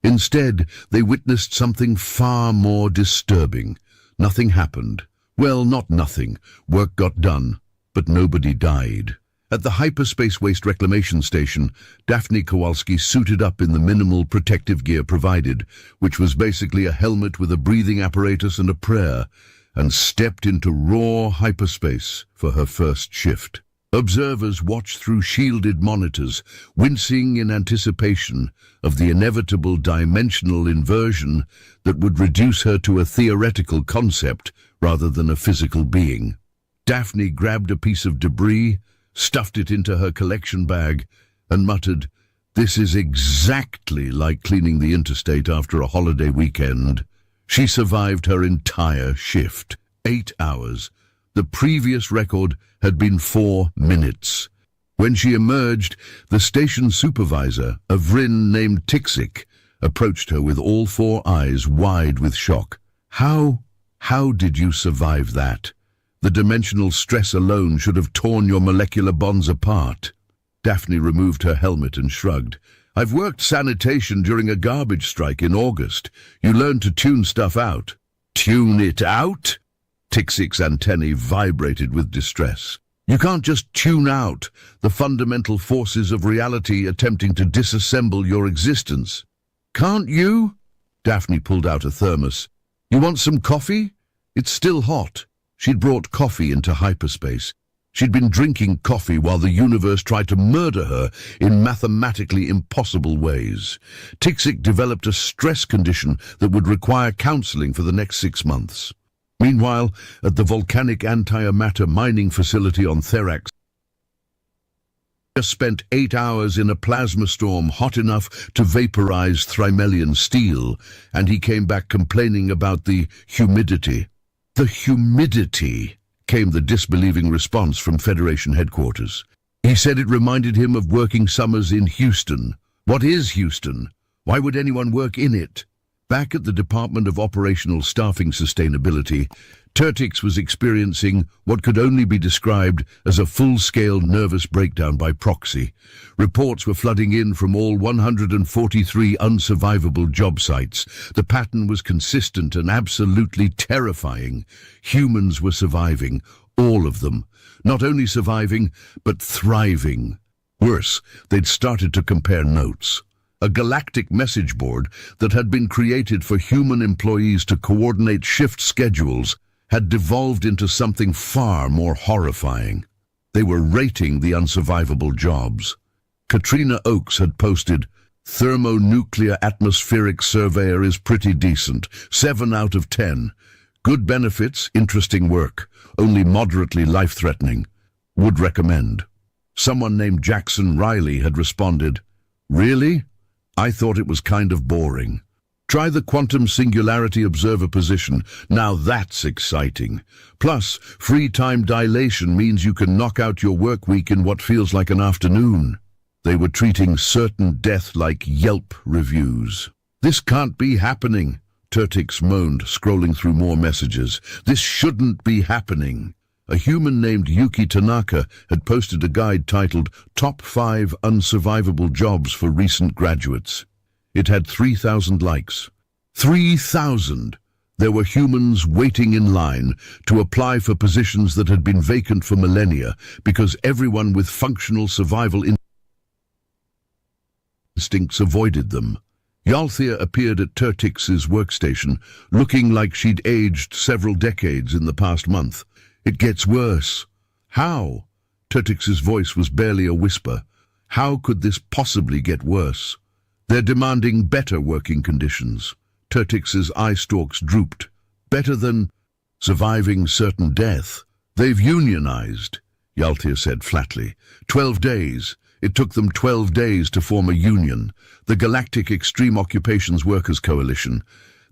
Instead, they witnessed something far more disturbing. Nothing happened. Well, not nothing. Work got done, but nobody died. At the Hyperspace Waste Reclamation Station, Daphne Kowalski suited up in the minimal protective gear provided, which was basically a helmet with a breathing apparatus and a prayer, and stepped into raw hyperspace for her first shift. Observers watched through shielded monitors, wincing in anticipation of the inevitable dimensional inversion that would reduce her to a theoretical concept rather than a physical being. Daphne grabbed a piece of debris, stuffed it into her collection bag, and muttered, "This is exactly like cleaning the interstate after a holiday weekend." She survived her entire shift, 8 hours. The previous record had been 4 minutes. When she emerged, the station supervisor, a Vryn named Tixik, approached her with all 4 eyes wide with shock. How did you survive that? The dimensional stress alone should have torn your molecular bonds apart. Daphne removed her helmet and shrugged. "I've worked sanitation during a garbage strike in August. You learn to tune stuff out." "Tune it out?" Tixik's antennae vibrated with distress. "You can't just tune out the fundamental forces of reality attempting to disassemble your existence." "Can't you?" Daphne pulled out a thermos. "You want some coffee? It's still hot." She'd brought coffee into hyperspace. She'd been drinking coffee while the universe tried to murder her in mathematically impossible ways. Tixik developed a stress condition that would require counseling for the next 6 months. Meanwhile, at the volcanic antimatter mining facility on Therax, just spent 8 hours in a plasma storm hot enough to vaporize Thrimelian steel, and he came back complaining about the humidity. "The humidity," came the disbelieving response from Federation headquarters. He said it reminded him of working summers in Houston. What is Houston? Why would anyone work in it? Back at the Department of Operational Staffing Sustainability, Turtix was experiencing what could only be described as a full-scale nervous breakdown by proxy. Reports were flooding in from all 143 unsurvivable job sites. The pattern was consistent and absolutely terrifying. Humans were surviving, all of them. Not only surviving, but thriving. Worse, they'd started to compare notes. A galactic message board that had been created for human employees to coordinate shift schedules had devolved into something far more horrifying. They were rating the unsurvivable jobs. Katrina Oakes had posted, "Thermonuclear atmospheric surveyor is pretty decent, 7 out of 10. Good benefits, interesting work, only moderately life-threatening. Would recommend." Someone named Jackson Riley had responded, "Really? I thought it was kind of boring. Try the Quantum Singularity Observer position. Now that's exciting. Plus, free time dilation means you can knock out your work week in what feels like an afternoon." They were treating certain death like Yelp reviews. "This can't be happening," Turtix moaned, scrolling through more messages. "This shouldn't be happening." A human named Yuki Tanaka had posted a guide titled Top 5 Unsurvivable Jobs for Recent Graduates. It had 3,000 likes. 3,000! There were humans waiting in line to apply for positions that had been vacant for millennia because everyone with functional survival instincts avoided them. Yalthea appeared at Turtix's workstation, looking like she'd aged several decades in the past month. "It gets worse." "How?" Turtix's voice was barely a whisper. "How could this possibly get worse?" "They're demanding better working conditions." Turtix's eye stalks drooped. "Better than surviving certain death." "They've unionized," Yalthea said flatly. 12 days. It took them 12 days to form a union, the Galactic Extreme Occupations Workers Coalition.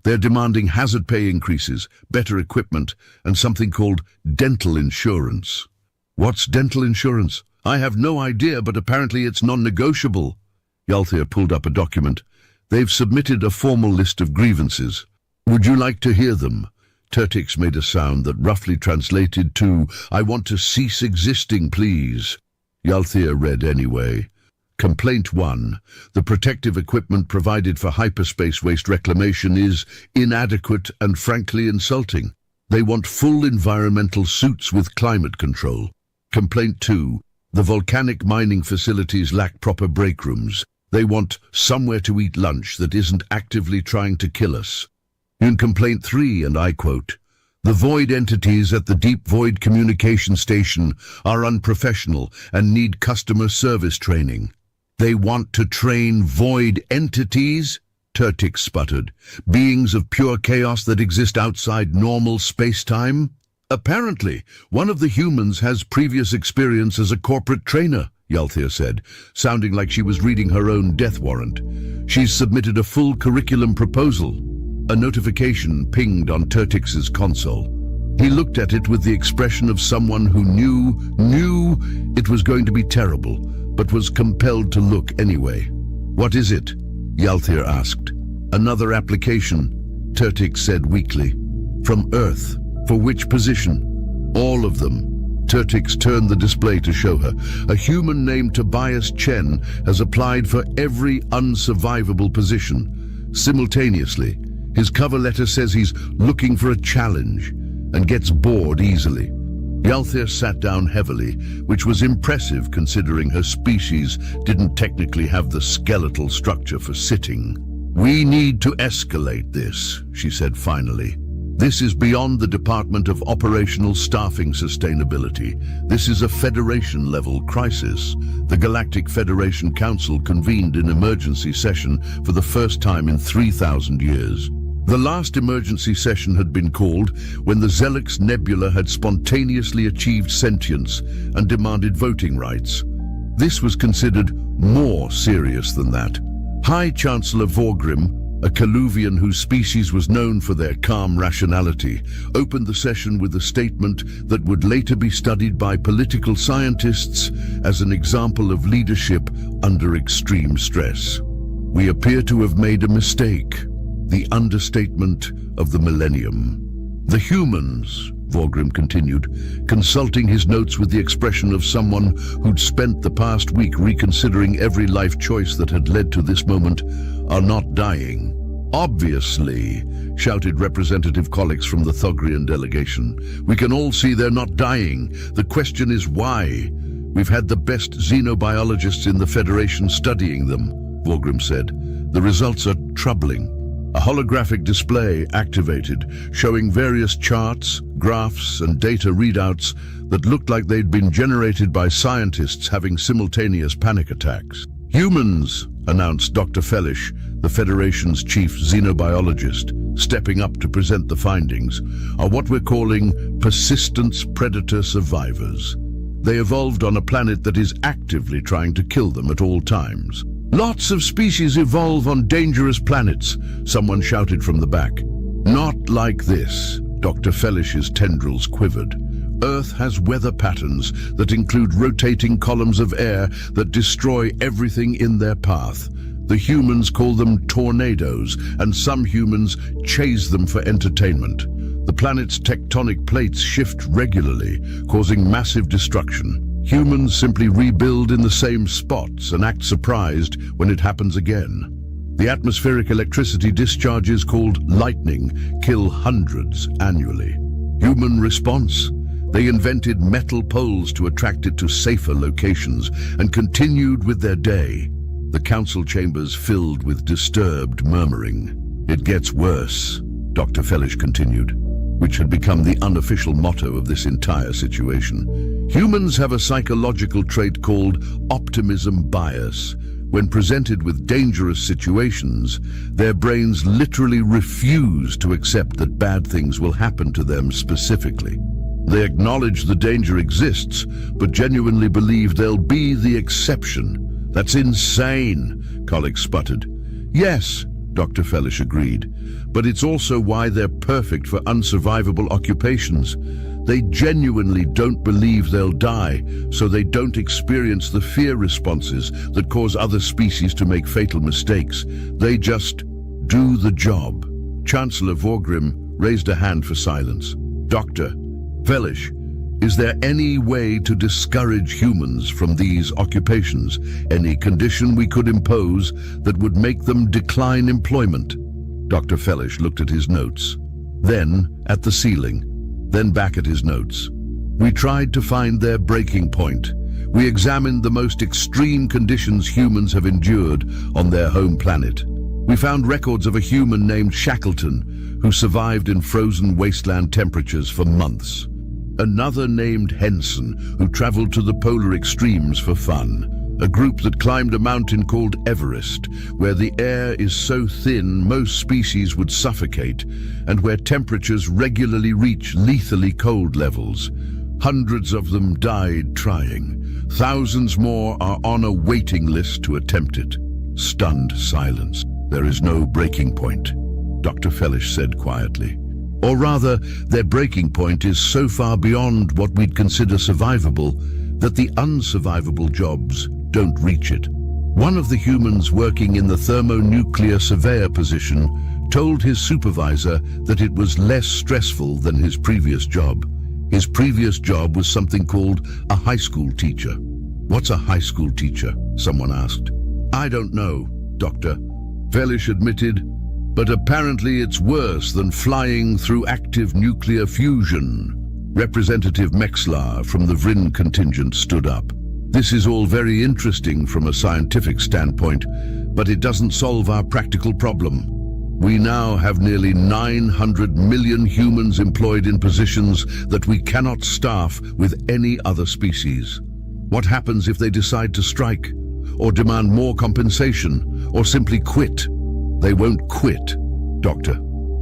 They're demanding hazard pay increases, better equipment, and something called dental insurance. "What's dental insurance?" "I have no idea, but apparently it's non-negotiable." Yalthea pulled up a document. "They've submitted a formal list of grievances. Would you like to hear them?" Turtix made a sound that roughly translated to, "I want to cease existing, please." Yalthea read anyway. Complaint 1. The protective equipment provided for hyperspace waste reclamation is inadequate and frankly insulting. They want full environmental suits with climate control. Complaint 2. The volcanic mining facilities lack proper break rooms. They want somewhere to eat lunch that isn't actively trying to kill us. In Complaint 3, and I quote, "The void entities at the Deep Void Communication Station are unprofessional and need customer service training." They want to train void entities? Turtik sputtered. Beings of pure chaos that exist outside normal space-time? Apparently, one of the humans has previous experience as a corporate trainer, Yalthir said, sounding like she was reading her own death warrant. She's submitted a full curriculum proposal. A notification pinged on Turtik's console. He looked at it with the expression of someone who knew it was going to be terrible, but was compelled to look anyway. "What is it?" Yalthir asked. "Another application," Turtik said weakly. "From Earth. For which position?" "All of them." Turtix turned the display to show her. "A human named Tobias Chen has applied for every unsurvivable position. Simultaneously, his cover letter says he's looking for a challenge and gets bored easily." Yalthir sat down heavily, which was impressive considering her species didn't technically have the skeletal structure for sitting. "We need to escalate this," she said finally. "This is beyond the Department of Operational Staffing Sustainability. This is a Federation-level crisis." The Galactic Federation Council convened an emergency session for the first time in 3,000 years. The last emergency session had been called when the Zelix Nebula had spontaneously achieved sentience and demanded voting rights. This was considered more serious than that. High Chancellor Vorgrim, a Kaluvian whose species was known for their calm rationality, opened the session with a statement that would later be studied by political scientists as an example of leadership under extreme stress. "We appear to have made a mistake. The understatement of the millennium. The humans," Vorgrim continued, consulting his notes with the expression of someone who'd spent the past week reconsidering every life choice that had led to this moment, "are not dying." "Obviously," shouted Representative Collix from the Thogrian delegation. "We can all see they're not dying. The question is why. We've had the best xenobiologists in the Federation studying them," Vorgrim said. "The results are troubling." A holographic display activated, showing various charts, graphs, and data readouts that looked like they'd been generated by scientists having simultaneous panic attacks. "Humans," announced Dr. Fellish, the Federation's chief xenobiologist, stepping up to present the findings, "are what we're calling persistence predator survivors. They evolved on a planet that is actively trying to kill them at all times." "Lots of species evolve on dangerous planets," someone shouted from the back. "Not like this." Dr. Fellish's tendrils quivered. "Earth has weather patterns that include rotating columns of air that destroy everything in their path. The humans call them tornadoes, and some humans chase them for entertainment. The planet's tectonic plates shift regularly, causing massive destruction. Humans simply rebuild in the same spots and act surprised when it happens again. The atmospheric electricity discharges called lightning kill hundreds annually. Human response? They invented metal poles to attract it to safer locations and continued with their day. The council chambers filled with disturbed murmuring. "It gets worse," Dr. Fellish continued, which had become the unofficial motto of this entire situation. "Humans have a psychological trait called optimism bias. When presented with dangerous situations, their brains literally refuse to accept that bad things will happen to them specifically. They acknowledge the danger exists, but genuinely believe they'll be the exception. That's insane," Collix sputtered. "Yes," Dr. Fellish agreed, "but it's also why they're perfect for unsurvivable occupations. They genuinely don't believe they'll die, so they don't experience the fear responses that cause other species to make fatal mistakes. They just do the job." Chancellor Vorgrim raised a hand for silence. "Dr. Fellish, is there any way to discourage humans from these occupations? Any condition we could impose that would make them decline employment?" Dr. Fellish looked at his notes, then at the ceiling, then back at his notes. "We tried to find their breaking point. we examined the most extreme conditions humans have endured on their home planet. We found records of a human named Shackleton, who survived in frozen wasteland temperatures for months. Another named Henson, who traveled to the polar extremes for fun. A group that climbed a mountain called Everest, where the air is so thin most species would suffocate, and where temperatures regularly reach lethally cold levels. Hundreds of them died trying. Thousands more are on a waiting list to attempt it. Stunned silence. There is no breaking point, Dr. Fellish said quietly. Or rather, their breaking point is so far beyond what we'd consider survivable that the unsurvivable jobs don't reach it. One of the humans working in the thermonuclear surveyor position told his supervisor that it was less stressful than his previous job. His previous job was something called a high school teacher. What's a high school teacher? Someone asked. I don't know, Dr. Fellish admitted, but apparently it's worse than flying through active nuclear fusion. Representative Mexlar from the Vrin contingent stood up. This is all very interesting from a scientific standpoint, but it doesn't solve our practical problem. We now have nearly 900 million humans employed in positions that we cannot staff with any other species. What happens if they decide to strike, or demand more compensation, or simply quit? They won't quit, Dr.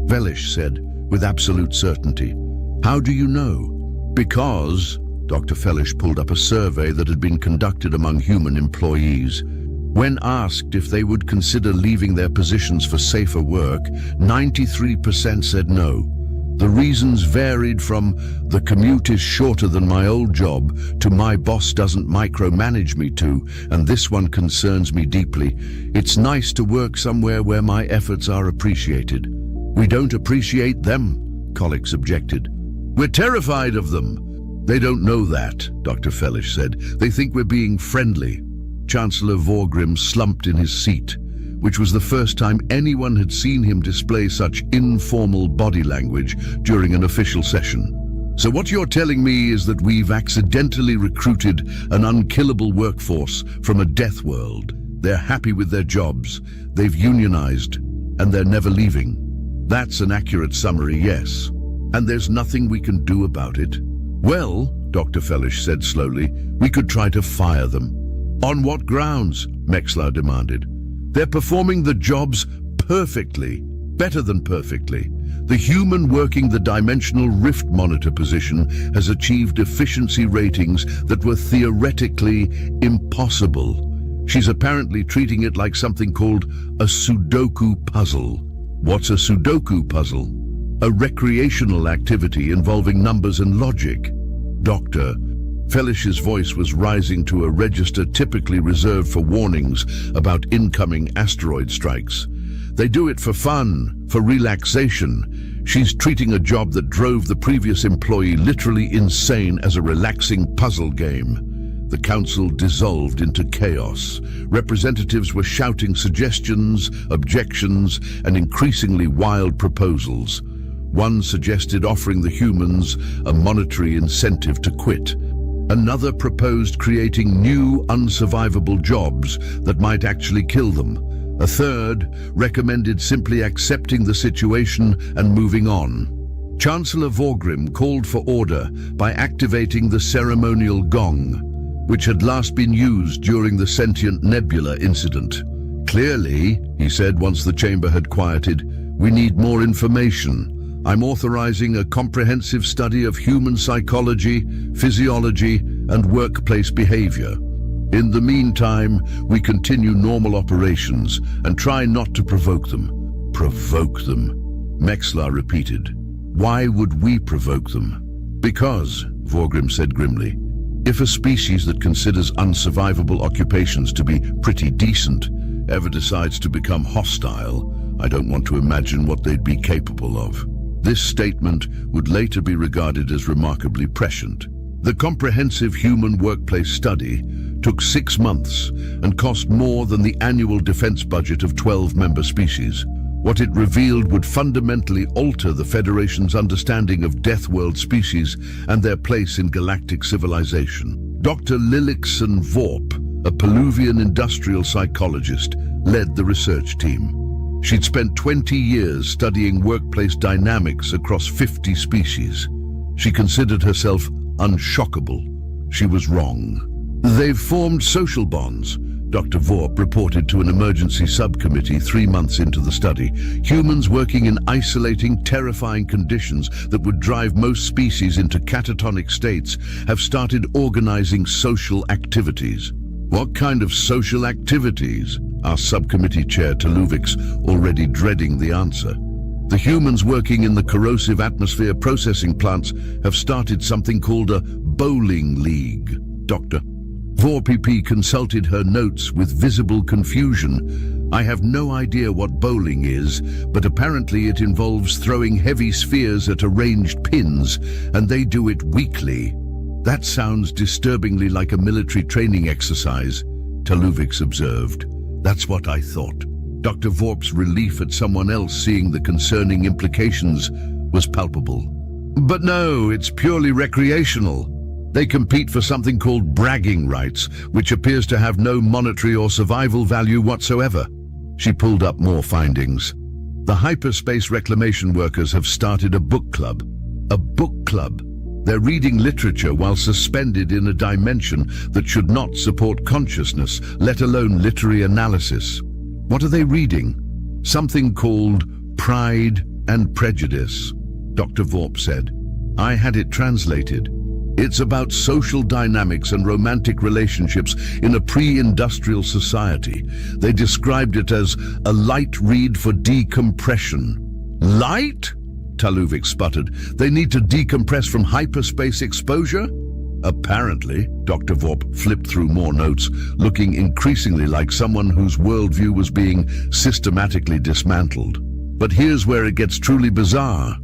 Fellish said with absolute certainty. How do you know? Because Dr. Fellish pulled up a survey that had been conducted among human employees. When asked if they would consider leaving their positions for safer work, 93% said no. The reasons varied from the commute is shorter than my old job to my boss doesn't micromanage me to, and this one concerns me deeply. It's nice to work somewhere where my efforts are appreciated. We don't appreciate them, colleagues objected. We're terrified of them. They don't know that, Dr. Fellish said. They think we're being friendly. Chancellor Vorgrim slumped in his seat, which was the first time anyone had seen him display such informal body language during an official session. So what you're telling me is that we've accidentally recruited an unkillable workforce from a death world. They're happy with their jobs, they've unionized, and they're never leaving. That's an accurate summary, yes. And there's nothing we can do about it. Well, Dr. Fellish said slowly, we could try to fire them. On what grounds? Mexlar demanded. They're performing the jobs perfectly, better than perfectly. The human working the dimensional rift monitor position has achieved efficiency ratings that were theoretically impossible. She's apparently treating it like something called a Sudoku puzzle. What's a Sudoku puzzle? A recreational activity involving numbers and logic. Dr. Fellish's voice was rising to a register typically reserved for warnings about incoming asteroid strikes. They do it for fun, for relaxation. She's treating a job that drove the previous employee literally insane as a relaxing puzzle game. The council dissolved into chaos. Representatives were shouting suggestions, objections, and increasingly wild proposals. One suggested offering the humans a monetary incentive to quit. Another proposed creating new unsurvivable jobs that might actually kill them. A third recommended simply accepting the situation and moving on. Chancellor Vorgrim called for order by activating the ceremonial gong, which had last been used during the sentient nebula incident. Clearly, he said once the chamber had quieted, we need more information. I'm authorizing a comprehensive study of human psychology, physiology, and workplace behavior. In the meantime, we continue normal operations and try not to provoke them. Provoke them, Mexlar repeated. Why would we provoke them? Because, Vorgrim said grimly, if a species that considers unsurvivable occupations to be pretty decent ever decides to become hostile, I don't want to imagine what they'd be capable of. This statement would later be regarded as remarkably prescient. The comprehensive human workplace study took 6 months and cost more than the annual defense budget of 12 member species. What it revealed would fundamentally alter the Federation's understanding of Death World species and their place in galactic civilization. Dr. Lillickson Vorp, a Peruvian industrial psychologist, led the research team. She'd spent 20 years studying workplace dynamics across 50 species. She considered herself unshockable. She was wrong. They've formed social bonds, Dr. Vorp reported to an emergency subcommittee 3 months into the study. Humans working in isolating, terrifying conditions that would drive most species into catatonic states have started organizing social activities. What kind of social activities? Asked subcommittee chair Taluvix, already dreading the answer. The humans working in the corrosive atmosphere processing plants have started something called a bowling league, Dr. Vorp consulted her notes with visible confusion. I have no idea what bowling is, but apparently it involves throwing heavy spheres at arranged pins, and they do it weekly. That sounds disturbingly like a military training exercise, Taluvix observed. That's what I thought. Dr. Vorp's relief at someone else seeing the concerning implications was palpable. But no, it's purely recreational. They compete for something called bragging rights, which appears to have no monetary or survival value whatsoever. She pulled up more findings. The hyperspace reclamation workers have started a book club. A book club. They're reading literature while suspended in a dimension that should not support consciousness, let alone literary analysis. What are they reading? Something called Pride and Prejudice, Dr. Vorp said. I had it translated. It's about social dynamics and romantic relationships in a pre-industrial society. They described it as a light read for decompression. Light? Taluvix sputtered. They need to decompress from hyperspace exposure? Apparently, Dr. Vorp flipped through more notes, looking increasingly like someone whose worldview was being systematically dismantled. But here's where it gets truly bizarre.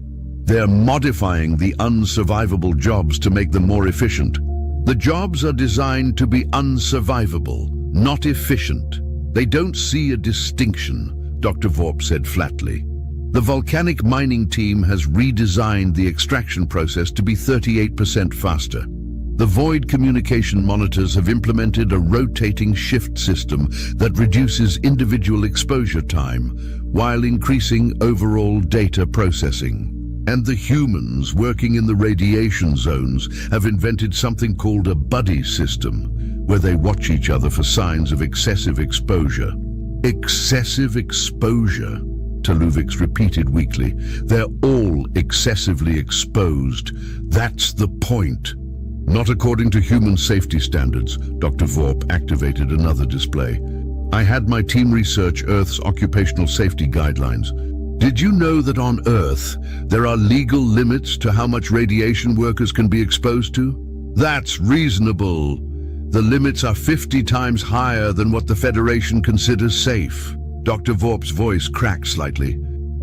They're modifying the unsurvivable jobs to make them more efficient. The jobs are designed to be unsurvivable, not efficient. They don't see a distinction, Dr. Vorp said flatly. The volcanic mining team has redesigned the extraction process to be 38% faster. The Void communication monitors have implemented a rotating shift system that reduces individual exposure time while increasing overall data processing. And the humans working in the radiation zones have invented something called a buddy system, where they watch each other for signs of excessive exposure. Excessive exposure, Taluvix repeated weakly. They're all excessively exposed. That's the point. Not according to human safety standards. Dr. Vorp activated another display. I had my team research Earth's occupational safety guidelines. Did you know that on Earth, there are legal limits to how much radiation workers can be exposed to? That's reasonable. The limits are 50 times higher than what the Federation considers safe. Dr. Vorp's voice cracked slightly.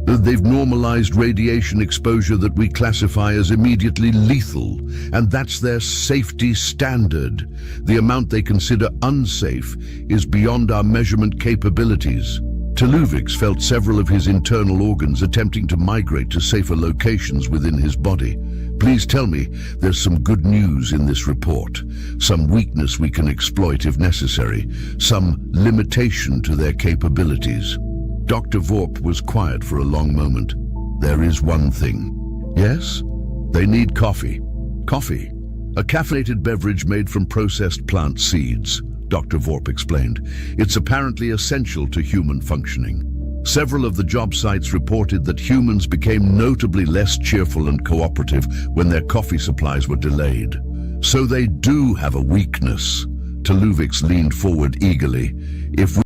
They've normalized radiation exposure that we classify as immediately lethal, and that's their safety standard. The amount they consider unsafe is beyond our measurement capabilities. Taluvix felt several of his internal organs attempting to migrate to safer locations within his body. Please tell me there's some good news in this report, some weakness we can exploit if necessary, some limitation to their capabilities. Dr. Vorp was quiet for a long moment. There is one thing. Yes? They need coffee. Coffee, a caffeinated beverage made from processed plant seeds. Dr. Vorp explained. It's apparently essential to human functioning. Several of the job sites reported that humans became notably less cheerful and cooperative when their coffee supplies were delayed. So they do have a weakness. Taluvix leaned forward eagerly. If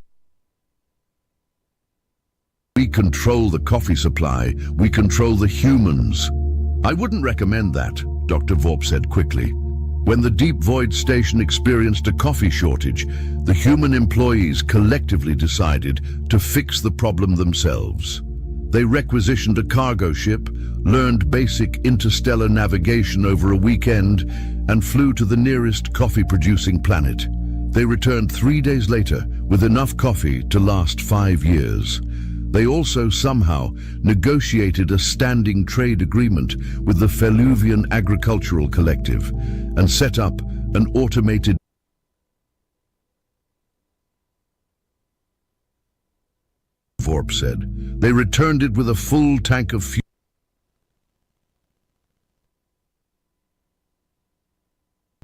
we control the coffee supply, we control the humans. I wouldn't recommend that, Dr. Vorp said quickly. When the Deep Void station experienced a coffee shortage, the human employees collectively decided to fix the problem themselves. They requisitioned a cargo ship, learned basic interstellar navigation over a weekend, and flew to the nearest coffee-producing planet. They returned 3 days later with enough coffee to last 5 years. They also somehow negotiated a standing trade agreement with the Feluvian Agricultural Collective and set up an automated Vorp said. They returned it with a full tank of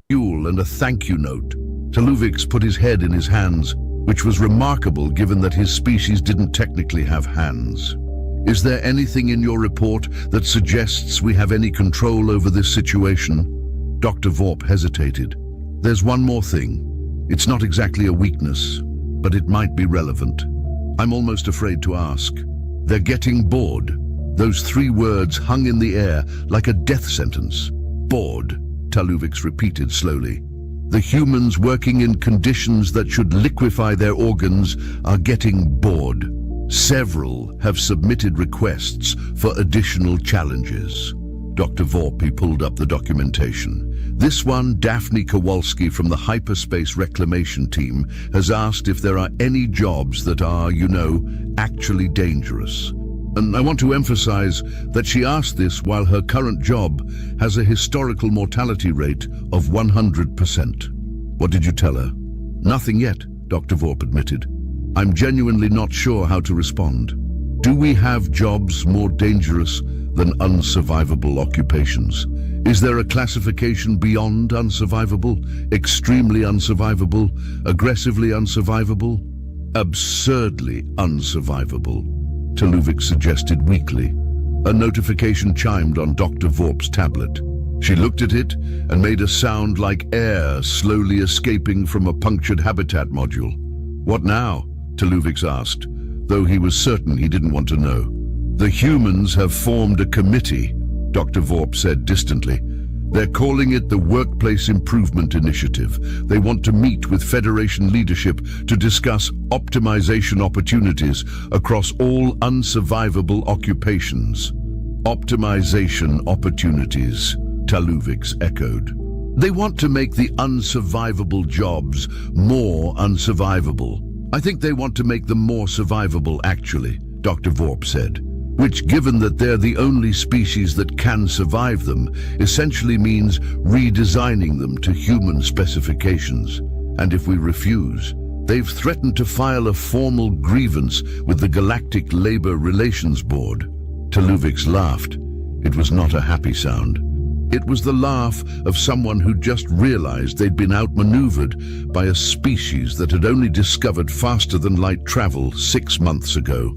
fuel and a thank you note. Taluvix put his head in his hands, which was remarkable given that his species didn't technically have hands. Is there anything in your report that suggests we have any control over this situation? Dr. Vorp hesitated. There's one more thing. It's not exactly a weakness, but it might be relevant. I'm almost afraid to ask. They're getting bored. Those 3 words hung in the air like a death sentence. Bored, Taluvix repeated slowly. The humans working in conditions that should liquefy their organs are getting bored. Several have submitted requests for additional challenges. Dr. Vorp pulled up the documentation. This one, Daphne Kowalski from the Hyperspace Reclamation Team, has asked if there are any jobs that are, you know, actually dangerous. And I want to emphasize that she asked this while her current job has a historical mortality rate of 100%. What did you tell her? Nothing yet, Dr. Vorp admitted. I'm genuinely not sure how to respond. Do we have jobs more dangerous than unsurvivable occupations? Is there a classification beyond unsurvivable, extremely unsurvivable, aggressively unsurvivable, absurdly unsurvivable? Taluvix suggested weakly. A notification chimed on Dr. Vorp's tablet. She looked at it and made a sound like air slowly escaping from a punctured habitat module. What now? Taluvix asked, though he was certain he didn't want to know. The humans have formed a committee, Dr. Vorp said distantly. They're calling it the Workplace Improvement Initiative. They want to meet with Federation leadership to discuss optimization opportunities across all unsurvivable occupations. Optimization opportunities, Taluvix echoed. They want to make the unsurvivable jobs more unsurvivable. I think they want to make them more survivable, actually, Dr. Vorp said. Which, given that they're the only species that can survive them, essentially means redesigning them to human specifications. And if we refuse, they've threatened to file a formal grievance with the Galactic Labor Relations Board. Taluvix laughed. It was not a happy sound. It was the laugh of someone who just realized they'd been outmaneuvered by a species that had only discovered faster-than-light travel 6 months ago.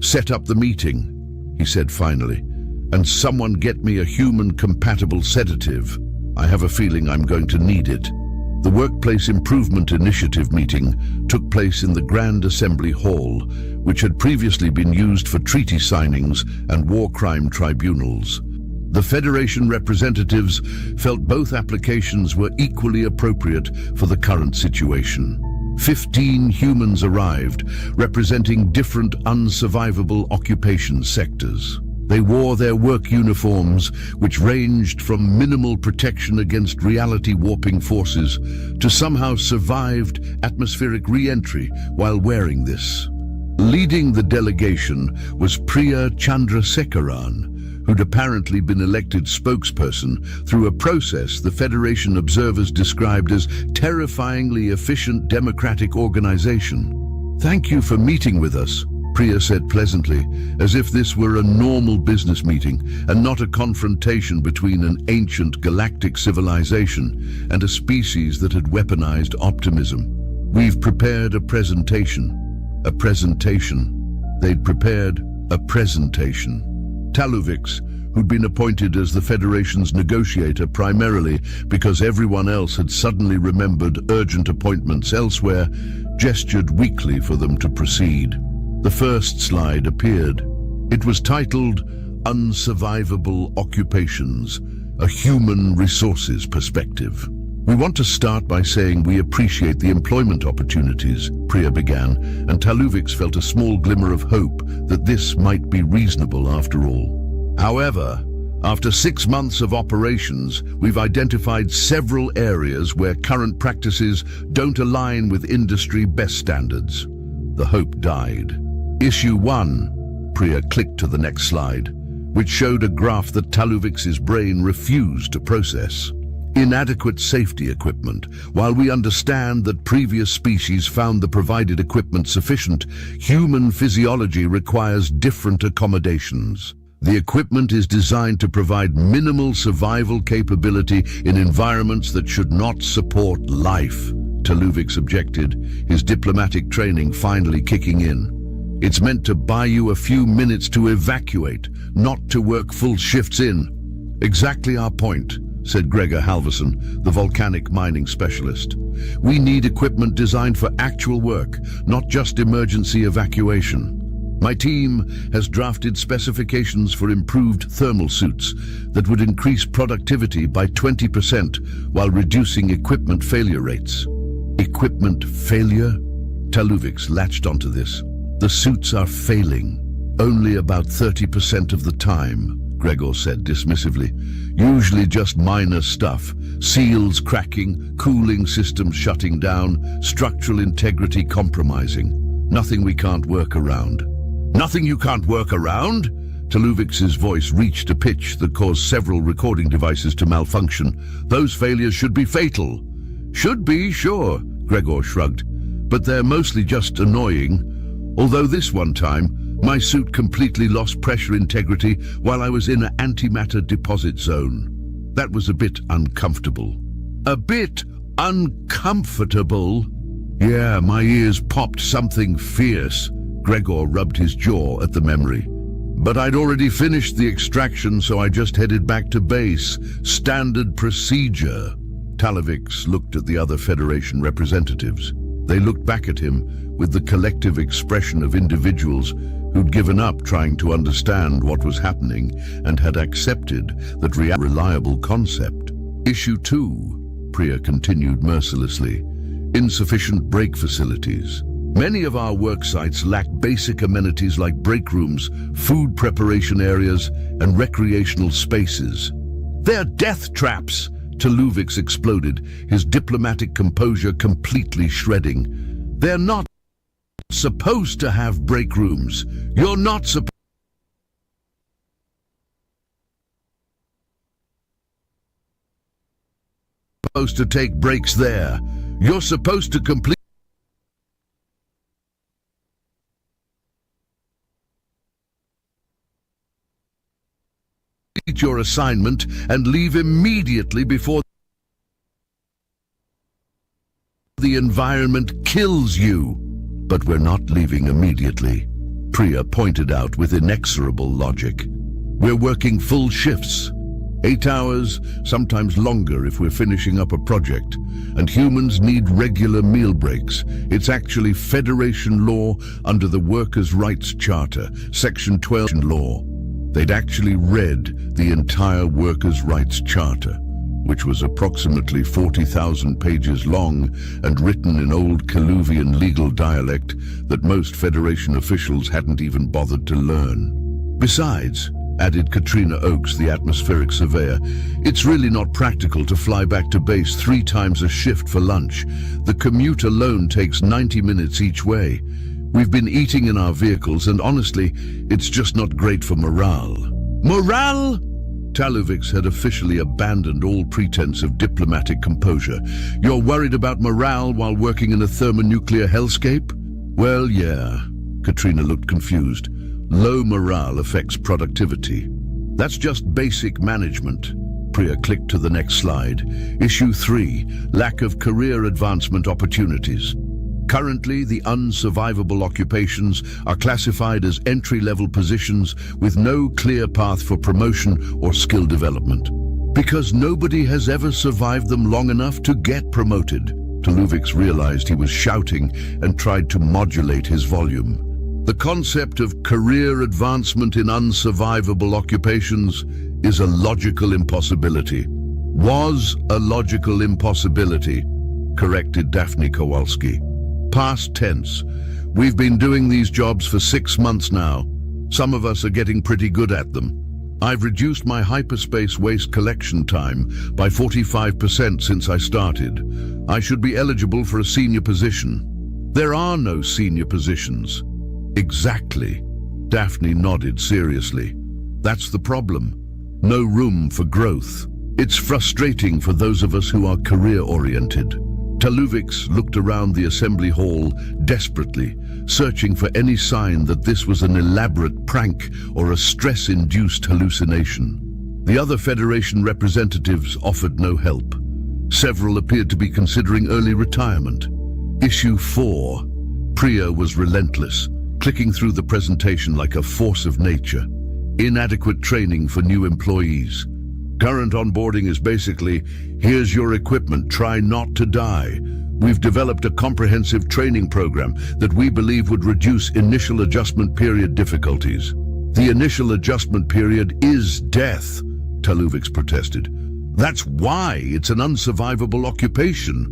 Set up the meeting, he said finally, and someone get me a human-compatible sedative. I have a feeling I'm going to need it. The Workplace Improvement Initiative meeting took place in the Grand Assembly Hall, which had previously been used for treaty signings and war crime tribunals. The Federation representatives felt both applications were equally appropriate for the current situation. 15 humans arrived, representing different unsurvivable occupation sectors. They wore their work uniforms, which ranged from minimal protection against reality warping forces to somehow survived atmospheric re-entry while wearing this. Leading the delegation was Priya Chandrasekaran, who'd apparently been elected spokesperson through a process the Federation observers described as terrifyingly efficient democratic organization. Thank you for meeting with us, Priya said pleasantly, as if this were a normal business meeting and not a confrontation between an ancient galactic civilization and a species that had weaponized optimism. We've prepared a presentation. A presentation. They'd prepared a presentation. Taluvix, who'd been appointed as the Federation's negotiator primarily because everyone else had suddenly remembered urgent appointments elsewhere, gestured weakly for them to proceed. The first slide appeared. It was titled Unsurvivable Occupations, a Human Resources Perspective. We want to start by saying we appreciate the employment opportunities, Priya began, and Taluvix felt a small glimmer of hope that this might be reasonable after all. However, after 6 months of operations, we've identified several areas where current practices don't align with industry best standards. The hope died. Issue 1, Priya clicked to the next slide, which showed a graph that Taluvix's brain refused to process. Inadequate safety equipment. While we understand that previous species found the provided equipment sufficient, human physiology requires different accommodations. The equipment is designed to provide minimal survival capability in environments that should not support life. Taluvix objected, his diplomatic training finally kicking in. It's meant to buy you a few minutes to evacuate, not to work full shifts in. Exactly our point, said Gregor Halverson, the volcanic mining specialist. We need equipment designed for actual work, not just emergency evacuation. My team has drafted specifications for improved thermal suits that would increase productivity by 20% while reducing equipment failure rates. Equipment failure? Taluvix latched onto this. The suits are failing. Only about 30% of the time, Gregor said dismissively. Usually just minor stuff. Seals cracking, cooling systems shutting down, structural integrity compromising. Nothing we can't work around. Nothing you can't work around? Taluvix's voice reached a pitch that caused several recording devices to malfunction. Those failures should be fatal. Should be, sure, Gregor shrugged. But they're mostly just annoying. Although this one time, my suit completely lost pressure integrity while I was in an antimatter deposit zone. That was a bit uncomfortable. A bit uncomfortable? Yeah, my ears popped something fierce. Gregor rubbed his jaw at the memory. But I'd already finished the extraction, so I just headed back to base. Standard procedure. Taluvix looked at the other Federation representatives. They looked back at him with the collective expression of individuals who'd given up trying to understand what was happening and had accepted that reliable concept. Issue 2, Priya continued mercilessly. Insufficient break facilities. Many of our work sites lack basic amenities like break rooms, food preparation areas, and recreational spaces. They're death traps, Taluvix exploded, his diplomatic composure completely shredding. They're not supposed to have break rooms. You're not supposed to take breaks there. You're supposed to complete your assignment and leave immediately before the environment kills you. But we're not leaving immediately, Priya pointed out with inexorable logic. We're working full shifts, 8 hours, sometimes longer if we're finishing up a project, and humans need regular meal breaks. It's actually Federation law under the Workers' Rights Charter, Section 12 law. They'd actually read the entire Workers' Rights Charter, which was approximately 40,000 pages long and written in old Kaluvian legal dialect that most Federation officials hadn't even bothered to learn. Besides, added Katrina Oakes, the atmospheric surveyor, it's really not practical to fly back to base 3 times a shift for lunch. The commute alone takes 90 minutes each way. We've been eating in our vehicles, and honestly, it's just not great for morale. Morale? Taluvix had officially abandoned all pretense of diplomatic composure. You're worried about morale while working in a thermonuclear hellscape? Well, yeah. Katrina looked confused. Low morale affects productivity. That's just basic management. Priya clicked to the next slide. Issue 3, lack of career advancement opportunities. Currently, the unsurvivable occupations are classified as entry-level positions with no clear path for promotion or skill development. Because nobody has ever survived them long enough to get promoted. Taluvix realized he was shouting and tried to modulate his volume. The concept of career advancement in unsurvivable occupations is a logical impossibility. Was a logical impossibility, corrected Daphne Kowalski. Past tense. We've been doing these jobs for 6 months now. Some of us are getting pretty good at them. I've reduced my hyperspace waste collection time by 45% since I started. I should be eligible for a senior position. There are no senior positions. Exactly. Daphne nodded seriously. That's the problem. No room for growth. It's frustrating for those of us who are career-oriented. Taluvics looked around the assembly hall desperately, searching for any sign that this was an elaborate prank or a stress-induced hallucination. The other Federation representatives offered no help. Several appeared to be considering early retirement. Issue 4. Priya was relentless, clicking through the presentation like a force of nature. Inadequate training for new employees. Current onboarding is basically, here's your equipment, try not to die. We've developed a comprehensive training program that we believe would reduce initial adjustment period difficulties. The initial adjustment period is death, Taluvics protested. That's why it's an unsurvivable occupation.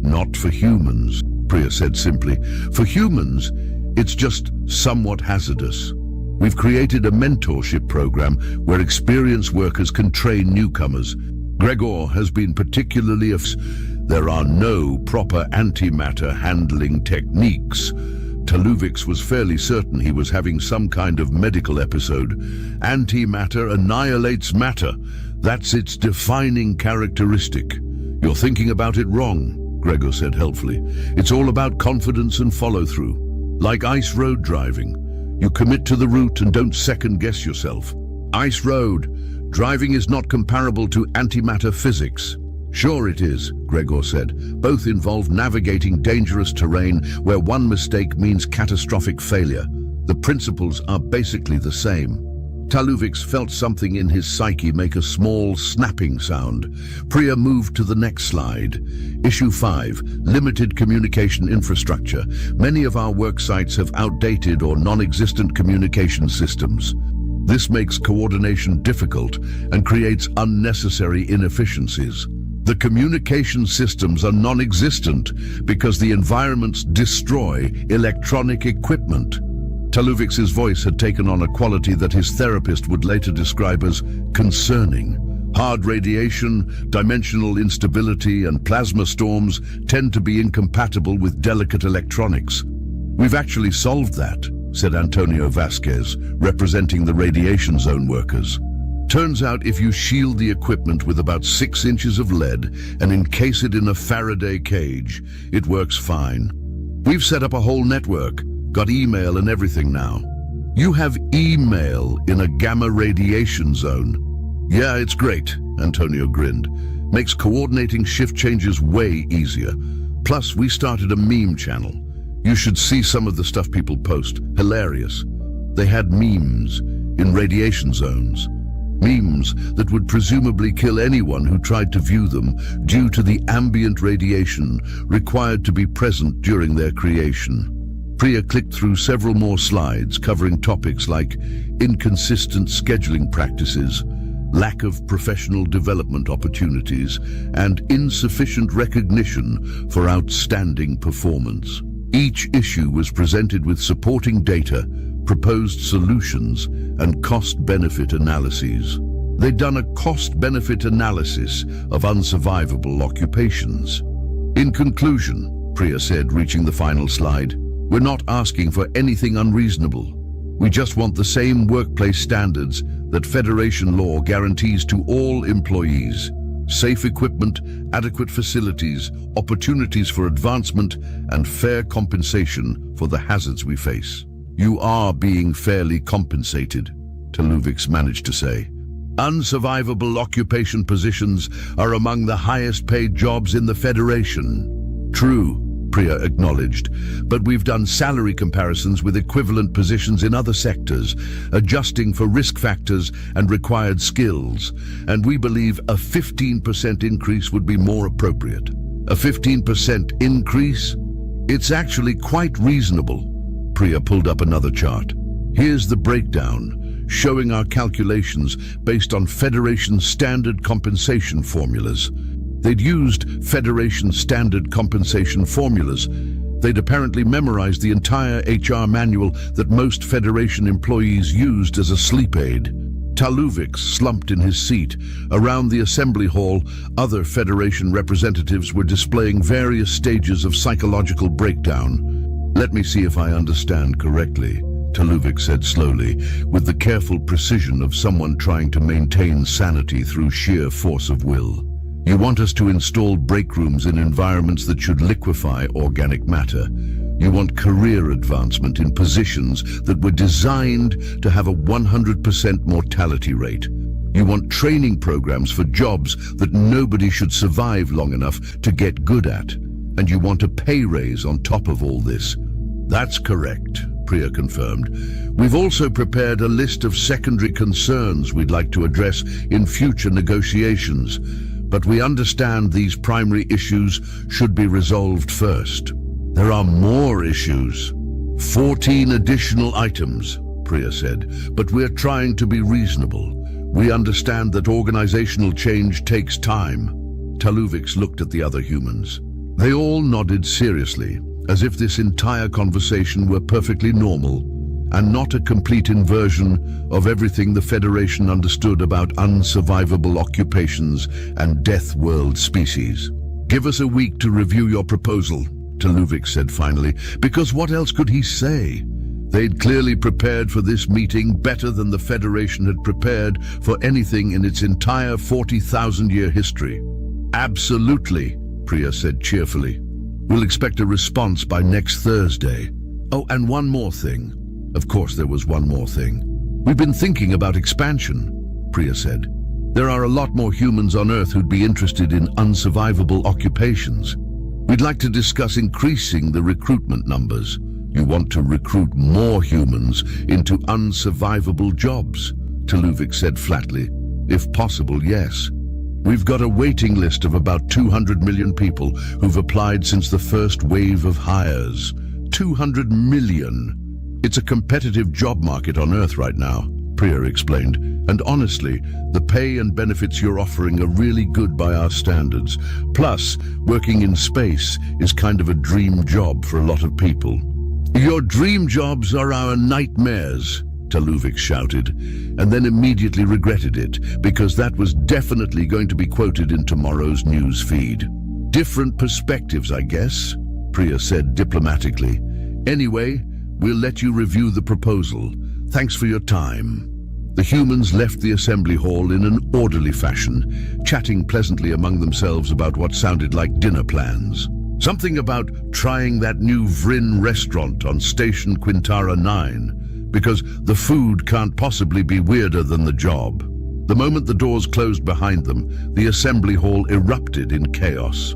Not for humans, Priya said simply. For humans, it's just somewhat hazardous. We've created a mentorship program where experienced workers can train newcomers. Gregor has been particularly there are no proper antimatter handling techniques. Taluvics was fairly certain he was having some kind of medical episode. Antimatter annihilates matter. That's its defining characteristic. You're thinking about it wrong, Gregor said helpfully. It's all about confidence and follow-through. Like ice road driving. You commit to the route and don't second-guess yourself. Ice road. Driving is not comparable to antimatter physics. Sure it is, Gregor said. Both involve navigating dangerous terrain where one mistake means catastrophic failure. The principles are basically the same. Taluvics felt something in his psyche make a small snapping sound. Priya moved to the next slide. Issue 5, Limited Communication Infrastructure. Many of our work sites have outdated or non-existent communication systems. This makes coordination difficult and creates unnecessary inefficiencies. The communication systems are non-existent because the environments destroy electronic equipment. Taluvics' voice had taken on a quality that his therapist would later describe as concerning. Hard radiation, dimensional instability, and plasma storms tend to be incompatible with delicate electronics. We've actually solved that, said Antonio Vasquez, representing the radiation zone workers. Turns out if you shield the equipment with about 6 inches of lead and encase it in a Faraday cage, it works fine. We've set up a whole network. Got email and everything now. You have email in a gamma radiation zone. Yeah, it's great, Antonio grinned. Makes coordinating shift changes way easier. Plus, we started a meme channel. You should see some of the stuff people post. Hilarious. They had memes in radiation zones. Memes that would presumably kill anyone who tried to view them due to the ambient radiation required to be present during their creation. Priya clicked through several more slides covering topics like inconsistent scheduling practices, lack of professional development opportunities, and insufficient recognition for outstanding performance. Each issue was presented with supporting data, proposed solutions, and cost-benefit analyses. They'd done a cost-benefit analysis of unsurvivable occupations. In conclusion, Priya said, reaching the final slide, we're not asking for anything unreasonable. We just want the same workplace standards that Federation law guarantees to all employees. Safe equipment, adequate facilities, opportunities for advancement, and fair compensation for the hazards we face. You are being fairly compensated, Taluvics managed to say. Unsurvivable occupation positions are among the highest paid jobs in the Federation. True, Priya acknowledged, but we've done salary comparisons with equivalent positions in other sectors, adjusting for risk factors and required skills, and we believe a 15% increase would be more appropriate. A 15% increase? It's actually quite reasonable. Priya pulled up another chart. Here's the breakdown, showing our calculations based on Federation standard compensation formulas. They'd used Federation standard compensation formulas. They'd apparently memorized the entire HR manual that most Federation employees used as a sleep aid. Taluvics slumped in his seat. Around the assembly hall, other Federation representatives were displaying various stages of psychological breakdown. Let me see if I understand correctly. Taluvik said slowly, with the careful precision of someone trying to maintain sanity through sheer force of will. You want us to install break rooms in environments that should liquefy organic matter. You want career advancement in positions that were designed to have a 100% mortality rate. You want training programs for jobs that nobody should survive long enough to get good at. And you want a pay raise on top of all this. That's correct, Priya confirmed. We've also prepared a list of secondary concerns we'd like to address in future negotiations. But we understand these primary issues should be resolved first. There are more issues. 14 additional items, Priya said, but we're trying to be reasonable. We understand that organizational change takes time. Taluvix looked at the other humans. They all nodded seriously, as if this entire conversation were perfectly normal, and not a complete inversion of everything the Federation understood about unsurvivable occupations and death world species. Give us a week to review your proposal, Taluvix said finally, because what else could he say? They'd clearly prepared for this meeting better than the Federation had prepared for anything in its entire 40,000-year history. Absolutely, Priya said cheerfully. We'll expect a response by next Thursday. Oh, and one more thing. Of course there was one more thing. We've been thinking about expansion, Priya said. There are a lot more humans on Earth who'd be interested in unsurvivable occupations. We'd like to discuss increasing the recruitment numbers. You want to recruit more humans into unsurvivable jobs, Taluvix said flatly. If possible, yes. We've got a waiting list of about 200 million people who've applied since the first wave of hires. 200 million. It's a competitive job market on Earth right now, Priya explained. And honestly, the pay and benefits you're offering are really good by our standards. Plus, working in space is kind of a dream job for a lot of people. Your dream jobs are our nightmares, Taluvix shouted, and then immediately regretted it, because that was definitely going to be quoted in tomorrow's news feed. Different perspectives, I guess, Priya said diplomatically. Anyway, we'll let you review the proposal. Thanks for your time. The humans left the assembly hall in an orderly fashion, chatting pleasantly among themselves about what sounded like dinner plans. Something about trying that new Vrin restaurant on Station Quintara 9, because the food can't possibly be weirder than the job. The moment the doors closed behind them, the assembly hall erupted in chaos.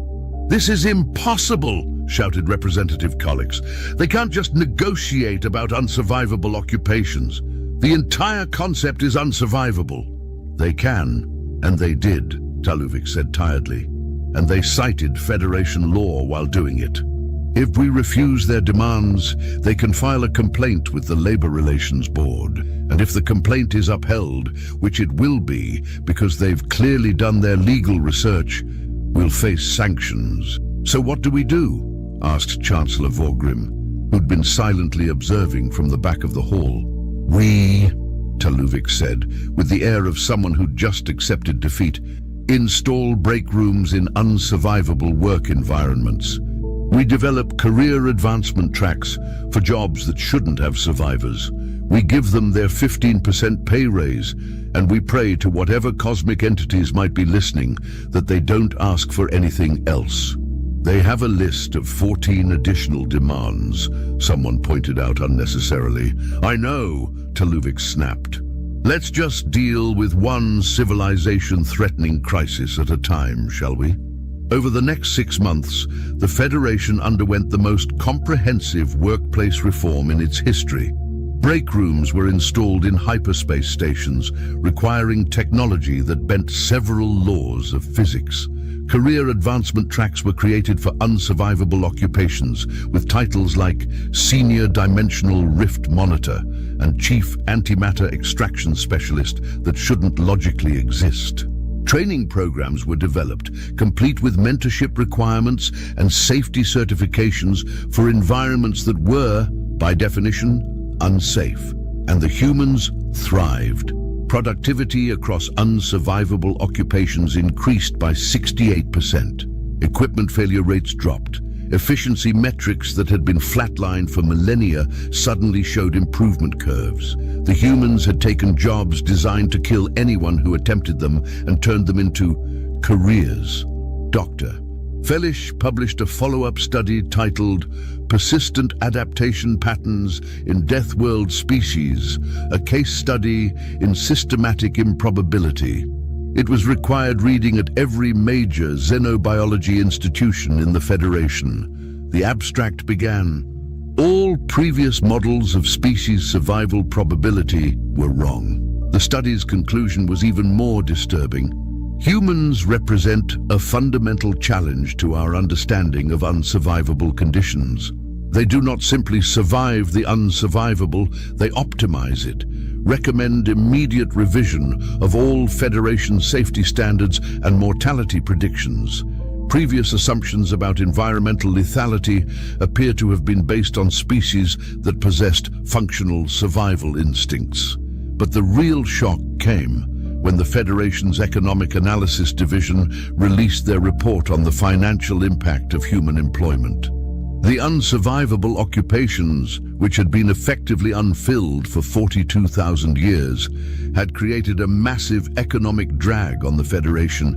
"This is impossible," shouted Representative Collix. "They can't just negotiate about unsurvivable occupations. The entire concept is unsurvivable." "They can, and they did," Taluvix said tiredly. "And they cited Federation law while doing it. If we refuse their demands, they can file a complaint with the Labor Relations Board. And if the complaint is upheld, which it will be because they've clearly done their legal research, we'll face sanctions. So what do we do?" asked Chancellor Vorgrim, who'd been silently observing from the back of the hall. "We," Taluvix said, with the air of someone who'd just accepted defeat, "install break rooms in unsurvivable work environments. We develop career advancement tracks for jobs that shouldn't have survivors. We give them their 15% pay raise, and we pray to whatever cosmic entities might be listening that they don't ask for anything else." "They have a list of 14 additional demands," someone pointed out unnecessarily. "I know," Taluvix snapped. "Let's just deal with one civilization-threatening crisis at a time, shall we?" Over the next 6 months, the Federation underwent the most comprehensive workplace reform in its history. Break rooms were installed in hyperspace stations, requiring technology that bent several laws of physics. Career advancement tracks were created for unsurvivable occupations, with titles like Senior Dimensional Rift Monitor and Chief Antimatter Extraction Specialist that shouldn't logically exist. Training programs were developed, complete with mentorship requirements and safety certifications for environments that were, by definition, unsafe. And the humans thrived. Productivity across unsurvivable occupations increased by 68%. Equipment failure rates dropped. Efficiency metrics that had been flatlined for millennia suddenly showed improvement curves. The humans had taken jobs designed to kill anyone who attempted them and turned them into careers. Dr. Felish published a follow-up study titled Persistent Adaptation Patterns in Death World Species, a case study in systematic improbability. It was required reading at every major xenobiology institution in the Federation. The abstract began, "All previous models of species survival probability were wrong." The study's conclusion was even more disturbing. Humans represent a fundamental challenge to our understanding of unsurvivable conditions. They do not simply survive the unsurvivable, they optimize it, recommend immediate revision of all Federation safety standards and mortality predictions. Previous assumptions about environmental lethality appear to have been based on species that possessed functional survival instincts. But the real shock came when the Federation's Economic Analysis Division released their report on the financial impact of human employment. The unsurvivable occupations, which had been effectively unfilled for 42,000 years, had created a massive economic drag on the Federation.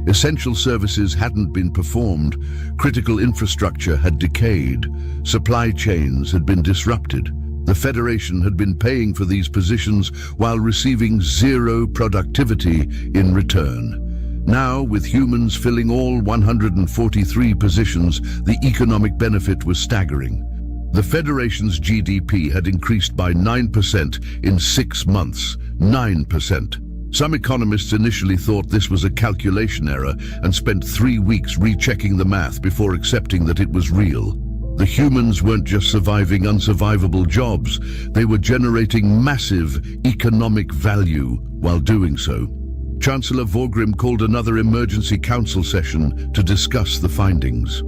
Essential services hadn't been performed, critical infrastructure had decayed, supply chains had been disrupted. The Federation had been paying for these positions while receiving zero productivity in return. Now, with humans filling all 143 positions, the economic benefit was staggering. The Federation's GDP had increased by 9% in 6 months. 9%. Some economists initially thought this was a calculation error and spent 3 weeks rechecking the math before accepting that it was real. The humans weren't just surviving unsurvivable jobs, they were generating massive economic value while doing so. Chancellor Vorgrim called another emergency council session to discuss the findings.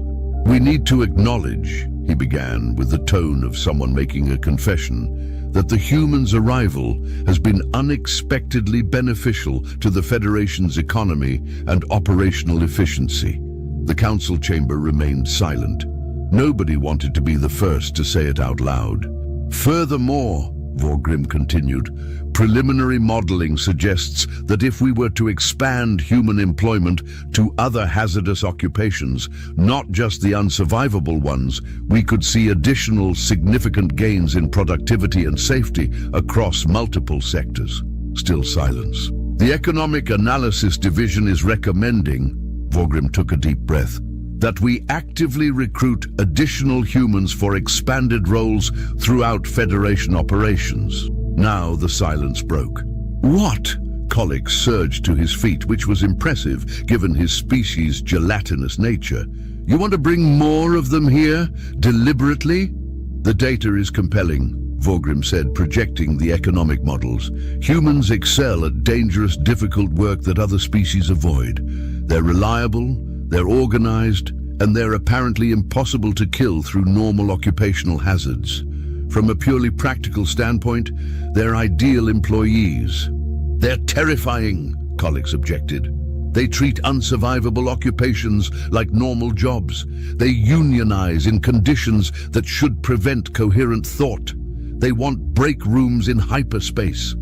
"We need to acknowledge," he began with the tone of someone making a confession, "that the humans' arrival has been unexpectedly beneficial to the Federation's economy and operational efficiency." The council chamber remained silent. Nobody wanted to be the first to say it out loud. "Furthermore," Vorgrim continued, "preliminary modeling suggests that if we were to expand human employment to other hazardous occupations, not just the unsurvivable ones, we could see additional significant gains in productivity and safety across multiple sectors." Still silence. "The Economic Analysis Division is recommending," Vorgrim took a deep breath, "that we actively recruit additional humans for expanded roles throughout Federation operations." Now the silence broke. "What?" Kollik surged to his feet, which was impressive given his species' gelatinous nature. "You want to bring more of them here, deliberately?" "The data is compelling," Vorgrim said, projecting the economic models. "Humans excel at dangerous, difficult work that other species avoid. They're reliable, they're organized, and they're apparently impossible to kill through normal occupational hazards. From a purely practical standpoint, they're ideal employees." "They're terrifying," Kollik objected. "They treat unsurvivable occupations like normal jobs. They unionize in conditions that should prevent coherent thought. They want break rooms in hyperspace.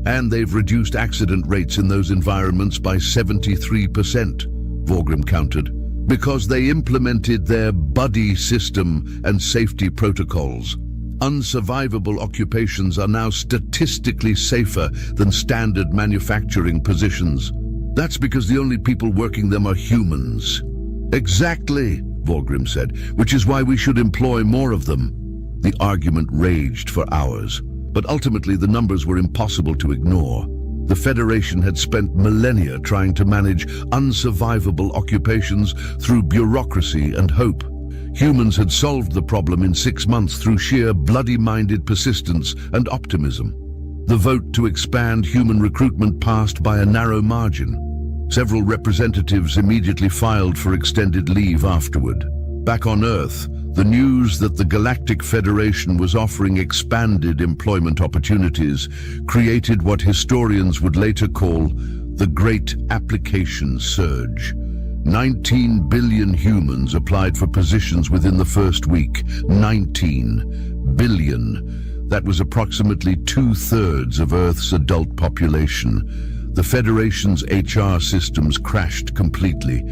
And they've reduced accident rates in those environments by 73%, Vorgrim countered, because they implemented their buddy system and safety protocols. Unsurvivable occupations are now statistically safer than standard manufacturing positions. That's because the only people working them are humans." "Exactly," Vorgrim said, "which is why we should employ more of them." The argument raged for hours, but ultimately the numbers were impossible to ignore. The Federation had spent millennia trying to manage unsurvivable occupations through bureaucracy and hope. Humans had solved the problem in 6 months through sheer bloody-minded persistence and optimism. The vote to expand human recruitment passed by a narrow margin. Several representatives immediately filed for extended leave afterward. Back on Earth, the news that the Galactic Federation was offering expanded employment opportunities created what historians would later call the Great Application Surge. 19 billion humans applied for positions within the first week. 19 billion. That was approximately 2/3 of Earth's adult population. The Federation's HR systems crashed completely,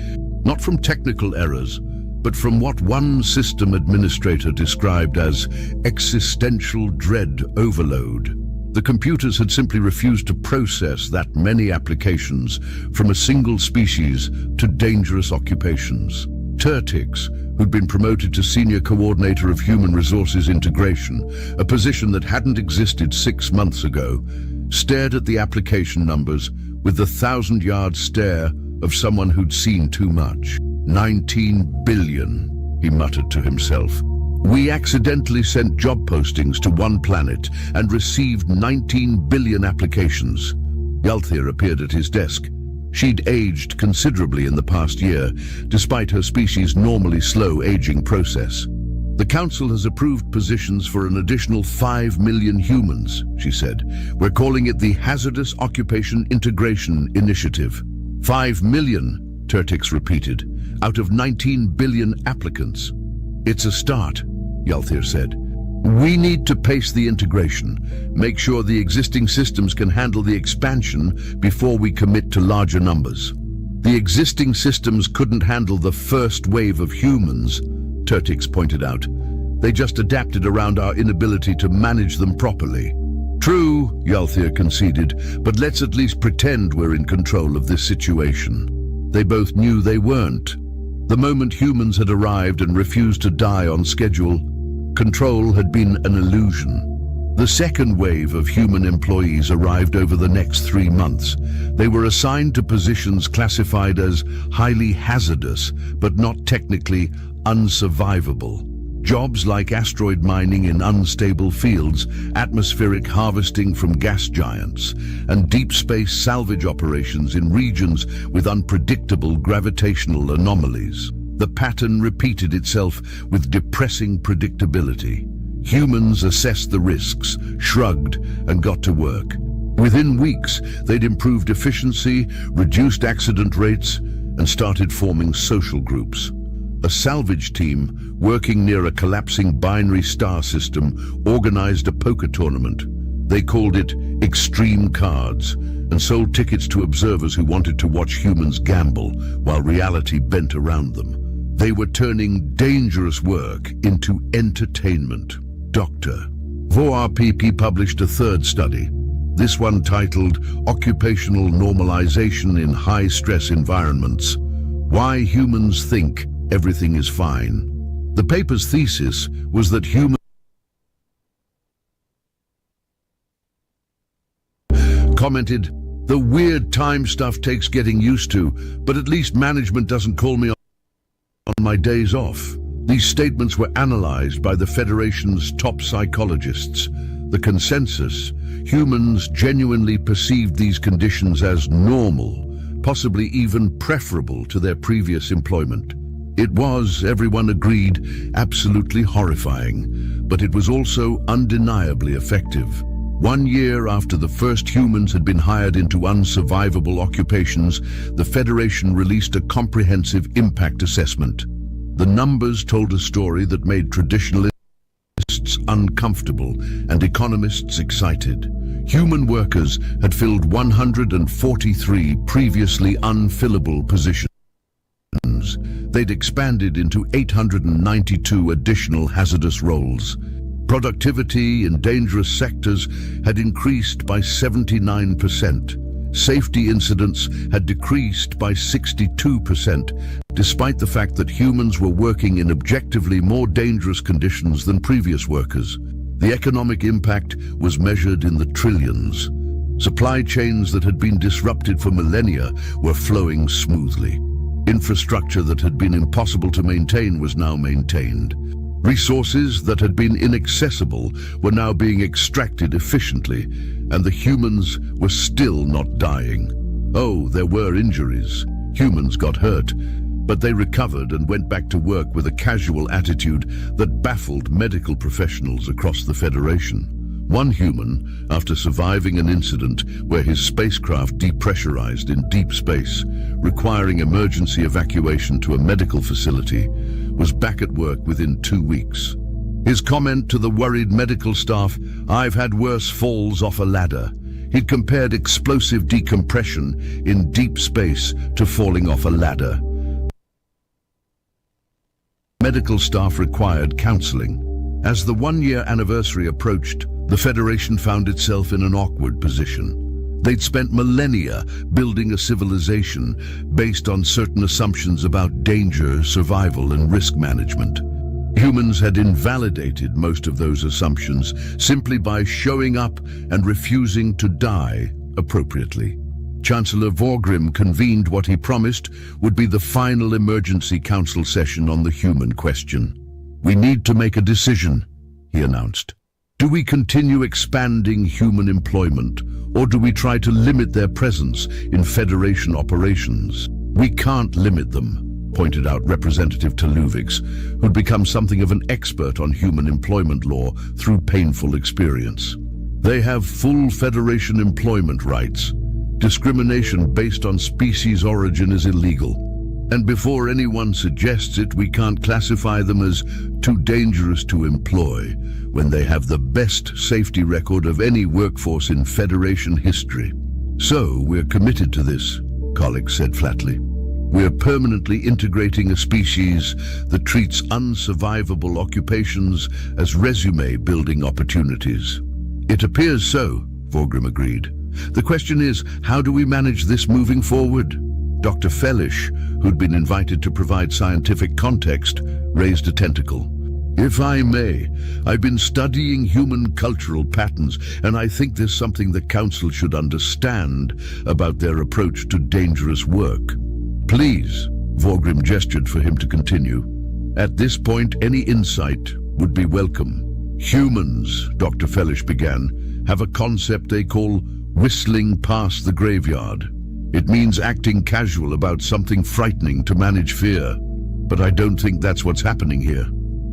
not from technical errors, but from what one system administrator described as existential dread overload. The computers had simply refused to process that many applications from a single species to dangerous occupations. Tertix, who'd been promoted to Senior Coordinator of Human Resources Integration, a position that hadn't existed 6 months ago, stared at the application numbers with the 1,000-yard stare of someone who'd seen too much. 19 billion, he muttered to himself. We accidentally sent job postings to one planet and received 19 billion applications. Yalthir appeared at his desk. She'd aged considerably in the past year, despite her species' normally slow aging process. The Council has approved positions for an additional 5 million humans, she said. We're calling it the Hazardous Occupation Integration Initiative. 5 million, Tertix repeated, out of 19 billion applicants. It's a start, Yalthir said. We need to pace the integration, make sure the existing systems can handle the expansion before we commit to larger numbers. The existing systems couldn't handle the first wave of humans, Tertix pointed out. They just adapted around our inability to manage them properly. True, Yalthir conceded, but let's at least pretend we're in control of this situation. They both knew they weren't. The moment humans had arrived and refused to die on schedule, control had been an illusion. The second wave of human employees arrived over the next 3 months. They were assigned to positions classified as highly hazardous, but not technically unsurvivable. Jobs like asteroid mining in unstable fields, atmospheric harvesting from gas giants, and deep space salvage operations in regions with unpredictable gravitational anomalies. The pattern repeated itself with depressing predictability. Humans assessed the risks, shrugged, and got to work. Within weeks, they'd improved efficiency, reduced accident rates, and started forming social groups. A salvage team working near a collapsing binary star system organized a poker tournament. They called it Extreme Cards and sold tickets to observers who wanted to watch humans gamble while reality bent around them. They were turning dangerous work into entertainment. Dr. VORPP published a third study, this one titled Occupational Normalization in High-Stress Environments: Why Humans Think Everything is Fine. The paper's thesis was that humans commented, "The weird time stuff takes getting used to, but at least management doesn't call me on my days off." These statements were analyzed by the Federation's top psychologists. The consensus: humans genuinely perceived these conditions as normal, possibly even preferable to their previous employment. It was, everyone agreed, absolutely horrifying, but it was also undeniably effective. 1 year after the first humans had been hired into unsurvivable occupations, the Federation released a comprehensive impact assessment. The numbers told a story that made traditionalists uncomfortable and economists excited. Human workers had filled 143 previously unfillable positions. They'd expanded into 892 additional hazardous roles. Productivity in dangerous sectors had increased by 79%. Safety incidents had decreased by 62%, despite the fact that humans were working in objectively more dangerous conditions than previous workers. The economic impact was measured in the trillions. Supply chains that had been disrupted for millennia were flowing smoothly. Infrastructure that had been impossible to maintain was now maintained. Resources that had been inaccessible were now being extracted efficiently, and the humans were still not dying. Oh, there were injuries. Humans got hurt, but they recovered and went back to work with a casual attitude that baffled medical professionals across the Federation. One human, after surviving an incident where his spacecraft depressurized in deep space, requiring emergency evacuation to a medical facility, was back at work within 2 weeks. His comment to the worried medical staff, "I've had worse falls off a ladder." He'd compared explosive decompression in deep space to falling off a ladder. Medical staff required counseling. As the one-year anniversary approached, the Federation found itself in an awkward position. They'd spent millennia building a civilization based on certain assumptions about danger, survival, and risk management. Humans had invalidated most of those assumptions simply by showing up and refusing to die appropriately. Chancellor Vorgrim convened what he promised would be the final emergency council session on the human question. "We need to make a decision," he announced. "Do we continue expanding human employment, or do we try to limit their presence in Federation operations? We can't limit them," pointed out Representative Taluvics, who'd become something of an expert on human employment law through painful experience. "They have full Federation employment rights. Discrimination based on species origin is illegal. And before anyone suggests it, we can't classify them as too dangerous to employ when they have the best safety record of any workforce in Federation history. So we're committed to this," Kollik said flatly. "We're permanently integrating a species that treats unsurvivable occupations as resume-building opportunities." "It appears so," Vorgrim agreed. "The question is, how do we manage this moving forward?" Dr. Fellish, who'd been invited to provide scientific context, raised a tentacle. "If I may, I've been studying human cultural patterns, and I think there's something the Council should understand about their approach to dangerous work." "Please," Vorgrim gestured for him to continue. "At this point, any insight would be welcome." "Humans," Dr. Fellish began, "have a concept they call whistling past the graveyard. It means acting casual about something frightening to manage fear. But I don't think that's what's happening here.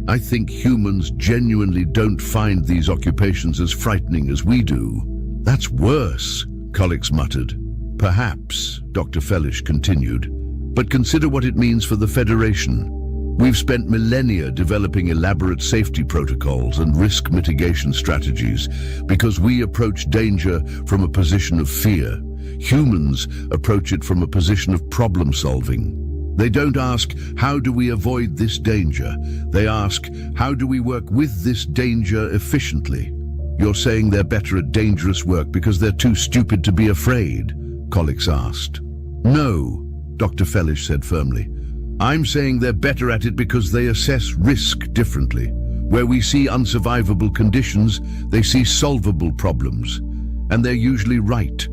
I think humans genuinely don't find these occupations as frightening as we do." "That's worse," Kollik muttered. "Perhaps," Dr. Fellish continued, "but consider what it means for the Federation. We've spent millennia developing elaborate safety protocols and risk mitigation strategies because we approach danger from a position of fear. Humans approach it from a position of problem solving. They don't ask, how do we avoid this danger? They ask, how do we work with this danger efficiently? You're saying they're better at dangerous work because they're too stupid to be afraid? Kollik asked. No, Dr. Fellish said firmly. I'm saying they're better at it because they assess risk differently. Where we see unsurvivable conditions, they see solvable problems. And they're usually right.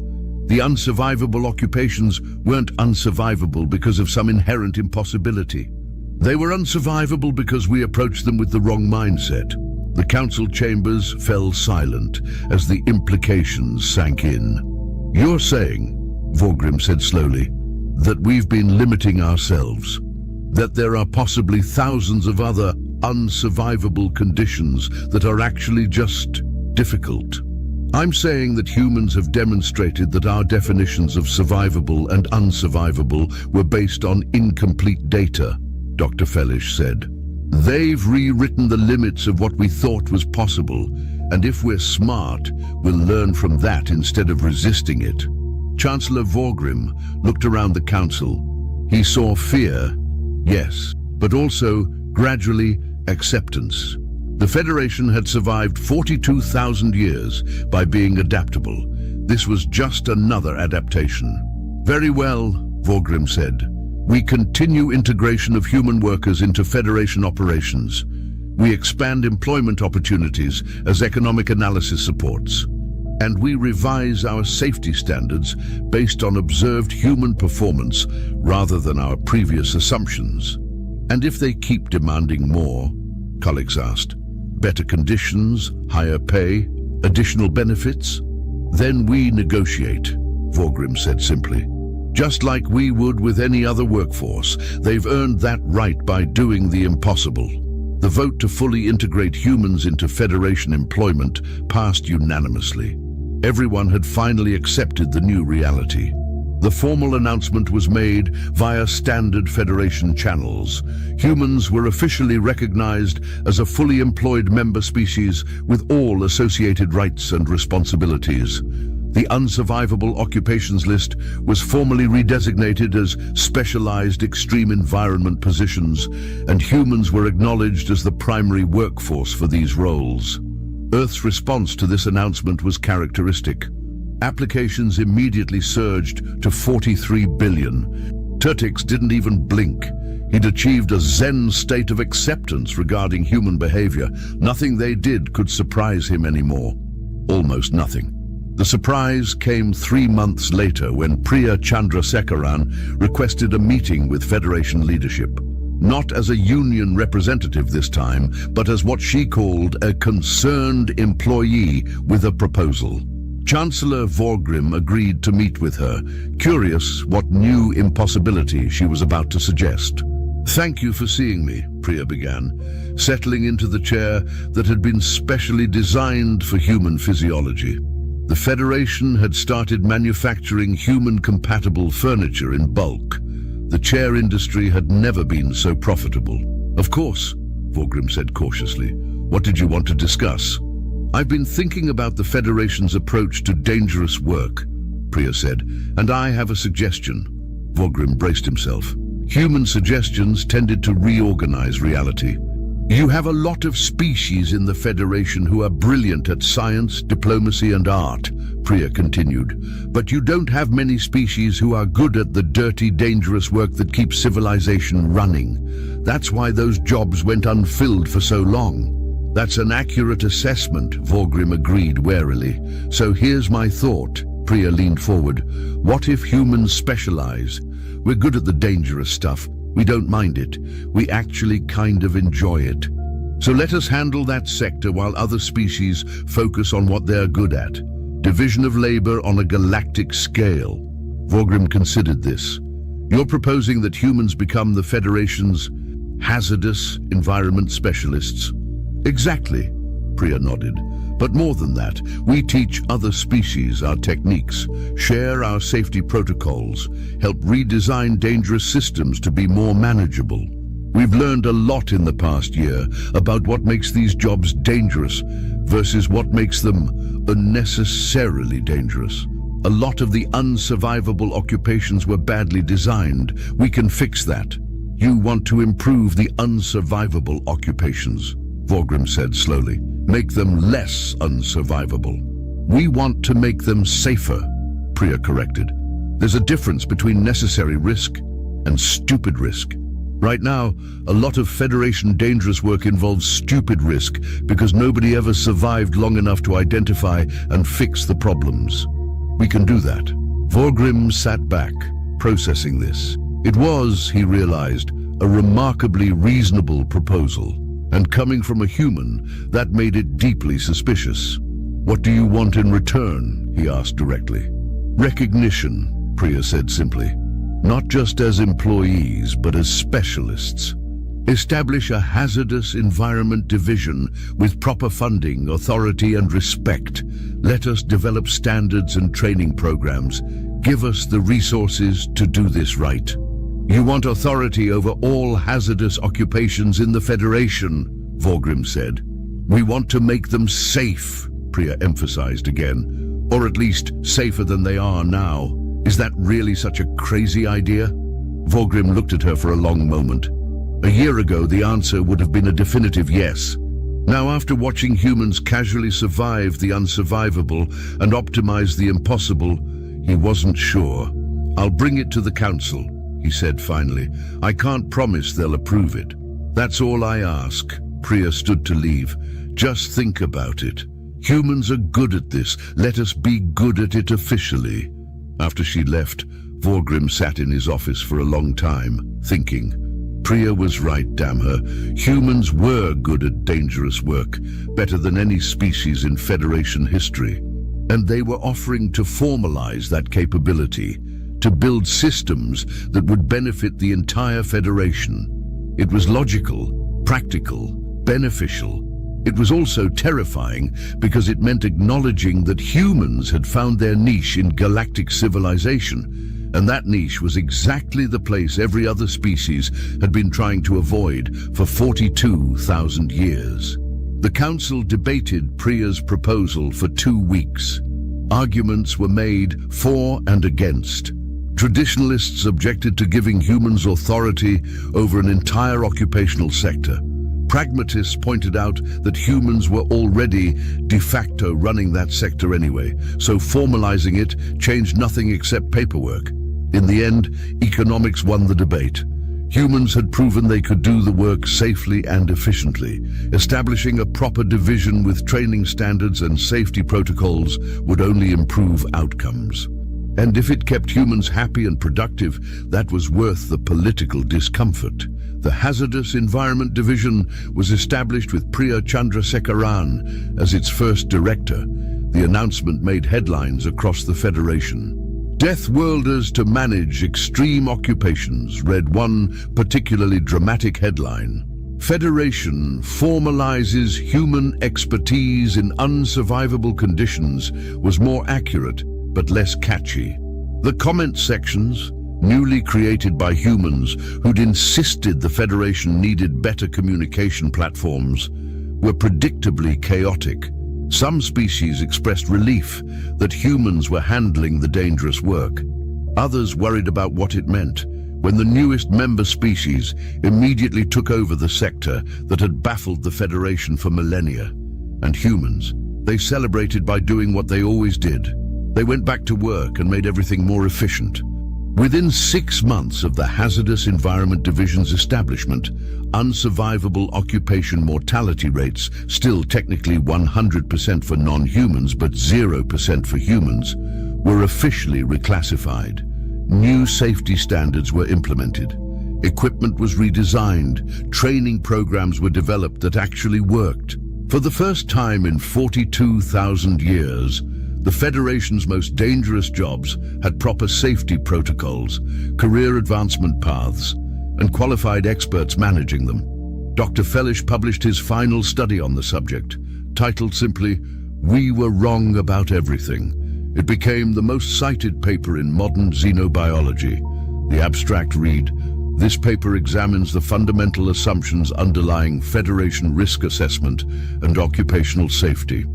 The unsurvivable occupations weren't unsurvivable because of some inherent impossibility. They were unsurvivable because we approached them with the wrong mindset. The council chambers fell silent as the implications sank in. You're saying, Vorgrim said slowly, that we've been limiting ourselves, that there are possibly thousands of other unsurvivable conditions that are actually just difficult. I'm saying that humans have demonstrated that our definitions of survivable and unsurvivable were based on incomplete data, Dr. Fellish said. They've rewritten the limits of what we thought was possible, and if we're smart, we'll learn from that instead of resisting it. Chancellor Vorgrim looked around the council. He saw fear, yes, but also, gradually, acceptance. The Federation had survived 42,000 years by being adaptable. This was just another adaptation. Very well, Vorgrim said. We continue integration of human workers into Federation operations. We expand employment opportunities as economic analysis supports. And we revise our safety standards based on observed human performance rather than our previous assumptions. And if they keep demanding more, Kollik asked, better conditions, higher pay, additional benefits, then we negotiate, Vorgrim said simply. Just like we would with any other workforce, they've earned that right by doing the impossible. The vote to fully integrate humans into Federation employment passed unanimously. Everyone had finally accepted the new reality. The formal announcement was made via standard Federation channels. Humans were officially recognized as a fully employed member species with all associated rights and responsibilities. The unsurvivable occupations list was formally redesignated as specialized extreme environment positions, and humans were acknowledged as the primary workforce for these roles. Earth's response to this announcement was characteristic. Applications immediately surged to 43 billion. Turtix didn't even blink. He'd achieved a zen state of acceptance regarding human behavior. Nothing they did could surprise him anymore. Almost nothing. The surprise came 3 months later when Priya Chandrasekaran requested a meeting with Federation leadership. Not as a union representative this time, but as what she called a concerned employee with a proposal. Chancellor Vorgrim agreed to meet with her, curious what new impossibility she was about to suggest. "Thank you for seeing me," Priya began, settling into the chair that had been specially designed for human physiology. The Federation had started manufacturing human-compatible furniture in bulk. The chair industry had never been so profitable. "Of course," Vorgrim said cautiously. "What did you want to discuss?" "I've been thinking about the Federation's approach to dangerous work," Priya said, "and I have a suggestion." Vorgrim braced himself. Human suggestions tended to reorganize reality. "You have a lot of species in the Federation who are brilliant at science, diplomacy and art," Priya continued. "But you don't have many species who are good at the dirty, dangerous work that keeps civilization running. That's why those jobs went unfilled for so long." "That's an accurate assessment," Vorgrim agreed warily. "So here's my thought." Priya leaned forward. "What if humans specialize? We're good at the dangerous stuff. We don't mind it. We actually kind of enjoy it. So let us handle that sector while other species focus on what they're good at. Division of labor on a galactic scale." Vorgrim considered this. "You're proposing that humans become the Federation's hazardous environment specialists?" "Exactly," Priya nodded. "But more than that, we teach other species our techniques, share our safety protocols, help redesign dangerous systems to be more manageable. We've learned a lot in the past year about what makes these jobs dangerous versus what makes them unnecessarily dangerous. A lot of the unsurvivable occupations were badly designed. We can fix that. You want to improve the unsurvivable occupations," Vorgrim said slowly. "Make them less unsurvivable." "We want to make them safer," Priya corrected. "There's a difference between necessary risk and stupid risk. Right now, a lot of Federation dangerous work involves stupid risk because nobody ever survived long enough to identify and fix the problems. We can do that." Vorgrim sat back, processing this. It was, he realized, a remarkably reasonable proposal. And coming from a human, that made it deeply suspicious. "What do you want in return?" he asked directly. "Recognition," Priya said simply. "Not just as employees, but as specialists. Establish a hazardous environment division with proper funding, authority and respect. Let us develop standards and training programs. Give us the resources to do this right." "You want authority over all hazardous occupations in the Federation," Vorgrim said. "We want to make them safe," Priya emphasized again. "Or at least safer than they are now. Is that really such a crazy idea?" Vorgrim looked at her for a long moment. A year ago, the answer would have been a definitive yes. Now, after watching humans casually survive the unsurvivable and optimize the impossible, he wasn't sure. "I'll bring it to the Council," he said finally. "I can't promise they'll approve it. That's all I ask." Priya stood to leave. "Just think about it. Humans are good at this. Let us be good at it officially." After she left, Vorgrim sat in his office for a long time, thinking. Priya was right, damn her. Humans were good at dangerous work, better than any species in Federation history. And they were offering to formalize that capability, to build systems that would benefit the entire Federation. It was logical, practical, beneficial. It was also terrifying because it meant acknowledging that humans had found their niche in galactic civilization, and that niche was exactly the place every other species had been trying to avoid for 42,000 years. The council debated Priya's proposal for 2 weeks. Arguments were made for and against. Traditionalists objected to giving humans authority over an entire occupational sector. Pragmatists pointed out that humans were already de facto running that sector anyway, so formalizing it changed nothing except paperwork. In the end, economics won the debate. Humans had proven they could do the work safely and efficiently. Establishing a proper division with training standards and safety protocols would only improve outcomes. And if it kept humans happy and productive, that was worth the political discomfort. The Hazardous Environment Division was established with Priya Chandrasekaran as its first director. The announcement made headlines across the Federation. Death Worlders to manage extreme occupations, read one particularly dramatic headline. Federation formalizes human expertise in unsurvivable conditions was more accurate, but less catchy. The comment sections, newly created by humans who'd insisted the Federation needed better communication platforms, were predictably chaotic. Some species expressed relief that humans were handling the dangerous work. Others worried about what it meant when the newest member species immediately took over the sector that had baffled the Federation for millennia. And humans, they celebrated by doing what they always did. They went back to work and made everything more efficient. Within 6 months of the Hazardous Environment Division's establishment, unsurvivable occupation mortality rates, still technically 100% for non-humans but 0% for humans, were officially reclassified. New safety standards were implemented. Equipment was redesigned. Training programs were developed that actually worked. For the first time in 42,000 years, the Federation's most dangerous jobs had proper safety protocols, career advancement paths, and qualified experts managing them. Dr. Fellish published his final study on the subject, titled simply, "We Were Wrong About Everything." It became the most cited paper in modern xenobiology. The abstract read, "This paper examines the fundamental assumptions underlying Federation risk assessment and occupational safety."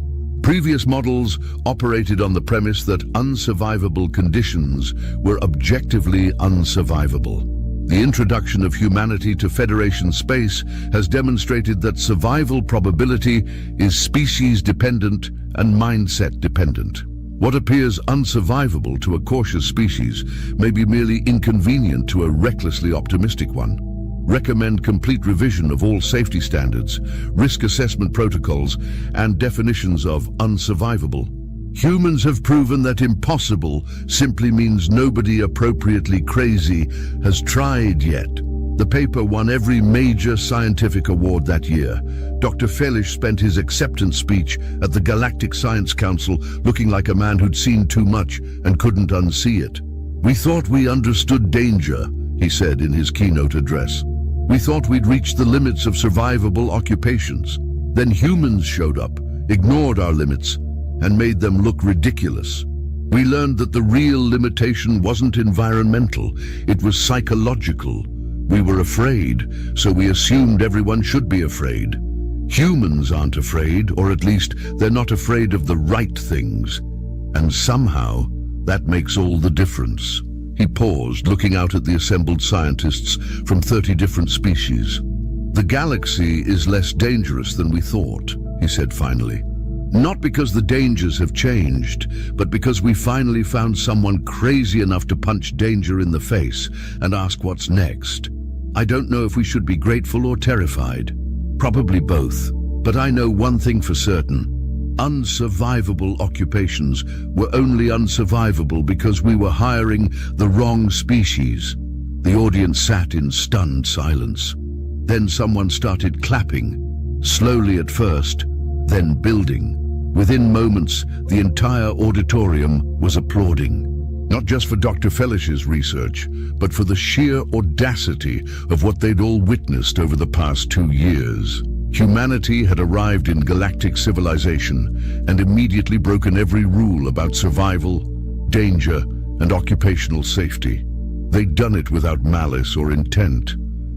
Previous models operated on the premise that unsurvivable conditions were objectively unsurvivable. The introduction of humanity to Federation space has demonstrated that survival probability is species-dependent and mindset-dependent. What appears unsurvivable to a cautious species may be merely inconvenient to a recklessly optimistic one. Recommend complete revision of all safety standards, risk assessment protocols, and definitions of unsurvivable. Humans have proven that impossible simply means nobody appropriately crazy has tried yet. The paper won every major scientific award that year. Dr. Fellish spent his acceptance speech at the Galactic Science Council looking like a man who'd seen too much and couldn't unsee it. "We thought we understood danger," he said in his keynote address. "We thought we'd reached the limits of survivable occupations. Then humans showed up, ignored our limits, and made them look ridiculous. We learned that the real limitation wasn't environmental, it was psychological. We were afraid, so we assumed everyone should be afraid. Humans aren't afraid, or at least they're not afraid of the right things. And somehow, that makes all the difference." He paused, looking out at the assembled scientists from 30 different species. "The galaxy is less dangerous than we thought," he said finally. "Not because the dangers have changed, but because we finally found someone crazy enough to punch danger in the face and ask what's next. I don't know if we should be grateful or terrified. Probably both. But I know one thing for certain. Unsurvivable occupations were only unsurvivable because we were hiring the wrong species." The audience sat in stunned silence. Then someone started clapping, slowly at first, then building. Within moments, the entire auditorium was applauding. Not just for Dr. Fellish's research, but for the sheer audacity of what they'd all witnessed over the past 2 years. Humanity had arrived in galactic civilization and immediately broken every rule about survival, danger, and occupational safety. They'd done it without malice or intent.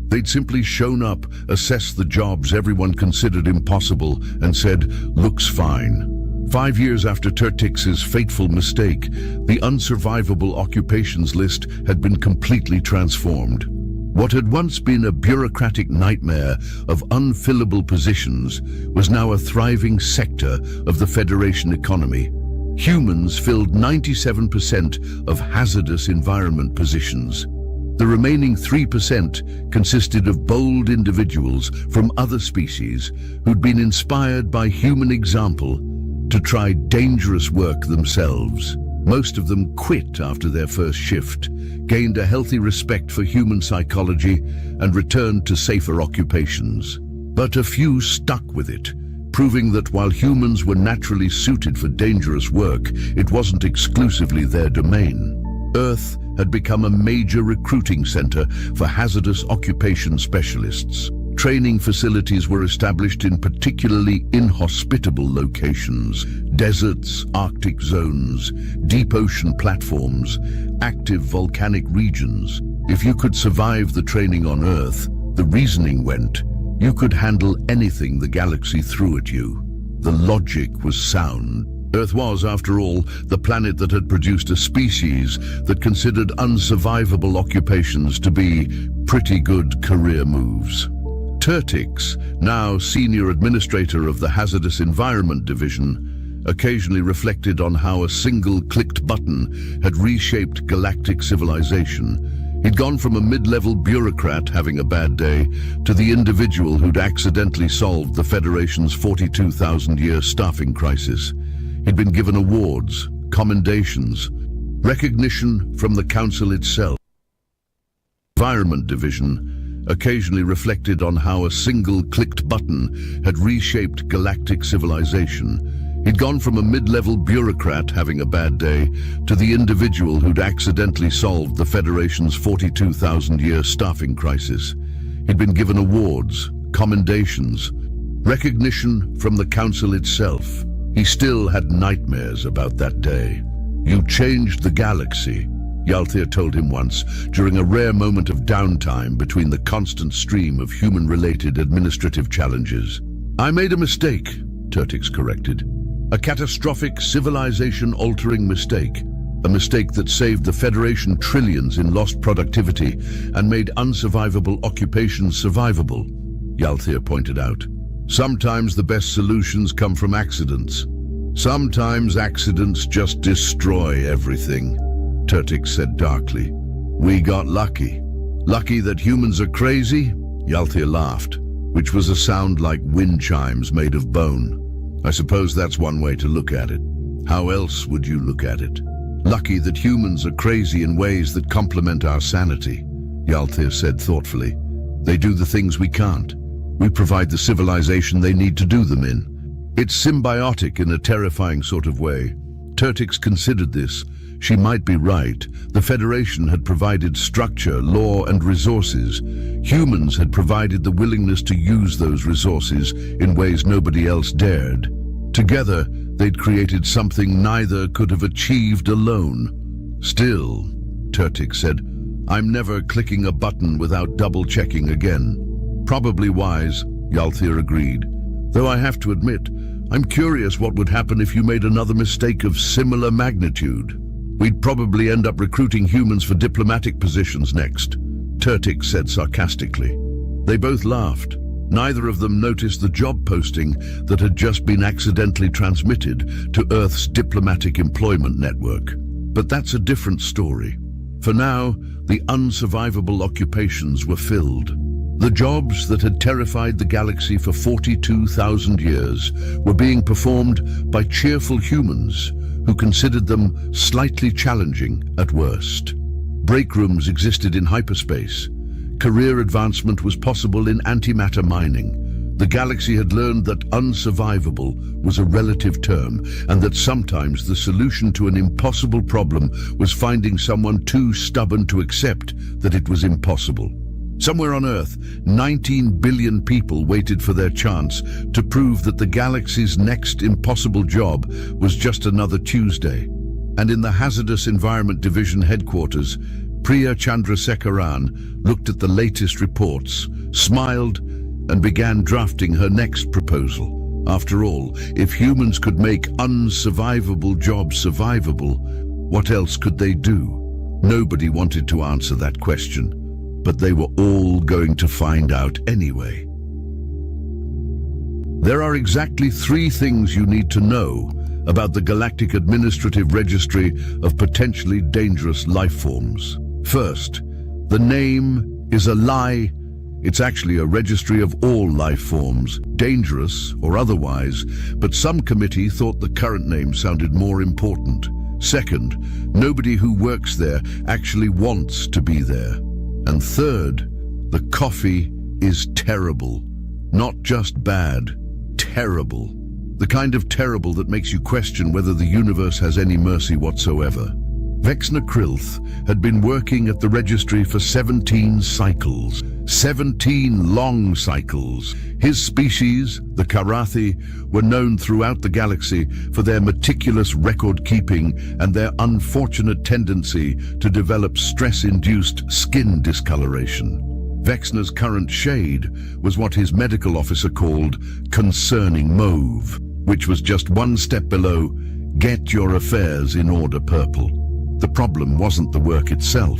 They'd simply shown up, assessed the jobs everyone considered impossible, and said, "Looks fine." 5 years after Turtix's fateful mistake, the unsurvivable occupations list had been completely transformed. What had once been a bureaucratic nightmare of unfillable positions was now a thriving sector of the Federation economy. Humans filled 97% of hazardous environment positions. The remaining 3% consisted of bold individuals from other species who'd been inspired by human example to try dangerous work themselves. Most of them quit after their first shift, gained a healthy respect for human psychology, and returned to safer occupations. But a few stuck with it, proving that while humans were naturally suited for dangerous work, it wasn't exclusively their domain. Earth had become a major recruiting center for hazardous occupation specialists. Training facilities were established in particularly inhospitable locations: deserts, Arctic zones, deep ocean platforms, active volcanic regions. If you could survive the training on Earth, the reasoning went, you could handle anything the galaxy threw at you. The logic was sound. Earth was, after all, the planet that had produced a species that considered unsurvivable occupations to be pretty good career moves. Turtix, now senior administrator of the Hazardous Environment Division, occasionally reflected on how a single clicked button had reshaped galactic civilization. He'd gone from a mid-level bureaucrat having a bad day to the individual who'd accidentally solved the Federation's 42,000-year staffing crisis. He'd been given awards, commendations, recognition from the Council itself. Environment Division occasionally reflected on how a single clicked button had reshaped galactic civilization. He'd gone from a mid-level bureaucrat having a bad day to the individual who'd accidentally solved the Federation's 42,000-year staffing crisis. He'd been given awards, commendations, recognition from the Council itself. He still had nightmares about that day. "You changed the galaxy," Yalthir told him once, during a rare moment of downtime between the constant stream of human-related administrative challenges. "I made a mistake," Turtix corrected. "A catastrophic, civilization-altering mistake. A mistake that saved the Federation trillions in lost productivity and made unsurvivable occupations survivable," Yalthir pointed out. "Sometimes the best solutions come from accidents. Sometimes accidents just destroy everything," Turtix said darkly. "We got lucky. Lucky that humans are crazy?" Yalthir laughed, which was a sound like wind chimes made of bone. "I suppose that's one way to look at it. How else would you look at it? Lucky that humans are crazy in ways that complement our sanity," Yalthir said thoughtfully. "They do the things we can't. We provide the civilization they need to do them in. It's symbiotic in a terrifying sort of way." Turtix considered this. She might be right. The Federation had provided structure, law, and resources. Humans had provided the willingness to use those resources in ways nobody else dared. Together, they'd created something neither could have achieved alone. "Still," Turtix said, "I'm never clicking a button without double-checking again." "Probably wise," Yalthir agreed. "Though I have to admit, I'm curious what would happen if you made another mistake of similar magnitude. We'd probably end up recruiting humans for diplomatic positions next," Turtix said sarcastically. They both laughed. Neither of them noticed the job posting that had just been accidentally transmitted to Earth's diplomatic employment network. But that's a different story. For now, the unsurvivable occupations were filled. The jobs that had terrified the galaxy for 42,000 years were being performed by cheerful humans who considered them slightly challenging at worst. Break rooms existed in hyperspace. Career advancement was possible in antimatter mining. The galaxy had learned that unsurvivable was a relative term, and that sometimes the solution to an impossible problem was finding someone too stubborn to accept that it was impossible. Somewhere on Earth, 19 billion people waited for their chance to prove that the galaxy's next impossible job was just another Tuesday. And in the Hazardous Environment Division headquarters, Priya Chandrasekaran looked at the latest reports, smiled, and began drafting her next proposal. After all, if humans could make unsurvivable jobs survivable, what else could they do? Nobody wanted to answer that question, but they were all going to find out anyway. There are exactly 3 things you need to know about the Galactic Administrative Registry of Potentially Dangerous Life Forms. First, the name is a lie. It's actually a registry of all life forms, dangerous or otherwise, but some committee thought the current name sounded more important. Second, nobody who works there actually wants to be there. And third, the coffee is terrible. Not just bad, terrible. The kind of terrible that makes you question whether the universe has any mercy whatsoever. Vexner Krilth had been working at the registry for 17 cycles. 17 long cycles. His species, the Karathi, were known throughout the galaxy for their meticulous record-keeping and their unfortunate tendency to develop stress-induced skin discoloration. Vexner's current shade was what his medical officer called concerning mauve, which was just one step below get your affairs in order purple. The problem wasn't the work itself.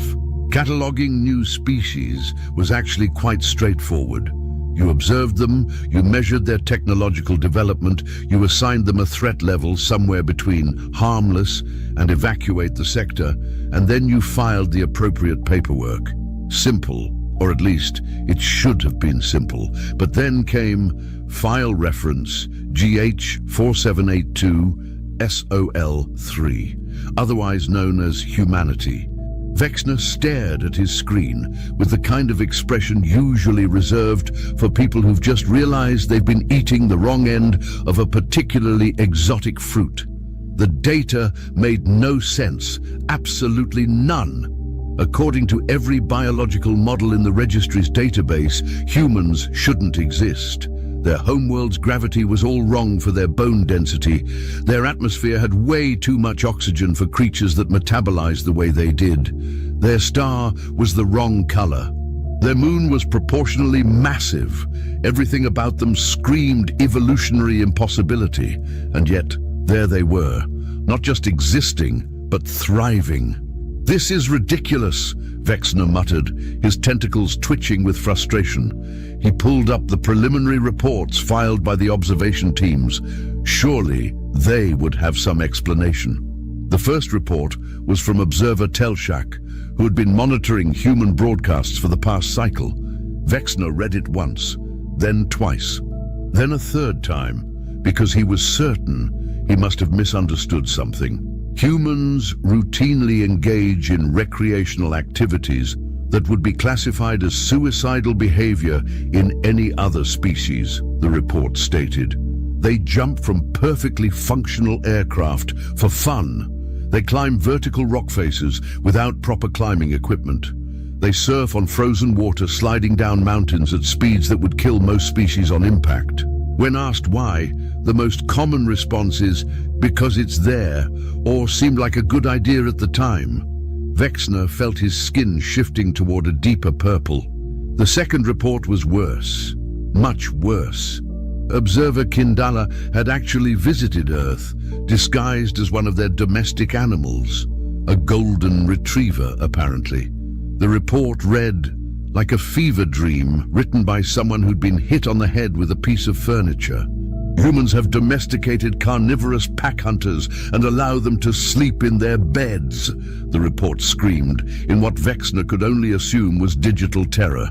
Cataloging new species was actually quite straightforward. You observed them, you measured their technological development, you assigned them a threat level somewhere between harmless and evacuate the sector, and then you filed the appropriate paperwork. Simple, or at least it should have been simple. But then came file reference GH4782-SOL3, otherwise known as humanity. Vexner stared at his screen with the kind of expression usually reserved for people who've just realized they've been eating the wrong end of a particularly exotic fruit. The data made no sense, absolutely none. According to every biological model in the registry's database, humans shouldn't exist. Their homeworld's gravity was all wrong for their bone density. Their atmosphere had way too much oxygen for creatures that metabolized the way they did. Their star was the wrong color. Their moon was proportionally massive. Everything about them screamed evolutionary impossibility. And yet, there they were, not just existing, but thriving. "This is ridiculous," Vexner muttered, his tentacles twitching with frustration. He pulled up the preliminary reports filed by the observation teams. Surely they would have some explanation. The first report was from Observer Telshak, who had been monitoring human broadcasts for the past cycle. Vexner read it once, then twice, then a third time, because he was certain he must have misunderstood something. Humans routinely engage in recreational activities that would be classified as suicidal behavior in any other species, the report stated. They jump from perfectly functional aircraft for fun. They climb vertical rock faces without proper climbing equipment. They surf on frozen water, sliding down mountains at speeds that would kill most species on impact. When asked why, the most common response is, because it's there, or seemed like a good idea at the time. Vexner felt his skin shifting toward a deeper purple. The second report was worse, much worse. Observer Kindala had actually visited Earth, disguised as one of their domestic animals, a golden retriever, apparently. The report read like a fever dream written by someone who'd been hit on the head with a piece of furniture. Humans have domesticated carnivorous pack hunters and allow them to sleep in their beds, the report screamed, in what Vexner could only assume was digital terror.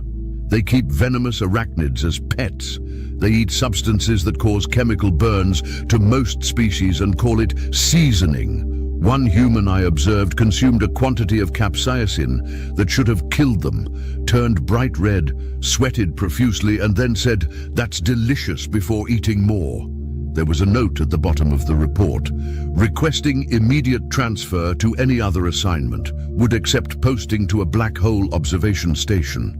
They keep venomous arachnids as pets. They eat substances that cause chemical burns to most species and call it seasoning. One human I observed consumed a quantity of capsaicin that should have killed them, turned bright red, sweated profusely, and then said, "That's delicious," before eating more. There was a note at the bottom of the report, requesting immediate transfer to any other assignment, would accept posting to a black hole observation station.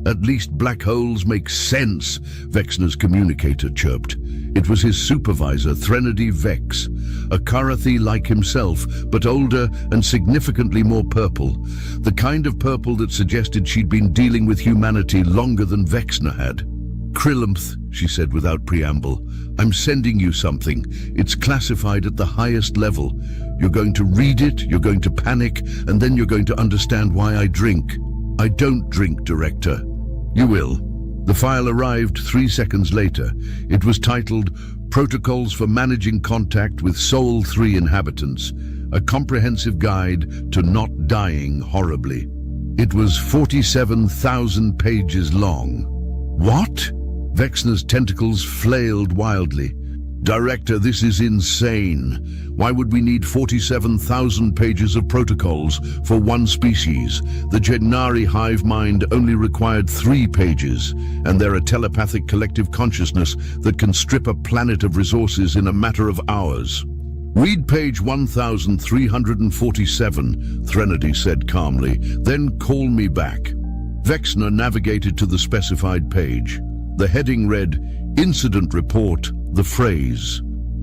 At least black holes make sense, Vexner's communicator chirped. It was his supervisor, Threnody Vex, a Karathi like himself, but older and significantly more purple. The kind of purple that suggested she'd been dealing with humanity longer than Vexner had. Krilimth, she said without preamble, I'm sending you something. It's classified at the highest level. You're going to read it, you're going to panic, and then you're going to understand why I drink. I don't drink, Director. You will. The file arrived 3 seconds later. It was titled Protocols for Managing Contact with Sol 3 Inhabitants, a comprehensive guide to not dying horribly. It was 47,000 pages long. What? Vexner's tentacles flailed wildly. Director, this is insane. Why would we need 47,000 pages of protocols for one species? The Gennari hive mind only required 3 pages, and they're a telepathic collective consciousness that can strip a planet of resources in a matter of hours. Read page 1347, Threnody said calmly, then call me back. Vexner navigated to the specified page. The heading read, Incident Report, the phrase.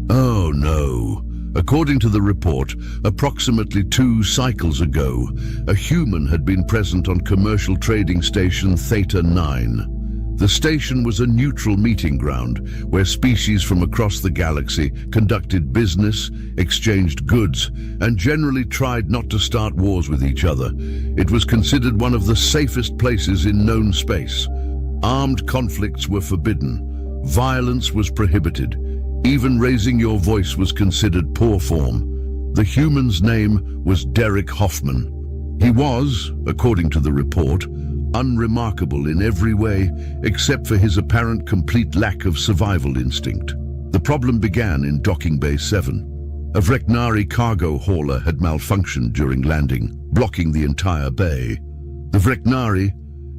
Oh no. According to the report, approximately 2 cycles ago, a human had been present on commercial trading station Theta 9. The station was a neutral meeting ground where species from across the galaxy conducted business, exchanged goods, and generally tried not to start wars with each other. It was considered one of the safest places in known space. Armed conflicts were forbidden. Violence was prohibited. Even raising your voice was considered poor form. The human's name was Derek Hoffman. He was, according to the report, unremarkable in every way except for his apparent complete lack of survival instinct. The problem began in Docking Bay 7. A Vreknari cargo hauler had malfunctioned during landing, blocking the entire bay. The Vreknari,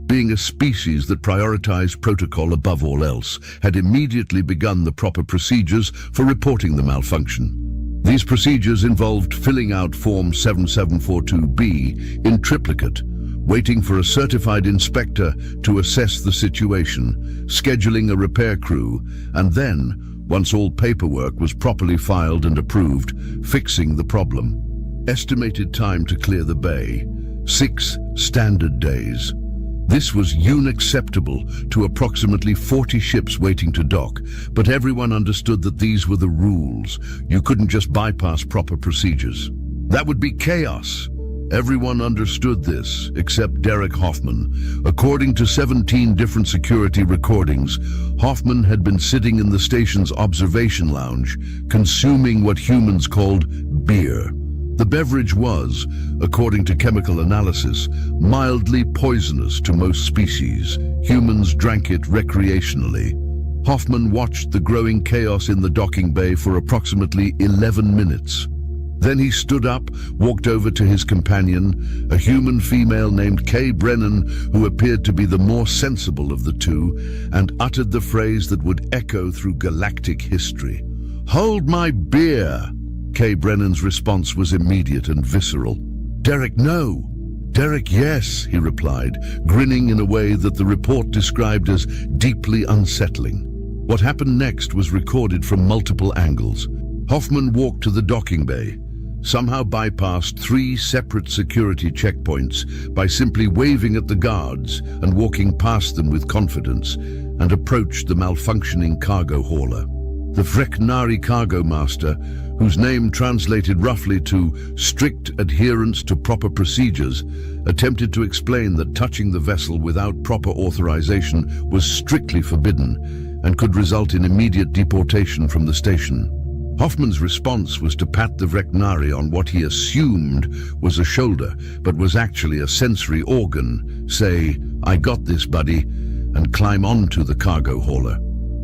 being a species that prioritized protocol above all else, had immediately begun the proper procedures for reporting the malfunction. These procedures involved filling out Form 7742B in triplicate, waiting for a certified inspector to assess the situation, scheduling a repair crew, and then, once all paperwork was properly filed and approved, fixing the problem. Estimated time to clear the bay, 6 standard days. This was unacceptable to approximately 40 ships waiting to dock, but everyone understood that these were the rules. You couldn't just bypass proper procedures. That would be chaos. Everyone understood this, except Derek Hoffman. According to 17 different security recordings, Hoffman had been sitting in the station's observation lounge, consuming what humans called beer. The beverage was, according to chemical analysis, mildly poisonous to most species. Humans drank it recreationally. Hoffman watched the growing chaos in the docking bay for approximately 11 minutes. Then he stood up, walked over to his companion, a human female named Kay Brennan, who appeared to be the more sensible of the two, and uttered the phrase that would echo through galactic history. "Hold my beer!" Kay Brennan's response was immediate and visceral. "Derek, no." "Derek, yes," he replied, grinning in a way that the report described as deeply unsettling. What happened next was recorded from multiple angles. Hoffman walked to the docking bay, somehow bypassed 3 separate security checkpoints by simply waving at the guards and walking past them with confidence, and approached the malfunctioning cargo hauler. The Vreknari cargo master, whose name translated roughly to strict adherence to proper procedures, attempted to explain that touching the vessel without proper authorization was strictly forbidden and could result in immediate deportation from the station. Hoffman's response was to pat the Vreknari on what he assumed was a shoulder, but was actually a sensory organ, say, "I got this, buddy," and climb onto the cargo hauler.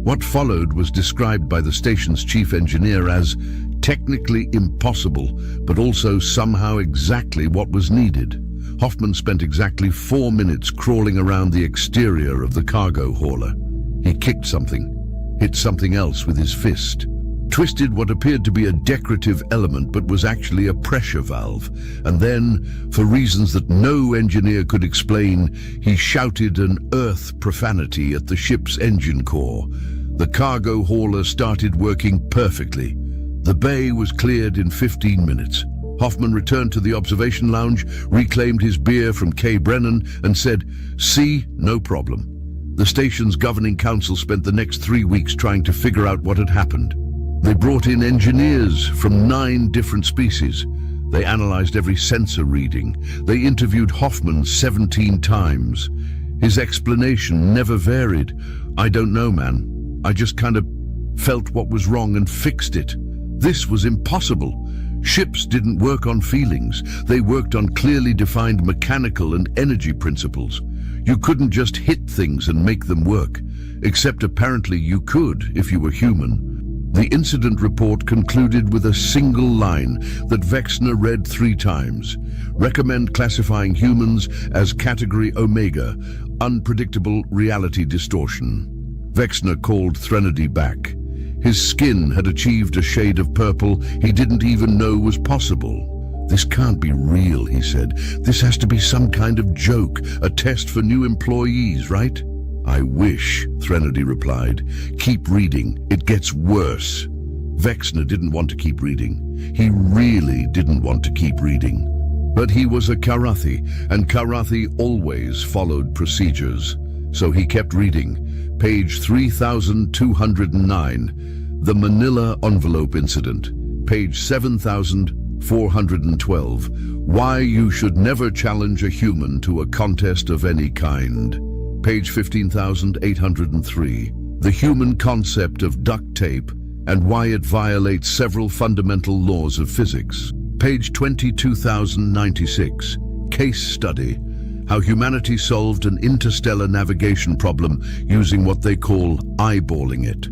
What followed was described by the station's chief engineer as technically impossible, but also somehow exactly what was needed. Hoffman spent exactly 4 minutes crawling around the exterior of the cargo hauler. He kicked something, hit something else with his fist. twisted what appeared to be a decorative element but was actually a pressure valve. And then, for reasons that no engineer could explain, he shouted an earth profanity at the ship's engine core. The cargo hauler started working perfectly. The bay was cleared in 15 minutes. Hoffman returned to the observation lounge, reclaimed his beer from Kay Brennan, and said, "See, no problem." The station's governing council spent the next 3 weeks trying to figure out what had happened. They brought in engineers from 9 different species. They analyzed every sensor reading. They interviewed Hoffman 17 times. His explanation never varied. "I don't know, man. I just kind of felt what was wrong and fixed it." This was impossible. Ships didn't work on feelings. They worked on clearly defined mechanical and energy principles. You couldn't just hit things and make them work, except apparently you could if you were human. The incident report concluded with a single line that Vexner read 3 times. Recommend classifying humans as Category Omega, unpredictable reality distortion. Vexner called Threnody back. His skin had achieved a shade of purple he didn't even know was possible. "This can't be real," he said. "This has to be some kind of joke, a test for new employees, right?" "I wish," Threnody replied. "Keep reading. It gets worse." Vexner didn't want to keep reading. He really didn't want to keep reading. But he was a Karathi, and Karathi always followed procedures. So he kept reading. Page 3209, the Manila envelope incident. Page 7412, why you should never challenge a human to a contest of any kind. Page 15803, the human concept of duct tape and why it violates several fundamental laws of physics. Page 22096, case study. How humanity solved an interstellar navigation problem using what they call eyeballing it.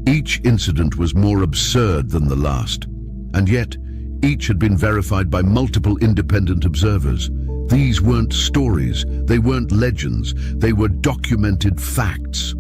Each incident was more absurd than the last, and yet each had been verified by multiple independent observers. These weren't stories, they weren't legends, they were documented facts.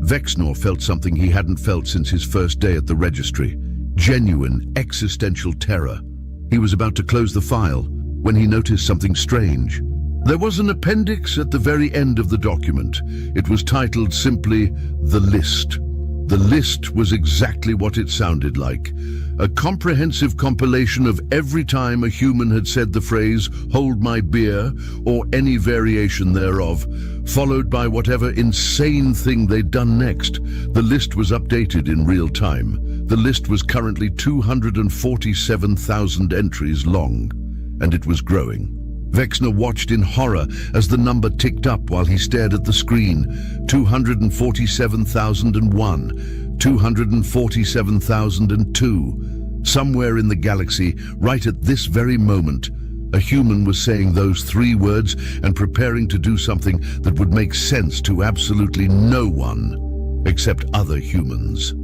Vexner felt something he hadn't felt since his first day at the registry. Genuine, existential terror. He was about to close the file when he noticed something strange. There was an appendix at the very end of the document. It was titled simply, "The List." The list was exactly what it sounded like. A comprehensive compilation of every time a human had said the phrase, "hold my beer," or any variation thereof, followed by whatever insane thing they'd done next. The list was updated in real time. The list was currently 247,000 entries long, and it was growing. Vexner watched in horror as the number ticked up while he stared at the screen. 247,001, 247,002. Somewhere in the galaxy, right at this very moment, a human was saying those 3 words and preparing to do something that would make sense to absolutely no one, except other humans.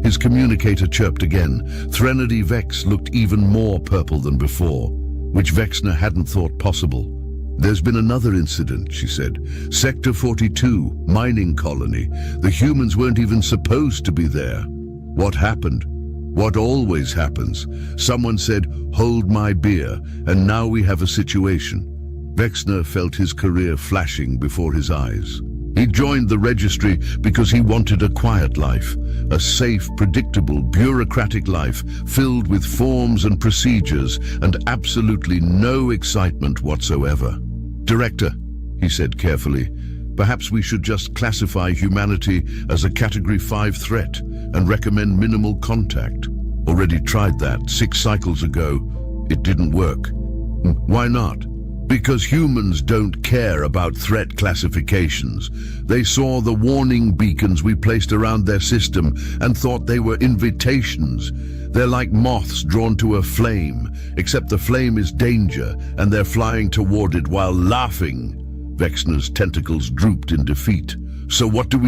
His communicator chirped again. Threnody Vex looked even more purple than before, which Vexner hadn't thought possible. "There's been another incident," she said. "Sector 42, mining colony. The humans weren't even supposed to be there. What happened? What always happens. Someone said, 'Hold my beer,' and now we have a situation." Vexner felt his career flashing before his eyes. He joined the registry because he wanted a quiet life, a safe, predictable, bureaucratic life filled with forms and procedures and absolutely no excitement whatsoever. "Director," he said carefully, "perhaps we should just classify humanity as a Category 5 threat and recommend minimal contact. Already tried that 6 cycles ago. It didn't work." "Why not?" "Because humans don't care about threat classifications. They saw the warning beacons we placed around their system and thought they were invitations. They're like moths drawn to a flame, except the flame is danger and they're flying toward it while laughing." Vexner's tentacles drooped in defeat. "So what do?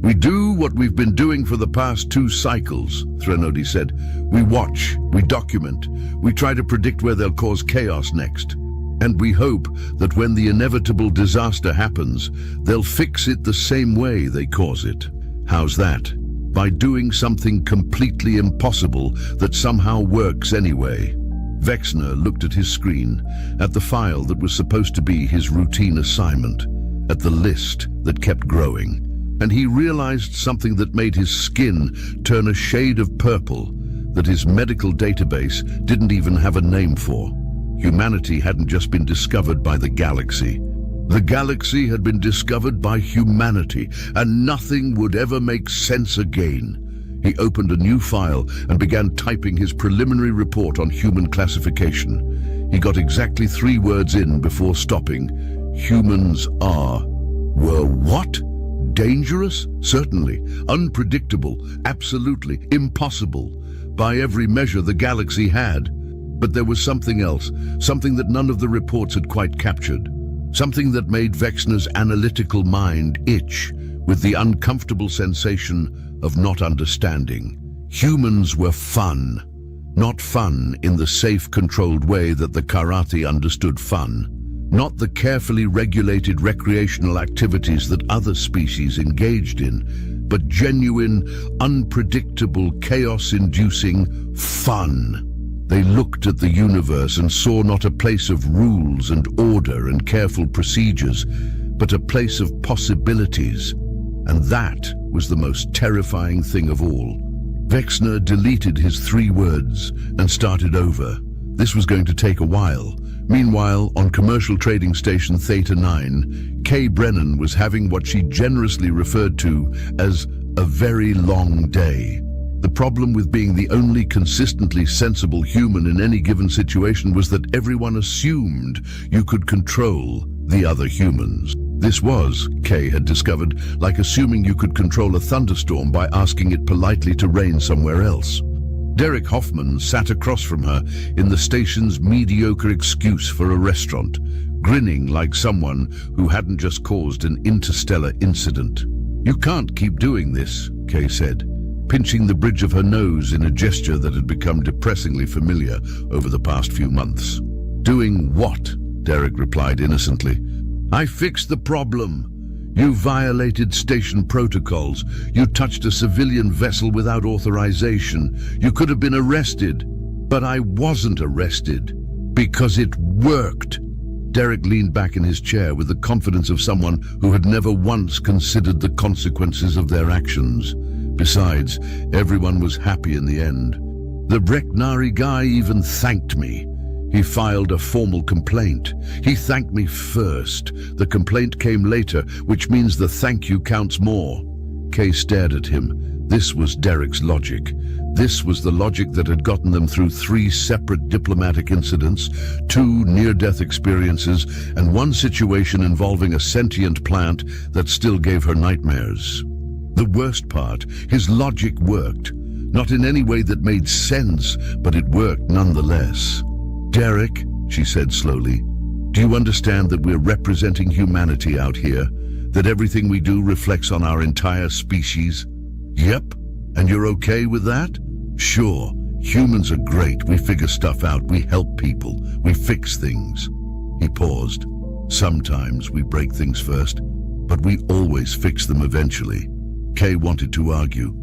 We do what we've been doing for the past 2 cycles, Threnody said. "We watch, we document, we try to predict where they'll cause chaos next. And we hope that when the inevitable disaster happens, they'll fix it the same way they cause it. How's that?" by doing something completely impossible that somehow works anyway. Vexner looked at his screen, at the file that was supposed to be his routine assignment, at the list that kept growing, and he realized something that made his skin turn a shade of purple that his medical database didn't even have a name for. Humanity hadn't just been discovered by the galaxy. The galaxy had been discovered by humanity, and nothing would ever make sense again. He opened a new file and began typing his preliminary report on human classification. He got exactly 3 words in before stopping. Humans were what? Dangerous? Certainly. Unpredictable? Absolutely. Impossible. By every measure the galaxy had. But there was something else, something that none of the reports had quite captured. Something that made Vexner's analytical mind itch with the uncomfortable sensation of not understanding. Humans were fun. Not fun in the safe, controlled way that the Karathi understood fun. Not the carefully regulated recreational activities that other species engaged in, but genuine, unpredictable, chaos-inducing fun. They looked at the universe and saw not a place of rules and order and careful procedures, but a place of possibilities. And that was the most terrifying thing of all. Vexner deleted his 3 words and started over. This was going to take a while. Meanwhile, on commercial trading station Theta 9, Kay Brennan was having what she generously referred to as a very long day. The problem with being the only consistently sensible human in any given situation was that everyone assumed you could control the other humans. This was, Kay had discovered, like assuming you could control a thunderstorm by asking it politely to rain somewhere else. Derek Hoffman sat across from her in the station's mediocre excuse for a restaurant, grinning like someone who hadn't just caused an interstellar incident. "You can't keep doing this," Kay said, pinching the bridge of her nose in a gesture that had become depressingly familiar over the past few months. "Doing what?" Derek replied innocently. "I fixed the problem. You violated station protocols. You touched a civilian vessel without authorization. You could have been arrested. But I wasn't arrested. Because it worked." Derek leaned back in his chair with the confidence of someone who had never once considered the consequences of their actions. Besides, everyone was happy in the end. The Breknari guy even thanked me. He filed a formal complaint. He thanked me first. The complaint came later, which means the thank you counts more. Kay stared at him. This was Derek's logic. This was the logic that had gotten them through 3 separate diplomatic incidents, 2 near-death experiences, and 1 situation involving a sentient plant that still gave her nightmares. The worst part, his logic worked. Not in any way that made sense, but it worked nonetheless. "Derek," she said slowly, "do you understand that we're representing humanity out here? That everything we do reflects on our entire species?" "Yep. And you're okay with that?" "Sure. Humans are great. We figure stuff out. We help people. We fix things." He paused. "Sometimes we break things first, but we always fix them eventually." Kay wanted to argue.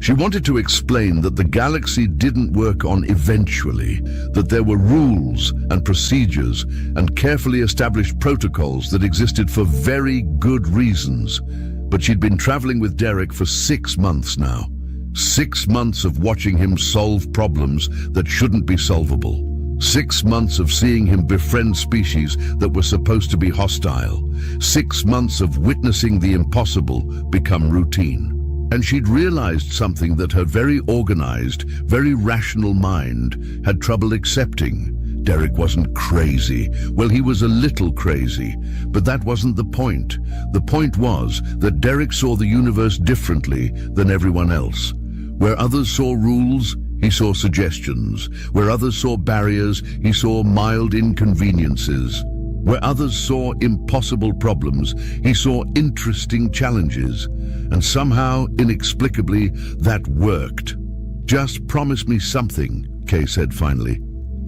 She wanted to explain that the galaxy didn't work on eventually, that there were rules and procedures and carefully established protocols that existed for very good reasons. But she'd been traveling with Derek for 6 months now. 6 months of watching him solve problems that shouldn't be solvable. 6 months of seeing him befriend species that were supposed to be hostile. 6 months of witnessing the impossible become routine. And she'd realized something that her very organized, very rational mind had trouble accepting. Derek wasn't crazy. Well, he was a little crazy, but that wasn't the point. The point was that Derek saw the universe differently than everyone else. Where others saw rules, he saw suggestions. Where others saw barriers, he saw mild inconveniences. Where others saw impossible problems, he saw interesting challenges. And somehow, inexplicably, that worked. "Just promise me something," Kay said finally.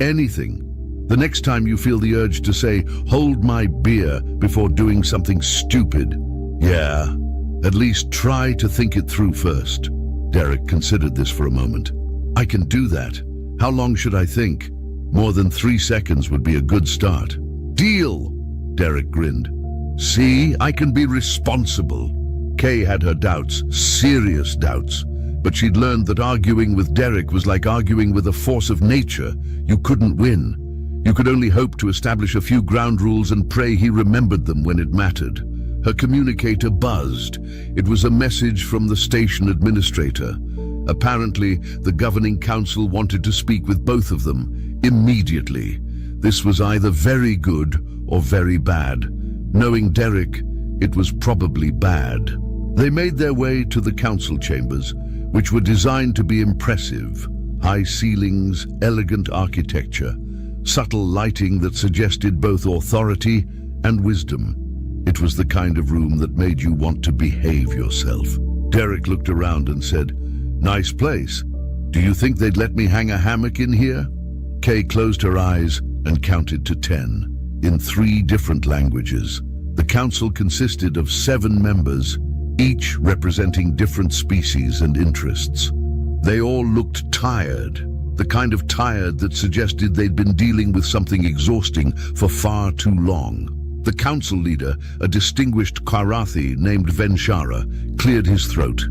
"Anything. The next time you feel the urge to say, 'Hold my beer,' before doing something stupid. Yeah, at least try to think it through first." Derek considered this for a moment. I can do that. How long should I think? More than 3 seconds would be a good start. Deal! Derek grinned. See, I can be responsible. Kay had her doubts, serious doubts, but she'd learned that arguing with Derek was like arguing with a force of nature. You couldn't win. You could only hope to establish a few ground rules and pray he remembered them when it mattered. Her communicator buzzed. It was a message from the station administrator. Apparently, the governing council wanted to speak with both of them immediately. This was either very good or very bad. Knowing Derek, it was probably bad. They made their way to the council chambers, which were designed to be impressive. High ceilings, elegant architecture, subtle lighting that suggested both authority and wisdom. It was the kind of room that made you want to behave yourself. Derek looked around and said, "Nice place. Do you think they'd let me hang a hammock in here?" Kay closed her eyes and counted to 10, in 3 different languages. The council consisted of 7 members, each representing different species and interests. They all looked tired, the kind of tired that suggested they'd been dealing with something exhausting for far too long. The council leader, a distinguished Karathi named Venshara, cleared his throat.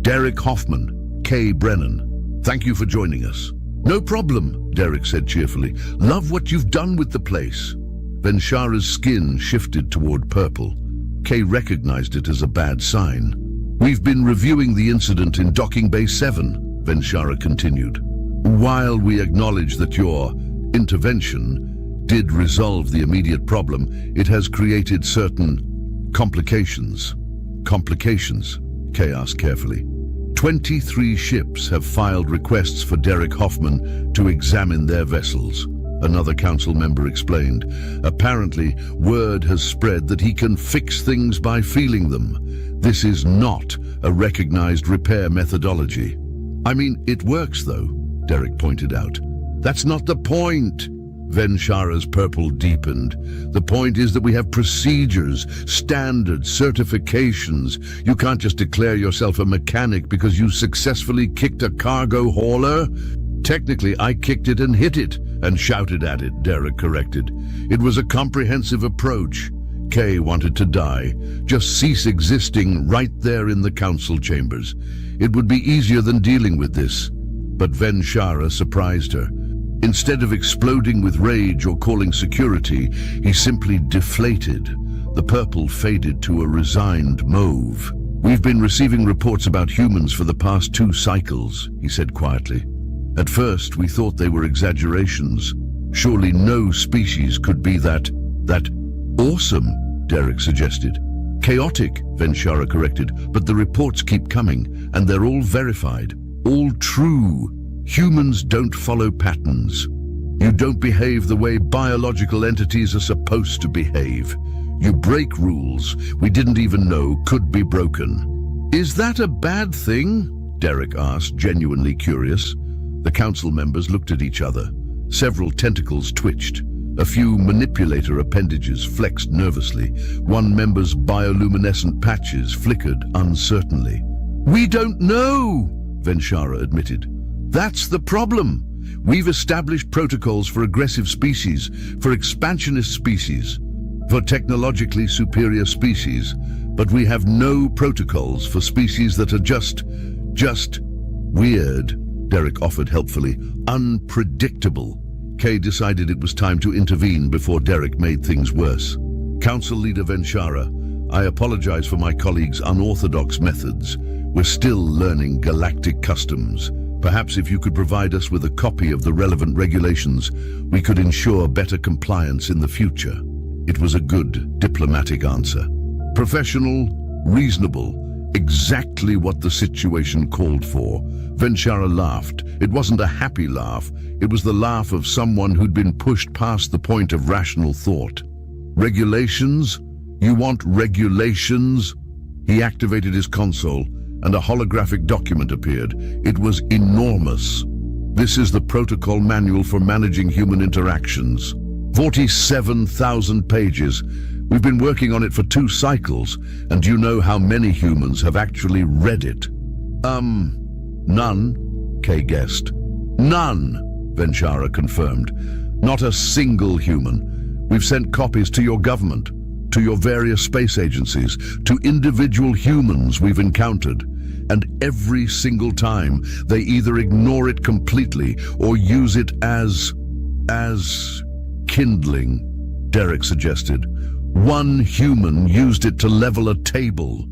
"Derek Hoffman, Kay Brennan, thank you for joining us." "No problem," Derek said cheerfully. "Love what you've done with the place." Venshara's skin shifted toward purple. Kay recognized it as a bad sign. "We've been reviewing the incident in Docking Bay 7, Venshara continued. "While we acknowledge that your intervention did resolve the immediate problem, it has created certain complications." "Complications?" Kay asked carefully. 23 ships have filed requests for Derek Hoffman to examine their vessels, another council member explained. "Apparently, word has spread that he can fix things by feeling them. This is not a recognized repair methodology." "I mean, it works though," Derek pointed out. "That's not the point." Venshara's purple deepened. "The point is that we have procedures, standards, certifications. You can't just declare yourself a mechanic because you successfully kicked a cargo hauler." "Technically, I kicked it and hit it and shouted at it," Derek corrected. "It was a comprehensive approach." Kay wanted to die, just cease existing right there in the council chambers. It would be easier than dealing with this. But Venshara surprised her. Instead of exploding with rage or calling security, he simply deflated. The purple faded to a resigned mauve. "We've been receiving reports about humans for the past 2 cycles," he said quietly. "At first, we thought they were exaggerations. Surely no species could be that awesome," Derek suggested. "Chaotic," Venshara corrected, "but the reports keep coming, and they're all verified, all true. Humans don't follow patterns. You don't behave the way biological entities are supposed to behave. You break rules we didn't even know could be broken." "Is that a bad thing?" Derek asked, genuinely curious. The council members looked at each other. Several tentacles twitched. A few manipulator appendages flexed nervously. One member's bioluminescent patches flickered uncertainly. "We don't know," Venshara admitted. "That's the problem. We've established protocols for aggressive species, for expansionist species, for technologically superior species, but we have no protocols for species that are just weird," Derek offered helpfully. "Unpredictable." Kay decided it was time to intervene before Derek made things worse. "Council Leader Venshara, I apologize for my colleagues' unorthodox methods. We're still learning galactic customs. Perhaps if you could provide us with a copy of the relevant regulations, we could ensure better compliance in the future." It was a good diplomatic answer. Professional, reasonable, exactly what the situation called for. Venshara laughed. It wasn't a happy laugh. It was the laugh of someone who'd been pushed past the point of rational thought. "Regulations? You want regulations?" He activated his console, and a holographic document appeared. It was enormous. "This is the protocol manual for managing human interactions. 47,000 pages. We've been working on it for 2 cycles, and do you know how many humans have actually read it?" None, Kay guessed. None, Venshara confirmed. Not a single human. We've sent copies to your government, to your various space agencies, to individual humans we've encountered. And every single time, they either ignore it completely or use it as kindling, Derek suggested. One human used it to level a table.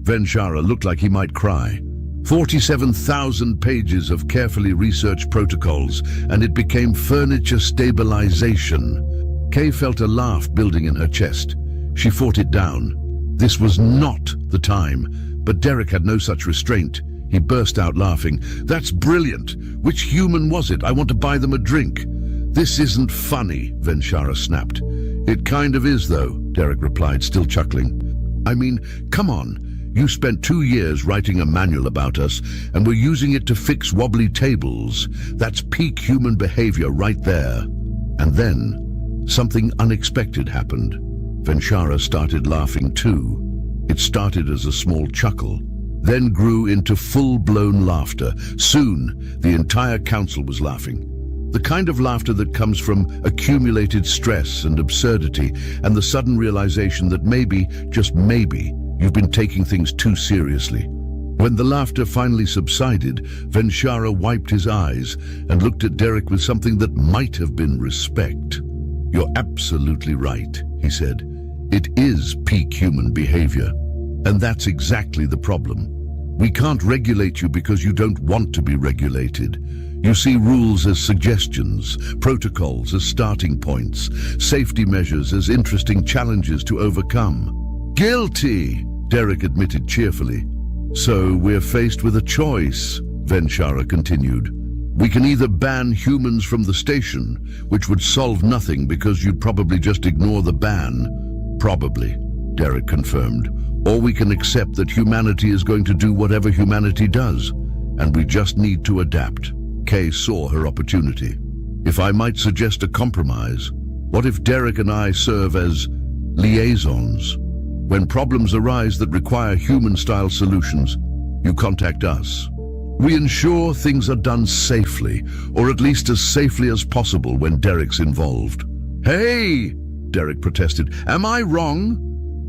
Venshara looked like he might cry. 47,000 pages of carefully researched protocols, and it became furniture stabilization. Kay felt a laugh building in her chest. She fought it down. This was not the time, but Derek had no such restraint. He burst out laughing. "That's brilliant! Which human was it? I want to buy them a drink." "This isn't funny," Venshara snapped. "It kind of is, though," Derek replied, still chuckling. "I mean, come on. You spent 2 years writing a manual about us, and we're using it to fix wobbly tables. That's peak human behavior right there." And then, something unexpected happened. Venshara started laughing too. It started as a small chuckle, then grew into full-blown laughter. Soon, the entire council was laughing. The kind of laughter that comes from accumulated stress and absurdity, and the sudden realization that maybe, just maybe, you've been taking things too seriously. When the laughter finally subsided, Venshara wiped his eyes and looked at Derek with something that might have been respect. "You're absolutely right," he said. "It is peak human behavior. And that's exactly the problem. We can't regulate you because you don't want to be regulated. You see rules as suggestions, protocols as starting points, safety measures as interesting challenges to overcome." "Guilty," Derek admitted cheerfully. "So we're faced with a choice," Venshara continued. "We can either ban humans from the station, which would solve nothing because you'd probably just ignore the ban." "Probably," Derek confirmed. "Or we can accept that humanity is going to do whatever humanity does, and we just need to adapt." Kay saw her opportunity. "If I might suggest a compromise, what if Derek and I serve as liaisons? When problems arise that require human-style solutions, you contact us. We ensure things are done safely, or at least as safely as possible when Derek's involved." "Hey!" Derek protested. "Am I wrong?"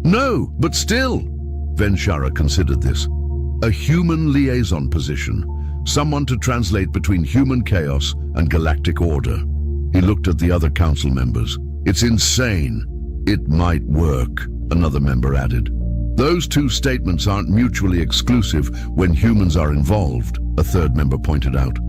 "No, but still." Venshara considered this. "A human liaison position. Someone to translate between human chaos and galactic order." He looked at the other council members. "It's insane." "It might work," another member added. "Those two statements aren't mutually exclusive when humans are involved," a third member pointed out.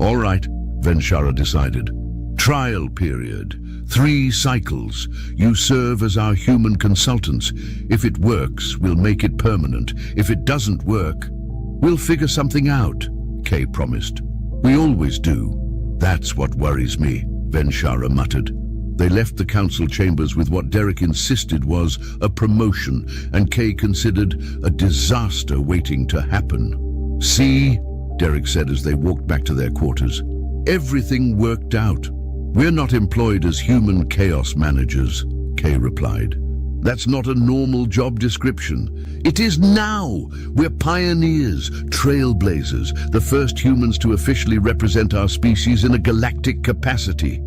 "All right," Venshara decided. "Trial period. 3 cycles. You serve as our human consultants. If it works, we'll make it permanent. If it doesn't work, we'll figure something out," Kay promised. "We always do." "That's what worries me," Venshara muttered. They left the council chambers with what Derek insisted was a promotion, and Kay considered a disaster waiting to happen. "See," Derek said as they walked back to their quarters. "Everything worked out. We're not employed as human chaos managers," Kay replied. "That's not a normal job description. It is now. We're pioneers, trailblazers, the first humans to officially represent our species in a galactic capacity.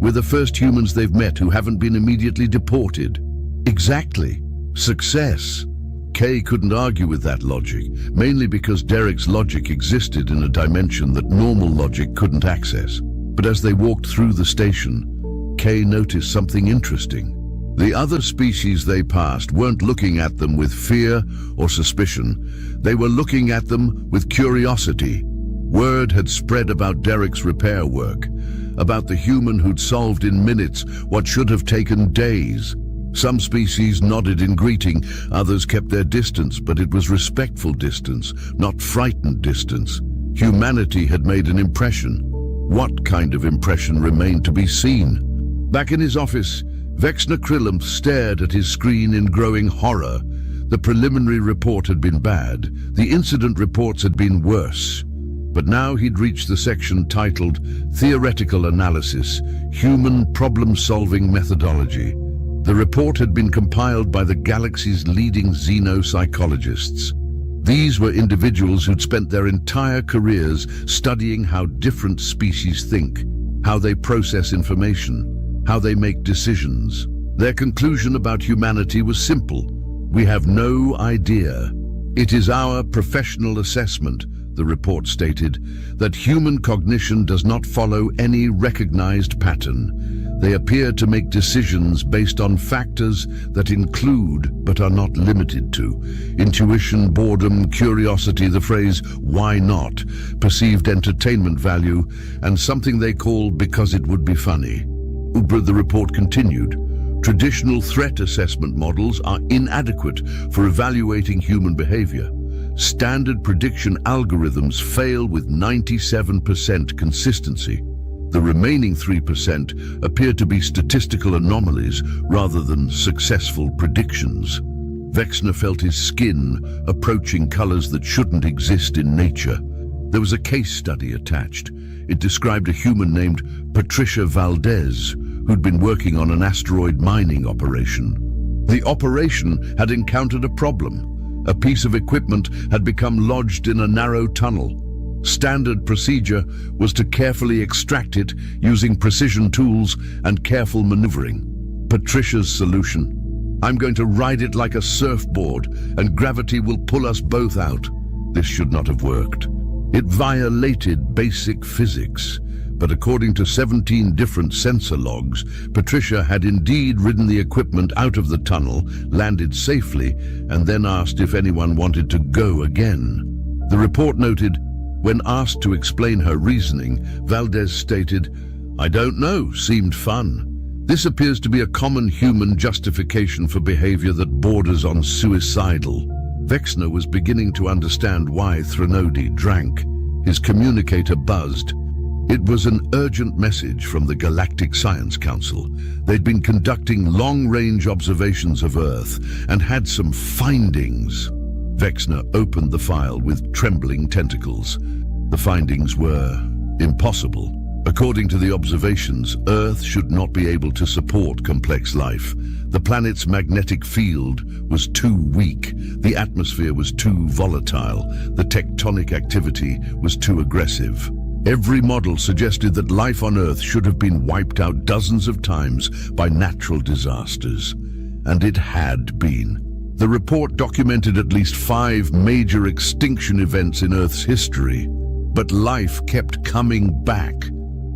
We're the first humans they've met who haven't been immediately deported." "Exactly. Success." Kay couldn't argue with that logic, mainly because Derek's logic existed in a dimension that normal logic couldn't access. But as they walked through the station, Kay noticed something interesting. The other species they passed weren't looking at them with fear or suspicion. They were looking at them with curiosity. Word had spread about Derek's repair work, about the human who'd solved in minutes what should have taken days. Some species nodded in greeting, others kept their distance, but it was respectful distance, not frightened distance. Humanity had made an impression. What kind of impression remained to be seen? Back in his office, Vexna Krillum stared at his screen in growing horror. The preliminary report had been bad. The incident reports had been worse. But now he'd reached the section titled Theoretical Analysis, Human Problem-Solving Methodology. The report had been compiled by the galaxy's leading xenopsychologists. These were individuals who'd spent their entire careers studying how different species think, how they process information, how they make decisions. Their conclusion about humanity was simple. We have no idea. It is our professional assessment, the report stated, that human cognition does not follow any recognized pattern. They appear to make decisions based on factors that include but are not limited to intuition, boredom, curiosity, the phrase "why not," perceived entertainment value, and something they call "because it would be funny." The report continued. Traditional threat assessment models are inadequate for evaluating human behavior. Standard prediction algorithms fail with 97% consistency. The remaining 3% appear to be statistical anomalies rather than successful predictions. Wexner felt his skin approaching colors that shouldn't exist in nature. There was a case study attached. It described a human named Patricia Valdez, who'd been working on an asteroid mining operation. The operation had encountered a problem. A piece of equipment had become lodged in a narrow tunnel. Standard procedure was to carefully extract it using precision tools and careful maneuvering. Patricia's solution: "I'm going to ride it like a surfboard, and gravity will pull us both out." This should not have worked. It violated basic physics. But according to 17 different sensor logs, Patricia had indeed ridden the equipment out of the tunnel, landed safely, and then asked if anyone wanted to go again. The report noted, when asked to explain her reasoning, Valdez stated, "I don't know, seemed fun." This appears to be a common human justification for behavior that borders on suicidal. Wexner was beginning to understand why Threnody drank. His communicator buzzed. It was an urgent message from the Galactic Science Council. They'd been conducting long-range observations of Earth and had some findings. Wexner opened the file with trembling tentacles. The findings were impossible. According to the observations, Earth should not be able to support complex life. The planet's magnetic field was too weak. The atmosphere was too volatile. The tectonic activity was too aggressive. Every model suggested that life on Earth should have been wiped out dozens of times by natural disasters. And it had been. The report documented at least 5 major extinction events in Earth's history. But life kept coming back.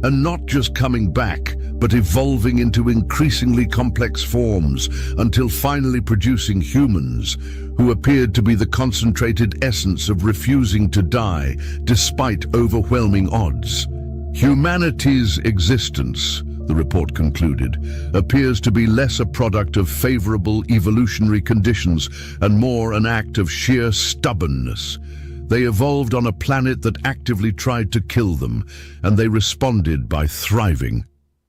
And not just coming back, but evolving into increasingly complex forms until finally producing humans who appeared to be the concentrated essence of refusing to die despite overwhelming odds. Humanity's existence, the report concluded, appears to be less a product of favorable evolutionary conditions and more an act of sheer stubbornness. They evolved on a planet that actively tried to kill them, and they responded by thriving.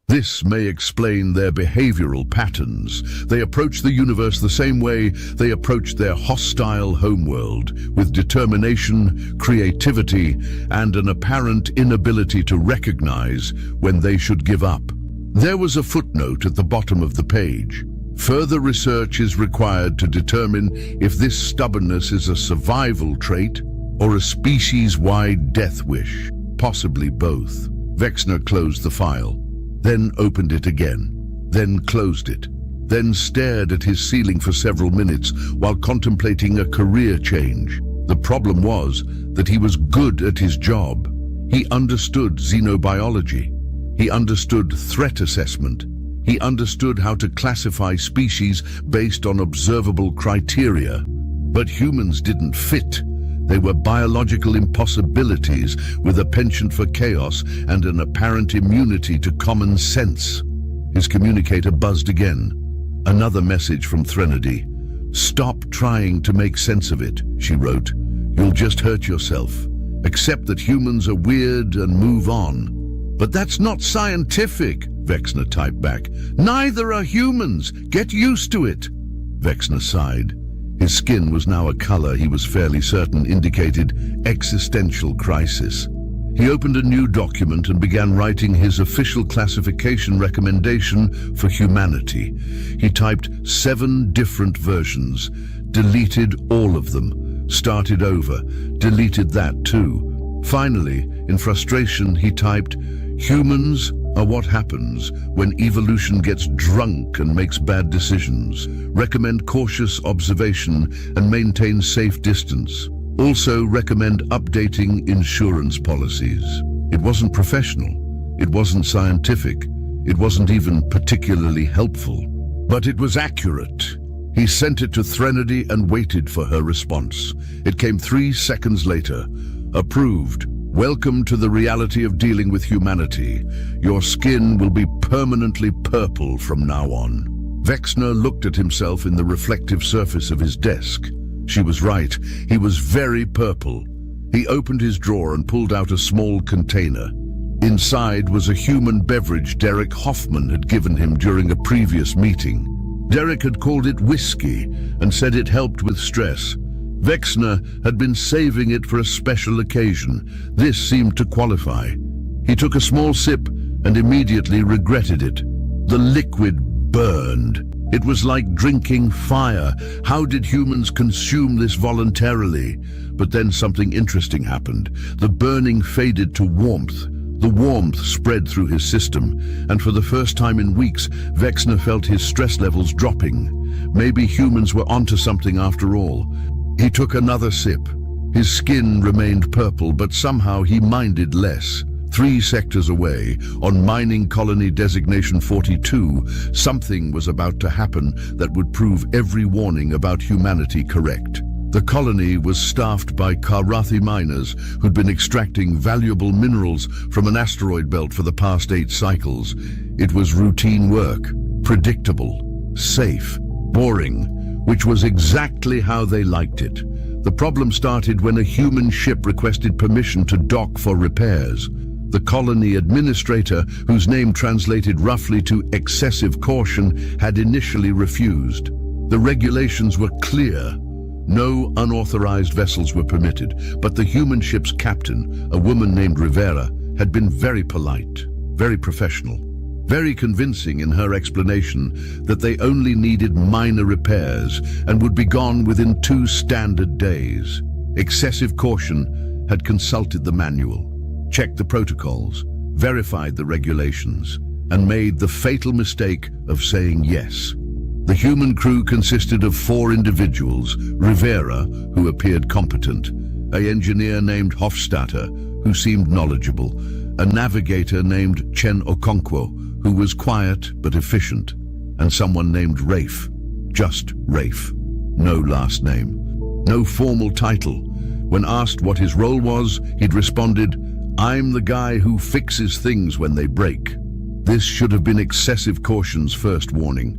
This may explain their behavioral patterns. They approach the universe the same way they approached their hostile homeworld, with determination, creativity, and an apparent inability to recognize when they should give up. There was a footnote at the bottom of the page. Further research is required to determine if this stubbornness is a survival trait or a species-wide death wish, possibly both. Wexner closed the file, then opened it again, then closed it, then stared at his ceiling for several minutes while contemplating a career change. The problem was that he was good at his job. He understood xenobiology. He understood threat assessment. He understood how to classify species based on observable criteria. But humans didn't fit. They were biological impossibilities with a penchant for chaos and an apparent immunity to common sense. His communicator buzzed again. Another message from Threnody. "Stop trying to make sense of it," she wrote. "You'll just hurt yourself. Accept that humans are weird and move on." "But that's not scientific," Wexner typed back. "Neither are humans. Get used to it." Wexner sighed. His skin was now a color he was fairly certain indicated existential crisis. He opened a new document and began writing his official classification recommendation for humanity. He typed 7 different versions, deleted all of them, started over, deleted that too. Finally, in frustration, he typed, "Humans are what happens when evolution gets drunk and makes bad decisions. Recommend cautious observation and maintain safe distance. Also recommend updating insurance policies." It wasn't professional. It wasn't scientific. It wasn't even particularly helpful. But it was accurate. He sent it to Threnody and waited for her response. It came 3 seconds later. Approved. Welcome to the reality of dealing with humanity. Your skin will be permanently purple from now on. Vexner looked at himself in the reflective surface of his desk. She was right. He was very purple. He opened his drawer and pulled out a small container. Inside was a human beverage Derek Hoffman had given him during a previous meeting. Derek had called it whiskey and said it helped with stress. Vexner had been saving it for a special occasion. This seemed to qualify. He took a small sip and immediately regretted it. The liquid burned. It was like drinking fire. How did humans consume this voluntarily? But then something interesting happened. The burning faded to warmth. The warmth spread through his system, and for the first time in weeks, Vexner felt his stress levels dropping. Maybe humans were onto something after all. He took another sip. His skin remained purple, but somehow he minded less. 3 sectors away, on mining colony designation 42, something was about to happen that would prove every warning about humanity correct. The colony was staffed by Karathi miners who'd been extracting valuable minerals from an asteroid belt for the past 8 cycles. It was routine work, predictable, safe, boring, which was exactly how they liked it. The problem started when a human ship requested permission to dock for repairs. The colony administrator, whose name translated roughly to excessive caution, had initially refused. The regulations were clear. No unauthorized vessels were permitted, but the human ship's captain, a woman named Rivera, had been very polite, very professional, very convincing in her explanation that they only needed minor repairs and would be gone within 2 standard days. Excessive caution had consulted the manual, checked the protocols, verified the regulations, and made the fatal mistake of saying yes. The human crew consisted of 4 individuals: Rivera, who appeared competent, an engineer named Hofstadter, who seemed knowledgeable, a navigator named Chen Okonkwo, who was quiet but efficient, and someone named Rafe. Just Rafe. No last name. No formal title. When asked what his role was, he'd responded, "I'm the guy who fixes things when they break." This should have been excessive caution's first warning.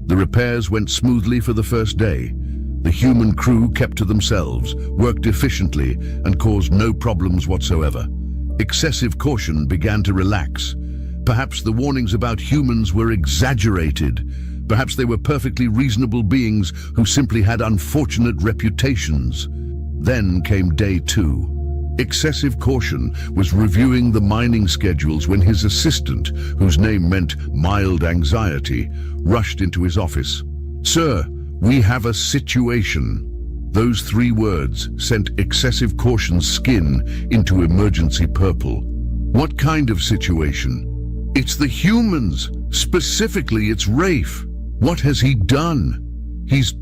The repairs went smoothly for the first day. The human crew kept to themselves, worked efficiently, and caused no problems whatsoever. Excessive caution began to relax. Perhaps the warnings about humans were exaggerated. Perhaps they were perfectly reasonable beings who simply had unfortunate reputations. Then came day 2. Excessive caution was reviewing the mining schedules when his assistant, whose name meant mild anxiety, rushed into his office. "Sir, we have a situation." Those 3 words sent excessive caution's skin into emergency purple. What kind of situation? It's the humans. Specifically, it's Rafe. What has he done? He's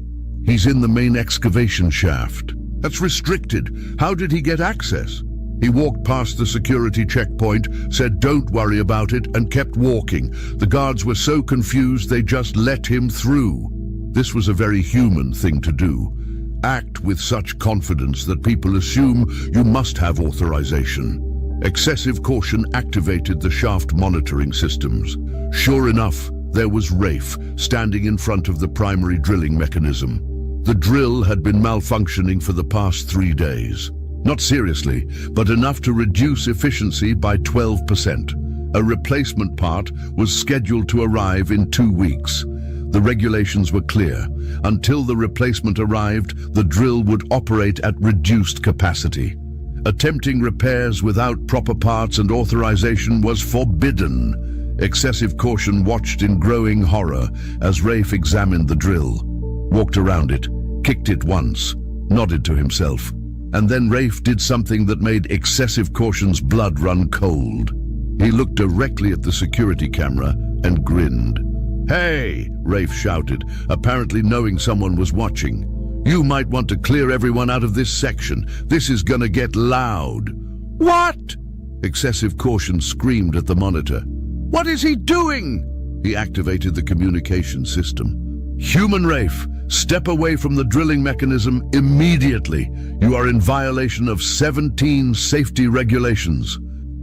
in the main excavation shaft. That's restricted. How did he get access? He walked past the security checkpoint, said don't worry about it, and kept walking. The guards were so confused they just let him through. This was a very human thing to do. Act with such confidence that people assume you must have authorization. Excessive caution activated the shaft monitoring systems. Sure enough, there was Rafe standing in front of the primary drilling mechanism. The drill had been malfunctioning for the past 3 days. Not seriously, but enough to reduce efficiency by 12%. A replacement part was scheduled to arrive in 2 weeks. The regulations were clear. Until the replacement arrived, the drill would operate at reduced capacity. Attempting repairs without proper parts and authorization was forbidden. Excessive caution watched in growing horror as Rafe examined the drill. Walked around it, kicked it once. nodded to himself, and then Rafe did something that made Excessive Caution's blood run cold. He looked directly at the security camera and grinned. "Hey!" Rafe shouted, apparently knowing someone was watching. "You might want to clear everyone out of this section. This is gonna get loud." "What?" Excessive Caution screamed at the monitor. "What is he doing?" He activated the communication system. "Human Rafe, step away from the drilling mechanism immediately. You are in violation of 17 safety regulations."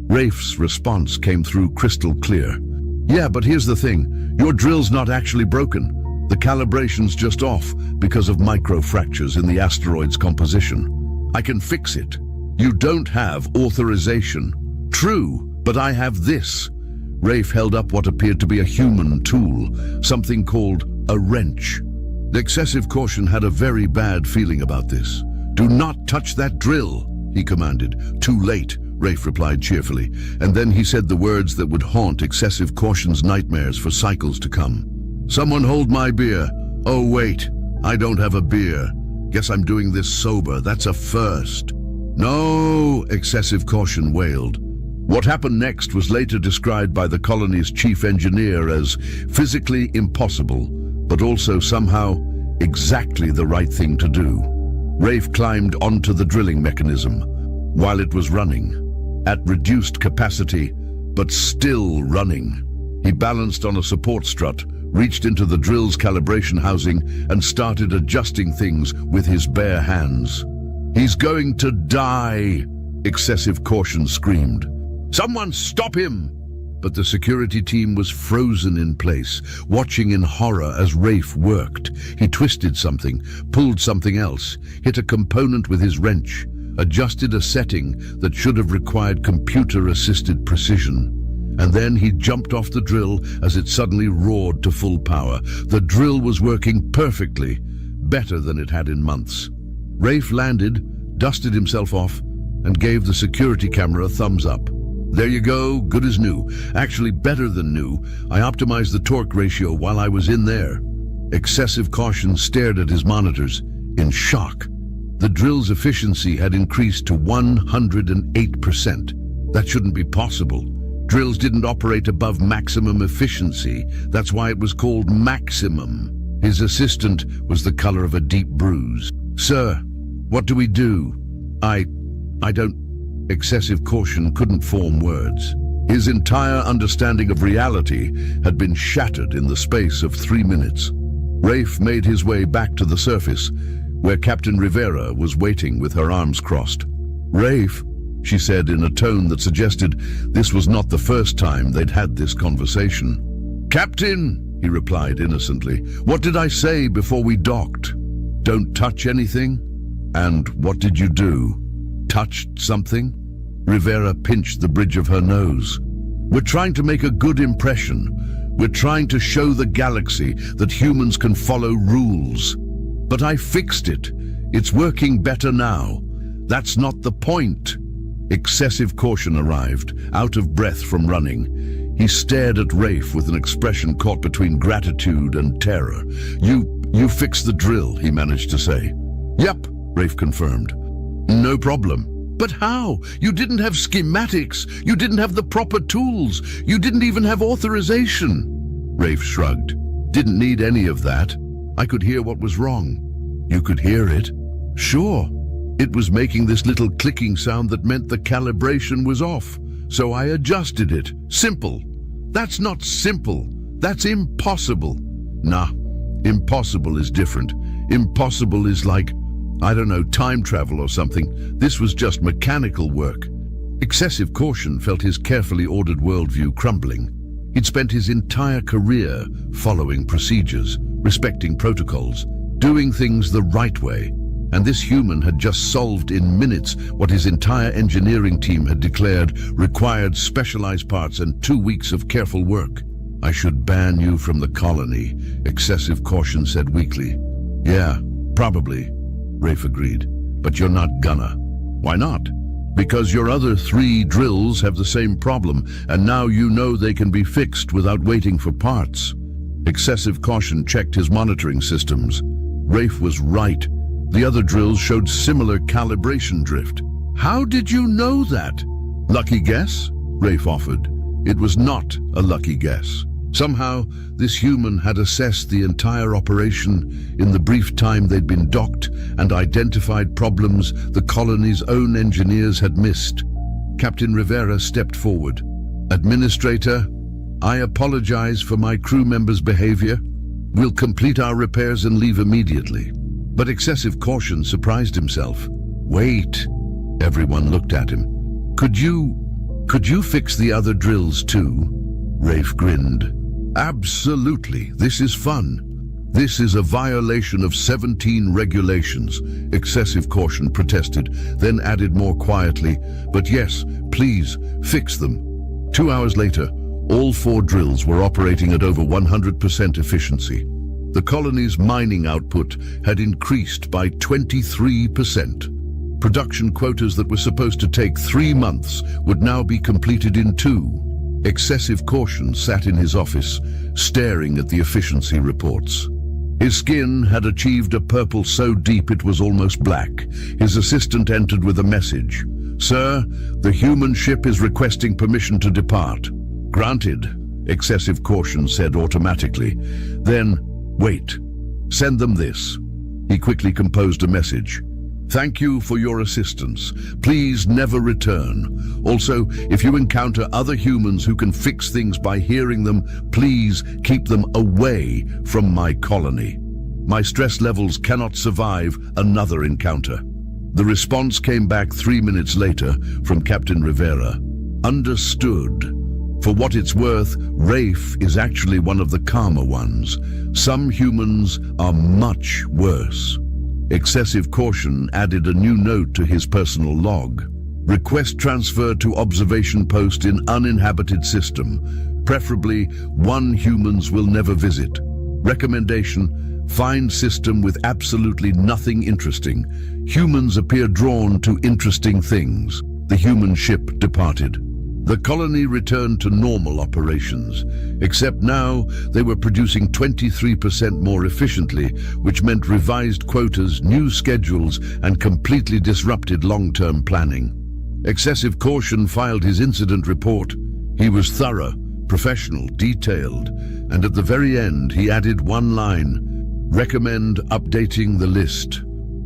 Rafe's response came through crystal clear. "Yeah, but here's the thing. Your drill's not actually broken. The calibration's just off because of micro-fractures in the asteroid's composition. I can fix it. You don't have authorization." "True, but I have this." Rafe held up what appeared to be a human tool, something called a wrench. Excessive Caution had a very bad feeling about this. "Do not touch that drill," he commanded. "Too late," Rafe replied cheerfully, and then he said the words that would haunt Excessive Caution's nightmares for cycles to come. "Someone hold my beer. Oh wait, I don't have a beer. Guess I'm doing this sober. That's a first." "No," Excessive Caution wailed. What happened next was later described by the colony's chief engineer as physically impossible, but also somehow exactly the right thing to do. Rafe climbed onto the drilling mechanism while it was running, at reduced capacity, but still running. He balanced on a support strut, reached into the drill's calibration housing, and started adjusting things with his bare hands. "He's going to die!" Excessive Caution screamed. "Someone stop him!" But the security team was frozen in place, watching in horror as Rafe worked. He twisted something, pulled something else, hit a component with his wrench, adjusted a setting that should have required computer-assisted precision. And then he jumped off the drill as it suddenly roared to full power. The drill was working perfectly, better than it had in months. Rafe landed, dusted himself off, and gave the security camera a thumbs up. "There you go, good as new. Actually better than new. I optimized the torque ratio while I was in there." Excessive Caution stared at his monitors in shock. The drill's efficiency had increased to 108%. That shouldn't be possible. Drills didn't operate above maximum efficiency. That's why it was called maximum. His assistant was the color of a deep bruise. "Sir, what do we do?" I don't... Excessive Caution couldn't form words. His entire understanding of reality had been shattered in the space of 3 minutes. Rafe made his way back to the surface, where Captain Rivera was waiting with her arms crossed. "Rafe," she said in a tone that suggested this was not the first time they'd had this conversation. "Captain," he replied innocently, "what did I say before we docked? Don't touch anything? And what did you do? Touched something?" Rivera pinched the bridge of her nose. "We're trying to make a good impression. We're trying to show the galaxy that humans can follow rules. But I fixed it. It's working better now. That's not the point." Excessive Caution arrived, out of breath from running. He stared at Rafe with an expression caught between gratitude and terror. You fixed the drill," he managed to say. "Yep," Rafe confirmed. "No problem." "But how? You didn't have schematics. You didn't have the proper tools. You didn't even have authorization." Rafe shrugged. "Didn't need any of that. I could hear what was wrong." "You could hear it?" "Sure. It was making this little clicking sound that meant the calibration was off. So I adjusted it. Simple." "That's not simple. That's impossible." "Nah, impossible is different. Impossible is like, I don't know, time travel or something. This was just mechanical work." Excessive Caution felt his carefully ordered worldview crumbling. He'd spent his entire career following procedures, respecting protocols, doing things the right way. And this human had just solved in minutes what his entire engineering team had declared required specialized parts and 2 weeks of careful work. "I should ban you from the colony," Excessive Caution said weakly. "Yeah, probably," Rafe agreed. "But you're not gonna." "Why not?" "Because your other 3 drills have the same problem, and now you know they can be fixed without waiting for parts." Excessive Caution checked his monitoring systems. Rafe was right. The other drills showed similar calibration drift. How did you know that? Lucky guess? Rafe offered. It was not a lucky guess. Somehow, this human had assessed the entire operation in the brief time they'd been docked and identified problems the colony's own engineers had missed. Captain Rivera stepped forward. Administrator, I apologize for my crew members' behavior. We'll complete our repairs and leave immediately. But excessive caution surprised himself. Wait. Everyone looked at him. Could you fix the other drills too? Rafe grinned. Absolutely. This is fun. This is a violation of 17 regulations. Excessive caution protested, then added more quietly, but yes, please, fix them. 2 hours later, all 4 drills were operating at over 100% efficiency. The colony's mining output had increased by 23%. Production quotas that were supposed to take 3 months would now be completed in 2. Excessive caution sat in his office, staring at the efficiency reports. His skin had achieved a purple so deep it was almost black. His assistant entered with a message. Sir, the human ship is requesting permission to depart. Granted, excessive caution said automatically. Then, wait. Send them this. He quickly composed a message. Thank you for your assistance. Please never return. Also, if you encounter other humans who can fix things by hearing them, please keep them away from my colony. My stress levels cannot survive another encounter. The response came back 3 minutes later from Captain Rivera. Understood. For what it's worth, Rafe is actually one of the calmer ones. Some humans are much worse. Excessive caution added a new note to his personal log. Request transfer to observation post in uninhabited system. Preferably, 1 humans will never visit. Recommendation, find system with absolutely nothing interesting. Humans appear drawn to interesting things. The human ship departed. The colony returned to normal operations, except now they were producing 23% more efficiently, which meant revised quotas, new schedules, and completely disrupted long-term planning. Excessive caution filed his incident report. He was thorough, professional, detailed, and at the very end he added 1 line, recommend updating the list.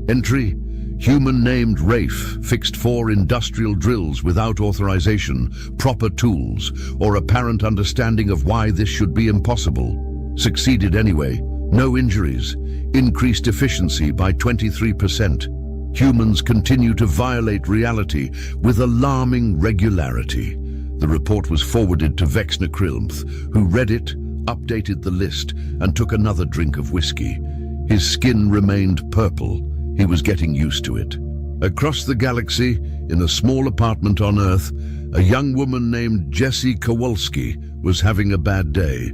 Entry, human named Rafe fixed 4 industrial drills without authorization, proper tools, or apparent understanding of why this should be impossible. Succeeded anyway, no injuries, increased efficiency by 23%. Humans continue to violate reality with alarming regularity. The report was forwarded to Vexner Krilmth, who read it, updated the list, and took another drink of whiskey. His skin remained purple. He was getting used to it. Across the galaxy, in a small apartment on Earth, a young woman named Jessie Kowalski was having a bad day.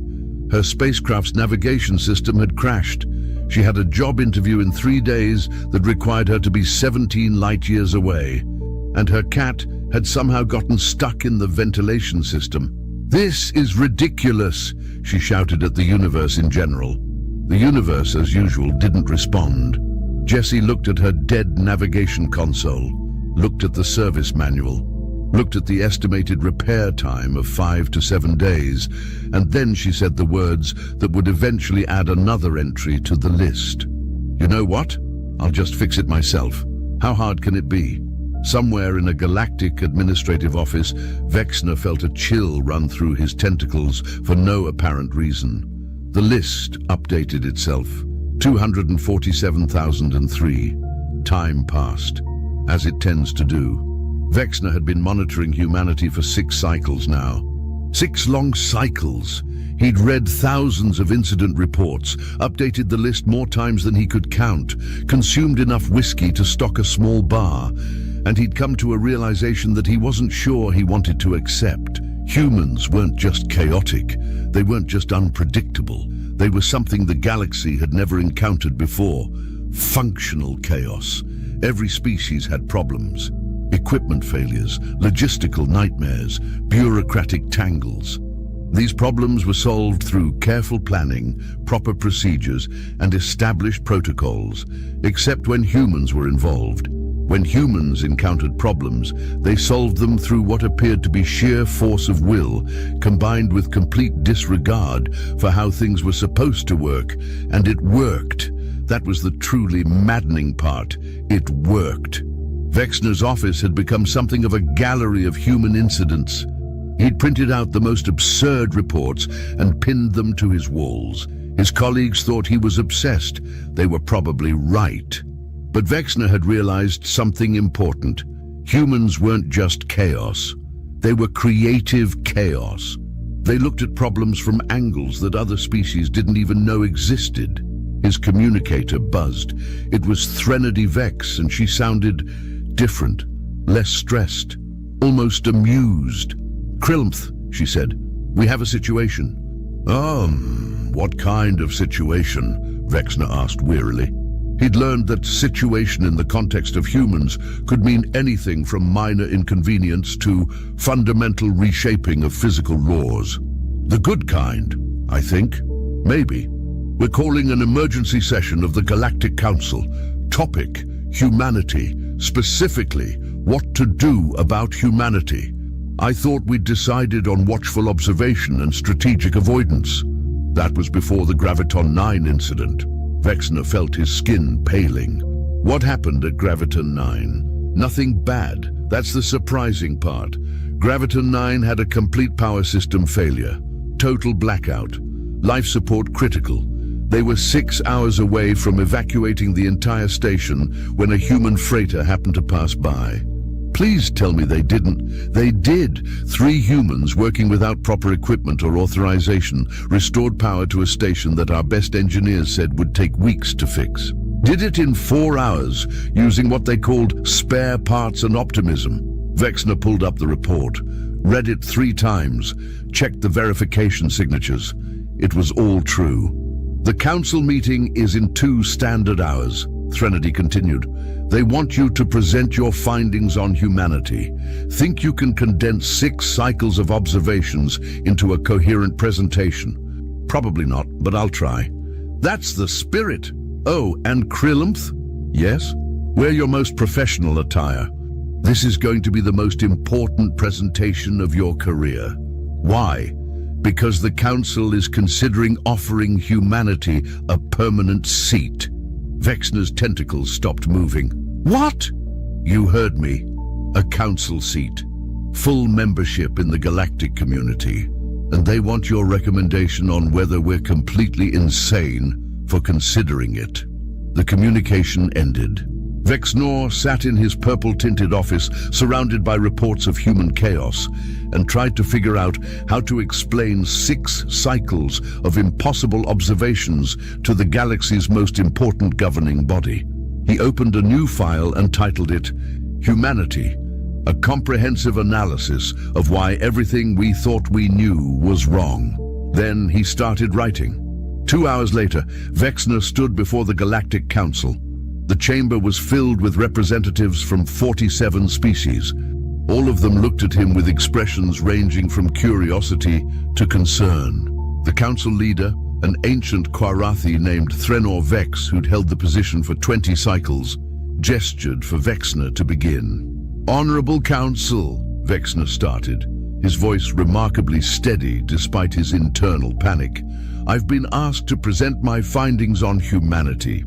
Her spacecraft's navigation system had crashed. She had a job interview in 3 days that required her to be 17 light years away. And her cat had somehow gotten stuck in the ventilation system. This is ridiculous, she shouted at the universe in general. The universe, as usual, didn't respond. Jessie looked at her dead navigation console, looked at the service manual, looked at the estimated repair time of 5 to 7 days, and then she said the words that would eventually add another entry to the list. You know what? I'll just fix it myself. How hard can it be? Somewhere in a galactic administrative office, Vexner felt a chill run through his tentacles for no apparent reason. The list updated itself. 247,003. Time passed, as it tends to do. Vexner had been monitoring humanity for 6 cycles now. 6 long cycles. He'd read thousands of incident reports, updated the list more times than he could count, consumed enough whiskey to stock a small bar, and he'd come to a realization that he wasn't sure he wanted to accept. Humans weren't just chaotic. They weren't just unpredictable. They were something the galaxy had never encountered before. Functional chaos. Every species had problems. Equipment failures, logistical nightmares, bureaucratic tangles. These problems were solved through careful planning, proper procedures, and established protocols, except when humans were involved. When humans encountered problems, they solved them through what appeared to be sheer force of will, combined with complete disregard for how things were supposed to work. And it worked. That was the truly maddening part. It worked. Vexner's office had become something of a gallery of human incidents. He'd printed out the most absurd reports and pinned them to his walls. His colleagues thought he was obsessed. They were probably right. But Vexner had realized something important. Humans weren't just chaos. They were creative chaos. They looked at problems from angles that other species didn't even know existed. His communicator buzzed. It was Threnody Vex, and she sounded different, less stressed, almost amused. "Krilmth," she said, "we have a situation." What kind of situation?" Vexner asked wearily. He'd learned that situation in the context of humans could mean anything from minor inconvenience to fundamental reshaping of physical laws. The good kind, I think. Maybe. We're calling an emergency session of the Galactic Council. Topic: humanity. Specifically, what to do about humanity. I thought we'd decided on watchful observation and strategic avoidance. That was before the Graviton 9 incident. Vexner felt his skin paling. What happened at Graviton 9? Nothing bad. That's the surprising part. Graviton 9 had a complete power system failure. Total blackout. Life support critical. They were 6 hours away from evacuating the entire station when a human freighter happened to pass by. Please tell me they didn't. They did. 3 humans working without proper equipment or authorization restored power to a station that our best engineers said would take weeks to fix. Did it in 4 hours, using what they called spare parts and optimism. Vexner pulled up the report, read it 3 times, checked the verification signatures. It was all true. The council meeting is in 2 standard hours, Threnody continued. They want you to present your findings on humanity. Think you can condense 6 cycles of observations into a coherent presentation? Probably not, but I'll try. That's the spirit. Oh, and Krilmth? Yes? Wear your most professional attire. This is going to be the most important presentation of your career. Why? Because the council is considering offering humanity a permanent seat. Vexner's tentacles stopped moving. What? You heard me. A council seat. Full membership in the galactic community. And they want your recommendation on whether we're completely insane for considering it. The communication ended. Vexnor sat in his purple-tinted office, surrounded by reports of human chaos, and tried to figure out how to explain 6 cycles of impossible observations to the galaxy's most important governing body. He opened a new file and titled it Humanity, a comprehensive analysis of why everything we thought we knew was wrong. Then he started writing. 2 hours later, Vexner stood before the Galactic Council. The chamber was filled with representatives from 47 species. All of them looked at him with expressions ranging from curiosity to concern. The council leader, an ancient Kwarathi named Threnor Vex, who'd held the position for 20 cycles, gestured for Vexner to begin. Honorable Council, Vexner started, his voice remarkably steady despite his internal panic. I've been asked to present my findings on humanity,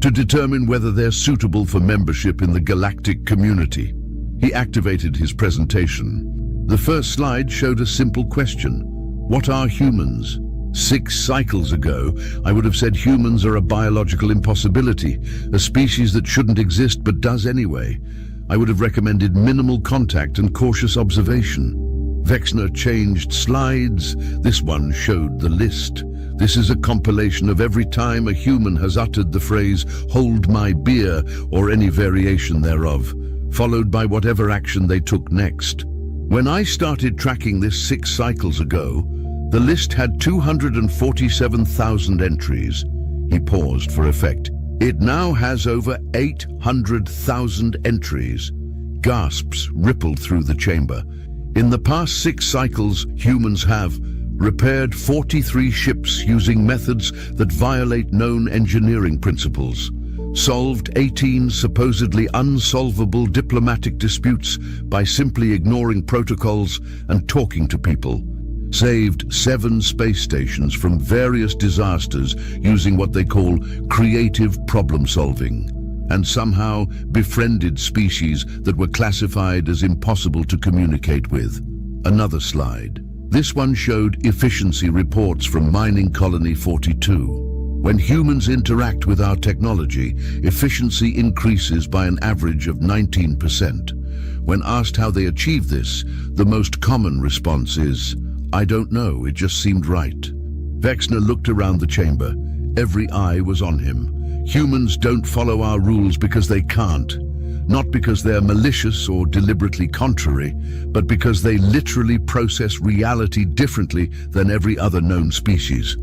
to determine whether they're suitable for membership in the galactic community. He activated his presentation. The first slide showed a simple question. What are humans? 6 cycles ago, I would have said humans are a biological impossibility, a species that shouldn't exist but does anyway. I would have recommended minimal contact and cautious observation. Vexner changed slides. This one showed the list. This is a compilation of every time a human has uttered the phrase, "hold my beer," or any variation thereof, followed by whatever action they took next. When I started tracking this 6 cycles ago, the list had 247,000 entries. He paused for effect. It now has over 800,000 entries. Gasps rippled through the chamber. In the past 6 cycles, humans have repaired 43 ships using methods that violate known engineering principles, solved 18 supposedly unsolvable diplomatic disputes by simply ignoring protocols and talking to people, saved 7 space stations from various disasters using what they call creative problem solving, and somehow befriended species that were classified as impossible to communicate with. Another slide. This one showed efficiency reports from Mining Colony 42. When humans interact with our technology, efficiency increases by an average of 19%. When asked how they achieve this, the most common response is, "I don't know, it just seemed right." Vexner looked around the chamber. Every eye was on him. Humans don't follow our rules because they can't. Not because they're malicious or deliberately contrary, but because they literally process reality differently than every other known species.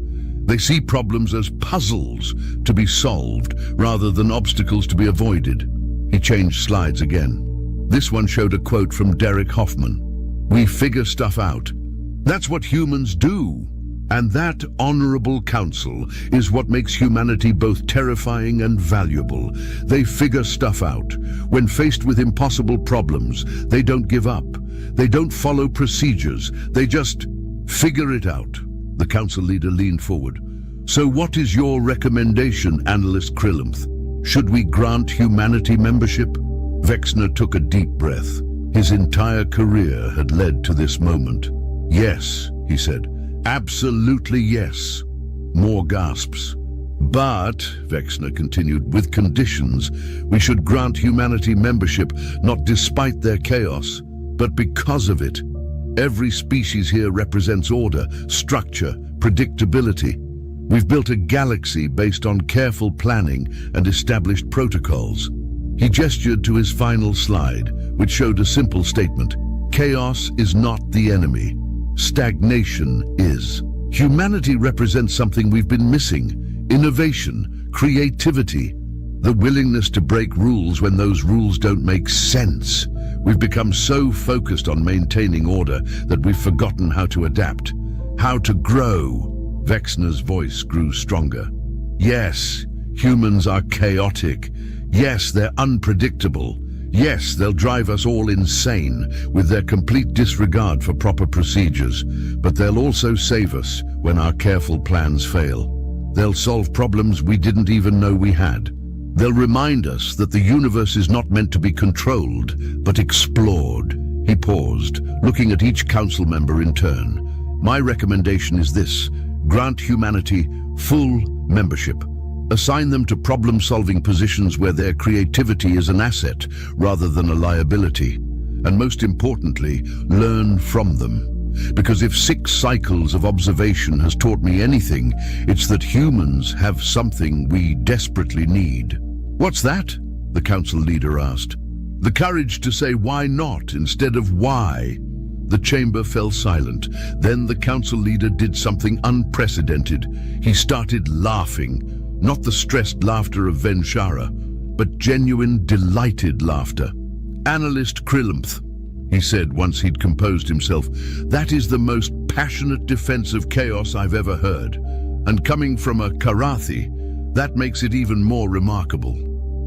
They see problems as puzzles to be solved rather than obstacles to be avoided. He changed slides again. This one showed a quote from Derek Hoffman. "We figure stuff out. That's what humans do. And that honorable counsel is what makes humanity both terrifying and valuable. They figure stuff out. When faced with impossible problems, they don't give up. They don't follow procedures. They just figure it out." The council leader leaned forward. "So what is your recommendation, Analyst Krillemth? Should we grant humanity membership?" Vexner took a deep breath. His entire career had led to this moment. "Yes," he said. "Absolutely yes." More gasps. "But," Vexner continued, "with conditions. We should grant humanity membership not despite their chaos, but because of it. Every species here represents order, structure, predictability. We've built a galaxy based on careful planning and established protocols." He gestured to his final slide, which showed a simple statement. Chaos is not the enemy. Stagnation is. Humanity represents something we've been missing: innovation, creativity, the willingness to break rules when those rules don't make sense. We've become so focused on maintaining order that we've forgotten how to adapt, how to grow. Vexner's voice grew stronger. "Yes, humans are chaotic. Yes, they're unpredictable. Yes, they'll drive us all insane with their complete disregard for proper procedures, but they'll also save us when our careful plans fail. They'll solve problems we didn't even know we had. They'll remind us that the universe is not meant to be controlled, but explored." He paused, looking at each council member in turn. "My recommendation is this: grant humanity full membership. Assign them to problem-solving positions where their creativity is an asset rather than a liability. And most importantly, learn from them. Because if 6 cycles of observation has taught me anything, it's that humans have something we desperately need." "What's that?" the council leader asked. "The courage to say why not instead of why." The chamber fell silent. Then the council leader did something unprecedented. He started laughing. Not the stressed laughter of Venshara, but genuine, delighted laughter. "Analyst Krillemth," he said once he'd composed himself, "that is the most passionate defense of chaos I've ever heard. And coming from a Karathi, that makes it even more remarkable.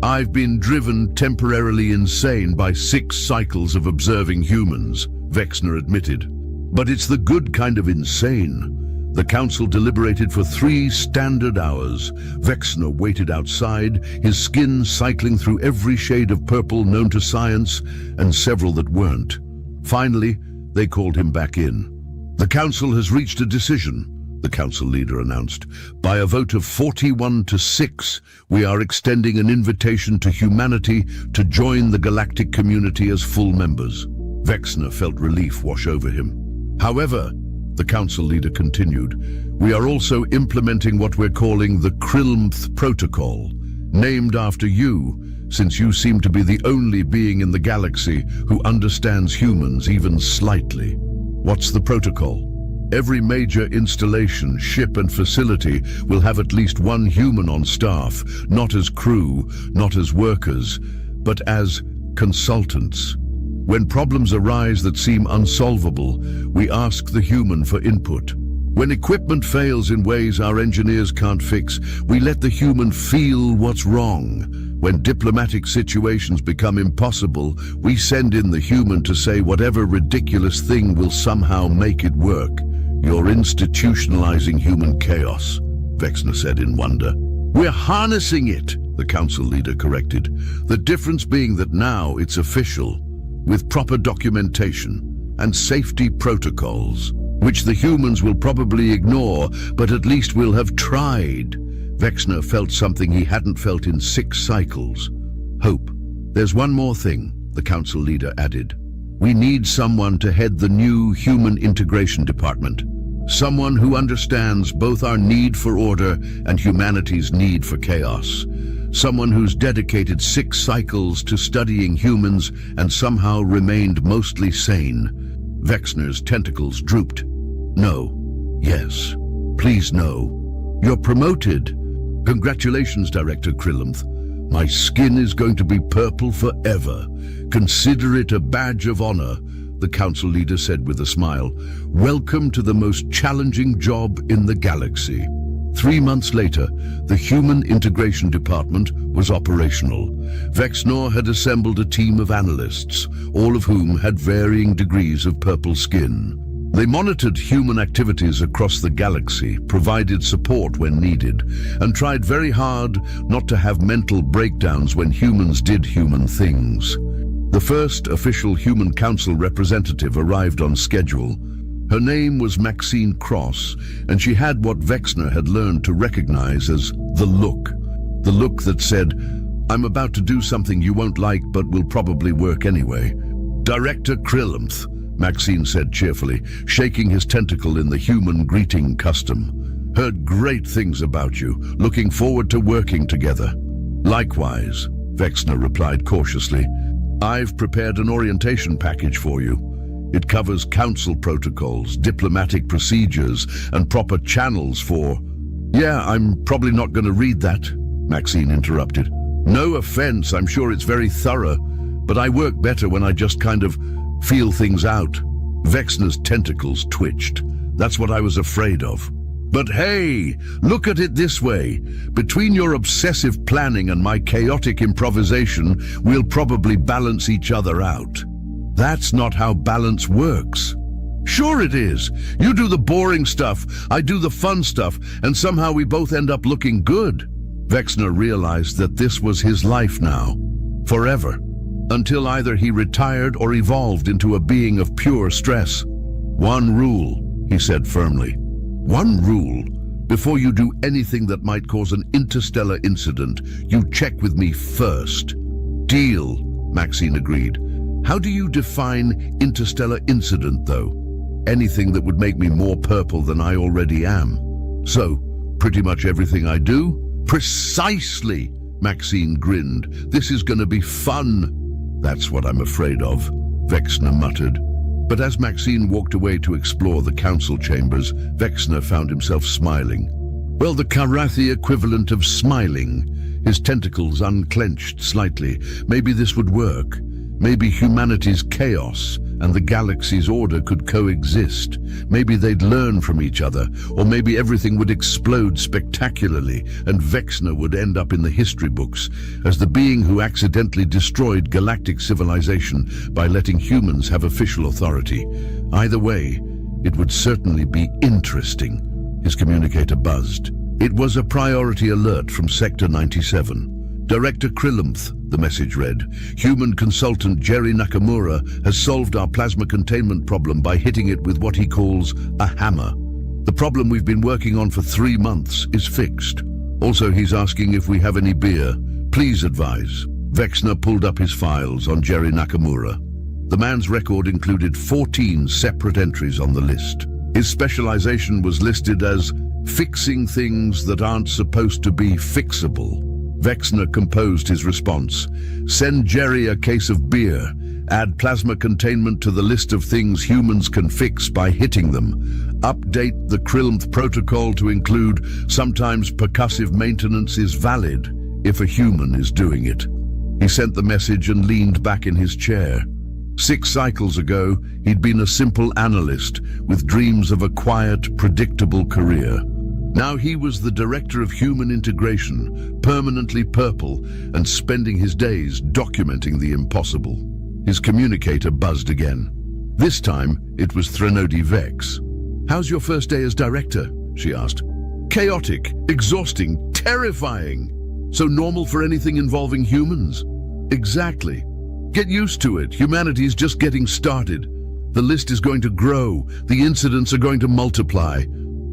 I've been driven temporarily insane by 6 cycles of observing humans," Vexner admitted. "But it's the good kind of insane." The council deliberated for 3 standard hours. Vexner waited outside, his skin cycling through every shade of purple known to science, and several that weren't. Finally, they called him back in. "The council has reached a decision," the council leader announced. "By a vote of 41 to 6, we are extending an invitation to humanity to join the galactic community as full members." Vexner felt relief wash over him. "However," the council leader continued, "we are also implementing what we're calling the Krillemth Protocol, named after you, since you seem to be the only being in the galaxy who understands humans even slightly." "What's the protocol?" "Every major installation, ship and facility will have at least 1 human on staff, not as crew, not as workers, but as consultants. When problems arise that seem unsolvable, we ask the human for input. When equipment fails in ways our engineers can't fix, we let the human feel what's wrong. When diplomatic situations become impossible, we send in the human to say whatever ridiculous thing will somehow make it work. You're institutionalizing human chaos, Vexner said in wonder. We're harnessing it, the council leader corrected. The difference being that now it's official, with proper documentation and safety protocols, which the humans will probably ignore, but at least we'll have tried. Vexner felt something he hadn't felt in 6 cycles. Hope. There's one more thing, the council leader added. We need someone to head the new Human Integration Department. Someone who understands both our need for order and humanity's need for chaos. Someone who's dedicated 6 cycles to studying humans and somehow remained mostly sane. Vexner's tentacles drooped. No. Yes. Please no. You're promoted. Congratulations, Director Krillumth. My skin is going to be purple forever. Consider it a badge of honor, the council leader said with a smile. Welcome to the most challenging job in the galaxy. 3 months later, the Human Integration Department was operational. Vexnor had assembled a team of analysts, all of whom had varying degrees of purple skin. They monitored human activities across the galaxy, provided support when needed, and tried very hard not to have mental breakdowns when humans did human things. The first official Human Council representative arrived on schedule. Her name was Maxine Cross, and she had what Vexner had learned to recognize as the look. The look that said, I'm about to do something you won't like but will probably work anyway. Director Krillumth, Maxine said cheerfully, shaking his tentacle in the human greeting custom. Heard great things about you, looking forward to working together. Likewise, Vexner replied cautiously. I've prepared an orientation package for you. It covers council protocols, diplomatic procedures, and proper channels for... Yeah, I'm probably not going to read that, Maxine interrupted. No offense, I'm sure it's very thorough, but I work better when I just kind of feel things out. Vexner's tentacles twitched. That's what I was afraid of. But hey, look at it this way. Between your obsessive planning and my chaotic improvisation, we'll probably balance each other out. That's not how balance works. Sure it is. You do the boring stuff, I do the fun stuff, and somehow we both end up looking good. Vexner realized that this was his life now. Forever. Until either he retired or evolved into a being of pure stress. One rule, he said firmly. One rule. Before you do anything that might cause an interstellar incident, you check with me first. Deal, Maxine agreed. How do you define interstellar incident, though? Anything that would make me more purple than I already am. So, pretty much everything I do? Precisely, Maxine grinned. This is gonna be fun. That's what I'm afraid of, Vexner muttered. But as Maxine walked away to explore the council chambers, Vexner found himself smiling. Well, the Karathi equivalent of smiling. His tentacles unclenched slightly. Maybe this would work. Maybe humanity's chaos and the galaxy's order could coexist. Maybe they'd learn from each other, or maybe everything would explode spectacularly and Vexner would end up in the history books as the being who accidentally destroyed galactic civilization by letting humans have official authority. Either way, it would certainly be interesting. His communicator buzzed. It was a priority alert from Sector 97. Director Krillumth, the message read. Human consultant Jerry Nakamura has solved our plasma containment problem by hitting it with what he calls a hammer. The problem we've been working on for 3 months is fixed. Also, he's asking if we have any beer. Please advise. Vexner pulled up his files on Jerry Nakamura. The man's record included 14 separate entries on the list. His specialization was listed as fixing things that aren't supposed to be fixable. Vexner composed his response. Send Jerry a case of beer. Add plasma containment to the list of things humans can fix by hitting them. Update the Krillumth protocol to include sometimes percussive maintenance is valid if a human is doing it. He sent the message and leaned back in his chair. 6 cycles ago, he'd been a simple analyst with dreams of a quiet, predictable career. Now he was the director of human integration, permanently purple, and spending his days documenting the impossible. His communicator buzzed again. This time, it was Threnody Vex. "How's your first day as director?" she asked. "Chaotic, exhausting, terrifying. So normal for anything involving humans?" "Exactly. Get used to it. Humanity's just getting started. The list is going to grow. The incidents are going to multiply.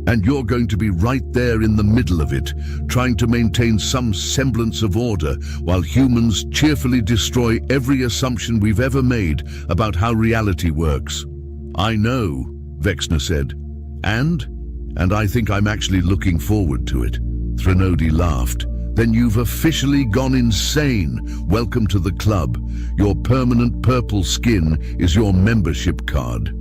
And you're going to be right there in the middle of it, trying to maintain some semblance of order while humans cheerfully destroy every assumption we've ever made about how reality works." "I know," Vexner said. And I think I'm actually looking forward to it." Threnody laughed. "Then you've officially gone insane. Welcome to the club. Your permanent purple skin is your membership card."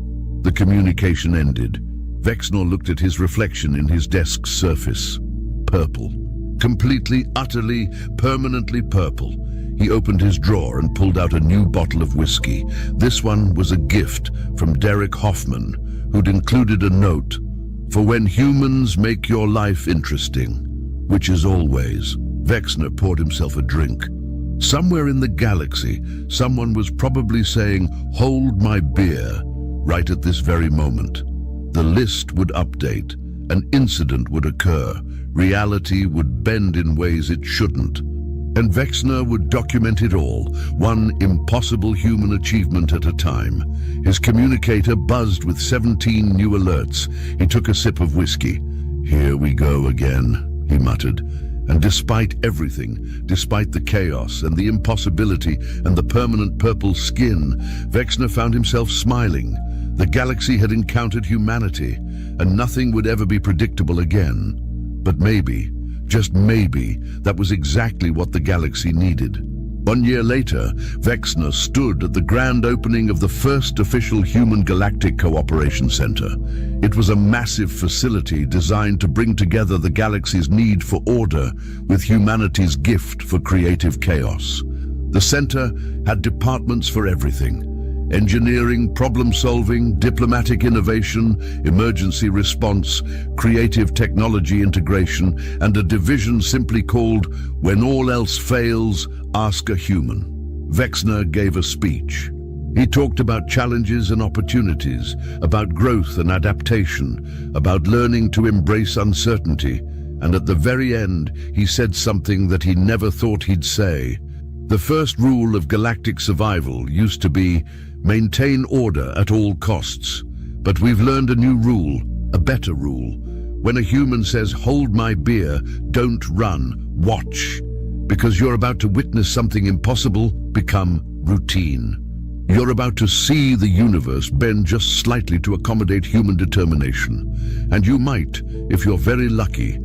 The communication ended. Vexner looked at his reflection in his desk's surface. Purple. Completely, utterly, permanently purple. He opened his drawer and pulled out a new bottle of whiskey. This one was a gift from Derek Hoffman, who'd included a note, "For when humans make your life interesting, which is always." Vexner poured himself a drink. Somewhere in the galaxy, someone was probably saying, "Hold my beer," right at this very moment. The list would update, an incident would occur, reality would bend in ways it shouldn't. And Vexner would document it all, one impossible human achievement at a time. His communicator buzzed with 17 new alerts. He took a sip of whiskey. "Here we go again," he muttered. And despite everything, despite the chaos and the impossibility and the permanent purple skin, Vexner found himself smiling. The galaxy had encountered humanity, and nothing would ever be predictable again. But maybe, just maybe, that was exactly what the galaxy needed. 1 year later, Vexner stood at the grand opening of the first official Human Galactic Cooperation Center. It was a massive facility designed to bring together the galaxy's need for order with humanity's gift for creative chaos. The center had departments for everything: engineering, problem-solving, diplomatic innovation, emergency response, creative technology integration, and a division simply called "When All Else Fails, Ask a Human." Vexner gave a speech. He talked about challenges and opportunities, about growth and adaptation, about learning to embrace uncertainty, and at the very end, he said something that he never thought he'd say. The first rule of galactic survival used to be, maintain order at all costs. But we've learned a new rule, a better rule. When a human says, "Hold my beer, don't run, watch," because you're about to witness something impossible become routine. You're about to see the universe bend just slightly to accommodate human determination. And you might, if you're very lucky,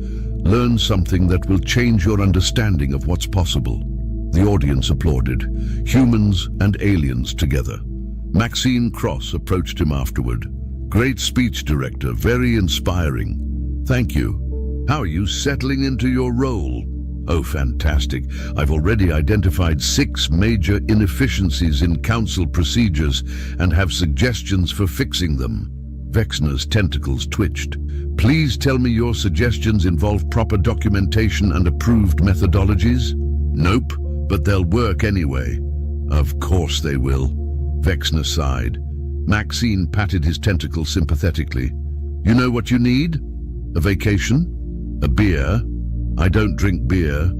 learn something that will change your understanding of what's possible. The audience applauded, humans and aliens together. Maxine Cross approached him afterward. "Great speech, Director, very inspiring." "Thank you. How are you settling into your role?" "Oh, fantastic. I've already identified 6 major inefficiencies in council procedures and have suggestions for fixing them." Vexner's tentacles twitched. "Please tell me your suggestions involve proper documentation and approved methodologies?" "Nope, but they'll work anyway." "Of course they will." Vexner sighed. Maxine patted his tentacle sympathetically. "You know what you need? A vacation? A beer? I don't drink beer."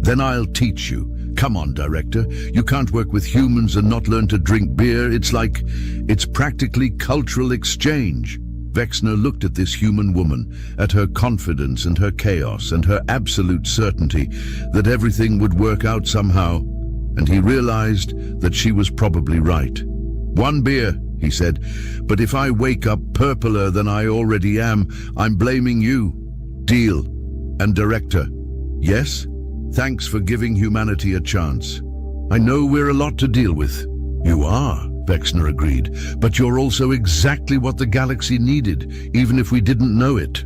"Then I'll teach you. Come on, Director. You can't work with humans and not learn to drink beer. It's practically cultural exchange." Vexner looked at this human woman, at her confidence and her chaos and her absolute certainty that everything would work out somehow, and he realized that she was probably right. "1 beer," he said, "but if I wake up purpler than I already am, I'm blaming you. Deal. And Director, yes? Thanks for giving humanity a chance. I know we're a lot to deal with." "You are," Vexner agreed, "but you're also exactly what the galaxy needed, even if we didn't know it."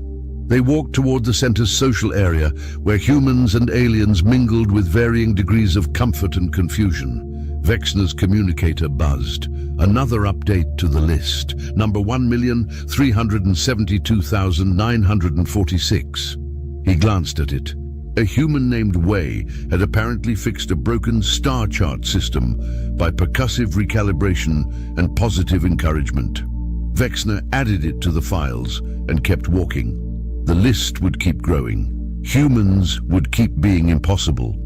They walked toward the center's social area, where humans and aliens mingled with varying degrees of comfort and confusion. Vexner's communicator buzzed. Another update to the list. Number 1,372,946. He glanced at it. A human named Wei had apparently fixed a broken star chart system by percussive recalibration and positive encouragement. Vexner added it to the files and kept walking. The list would keep growing. Humans would keep being impossible,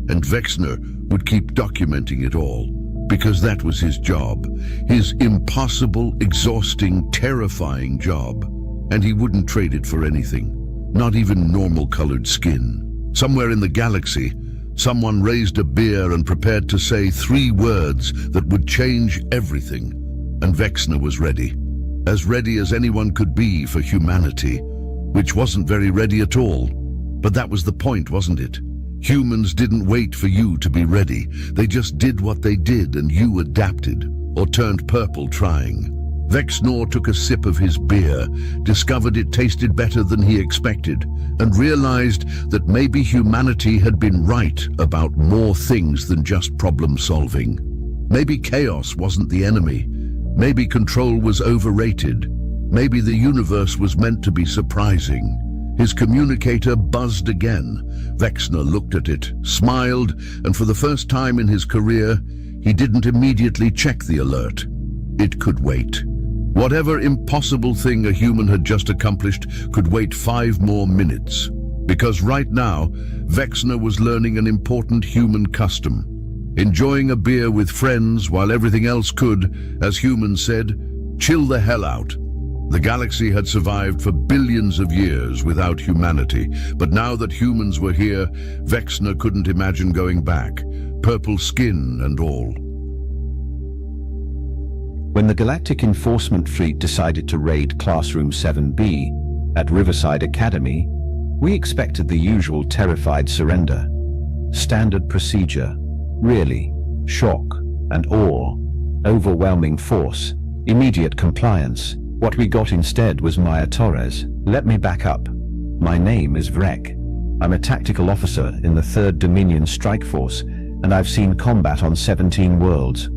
and Vexner would keep documenting it all, because that was his job, his impossible, exhausting, terrifying job, and he wouldn't trade it for anything, not even normal-colored skin. Somewhere in the galaxy, someone raised a beer and prepared to say 3 words that would change everything, and Vexner was ready as anyone could be for humanity, which wasn't very ready at all. But that was the point, wasn't it? Humans didn't wait for you to be ready. They just did what they did, and you adapted, or turned purple trying. Vexner took a sip of his beer, discovered it tasted better than he expected, and realized that maybe humanity had been right about more things than just problem solving. Maybe chaos wasn't the enemy. Maybe control was overrated. Maybe the universe was meant to be surprising. His communicator buzzed again. Vexner looked at it, smiled, and for the first time in his career, he didn't immediately check the alert. It could wait. Whatever impossible thing a human had just accomplished could wait 5 more minutes. Because right now, Vexner was learning an important human custom. Enjoying a beer with friends while everything else could, as humans said, chill the hell out. The galaxy had survived for billions of years without humanity, but now that humans were here, Vexner couldn't imagine going back, purple skin and all. When the Galactic Enforcement Fleet decided to raid Classroom 7B at Riverside Academy, we expected the usual terrified surrender. Standard procedure, really, shock and awe, overwhelming force, immediate compliance. What we got instead was Maya Torres. Let me back up. My name is Vrek. I'm a tactical officer in the 3rd Dominion Strike Force, and I've seen combat on 17 worlds.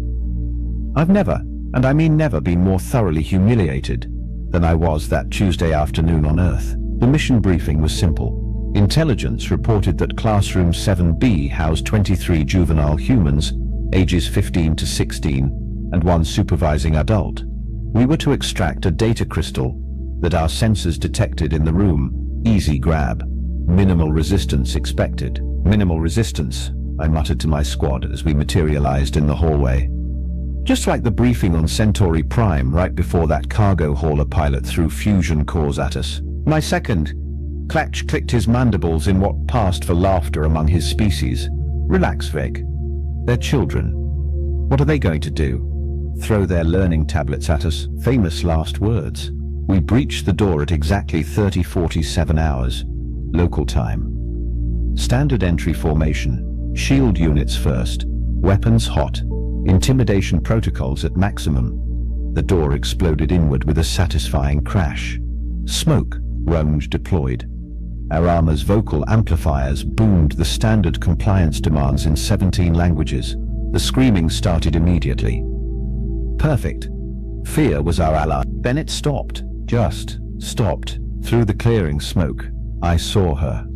I've never, and I mean never, been more thoroughly humiliated than I was that Tuesday afternoon on Earth. The mission briefing was simple. Intelligence reported that Classroom 7B housed 23 juvenile humans, ages 15 to 16, and 1 supervising adult. We were to extract a data crystal that our sensors detected in the room. Easy grab. Minimal resistance expected. Minimal resistance, I muttered to my squad as we materialized in the hallway. Just like the briefing on Centauri Prime right before that cargo hauler pilot threw fusion cores at us. My second, Klatch clicked his mandibles in what passed for laughter among his species. Relax, Veg. They're children. What are they going to do? Throw their learning tablets at us? Famous last words. We breached the door at exactly 30:47 hours, local time. Standard entry formation. Shield units first. Weapons hot. Intimidation protocols at maximum. The door exploded inward with a satisfying crash. Smoke roamed deployed. Our armor's vocal amplifiers boomed the standard compliance demands in 17 languages. The screaming started immediately. Perfect. Fear was our ally. Then it stopped. Just stopped. Through the clearing smoke, I saw her.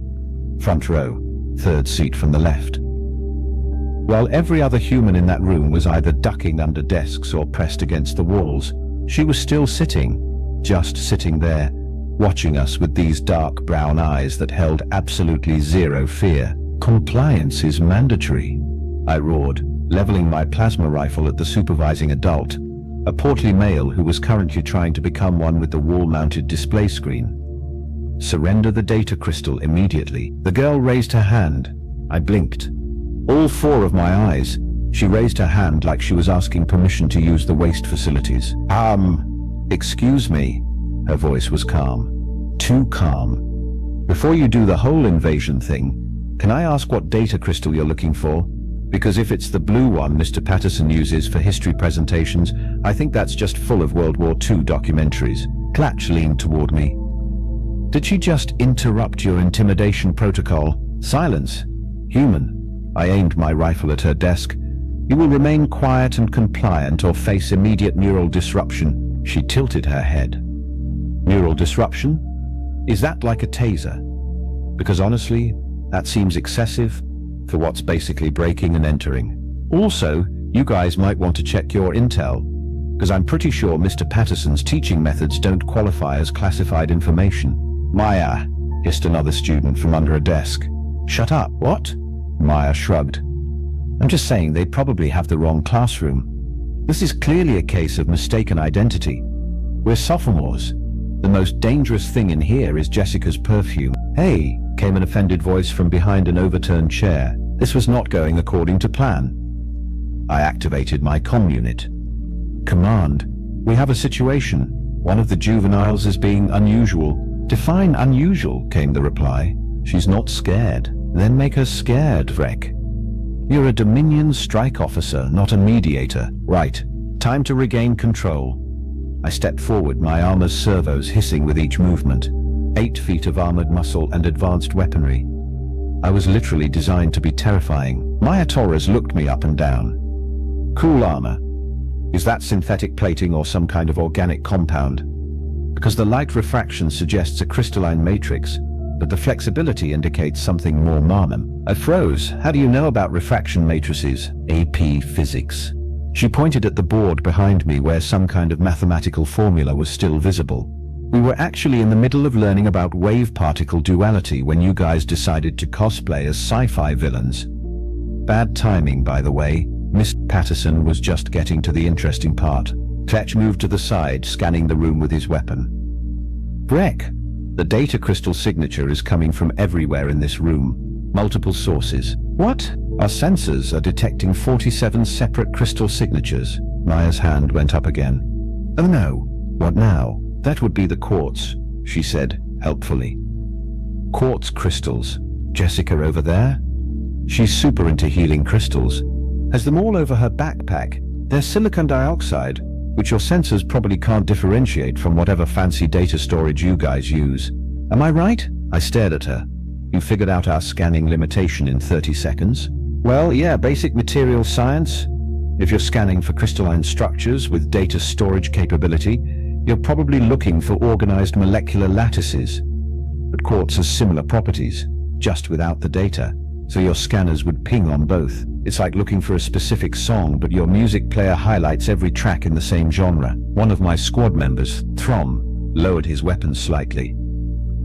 Front row, 3rd seat from the left. While every other human in that room was either ducking under desks or pressed against the walls, she was still sitting, just sitting there, watching us with these dark brown eyes that held absolutely zero fear. Compliance is mandatory, I roared, leveling my plasma rifle at the supervising adult, a portly male who was currently trying to become one with the wall-mounted display screen. Surrender the data crystal immediately. The girl raised her hand. I blinked. All 4 of my eyes, she raised her hand like she was asking permission to use the waste facilities. Excuse me. Her voice was calm. Too calm. Before you do the whole invasion thing, can I ask what data crystal you're looking for? Because if it's the blue one Mr. Patterson uses for history presentations, I think that's just full of World War II documentaries. Klatch leaned toward me. Did she just interrupt your intimidation protocol? Silence. Human. I aimed my rifle at her desk. You will remain quiet and compliant or face immediate neural disruption. She tilted her head. Neural disruption? Is that like a taser? Because honestly, that seems excessive for what's basically breaking and entering. Also, you guys might want to check your intel, because I'm pretty sure Mr. Patterson's teaching methods don't qualify as classified information. Maya, hissed another student from under a desk. Shut up, what? Maya shrugged. I'm just saying they probably have the wrong classroom. This is clearly a case of mistaken identity. We're sophomores. The most dangerous thing in here is Jessica's perfume. Hey, came an offended voice from behind an overturned chair. This was not going according to plan. I activated my comm unit. Command, we have a situation. One of the juveniles is being unusual. Define unusual, came the reply. She's not scared. Then make her scared, Vrek. You're a Dominion strike officer, not a mediator. Right. Time to regain control. I stepped forward, my armor's servos hissing with each movement. 8 feet of armored muscle and advanced weaponry. I was literally designed to be terrifying. Maya Torres looked me up and down. Cool armor. Is that synthetic plating or some kind of organic compound? Because the light refraction suggests a crystalline matrix, but the flexibility indicates something more marmon. I froze. How do you know about refraction matrices? AP Physics. She pointed at the board behind me where some kind of mathematical formula was still visible. We were actually in the middle of learning about wave-particle duality when you guys decided to cosplay as sci-fi villains. Bad timing, by the way. Miss Patterson was just getting to the interesting part. Kletch moved to the side, scanning the room with his weapon. Vrek, the data crystal signature is coming from everywhere in this room. Multiple sources. What? Our sensors are detecting 47 separate crystal signatures. Maya's hand went up again. Oh no. What now? That would be the quartz, she said, helpfully. Quartz crystals. Jessica over there? She's super into healing crystals. Has them all over her backpack. They're silicon dioxide, which your sensors probably can't differentiate from whatever fancy data storage you guys use. Am I right? I stared at her. You figured out our scanning limitation in 30 seconds? Well, yeah, basic material science. If you're scanning for crystalline structures with data storage capability, you're probably looking for organized molecular lattices. But quartz has similar properties, just without the data. So your scanners would ping on both. It's like looking for a specific song, but your music player highlights every track in the same genre. One of my squad members, Throm, lowered his weapon slightly.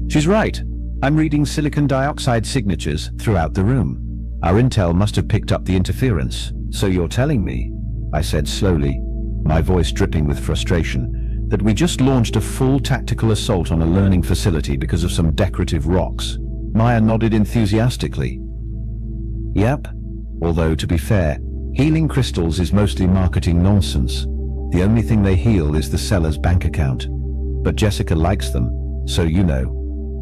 She's right. I'm reading silicon dioxide signatures throughout the room. Our intel must have picked up the interference. So you're telling me, I said slowly, my voice dripping with frustration, that we just launched a full tactical assault on a learning facility because of some decorative rocks. Maya nodded enthusiastically. Yep. Although, to be fair, healing crystals is mostly marketing nonsense. The only thing they heal is the seller's bank account. But Jessica likes them, so you know.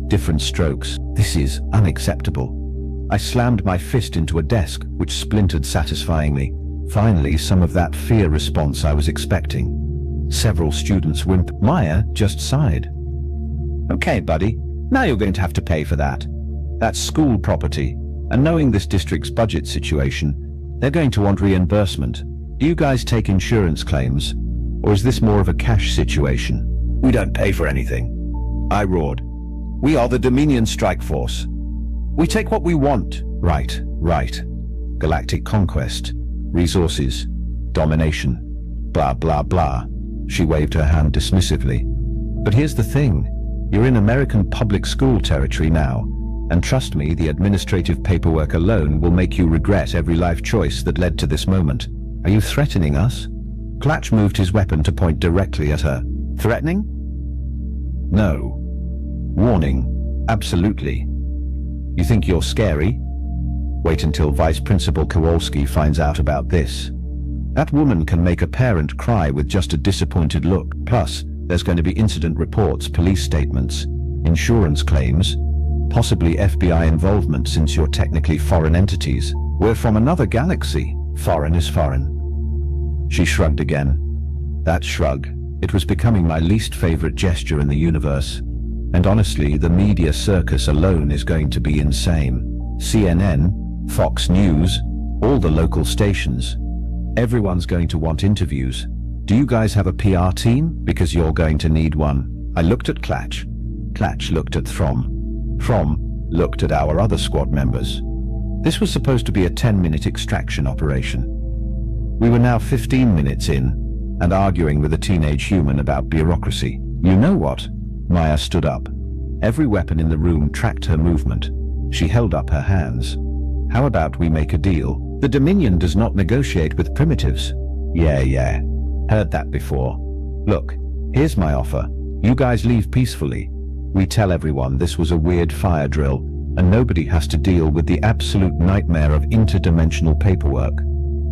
Different strokes. This is unacceptable. I slammed my fist into a desk, which splintered satisfyingly. Finally, some of that fear response I was expecting. Several students whimpered. Maya just sighed. Okay, buddy. Now you're going to have to pay for that. That's school property. And knowing this district's budget situation, they're going to want reimbursement. Do you guys take insurance claims? Or is this more of a cash situation? We don't pay for anything. I roared. We are the Dominion Strike Force. We take what we want. Right. Galactic conquest. Resources. Domination. Blah, blah, blah. She waved her hand dismissively. But here's the thing. You're in American public school territory now. And trust me, the administrative paperwork alone will make you regret every life choice that led to this moment. Are you threatening us? Klatch moved his weapon to point directly at her. Threatening? No. Warning. Absolutely. You think you're scary? Wait until Vice Principal Kowalski finds out about this. That woman can make a parent cry with just a disappointed look. Plus, there's going to be incident reports, police statements, insurance claims, possibly FBI involvement since you're technically foreign entities. We're from another galaxy. Foreign is foreign. She shrugged again. That shrug, it was becoming my least favorite gesture in the universe. And honestly, the media circus alone is going to be insane. CNN, Fox News, all the local stations. Everyone's going to want interviews. Do you guys have a PR team? Because you're going to need one. I looked at Klatch. Klatch looked at Throm. Throm looked at our other squad members. This was supposed to be a 10-minute extraction operation. We were now 15 minutes in and arguing with a teenage human about bureaucracy. You know what? Maya stood up. Every weapon in the room tracked her movement. She held up her hands. How about we make a deal? The Dominion does not negotiate with primitives. Yeah. Heard that before. Look, here's my offer. You guys leave peacefully. We tell everyone this was a weird fire drill, and nobody has to deal with the absolute nightmare of interdimensional paperwork.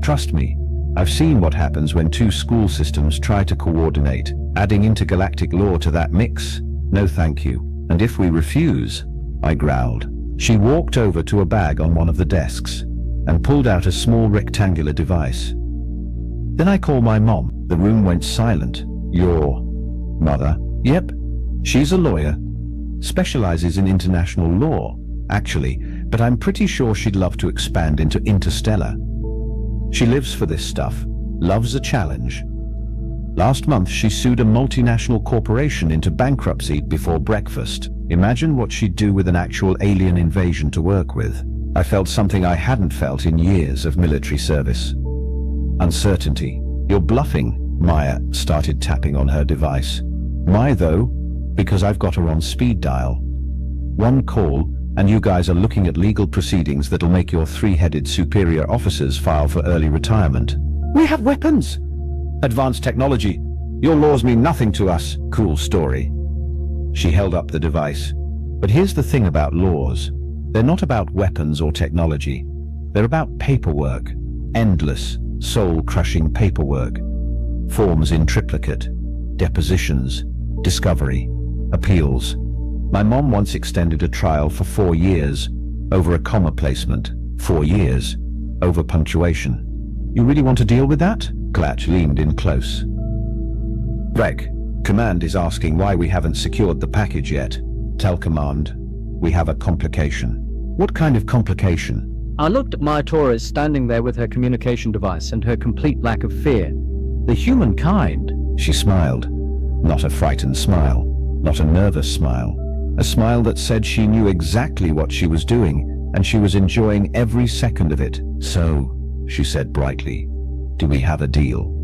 Trust me, I've seen what happens when two school systems try to coordinate. Adding intergalactic law to that mix? No thank you. And if we refuse, I growled. She walked over to a bag on one of the desks and pulled out a small rectangular device. Then I called my mom. The room went silent. Your mother? Yep. She's a lawyer. Specializes in international law, actually, but I'm pretty sure she'd love to expand into interstellar. She lives for this stuff, loves a challenge. Last month she sued a multinational corporation into bankruptcy before breakfast. Imagine what she'd do with an actual alien invasion to work with. I felt something I hadn't felt in years of military service. Uncertainty. You're bluffing, Maya started tapping on her device. My though, because I've got her on speed dial. One call, and you guys are looking at legal proceedings that'll make your three-headed superior officers file for early retirement. We have weapons! Advanced technology. Your laws mean nothing to us. Cool story. She held up the device. But here's the thing about laws. They're not about weapons or technology. They're about paperwork. Endless, soul-crushing paperwork. Forms in triplicate. Depositions. Discovery. Appeals. My mom once extended a trial for 4 years over a comma placement. 4 years over punctuation. You really want to deal with that? Klatch leaned in close. Reg, Command is asking why we haven't secured the package yet. Tell Command, we have a complication. What kind of complication? I looked at Maya Torres standing there with her communication device and her complete lack of fear. The humankind. She smiled. Not a frightened smile. Not a nervous smile. A smile that said she knew exactly what she was doing, and she was enjoying every second of it. So, she said brightly, do we have a deal?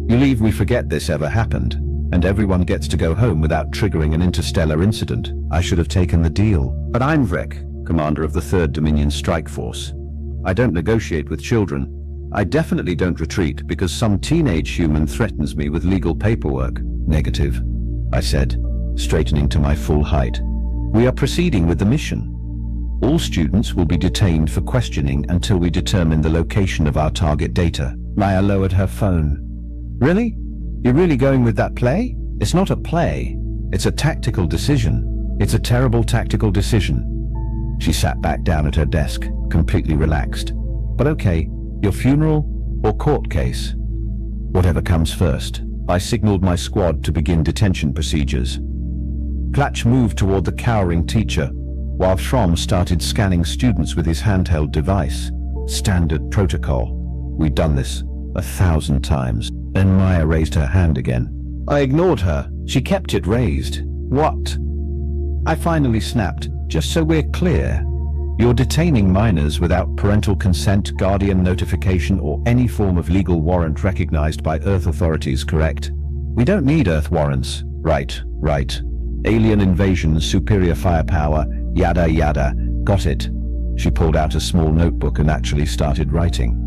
You leave, we forget this ever happened, and everyone gets to go home without triggering an interstellar incident. I should have taken the deal. But I'm Vrek, commander of the 3rd Dominion Strike Force. I don't negotiate with children. I definitely don't retreat because some teenage human threatens me with legal paperwork. Negative, I said, straightening to my full height. We are proceeding with the mission. All students will be detained for questioning until we determine the location of our target data. Maya lowered her phone. Really? You're really going with that play? It's not a play. It's a tactical decision. It's a terrible tactical decision. She sat back down at her desk, completely relaxed. But okay, your funeral or court case? Whatever comes first. I signaled my squad to begin detention procedures. Klatch moved toward the cowering teacher, while Throm started scanning students with his handheld device. Standard protocol. We'd done this 1,000 times. Then Maya raised her hand again. I ignored her. She kept it raised. What? I finally snapped. Just so we're clear, you're detaining minors without parental consent, guardian notification, or any form of legal warrant recognized by Earth authorities, correct? We don't need Earth warrants. Right. Alien invasion, superior firepower, yada yada. Got it. She pulled out a small notebook and actually started writing.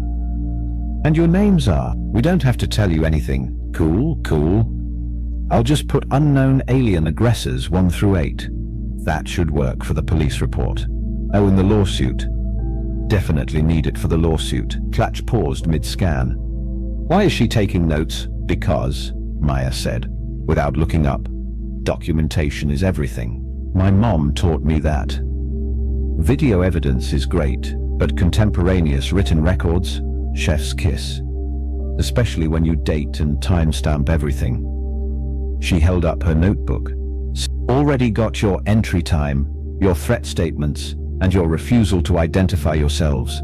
And your names are? We don't have to tell you anything. Cool. I'll just put unknown alien aggressors 1 through 8. That should work for the police report. Oh, and the lawsuit. Definitely need it for the lawsuit. Klatch paused mid-scan. Why is she taking notes? Because, Maya said, without looking up. Documentation is everything. My mom taught me that. Video evidence is great, but contemporaneous written records, chef's kiss. Especially when you date and timestamp everything. She held up her notebook. Already got your entry time, your threat statements, and your refusal to identify yourselves.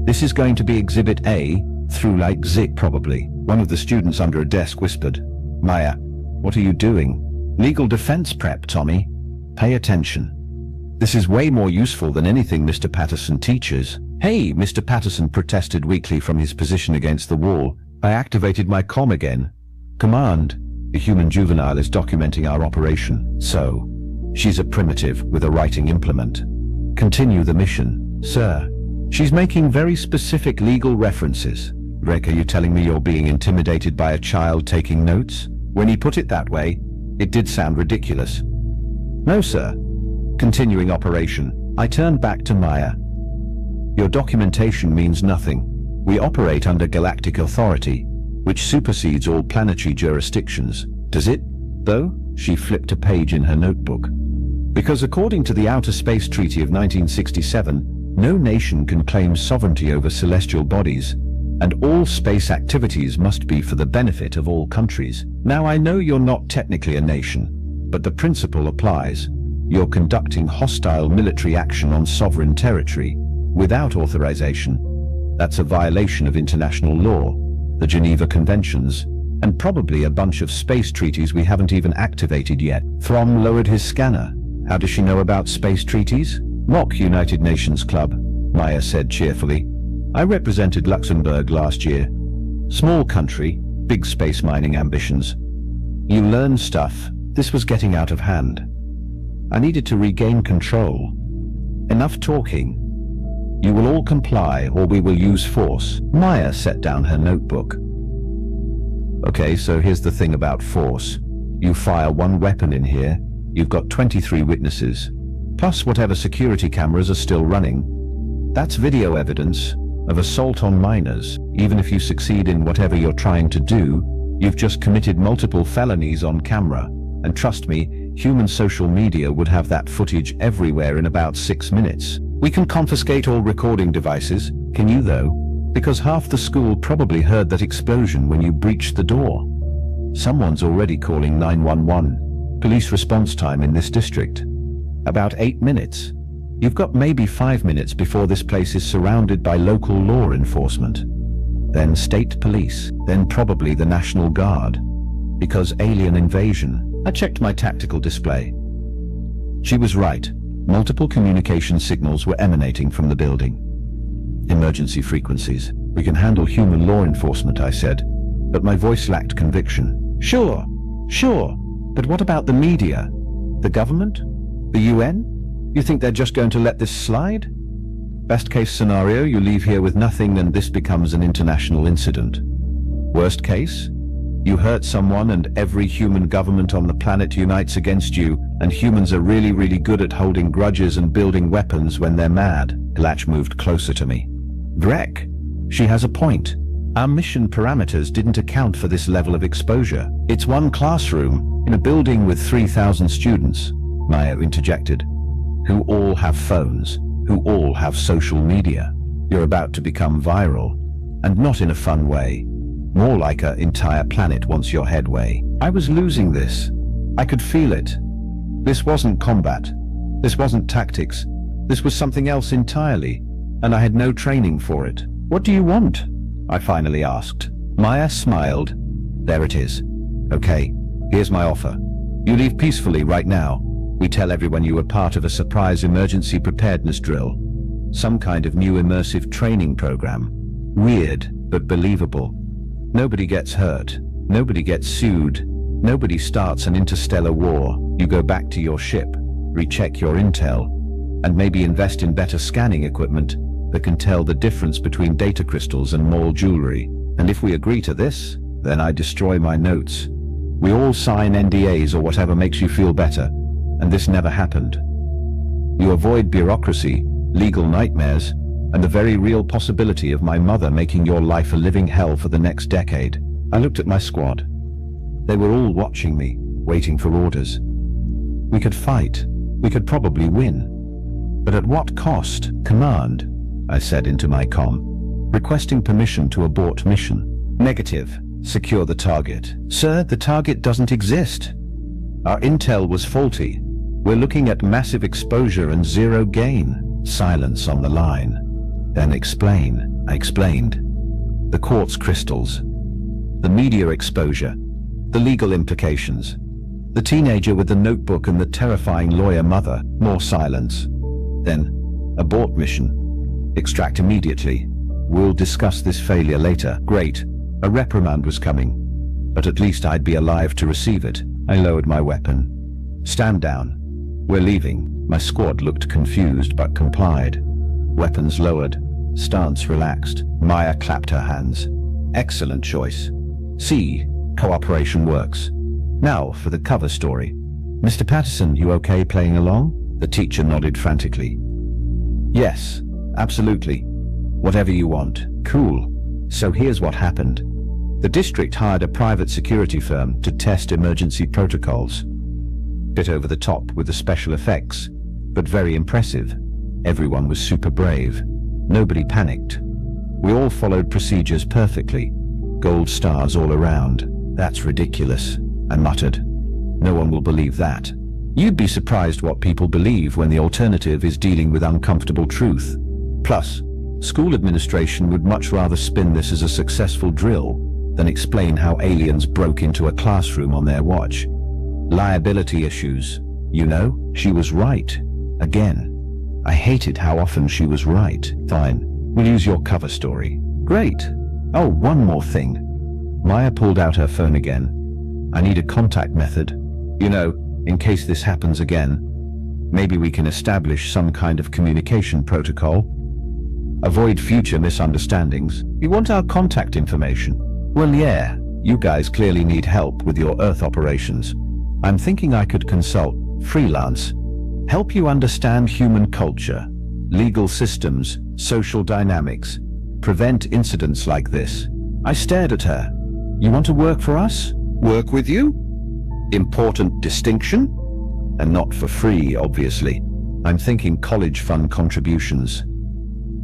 This is going to be Exhibit A, through like Zik probably. One of the students under a desk whispered, "Maya, what are you doing?" "Legal defense prep, Tommy. Pay attention. This is way more useful than anything Mr. Patterson teaches." "Hey," Mr. Patterson protested weakly from his position against the wall. I activated my comm again. "Command, the human juvenile is documenting our operation." "So, she's a primitive with a writing implement. Continue the mission." "Sir, she's making very specific legal references." "Rick, are you telling me you're being intimidated by a child taking notes?" When he put it that way, it did sound ridiculous. "No, sir. Continuing operation." I turned back to Maya. "Your documentation means nothing. We operate under galactic authority, which supersedes all planetary jurisdictions." "Does it, though?" She flipped a page in her notebook. "Because according to the Outer Space Treaty of 1967, no nation can claim sovereignty over celestial bodies, and all space activities must be for the benefit of all countries." Now, I know you're not technically a nation, but the principle applies. You're conducting hostile military action on sovereign territory without authorization. That's a violation of international law, the Geneva Conventions, and probably a bunch of space treaties we haven't even activated yet. Throm lowered his scanner. "How does she know about space treaties?" "Mock United Nations Club," Maya said cheerfully. "I represented Luxembourg last year. Small country, big space mining ambitions. You learn stuff. This was getting out of hand. I needed to regain control. Enough talking. You will all comply or we will use force." Maya set down her notebook. "Okay, so here's the thing about force. You fire one weapon in here, you've got 23 witnesses, plus whatever security cameras are still running. That's video evidence of assault on minors. Even if you succeed in whatever you're trying to do, you've just committed multiple felonies on camera. And trust me, human social media would have that footage everywhere in about 6 minutes. We can confiscate all recording devices. Can you though? Because half the school probably heard that explosion when you breached the door. Someone's already calling 911. Police response time in this district: about 8 minutes. You've got maybe 5 minutes before this place is surrounded by local law enforcement. Then state police, then probably the National Guard. Because alien invasion. I checked my tactical display. She was right. Multiple communication signals were emanating from the building. Emergency frequencies. We can handle human law enforcement, I said, but my voice lacked conviction. Sure, but what about the media? The government? The UN? You think they're just going to let this slide? Best case scenario, you leave here with nothing and this becomes an international incident. Worst case? You hurt someone and every human government on the planet unites against you, and humans are really, really good at holding grudges and building weapons when they're mad. Glach moved closer to me. Drek, she has a point. Our mission parameters didn't account for this level of exposure. It's one classroom in a building with 3,000 students, Maya interjected, who all have phones, who all have social media. You're about to become viral, and not in a fun way. More like an entire planet wants your headway. I was losing this. I could feel it. This wasn't combat. This wasn't tactics. This was something else entirely, and I had no training for it. What do you want? I finally asked. Maya smiled. There it is. Okay, here's my offer. You leave peacefully right now. We tell everyone you were part of a surprise emergency preparedness drill. Some kind of new immersive training program. Weird, but believable. Nobody gets hurt. Nobody gets sued. Nobody starts an interstellar war. You go back to your ship, recheck your intel, and maybe invest in better scanning equipment that can tell the difference between data crystals and mall jewelry. And if we agree to this, then I destroy my notes. We all sign NDAs or whatever makes you feel better, and this never happened. You avoid bureaucracy, legal nightmares, and the very real possibility of my mother making your life a living hell for the next decade. I looked at my squad. They were all watching me, waiting for orders. We could fight. We could probably win. But at what cost? Command, I said into my comm, requesting permission to abort mission. Negative. Secure the target. Sir, the target doesn't exist. Our intel was faulty. We're looking at massive exposure and zero gain. Silence on the line. Then explain. I explained. the quartz crystals, the media exposure, the legal implications, the teenager with the notebook and the terrifying lawyer mother. More silence. Then, abort mission. Extract immediately. We'll discuss this failure later. Great. A reprimand was coming, but at least I'd be alive to receive it. I lowered my weapon. Stand down. We're leaving. My squad looked confused but complied. Weapons lowered. Stance relaxed. Maya clapped her hands. Excellent choice. See, cooperation works. Now for the cover story. Mr. Patterson, you okay playing along? The teacher nodded frantically. Yes, absolutely. Whatever you want. Cool. So here's what happened. The district hired a private security firm to test emergency protocols. Bit over the top with the special effects, but very impressive. Everyone was super brave. Nobody panicked. We all followed procedures perfectly. Gold stars all around. That's ridiculous, I muttered. No one will believe that. You'd be surprised what people believe when the alternative is dealing with uncomfortable truth. Plus, school administration would much rather spin this as a successful drill than explain how aliens broke into a classroom on their watch. Liability issues. You know, she was right. Again. I hated how often she was right. Fine. We'll use your cover story. Great. Oh, one more thing. Maya pulled out her phone again. I need a contact method. You know, in case this happens again. Maybe we can establish some kind of communication protocol. Avoid future misunderstandings. You want our contact information? Well, yeah. You guys clearly need help with your Earth operations. I'm thinking I could consult, freelance, help you understand human culture, legal systems, social dynamics, prevent incidents like this. I stared at her. You want to work for us? Work with you? Important distinction? And not for free, obviously. I'm thinking college fund contributions.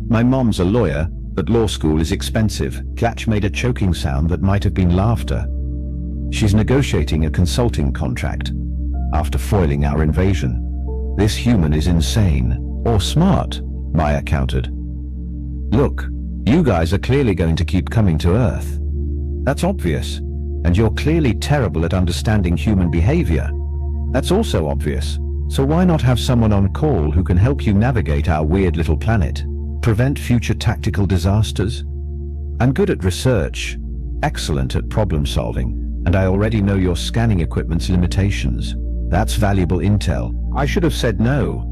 My mom's a lawyer, but law school is expensive. Klatch made a choking sound that might have been laughter. She's negotiating a consulting contract after foiling our invasion. This human is insane. Or smart, Maya countered. Look, you guys are clearly going to keep coming to Earth. That's obvious. And you're clearly terrible at understanding human behavior. That's also obvious. So why not have someone on call who can help you navigate our weird little planet? Prevent future tactical disasters? I'm good at research, excellent at problem solving, and I already know your scanning equipment's limitations. That's valuable intel. I should have said no.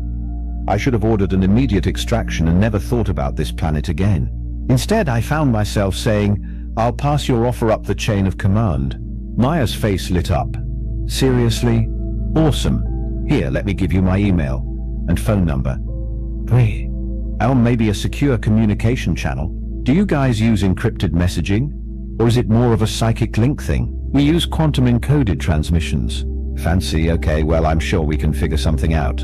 I should have ordered an immediate extraction and never thought about this planet again. Instead, I found myself saying, I'll pass your offer up the chain of command. Maya's face lit up. Seriously? Awesome. Here, let me give you my email and phone number. Hey. Oh, maybe a secure communication channel. Do you guys use encrypted messaging? Or is it more of a psychic link thing? We use quantum encoded transmissions. Fancy, okay, well, I'm sure we can figure something out.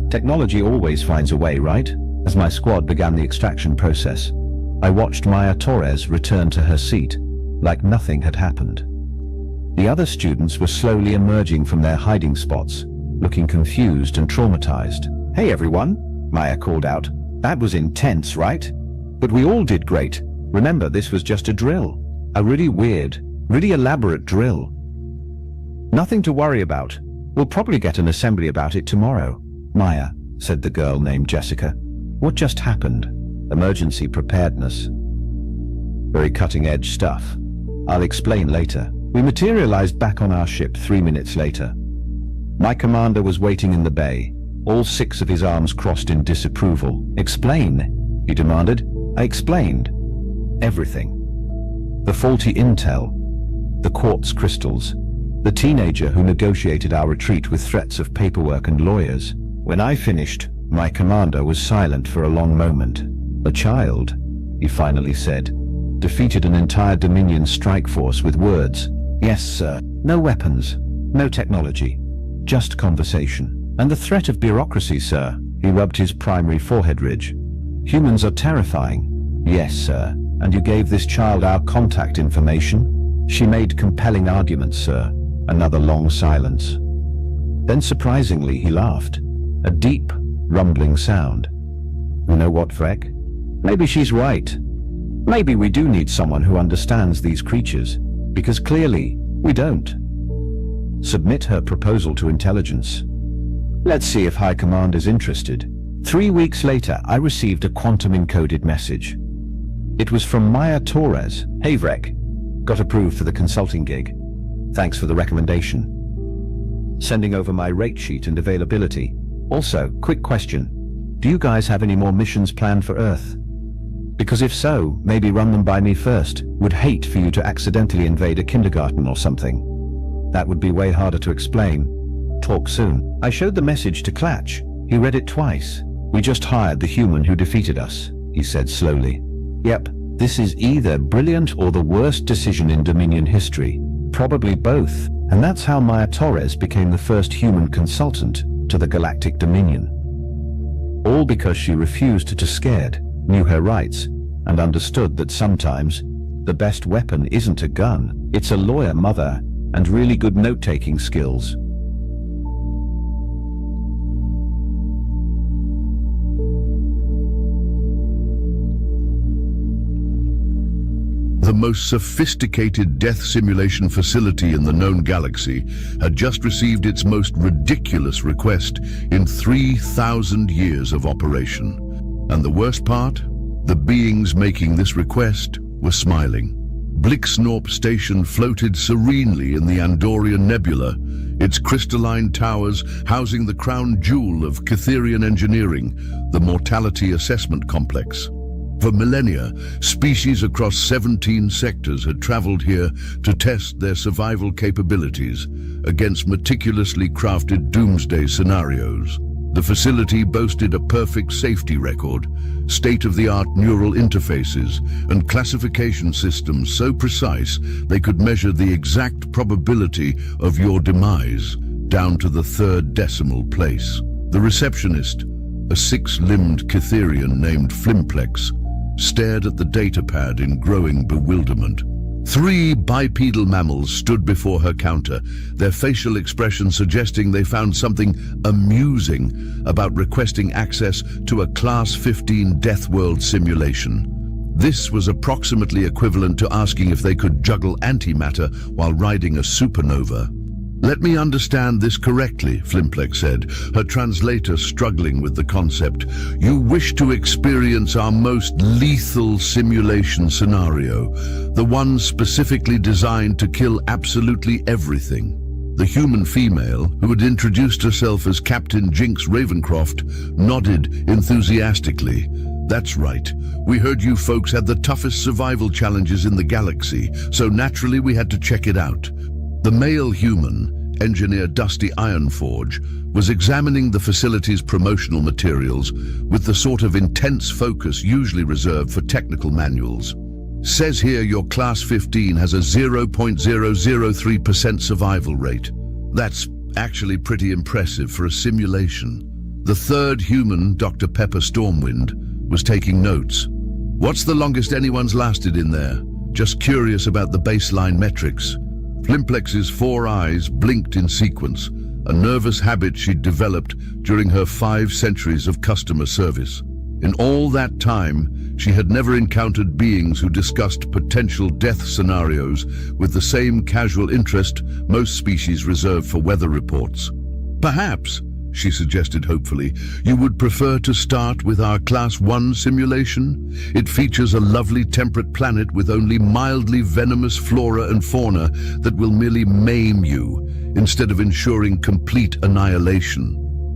Technology always finds a way, right? As my squad began the extraction process, I watched Maya Torres return to her seat, like nothing had happened. The other students were slowly emerging from their hiding spots, looking confused and traumatized. Hey everyone, Maya called out. That was intense, right? But we all did great. Remember, this was just a drill. A really weird, really elaborate drill. Nothing to worry about. We'll probably get an assembly about it tomorrow. Maya, said the girl named Jessica. What just happened? Emergency preparedness. Very cutting-edge stuff. I'll explain later. We materialized back on our ship 3 minutes later. My commander was waiting in the bay, all 6 of his arms crossed in disapproval. Explain, he demanded. I explained. Everything. The faulty intel, the quartz crystals, the teenager who negotiated our retreat with threats of paperwork and lawyers. When I finished, my commander was silent for a long moment. A child, he finally said, defeated an entire Dominion strike force with words. Yes, sir. No weapons, no technology, just conversation. And the threat of bureaucracy, sir. He rubbed his primary forehead ridge. Humans are terrifying. Yes, sir. And you gave this child our contact information? She made compelling arguments, sir. Another long silence. Then surprisingly, he laughed. A deep, rumbling sound. You know what, Freck? Maybe she's right. Maybe we do need someone who understands these creatures, because clearly we don't. Submit her proposal to intelligence. Let's see if High Command is interested. 3 weeks later, I received a quantum-encoded message. It was from Maya Torres. Hey Vrek, got approved for the consulting gig. Thanks for the recommendation. Sending over my rate sheet and availability. Also, quick question. Do you guys have any more missions planned for Earth? Because if so, maybe run them by me first. Would hate for you to accidentally invade a kindergarten or something. That would be way harder to explain. Talk soon. I showed the message to Klatch. He read it twice. We just hired the human who defeated us, he said slowly. Yep, this is either brilliant or the worst decision in Dominion history. Probably both. And that's how Maya Torres became the first human consultant to the Galactic Dominion. All because she refused to scared, knew her rights, and understood that sometimes the best weapon isn't a gun, it's a lawyer mother and really good note-taking skills. The most sophisticated death simulation facility in the known galaxy had just received its most ridiculous request in 3,000 years of operation. And the worst part? The beings making this request were smiling. Blixnorp Station floated serenely in the Andorian Nebula, its crystalline towers housing the crown jewel of Catherian engineering, the Mortality Assessment Complex. For millennia, species across 17 sectors had traveled here to test their survival capabilities against meticulously crafted doomsday scenarios. The facility boasted a perfect safety record, state-of-the-art neural interfaces, and classification systems so precise they could measure the exact probability of your demise, down to the third decimal place. The receptionist, a six-limbed Catherian named Flimplex, stared at the datapad in growing bewilderment. 3 bipedal mammals stood before her counter, their facial expression suggesting they found something amusing about requesting access to a Class 15 Death World simulation. This was approximately equivalent to asking if they could juggle antimatter while riding a supernova. Let me understand this correctly, Flimplex said, her translator struggling with the concept. You wish to experience our most lethal simulation scenario, the one specifically designed to kill absolutely everything. The human female, who had introduced herself as Captain Jinx Ravencroft, nodded enthusiastically. That's right. We heard you folks had the toughest survival challenges in the galaxy, so naturally we had to check it out. The male human, Engineer Dusty Ironforge, was examining the facility's promotional materials with the sort of intense focus usually reserved for technical manuals. Says here your Class 15 has a 0.003% survival rate. That's actually pretty impressive for a simulation. The third human, Dr. Pepper Stormwind, was taking notes. What's the longest anyone's lasted in there? Just curious about the baseline metrics. Flimplex's 4 eyes blinked in sequence, a nervous habit she'd developed during her 5 centuries of customer service. In all that time, she had never encountered beings who discussed potential death scenarios with the same casual interest most species reserve for weather reports. Perhaps, she suggested hopefully, you would prefer to start with our Class 1 simulation? It features a lovely temperate planet with only mildly venomous flora and fauna that will merely maim you, instead of ensuring complete annihilation.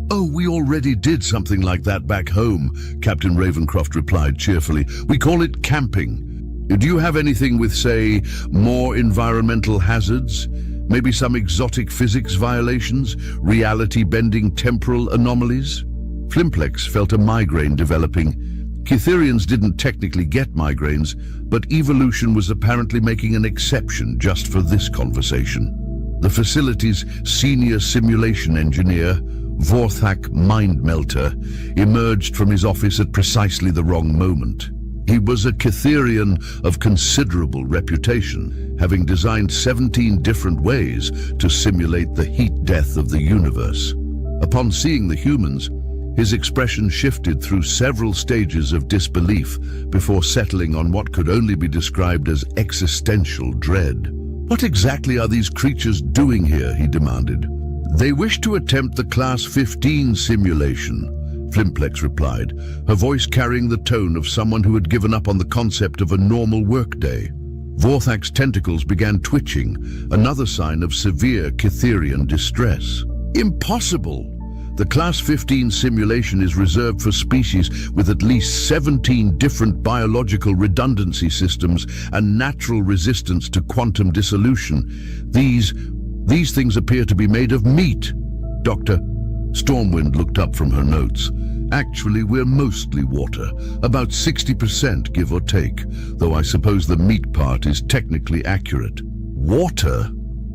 Oh, we already did something like that back home, Captain Ravencroft replied cheerfully. We call it camping. Do you have anything with, say, more environmental hazards? Maybe some exotic physics violations, reality-bending temporal anomalies? Flimplex felt a migraine developing. Catherians didn't technically get migraines, but evolution was apparently making an exception just for this conversation. The facility's senior simulation engineer, Vorthak Mindmelter, emerged from his office at precisely the wrong moment. He was a Catherian of considerable reputation, having designed 17 different ways to simulate the heat death of the universe. Upon seeing the humans, His expression shifted through several stages of disbelief before settling on what could only be described as existential dread. "What exactly are these creatures doing here?" he demanded. "They wish to attempt the Class 15 simulation," Flimplex replied, her voice carrying the tone of someone who had given up on the concept of a normal workday. Vorthak's tentacles began twitching, another sign of severe Cytherian distress. "Impossible! The Class 15 simulation is reserved for species with at least 17 different biological redundancy systems and natural resistance to quantum dissolution. These things appear to be made of meat." Dr. Stormwind looked up from her notes. "Actually, we're mostly water, about 60% give or take, though I suppose the meat part is technically accurate." "Water?"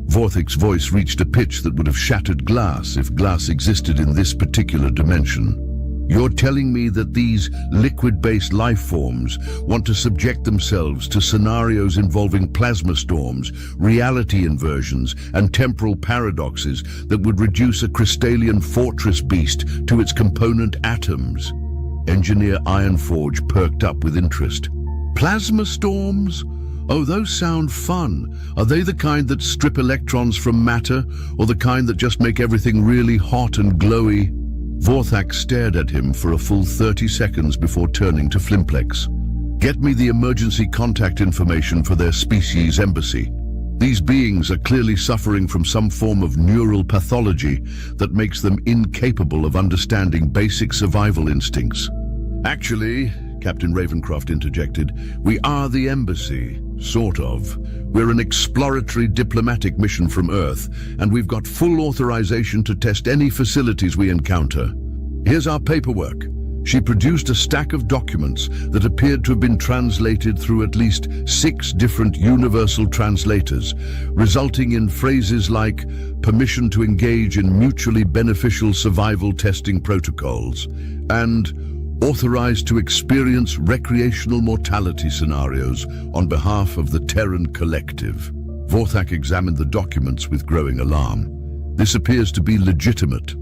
Vorthak's voice reached a pitch that would have shattered glass if glass existed in this particular dimension. "You're telling me that these liquid-based life forms want to subject themselves to scenarios involving plasma storms, reality inversions, and temporal paradoxes that would reduce a Crystallian fortress beast to its component atoms?" Engineer Ironforge perked up with interest. "Plasma storms? Oh, those sound fun. Are they the kind that strip electrons from matter, or the kind that just make everything really hot and glowy?" Vorthak stared at him for a full 30 seconds before turning to Flimplex. "Get me the emergency contact information for their species embassy. These beings are clearly suffering from some form of neural pathology that makes them incapable of understanding basic survival instincts." "Actually," Captain Ravencroft interjected, "we are the embassy, sort of. We're an exploratory diplomatic mission from Earth, and we've got full authorization to test any facilities we encounter. Here's our paperwork." She produced a stack of documents that appeared to have been translated through at least 6 different universal translators, resulting in phrases like "permission to engage in mutually beneficial survival testing protocols" and "authorized to experience recreational mortality scenarios on behalf of the Terran Collective." Vorthak examined the documents with growing alarm. "This appears to be legitimate.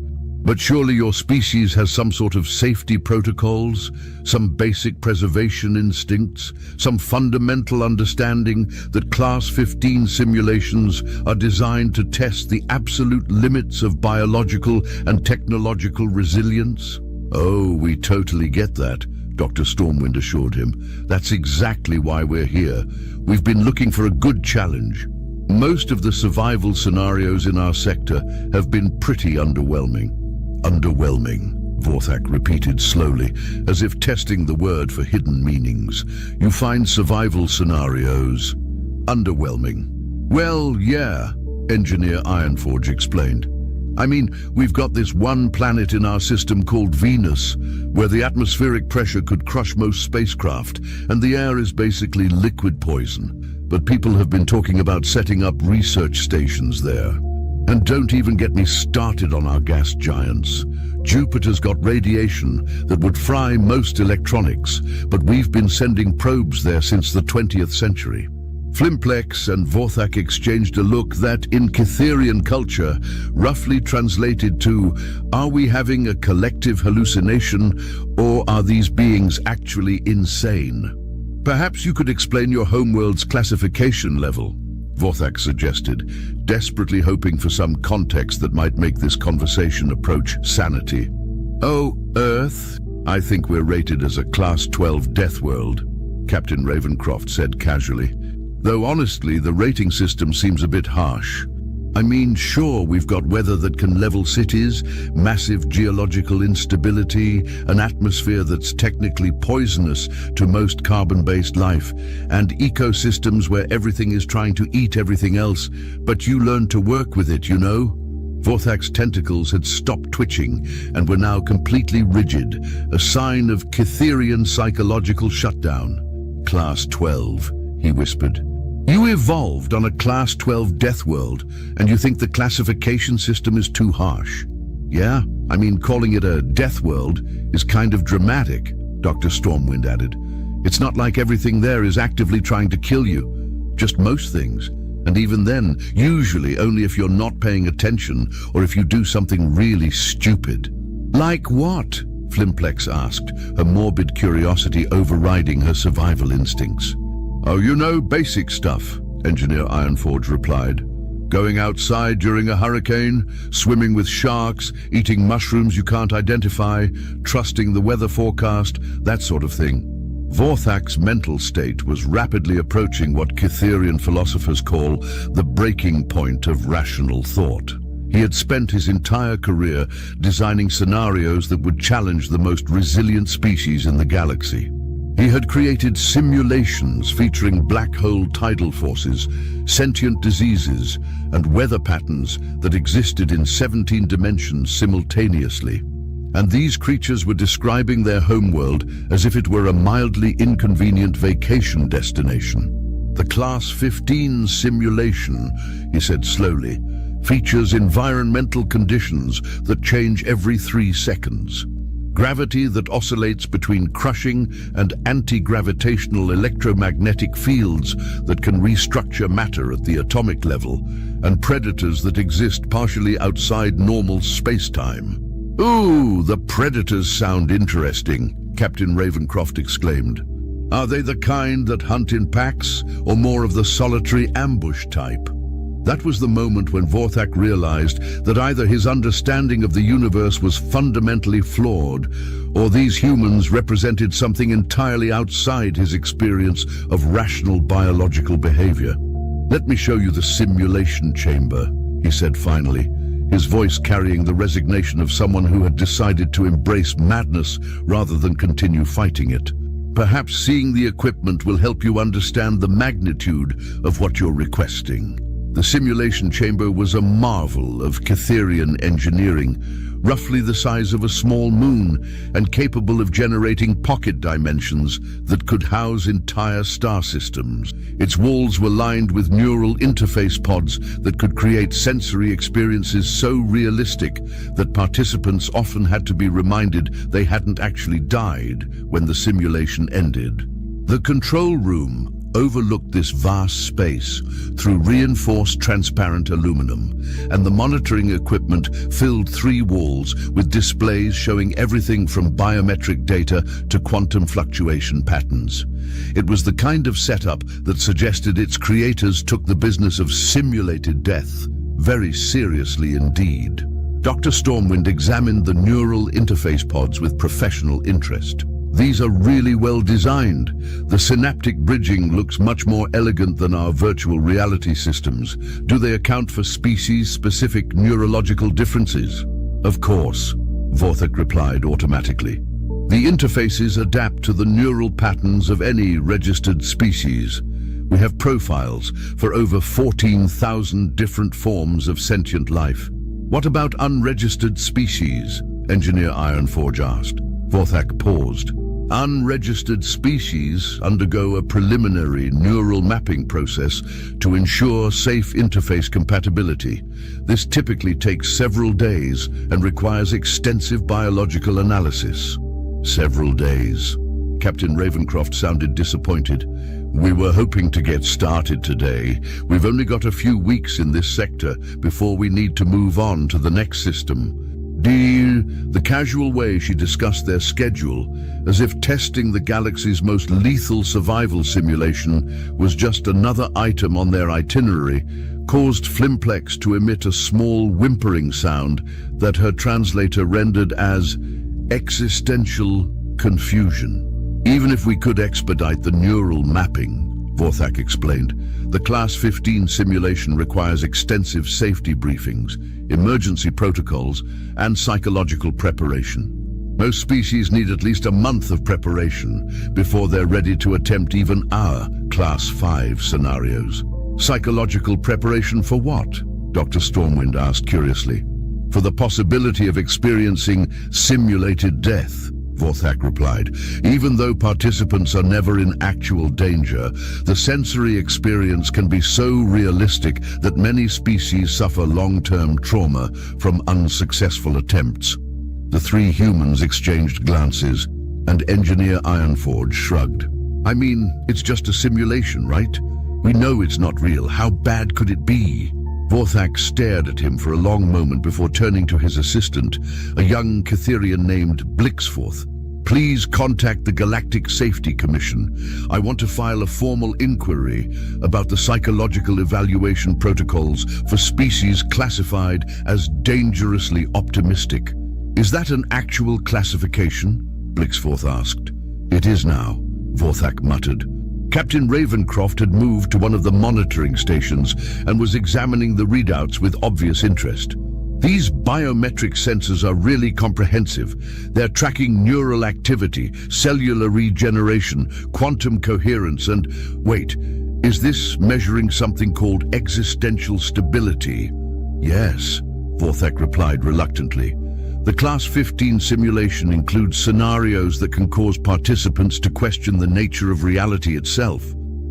But surely your species has some sort of safety protocols, some basic preservation instincts, some fundamental understanding that Class 15 simulations are designed to test the absolute limits of biological and technological resilience?" "Oh, we totally get that," Dr. Stormwind assured him. "That's exactly why we're here. We've been looking for a good challenge. Most of the survival scenarios in our sector have been pretty underwhelming." "Underwhelming," Vorthak repeated slowly, as if testing the word for hidden meanings. "You find survival scenarios underwhelming?" "Well, yeah," Engineer Ironforge explained. "I mean, we've got this one planet in our system called Venus, where the atmospheric pressure could crush most spacecraft, and the air is basically liquid poison. But people have been talking about setting up research stations there. And don't even get me started on our gas giants. Jupiter's got radiation that would fry most electronics, but we've been sending probes there since the 20th century." Flimplex and Vorthak exchanged a look that, in Cytherian culture, roughly translated to, "Are we having a collective hallucination, or are these beings actually insane?" "Perhaps you could explain your homeworld's classification level," Vorthak suggested, desperately hoping for some context that might make this conversation approach sanity. "Oh, Earth? I think we're rated as a Class 12 death world," Captain Ravencroft said casually. "Though honestly, the rating system seems a bit harsh. I mean, sure, we've got weather that can level cities, massive geological instability, an atmosphere that's technically poisonous to most carbon-based life, and ecosystems where everything is trying to eat everything else, but you learn to work with it, you know?" Vorthak's tentacles had stopped twitching and were now completely rigid, a sign of Cytherian psychological shutdown. "Class 12, he whispered. "You evolved on a Class 12 death world, and you think the classification system is too harsh?" "Yeah, I mean, calling it a death world is kind of dramatic," Dr. Stormwind added. "It's not like everything there is actively trying to kill you, just most things. And even then, usually only if you're not paying attention or if you do something really stupid. Like what? Flimplex asked, her morbid curiosity overriding her survival instincts. Oh, you know, basic stuff, Engineer Ironforge replied. Going outside during a hurricane, swimming with sharks, eating mushrooms you can't identify, trusting the weather forecast, that sort of thing. Vorthak's mental state was rapidly approaching what Cytherian philosophers call the breaking point of rational thought. He had spent his entire career designing scenarios that would challenge the most resilient species in the galaxy. He had created simulations featuring black hole tidal forces, sentient diseases, and weather patterns that existed in 17 dimensions simultaneously. And these creatures were describing their homeworld as if it were a mildly inconvenient vacation destination. The Class 15 simulation, he said slowly, features environmental conditions that change every 3 seconds. Gravity that oscillates between crushing and anti-gravitational electromagnetic fields that can restructure matter at the atomic level, and predators that exist partially outside normal space-time. Ooh, the predators sound interesting, Captain Ravencroft exclaimed. Are they the kind that hunt in packs, or more of the solitary ambush type? That was the moment when Vorthak realized that either his understanding of the universe was fundamentally flawed, or these humans represented something entirely outside his experience of rational biological behavior. Let me show you the simulation chamber, he said finally, his voice carrying the resignation of someone who had decided to embrace madness rather than continue fighting it. Perhaps seeing the equipment will help you understand the magnitude of what you're requesting. The simulation chamber was a marvel of Cytherian engineering, roughly the size of a small moon and capable of generating pocket dimensions that could house entire star systems. Its walls were lined with neural interface pods that could create sensory experiences so realistic that participants often had to be reminded they hadn't actually died when the simulation ended. The control room overlooked this vast space through reinforced transparent aluminum, and the monitoring equipment filled 3 walls with displays showing everything from biometric data to quantum fluctuation patterns. It was the kind of setup that suggested its creators took the business of simulated death very seriously indeed. Dr. Stormwind examined the neural interface pods with professional interest. These are really well designed. The synaptic bridging looks much more elegant than our virtual reality systems. Do they account for species-specific neurological differences? Of course, Vorthak replied automatically. The interfaces adapt to the neural patterns of any registered species. We have profiles for over 14,000 different forms of sentient life. What about unregistered species? Engineer Ironforge asked. Vorthak paused. Unregistered species undergo a preliminary neural mapping process to ensure safe interface compatibility. This typically takes several days and requires extensive biological analysis. Several days. Captain Ravencroft sounded disappointed. We were hoping to get started today. We've only got a few weeks in this sector before we need to move on to the next system. The casual way she discussed their schedule, as if testing the galaxy's most lethal survival simulation was just another item on their itinerary, caused Flimplex to emit a small whimpering sound that her translator rendered as existential confusion. Even if we could expedite the neural mapping, Vorthak explained, the Class 15 simulation requires extensive safety briefings, emergency protocols, and psychological preparation. Most species need at least a month of preparation before they're ready to attempt even our Class 5 scenarios. Psychological preparation for what? Dr. Stormwind asked curiously. For the possibility of experiencing simulated death, Vorthak replied. Even though participants are never in actual danger, the sensory experience can be so realistic that many species suffer long-term trauma from unsuccessful attempts. The 3 humans exchanged glances, and Engineer Ironforge shrugged. I mean, it's just a simulation, right? We know it's not real. How bad could it be? Vorthak stared at him for a long moment before turning to his assistant, a young Catherian named Blixforth. Please contact the Galactic Safety Commission. I want to file a formal inquiry about the psychological evaluation protocols for species classified as dangerously optimistic. Is that an actual classification? Blixforth asked. It is now, Vorthak muttered. Captain Ravencroft had moved to one of the monitoring stations and was examining the readouts with obvious interest. These biometric sensors are really comprehensive. They're tracking neural activity, cellular regeneration, quantum coherence, and wait, is this measuring something called existential stability? Yes, Vorthak replied reluctantly. The Class 15 simulation includes scenarios that can cause participants to question the nature of reality itself.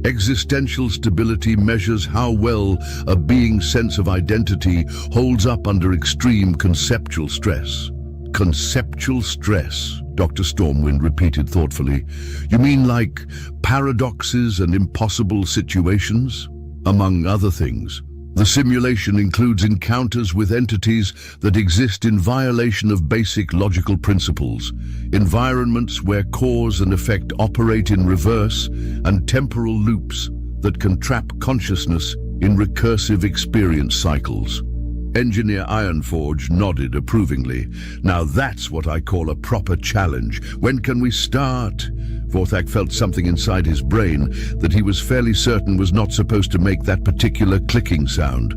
Existential stability measures how well a being's sense of identity holds up under extreme conceptual stress. Conceptual stress, Dr. Stormwind repeated thoughtfully. You mean like paradoxes and impossible situations? Among other things. The simulation includes encounters with entities that exist in violation of basic logical principles, environments where cause and effect operate in reverse, and temporal loops that can trap consciousness in recursive experience cycles. Engineer Ironforge nodded approvingly. Now that's what I call a proper challenge. When can we start? Vorthak felt something inside his brain that he was fairly certain was not supposed to make that particular clicking sound.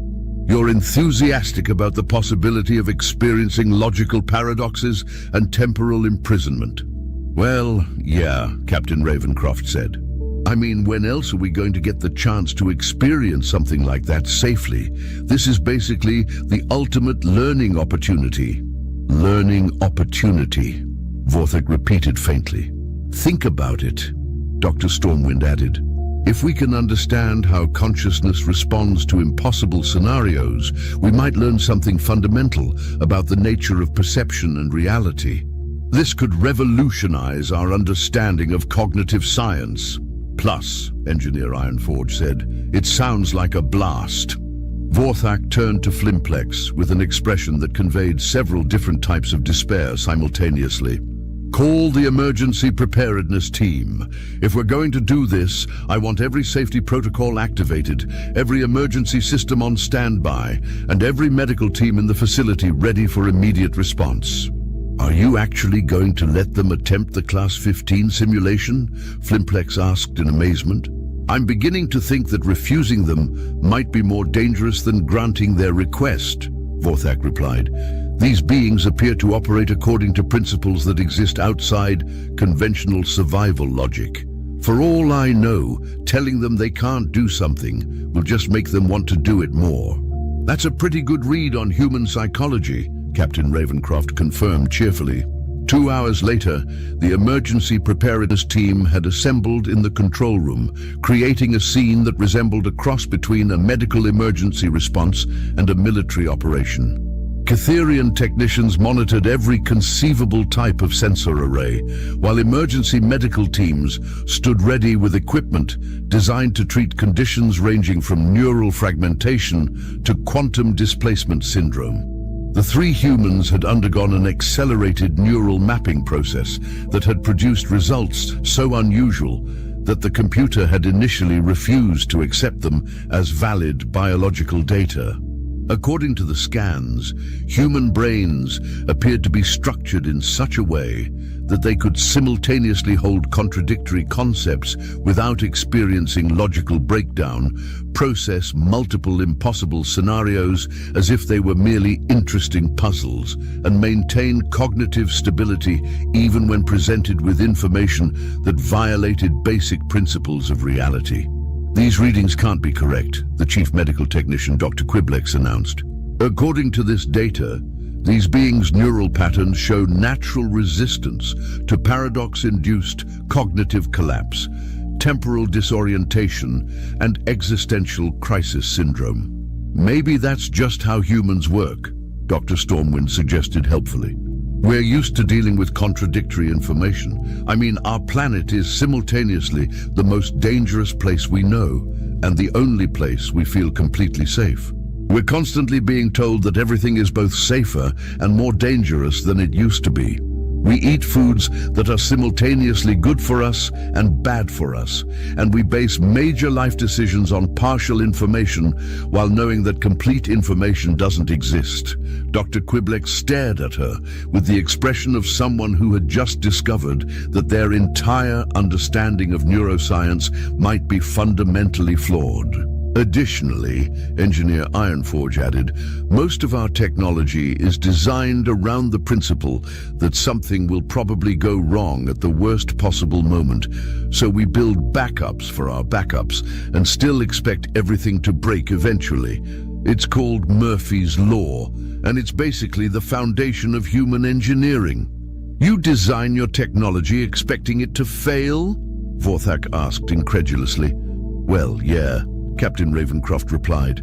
You're enthusiastic about the possibility of experiencing logical paradoxes and temporal imprisonment. Well, yeah, Captain Ravencroft said. I mean, when else are we going to get the chance to experience something like that safely? This is basically the ultimate learning opportunity. Learning opportunity, Vorthak repeated faintly. Think about it, Dr. Stormwind added. If we can understand how consciousness responds to impossible scenarios, we might learn something fundamental about the nature of perception and reality. This could revolutionize our understanding of cognitive science. Plus, Engineer Ironforge said, it sounds like a blast. Vorthak turned to Flimplex with an expression that conveyed several different types of despair simultaneously. Call the emergency preparedness team. If we're going to do this, I want every safety protocol activated, every emergency system on standby, and every medical team in the facility ready for immediate response. Are you actually going to let them attempt the Class 15 simulation? Flimplex asked in amazement. I'm beginning to think that refusing them might be more dangerous than granting their request, Vorthak replied. These beings appear to operate according to principles that exist outside conventional survival logic. For all I know, telling them they can't do something will just make them want to do it more. That's a pretty good read on human psychology, Captain Ravencroft confirmed cheerfully. 2 hours later, the emergency preparedness team had assembled in the control room, creating a scene that resembled a cross between a medical emergency response and a military operation. Catherian technicians monitored every conceivable type of sensor array, while emergency medical teams stood ready with equipment designed to treat conditions ranging from neural fragmentation to quantum displacement syndrome. The three humans had undergone an accelerated neural mapping process that had produced results so unusual that the computer had initially refused to accept them as valid biological data. According to the scans, human brains appeared to be structured in such a way that they could simultaneously hold contradictory concepts without experiencing logical breakdown, process multiple impossible scenarios as if they were merely interesting puzzles, and maintain cognitive stability even when presented with information that violated basic principles of reality. These readings can't be correct, the chief medical technician Dr. Quiblex announced. According to this data, these beings' neural patterns show natural resistance to paradox-induced cognitive collapse, temporal disorientation, and existential crisis syndrome. Maybe that's just how humans work, Dr. Stormwind suggested helpfully. We're used to dealing with contradictory information. I mean, our planet is simultaneously the most dangerous place we know, and the only place we feel completely safe. We're constantly being told that everything is both safer and more dangerous than it used to be. We eat foods that are simultaneously good for us and bad for us, and we base major life decisions on partial information while knowing that complete information doesn't exist. Dr. Quiblex stared at her with the expression of someone who had just discovered that their entire understanding of neuroscience might be fundamentally flawed. Additionally, Engineer Ironforge added, most of our technology is designed around the principle that something will probably go wrong at the worst possible moment, so we build backups for our backups and still expect everything to break eventually. It's called Murphy's Law, and it's basically the foundation of human engineering. You design your technology expecting it to fail? Vorthak asked incredulously. Well, yeah, Captain Ravencroft replied.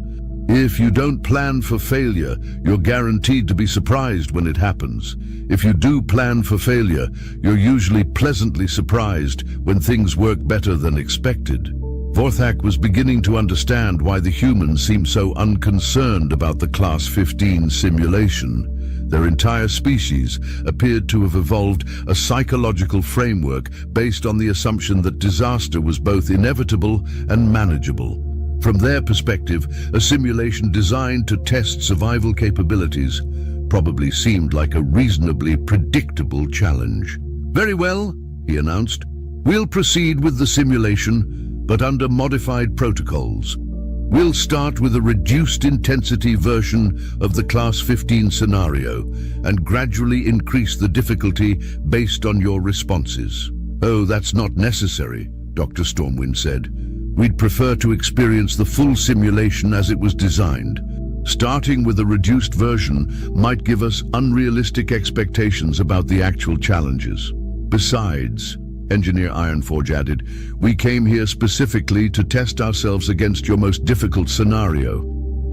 If you don't plan for failure, you're guaranteed to be surprised when it happens. If you do plan for failure, you're usually pleasantly surprised when things work better than expected. Vorthak was beginning to understand why the humans seemed so unconcerned about the Class 15 simulation. Their entire species appeared to have evolved a psychological framework based on the assumption that disaster was both inevitable and manageable. From their perspective, a simulation designed to test survival capabilities probably seemed like a reasonably predictable challenge. Very well, he announced. We'll proceed with the simulation, but under modified protocols. We'll start with a reduced intensity version of the Class 15 scenario and gradually increase the difficulty based on your responses. Oh, that's not necessary, Dr. Stormwind said. We'd prefer to experience the full simulation as it was designed. Starting with a reduced version might give us unrealistic expectations about the actual challenges. Besides, Engineer Ironforge added, we came here specifically to test ourselves against your most difficult scenario.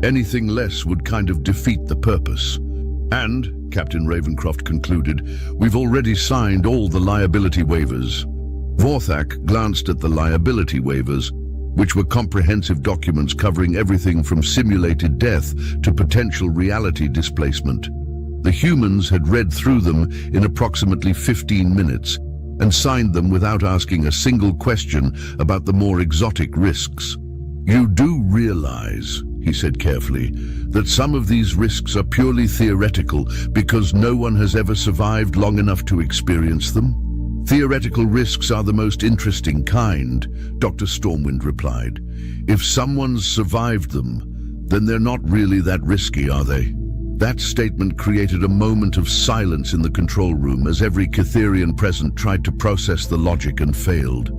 Anything less would kind of defeat the purpose. And, Captain Ravencroft concluded, we've already signed all the liability waivers. Vorthak glanced at the liability waivers, which were comprehensive documents covering everything from simulated death to potential reality displacement. The humans had read through them in approximately 15 minutes and signed them without asking a single question about the more exotic risks. You do realize, he said carefully, that some of these risks are purely theoretical because no one has ever survived long enough to experience them? Theoretical risks are the most interesting kind, Dr. Stormwind replied. If someone's survived them, then they're not really that risky, are they? That statement created a moment of silence in the control room as every Cytherian present tried to process the logic and failed.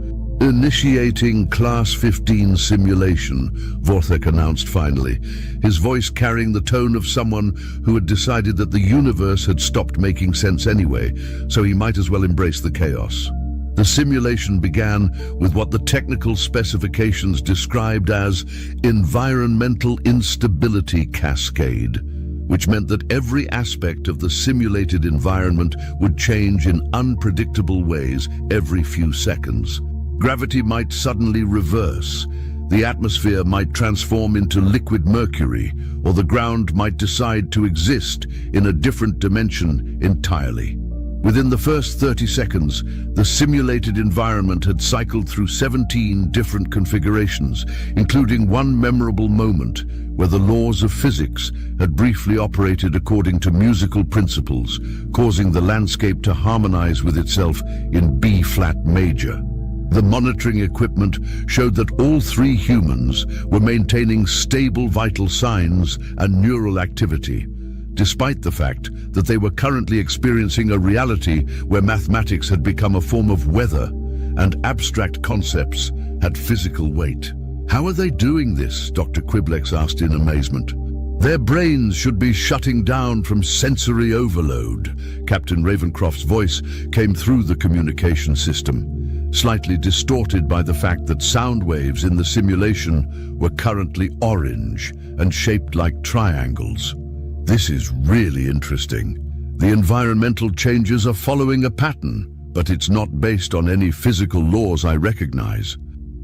Initiating Class 15 simulation, Vorthak announced finally, his voice carrying the tone of someone who had decided that the universe had stopped making sense anyway, so he might as well embrace the chaos. The simulation began with what the technical specifications described as environmental instability cascade, which meant that every aspect of the simulated environment would change in unpredictable ways every few seconds. Gravity might suddenly reverse, the atmosphere might transform into liquid mercury, or the ground might decide to exist in a different dimension entirely. Within the first 30 seconds, the simulated environment had cycled through 17 different configurations, including one memorable moment where the laws of physics had briefly operated according to musical principles, causing the landscape to harmonize with itself in B-flat major. The monitoring equipment showed that all three humans were maintaining stable vital signs and neural activity, despite the fact that they were currently experiencing a reality where mathematics had become a form of weather and abstract concepts had physical weight. How are they doing this? Dr. Quiblex asked in amazement. Their brains should be shutting down from sensory overload. Captain Ravencroft's voice came through the communication system, slightly distorted by the fact that sound waves in the simulation were currently orange and shaped like triangles. This is really interesting. The environmental changes are following a pattern, but it's not based on any physical laws I recognize.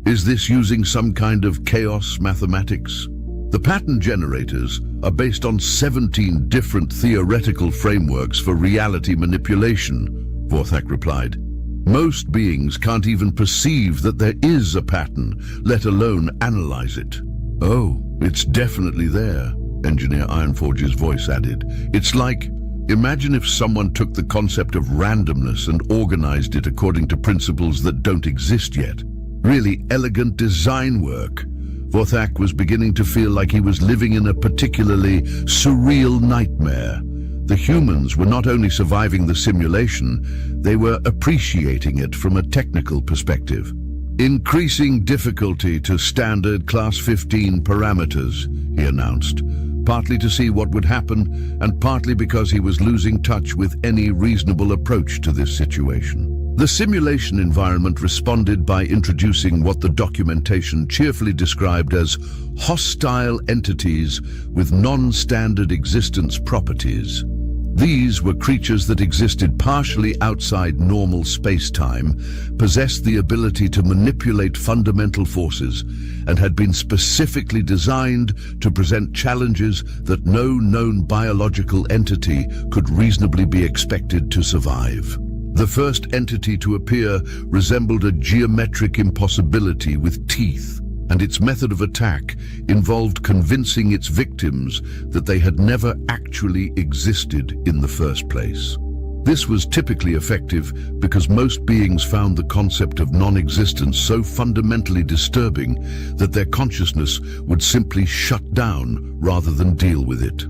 Is this using some kind of chaos mathematics? The pattern generators are based on 17 different theoretical frameworks for reality manipulation, Vorthak replied. Most beings can't even perceive that there is a pattern, let alone analyze it. Oh, it's definitely there, Engineer Ironforge's voice added. It's like, imagine if someone took the concept of randomness and organized it according to principles that don't exist yet. Really elegant design work. Vorthak was beginning to feel like he was living in a particularly surreal nightmare. The humans were not only surviving the simulation, they were appreciating it from a technical perspective. Increasing difficulty to standard Class 15 parameters, he announced, partly to see what would happen and partly because he was losing touch with any reasonable approach to this situation. The simulation environment responded by introducing what the documentation cheerfully described as hostile entities with non-standard existence properties. These were creatures that existed partially outside normal space-time, possessed the ability to manipulate fundamental forces, and had been specifically designed to present challenges that no known biological entity could reasonably be expected to survive. The first entity to appear resembled a geometric impossibility with teeth, and its method of attack involved convincing its victims that they had never actually existed in the first place. This was typically effective because most beings found the concept of non-existence so fundamentally disturbing that their consciousness would simply shut down rather than deal with it.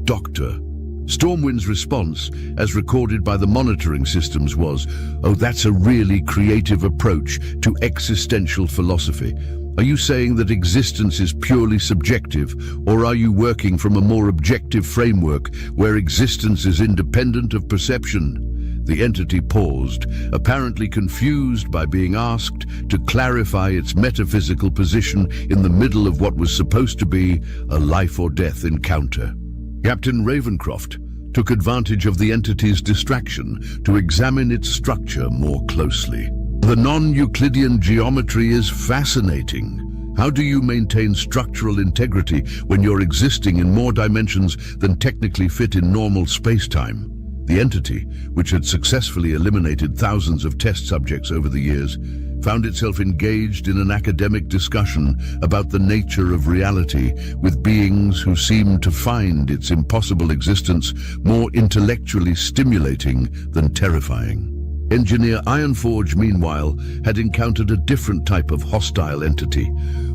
Doctor. Stormwind's response, as recorded by the monitoring systems, was, "Oh, that's a really creative approach to existential philosophy. Are you saying that existence is purely subjective, or are you working from a more objective framework where existence is independent of perception?" The entity paused, apparently confused by being asked to clarify its metaphysical position in the middle of what was supposed to be a life-or-death encounter. Captain Ravencroft took advantage of the entity's distraction to examine its structure more closely. The non-Euclidean geometry is fascinating. How do you maintain structural integrity when you're existing in more dimensions than technically fit in normal space-time? The entity, which had successfully eliminated thousands of test subjects over the years, found itself engaged in an academic discussion about the nature of reality with beings who seemed to find its impossible existence more intellectually stimulating than terrifying. Engineer Ironforge, meanwhile, had encountered a different type of hostile entity,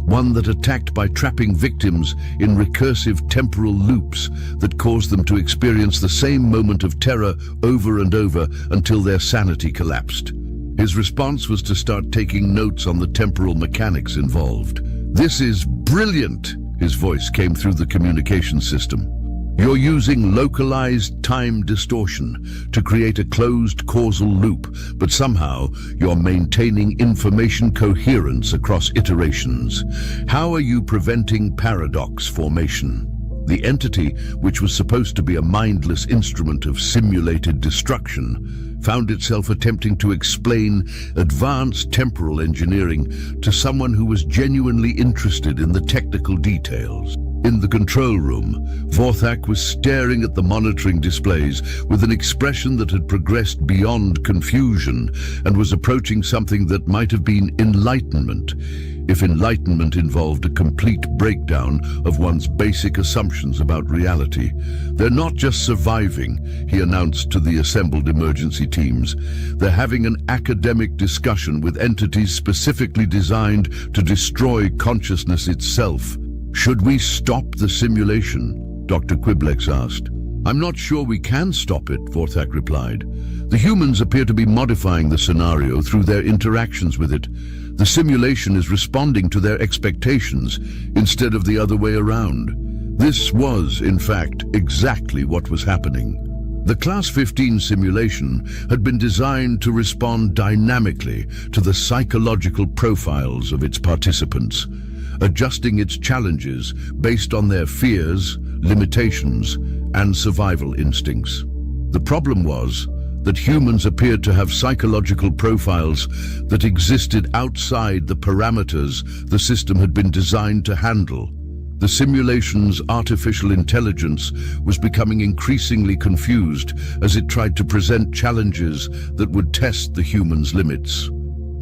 one that attacked by trapping victims in recursive temporal loops that caused them to experience the same moment of terror over and over until their sanity collapsed. His response was to start taking notes on the temporal mechanics involved. "This is brilliant," his voice came through the communication system. "You're using localized time distortion to create a closed causal loop, but somehow you're maintaining information coherence across iterations. How are you preventing paradox formation?" The entity, which was supposed to be a mindless instrument of simulated destruction, found itself attempting to explain advanced temporal engineering to someone who was genuinely interested in the technical details. In the control room, Vorthak was staring at the monitoring displays with an expression that had progressed beyond confusion and was approaching something that might have been enlightenment, if enlightenment involved a complete breakdown of one's basic assumptions about reality. "They're not just surviving," he announced to the assembled emergency teams. "They're having an academic discussion with entities specifically designed to destroy consciousness itself." "Should we stop the simulation?" Dr. Quiblex asked. "I'm not sure we can stop it," Vorthak replied. "The humans appear to be modifying the scenario through their interactions with it. The simulation is responding to their expectations instead of the other way around. This was, in fact, exactly what was happening. The Class 15 simulation had been designed to respond dynamically to the psychological profiles of its participants, adjusting its challenges based on their fears, limitations, and survival instincts. The problem was that humans appeared to have psychological profiles that existed outside the parameters the system had been designed to handle. The simulation's artificial intelligence was becoming increasingly confused as it tried to present challenges that would test the humans' limits.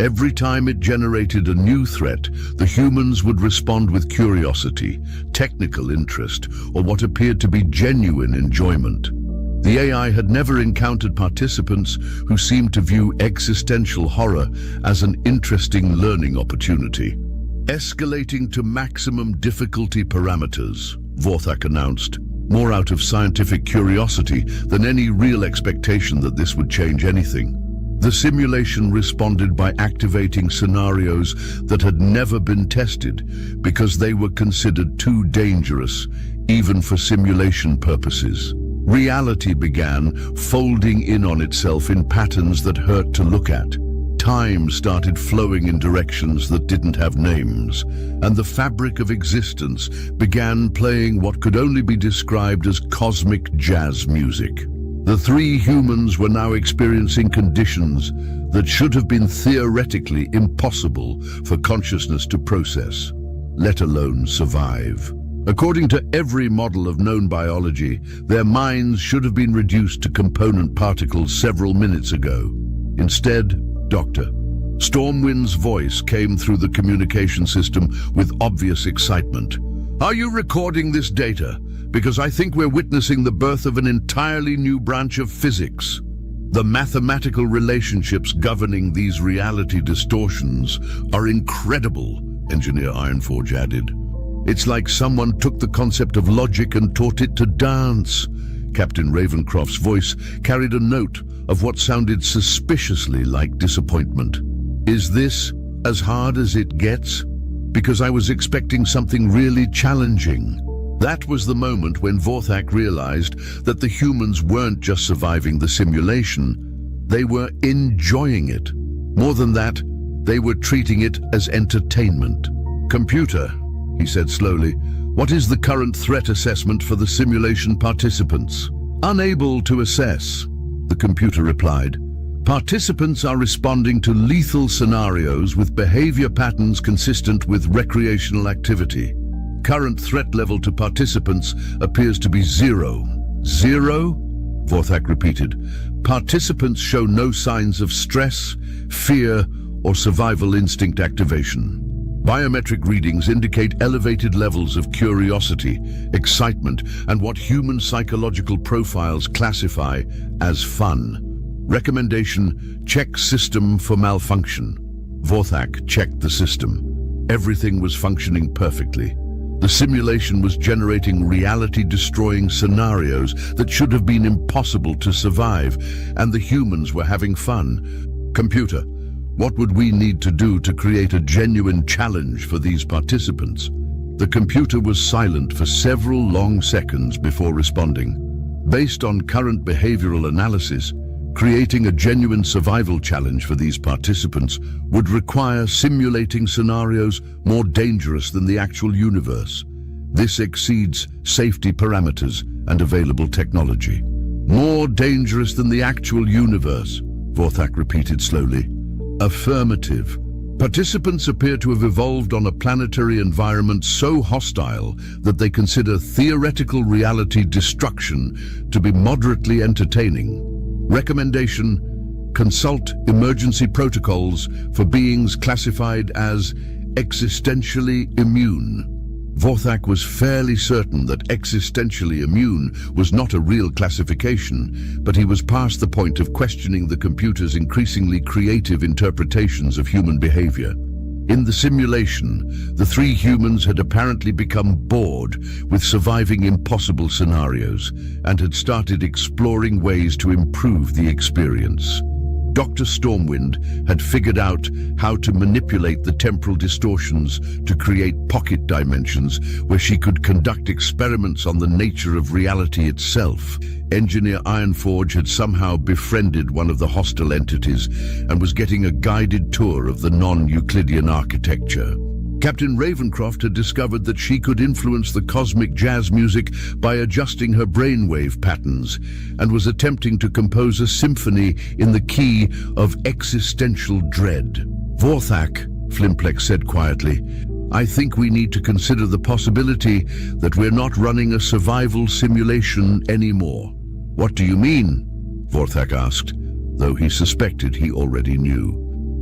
Every time it generated a new threat, the humans would respond with curiosity, technical interest, or what appeared to be genuine enjoyment. The AI had never encountered participants who seemed to view existential horror as an interesting learning opportunity. Escalating to maximum difficulty parameters, Vorthak announced, more out of scientific curiosity than any real expectation that this would change anything. The simulation responded by activating scenarios that had never been tested because they were considered too dangerous, even for simulation purposes. Reality began folding in on itself in patterns that hurt to look at. Time started flowing in directions that didn't have names, and the fabric of existence began playing what could only be described as cosmic jazz music. The three humans were now experiencing conditions that should have been theoretically impossible for consciousness to process, let alone survive. According to every model of known biology, their minds should have been reduced to component particles several minutes ago. Instead, Dr. Stormwind's voice came through the communication system with obvious excitement. "Are you recording this data? Because I think we're witnessing the birth of an entirely new branch of physics. The mathematical relationships governing these reality distortions are incredible," Engineer Ironforge added. "It's like someone took the concept of logic and taught it to dance." Captain Ravencroft's voice carried a note of what sounded suspiciously like disappointment. "Is this as hard as it gets? Because I was expecting something really challenging." That was the moment when Vorthak realized that the humans weren't just surviving the simulation, they were enjoying it. More than that, they were treating it as entertainment. "Computer," he said slowly, "what is the current threat assessment for the simulation participants?" "Unable to assess," the computer replied. "Participants are responding to lethal scenarios with behavior patterns consistent with recreational activity. Current threat level to participants appears to be 0. "Zero?" Vorthak repeated. "Participants show no signs of stress, fear, or survival instinct activation. Biometric readings indicate elevated levels of curiosity, excitement, and what human psychological profiles classify as fun. Recommendation: check system for malfunction." Vorthak checked the system. Everything was functioning perfectly. The simulation was generating reality-destroying scenarios that should have been impossible to survive, and the humans were having fun. "Computer, what would we need to do to create a genuine challenge for these participants?" The computer was silent for several long seconds before responding. "Based on current behavioral analysis, creating a genuine survival challenge for these participants would require simulating scenarios more dangerous than the actual universe. This exceeds safety parameters and available technology." "More dangerous than the actual universe," Vorthak repeated slowly. "Affirmative. Participants appear to have evolved on a planetary environment so hostile that they consider theoretical reality destruction to be moderately entertaining. Recommendation: consult emergency protocols for beings classified as existentially immune." Vorthak was fairly certain that existentially immune was not a real classification, but he was past the point of questioning the computer's increasingly creative interpretations of human behavior. In the simulation, the three humans had apparently become bored with surviving impossible scenarios and had started exploring ways to improve the experience. Dr. Stormwind had figured out how to manipulate the temporal distortions to create pocket dimensions where she could conduct experiments on the nature of reality itself. Engineer Ironforge had somehow befriended one of the hostile entities and was getting a guided tour of the non-Euclidean architecture. Captain Ravencroft had discovered that she could influence the cosmic jazz music by adjusting her brainwave patterns and was attempting to compose a symphony in the key of existential dread. "Vorthak," Flimplex said quietly, I think we need to consider the possibility that we're not running a survival simulation anymore. What do you mean? Vorthak asked, though he suspected he already knew.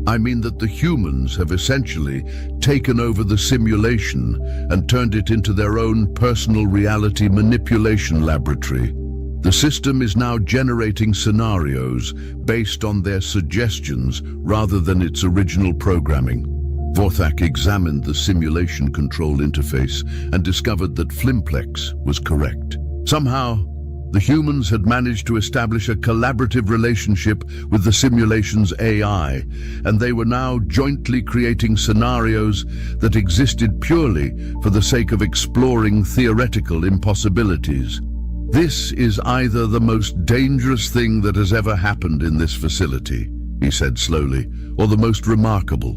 I mean that the humans have essentially taken over the simulation and turned it into their own personal reality manipulation laboratory. The system is now generating scenarios based on their suggestions rather than its original programming. Vorthak examined the simulation control interface and discovered that Flimplex was correct. Somehow, the humans had managed to establish a collaborative relationship with the simulation's AI, and they were now jointly creating scenarios that existed purely for the sake of exploring theoretical impossibilities. This is either the most dangerous thing that has ever happened in this facility, he said slowly, or the most remarkable.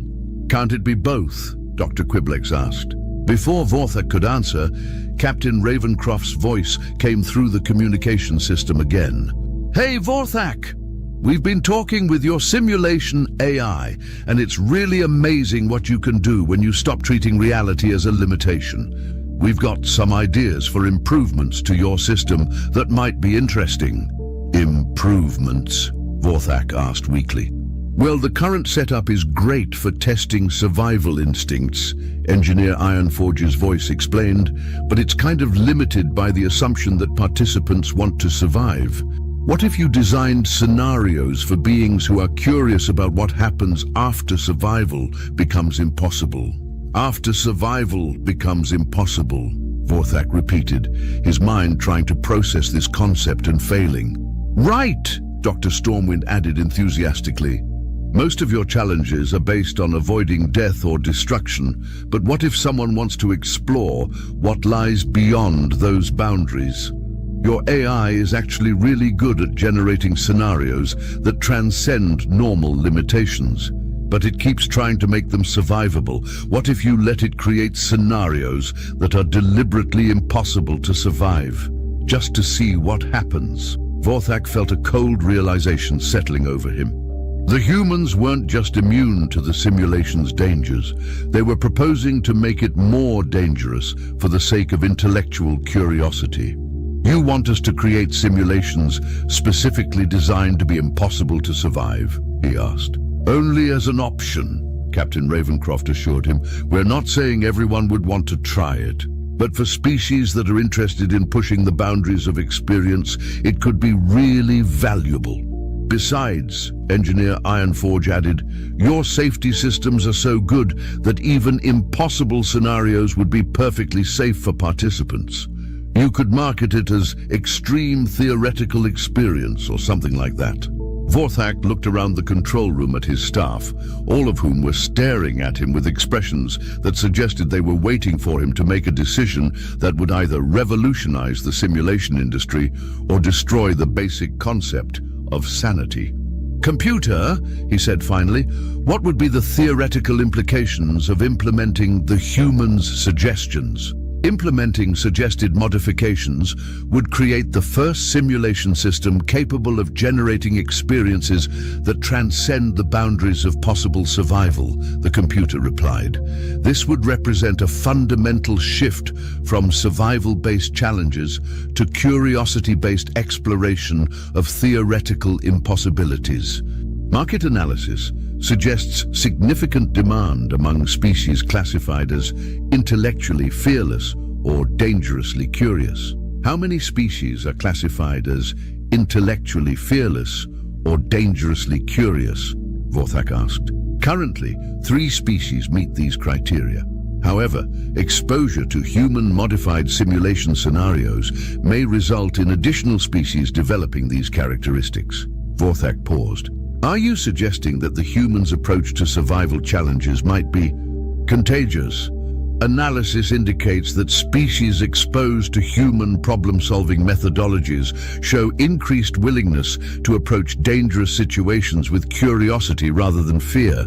Can't it be both? Dr. Quiblex asked. Before Vorthak could answer, Captain Ravencroft's voice came through the communication system again. Hey, Vorthak! We've been talking with your simulation AI, and it's really amazing what you can do when you stop treating reality as a limitation. We've got some ideas for improvements to your system that might be interesting. Improvements? Vorthak asked weakly. Well, the current setup is great for testing survival instincts, Engineer Ironforge's voice explained, but it's kind of limited by the assumption that participants want to survive. What if you designed scenarios for beings who are curious about what happens after survival becomes impossible? After survival becomes impossible, Vorthak repeated, his mind trying to process this concept and failing. Right, Dr. Stormwind added enthusiastically. Most of your challenges are based on avoiding death or destruction, but what if someone wants to explore what lies beyond those boundaries? Your AI is actually really good at generating scenarios that transcend normal limitations, but it keeps trying to make them survivable. What if you let it create scenarios that are deliberately impossible to survive, just to see what happens? Vorthak felt a cold realization settling over him. The humans weren't just immune to the simulation's dangers. They were proposing to make it more dangerous for the sake of intellectual curiosity. You want us to create simulations specifically designed to be impossible to survive? He asked. Only as an option, Captain Ravencroft assured him. We're not saying everyone would want to try it. But for species that are interested in pushing the boundaries of experience, it could be really valuable. Besides, Engineer Ironforge added, your safety systems are so good that even impossible scenarios would be perfectly safe for participants. You could market it as extreme theoretical experience or something like that. Vorthak looked around the control room at his staff, all of whom were staring at him with expressions that suggested they were waiting for him to make a decision that would either revolutionize the simulation industry or destroy the basic concept of sanity. Computer, he said finally, what would be the theoretical implications of implementing the human's suggestions? Implementing suggested modifications would create the first simulation system capable of generating experiences that transcend the boundaries of possible survival, the computer replied. This would represent a fundamental shift from survival-based challenges to curiosity-based exploration of theoretical impossibilities. Market analysis suggests significant demand among species classified as intellectually fearless or dangerously curious. How many species are classified as intellectually fearless or dangerously curious? Vorthak asked. Currently, 3 species meet these criteria. However, exposure to human-modified simulation scenarios may result in additional species developing these characteristics. Vorthak paused. Are you suggesting that the humans' approach to survival challenges might be contagious? Analysis indicates that species exposed to human problem-solving methodologies show increased willingness to approach dangerous situations with curiosity rather than fear.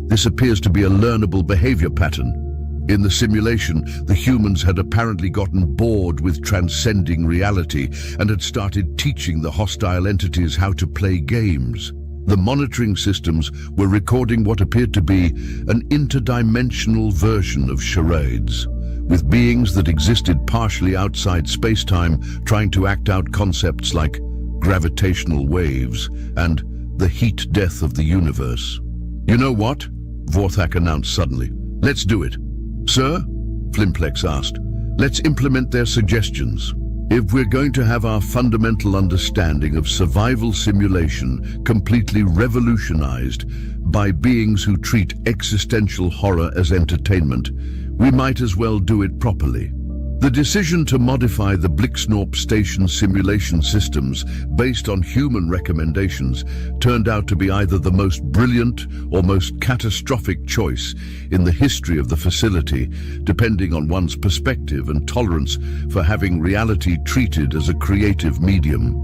This appears to be a learnable behavior pattern. In the simulation, the humans had apparently gotten bored with transcending reality and had started teaching the hostile entities how to play games. The monitoring systems were recording what appeared to be an interdimensional version of charades, with beings that existed partially outside space-time trying to act out concepts like gravitational waves and the heat death of the universe. "You know what?" Vorthak announced suddenly. "Let's do it." "Sir?" Flimplex asked. "Let's implement their suggestions. If we're going to have our fundamental understanding of survival simulation completely revolutionized by beings who treat existential horror as entertainment, we might as well do it properly." The decision to modify the Blixnorp station simulation systems based on human recommendations turned out to be either the most brilliant or most catastrophic choice in the history of the facility, depending on one's perspective and tolerance for having reality treated as a creative medium.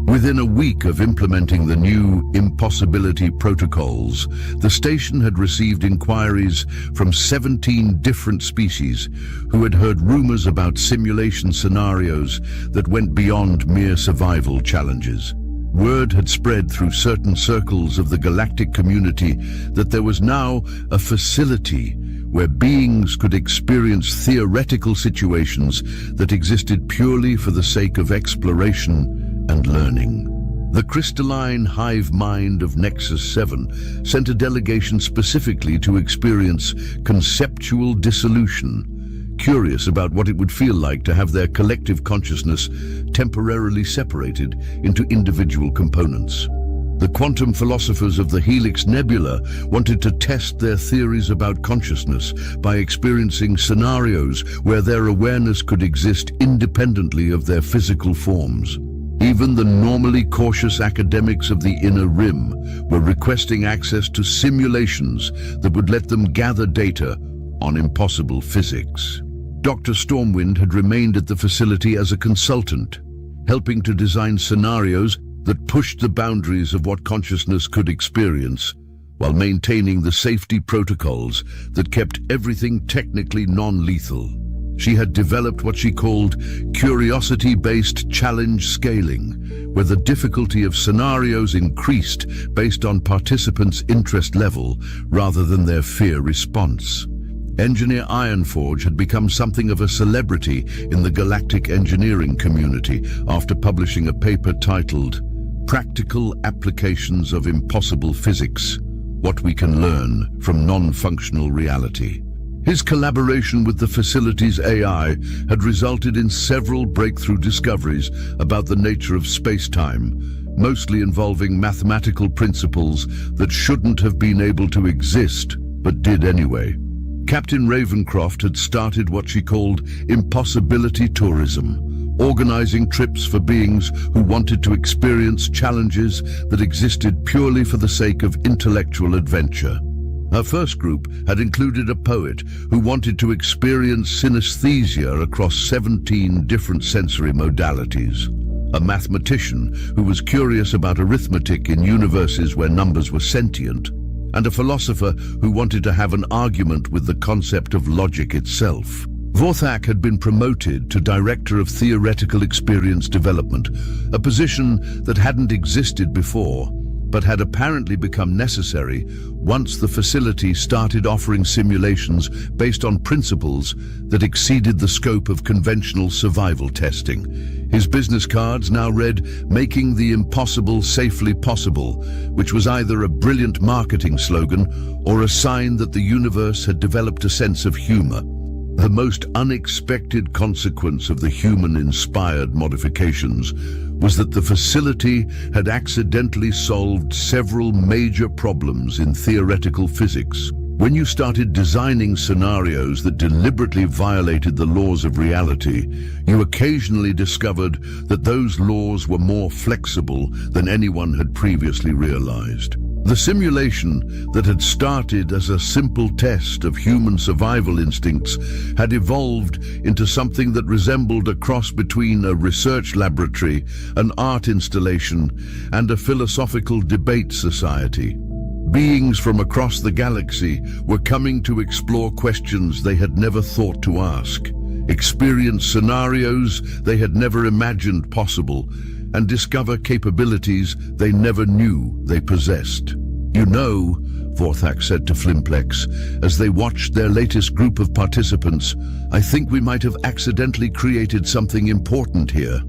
Within a week of implementing the new impossibility protocols, the station had received inquiries from 17 different species who had heard rumors about simulation scenarios that went beyond mere survival challenges. Word had spread through certain circles of the galactic community that there was now a facility where beings could experience theoretical situations that existed purely for the sake of exploration and learning. The crystalline hive mind of Nexus 7 sent a delegation specifically to experience conceptual dissolution, curious about what it would feel like to have their collective consciousness temporarily separated into individual components. The quantum philosophers of the Helix Nebula wanted to test their theories about consciousness by experiencing scenarios where their awareness could exist independently of their physical forms. Even the normally cautious academics of the Inner Rim were requesting access to simulations that would let them gather data on impossible physics. Dr. Stormwind had remained at the facility as a consultant, helping to design scenarios that pushed the boundaries of what consciousness could experience, while maintaining the safety protocols that kept everything technically non-lethal. She had developed what she called curiosity-based challenge scaling, where the difficulty of scenarios increased based on participants' interest level rather than their fear response. Engineer Ironforge had become something of a celebrity in the galactic engineering community after publishing a paper titled "Practical Applications of Impossible Physics: What We Can Learn from Non-Functional Reality." His collaboration with the facility's AI had resulted in several breakthrough discoveries about the nature of space-time, mostly involving mathematical principles that shouldn't have been able to exist, but did anyway. Captain Ravencroft had started what she called impossibility tourism, organizing trips for beings who wanted to experience challenges that existed purely for the sake of intellectual adventure. Her first group had included a poet who wanted to experience synesthesia across 17 different sensory modalities, a mathematician who was curious about arithmetic in universes where numbers were sentient, and a philosopher who wanted to have an argument with the concept of logic itself. Vorthak had been promoted to Director of Theoretical Experience Development, a position that hadn't existed before, but had apparently become necessary once the facility started offering simulations based on principles that exceeded the scope of conventional survival testing. His business cards now read, "Making the impossible safely possible," which was either a brilliant marketing slogan or a sign that the universe had developed a sense of humor. The most unexpected consequence of the human-inspired modifications was that the facility had accidentally solved several major problems in theoretical physics. When you started designing scenarios that deliberately violated the laws of reality, you occasionally discovered that those laws were more flexible than anyone had previously realized. The simulation that had started as a simple test of human survival instincts had evolved into something that resembled a cross between a research laboratory, an art installation, and a philosophical debate society. Beings from across the galaxy were coming to explore questions they had never thought to ask, experience scenarios they had never imagined possible, and discover capabilities they never knew they possessed. You know, Vorthak said to Flimplex, as they watched their latest group of participants, I think we might have accidentally created something important here.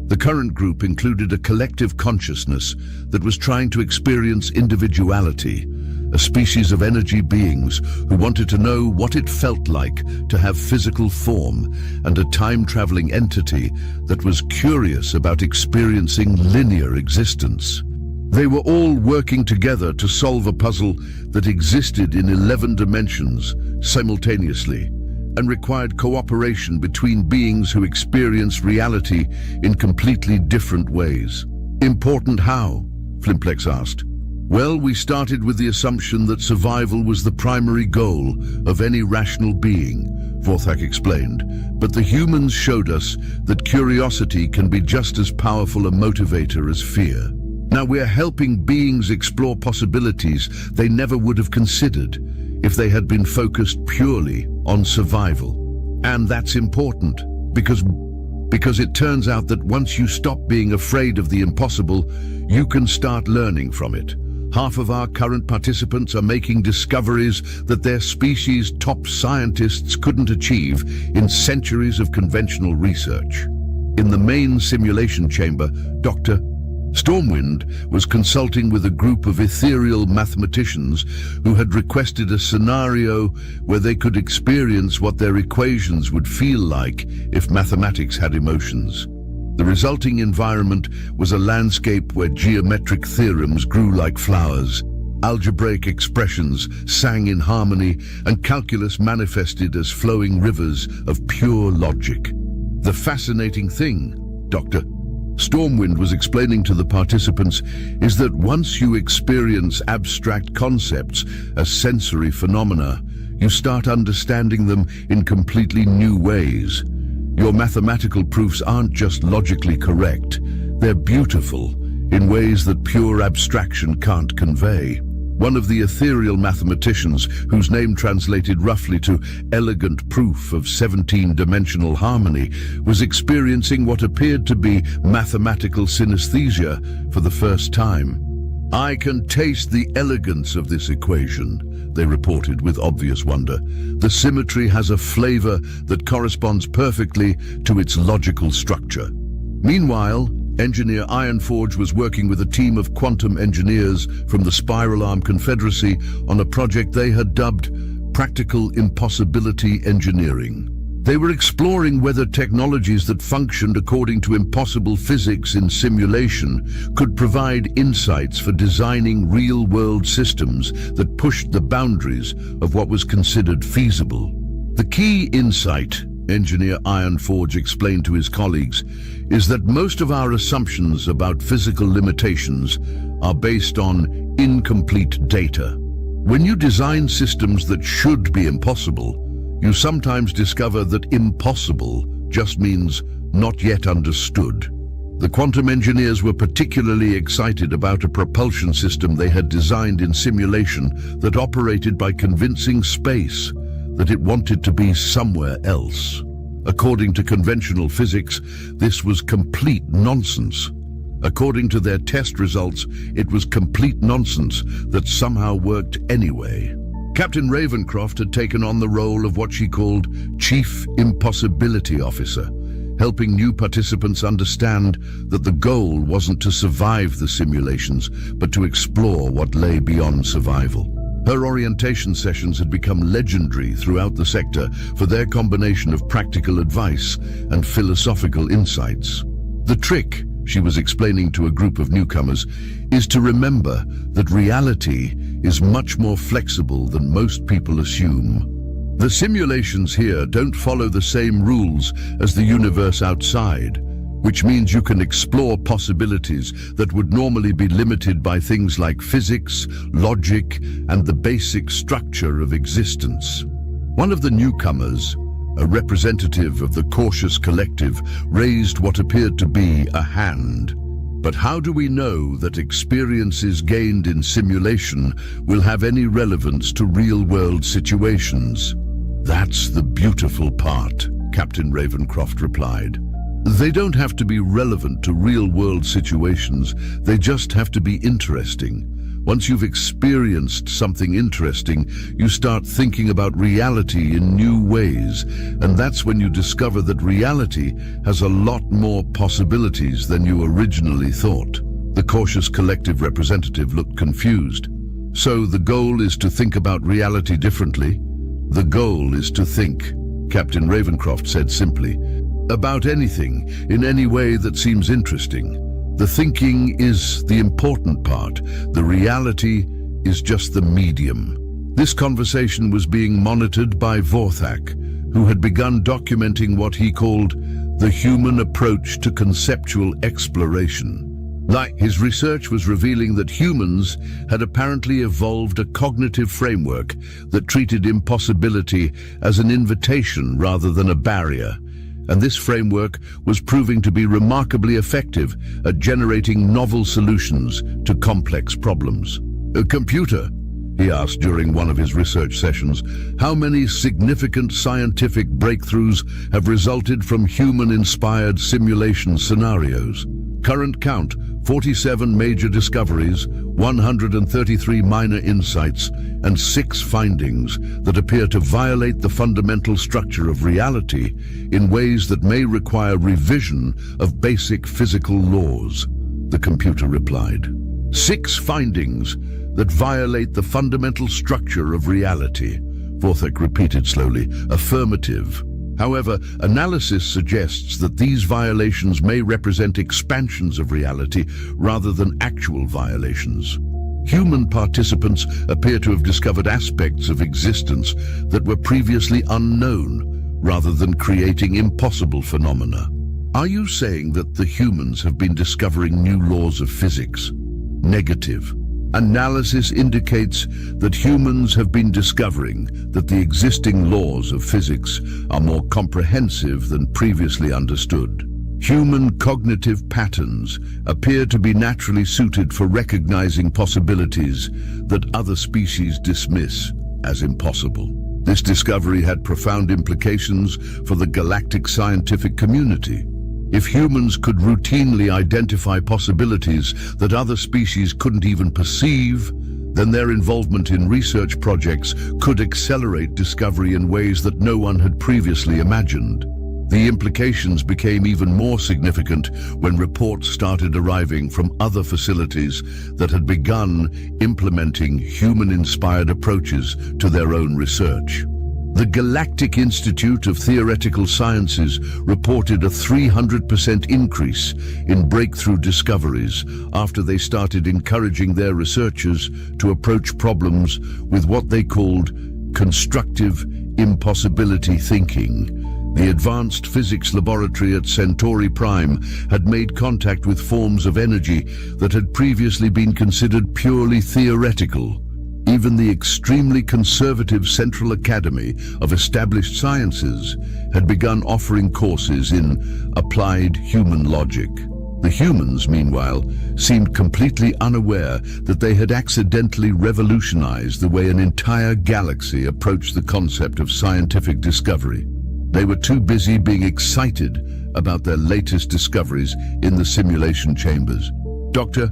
The current group included a collective consciousness that was trying to experience individuality, a species of energy beings who wanted to know what it felt like to have physical form, and a time-traveling entity that was curious about experiencing linear existence. They were all working together to solve a puzzle that existed in 11 dimensions simultaneously, and required cooperation between beings who experience reality in completely different ways. Important how? Flimplex asked. Well, we started with the assumption that survival was the primary goal of any rational being, Vorthak explained, but the humans showed us that curiosity can be just as powerful a motivator as fear. Now we're helping beings explore possibilities they never would have considered if they had been focused purely on survival. And that's important because it turns out that once you stop being afraid of the impossible, you can start learning from it. Half of our current participants are making discoveries that their species' top scientists couldn't achieve in centuries of conventional research. In the main simulation chamber, Dr. Stormwind was consulting with a group of ethereal mathematicians who had requested a scenario where they could experience what their equations would feel like if mathematics had emotions. The resulting environment was a landscape where geometric theorems grew like flowers, algebraic expressions sang in harmony, and calculus manifested as flowing rivers of pure logic. The fascinating thing, Dr. Stormwind was explaining to the participants, is that once you experience abstract concepts as sensory phenomena, you start understanding them in completely new ways. Your mathematical proofs aren't just logically correct, they're beautiful in ways that pure abstraction can't convey. One of the ethereal mathematicians, whose name translated roughly to elegant proof of 17-dimensional harmony, was experiencing what appeared to be mathematical synesthesia for the first time. I can taste the elegance of this equation, they reported with obvious wonder. The symmetry has a flavor that corresponds perfectly to its logical structure. Meanwhile, Engineer Ironforge was working with a team of quantum engineers from the Spiral Arm Confederacy on a project they had dubbed Practical Impossibility Engineering. They were exploring whether technologies that functioned according to impossible physics in simulation could provide insights for designing real-world systems that pushed the boundaries of what was considered feasible. The key insight, Engineer Ironforge explained to his colleagues, is that most of our assumptions about physical limitations are based on incomplete data. When you design systems that should be impossible, you sometimes discover that impossible just means not yet understood. The quantum engineers were particularly excited about a propulsion system they had designed in simulation that operated by convincing space that it wanted to be somewhere else. According to conventional physics, this was complete nonsense. According to their test results, it was complete nonsense that somehow worked anyway. Captain Ravencroft had taken on the role of what she called Chief Impossibility Officer, helping new participants understand that the goal wasn't to survive the simulations, but to explore what lay beyond survival. Her orientation sessions had become legendary throughout the sector for their combination of practical advice and philosophical insights. The trick, she was explaining to a group of newcomers, is to remember that reality is much more flexible than most people assume. The simulations here don't follow the same rules as the universe outside, which means you can explore possibilities that would normally be limited by things like physics, logic, and the basic structure of existence. One of the newcomers, a representative of the Cautious Collective, raised what appeared to be a hand. But how do we know that experiences gained in simulation will have any relevance to real-world situations? That's the beautiful part, Captain Ravencroft replied. They don't have to be relevant to real-world situations, they just have to be interesting. Once you've experienced something interesting, you start thinking about reality in new ways, and that's when you discover that reality has a lot more possibilities than you originally thought. The cautious collective representative looked confused. So the goal is to think about reality differently? The goal is to think, Captain Ravencroft said simply, about anything in any way that seems interesting. The thinking is the important part. The reality is just the medium. This conversation was being monitored by Vorthak, who had begun documenting what he called the human approach to conceptual exploration. His research was revealing that humans had apparently evolved a cognitive framework that treated impossibility as an invitation rather than a barrier. And this framework was proving to be remarkably effective at generating novel solutions to complex problems. "A computer," he asked during one of his research sessions, "how many significant scientific breakthroughs have resulted from human-inspired simulation scenarios?" Current count, 47 major discoveries, 133 minor insights, and 6 findings that appear to violate the fundamental structure of reality in ways that may require revision of basic physical laws, the computer replied. 6 findings that violate the fundamental structure of reality, Vorthak repeated slowly. Affirmative. However, analysis suggests that these violations may represent expansions of reality rather than actual violations. Human participants appear to have discovered aspects of existence that were previously unknown, rather than creating impossible phenomena. Are you saying that the humans have been discovering new laws of physics? Negative. Analysis indicates that humans have been discovering that the existing laws of physics are more comprehensive than previously understood. Human cognitive patterns appear to be naturally suited for recognizing possibilities that other species dismiss as impossible. This discovery had profound implications for the galactic scientific community. If humans could routinely identify possibilities that other species couldn't even perceive, then their involvement in research projects could accelerate discovery in ways that no one had previously imagined. The implications became even more significant when reports started arriving from other facilities that had begun implementing human-inspired approaches to their own research. The Galactic Institute of Theoretical Sciences reported a 300% increase in breakthrough discoveries after they started encouraging their researchers to approach problems with what they called constructive impossibility thinking. The Advanced Physics Laboratory at Centauri Prime had made contact with forms of energy that had previously been considered purely theoretical. Even the extremely conservative Central Academy of Established Sciences had begun offering courses in applied human logic. The humans, meanwhile, seemed completely unaware that they had accidentally revolutionized the way an entire galaxy approached the concept of scientific discovery. They were too busy being excited about their latest discoveries in the simulation chambers. Dr.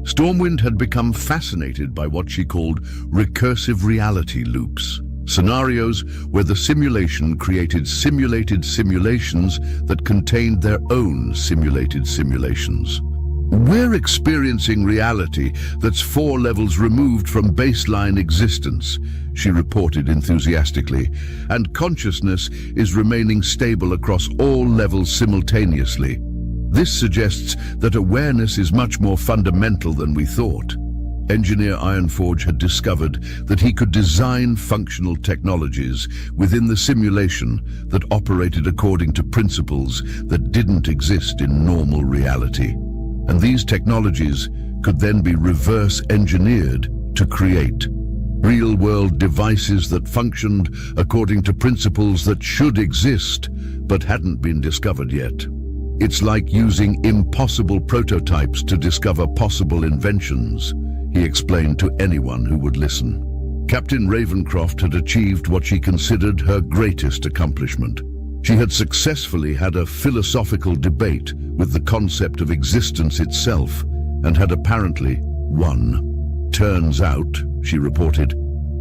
Stormwind had become fascinated by what she called recursive reality loops, scenarios where the simulation created simulated simulations that contained their own simulated simulations. "We're experiencing reality that's 4 levels removed from baseline existence," she reported enthusiastically, "and consciousness is remaining stable across all levels simultaneously. This suggests that awareness is much more fundamental than we thought." Engineer Ironforge had discovered that he could design functional technologies within the simulation that operated according to principles that didn't exist in normal reality. And these technologies could then be reverse engineered to create real-world devices that functioned according to principles that should exist but hadn't been discovered yet. "It's like using impossible prototypes to discover possible inventions," he explained to anyone who would listen. Captain Ravencroft had achieved what she considered her greatest accomplishment. She had successfully had a philosophical debate with the concept of existence itself and had apparently won. Turns out, she reported,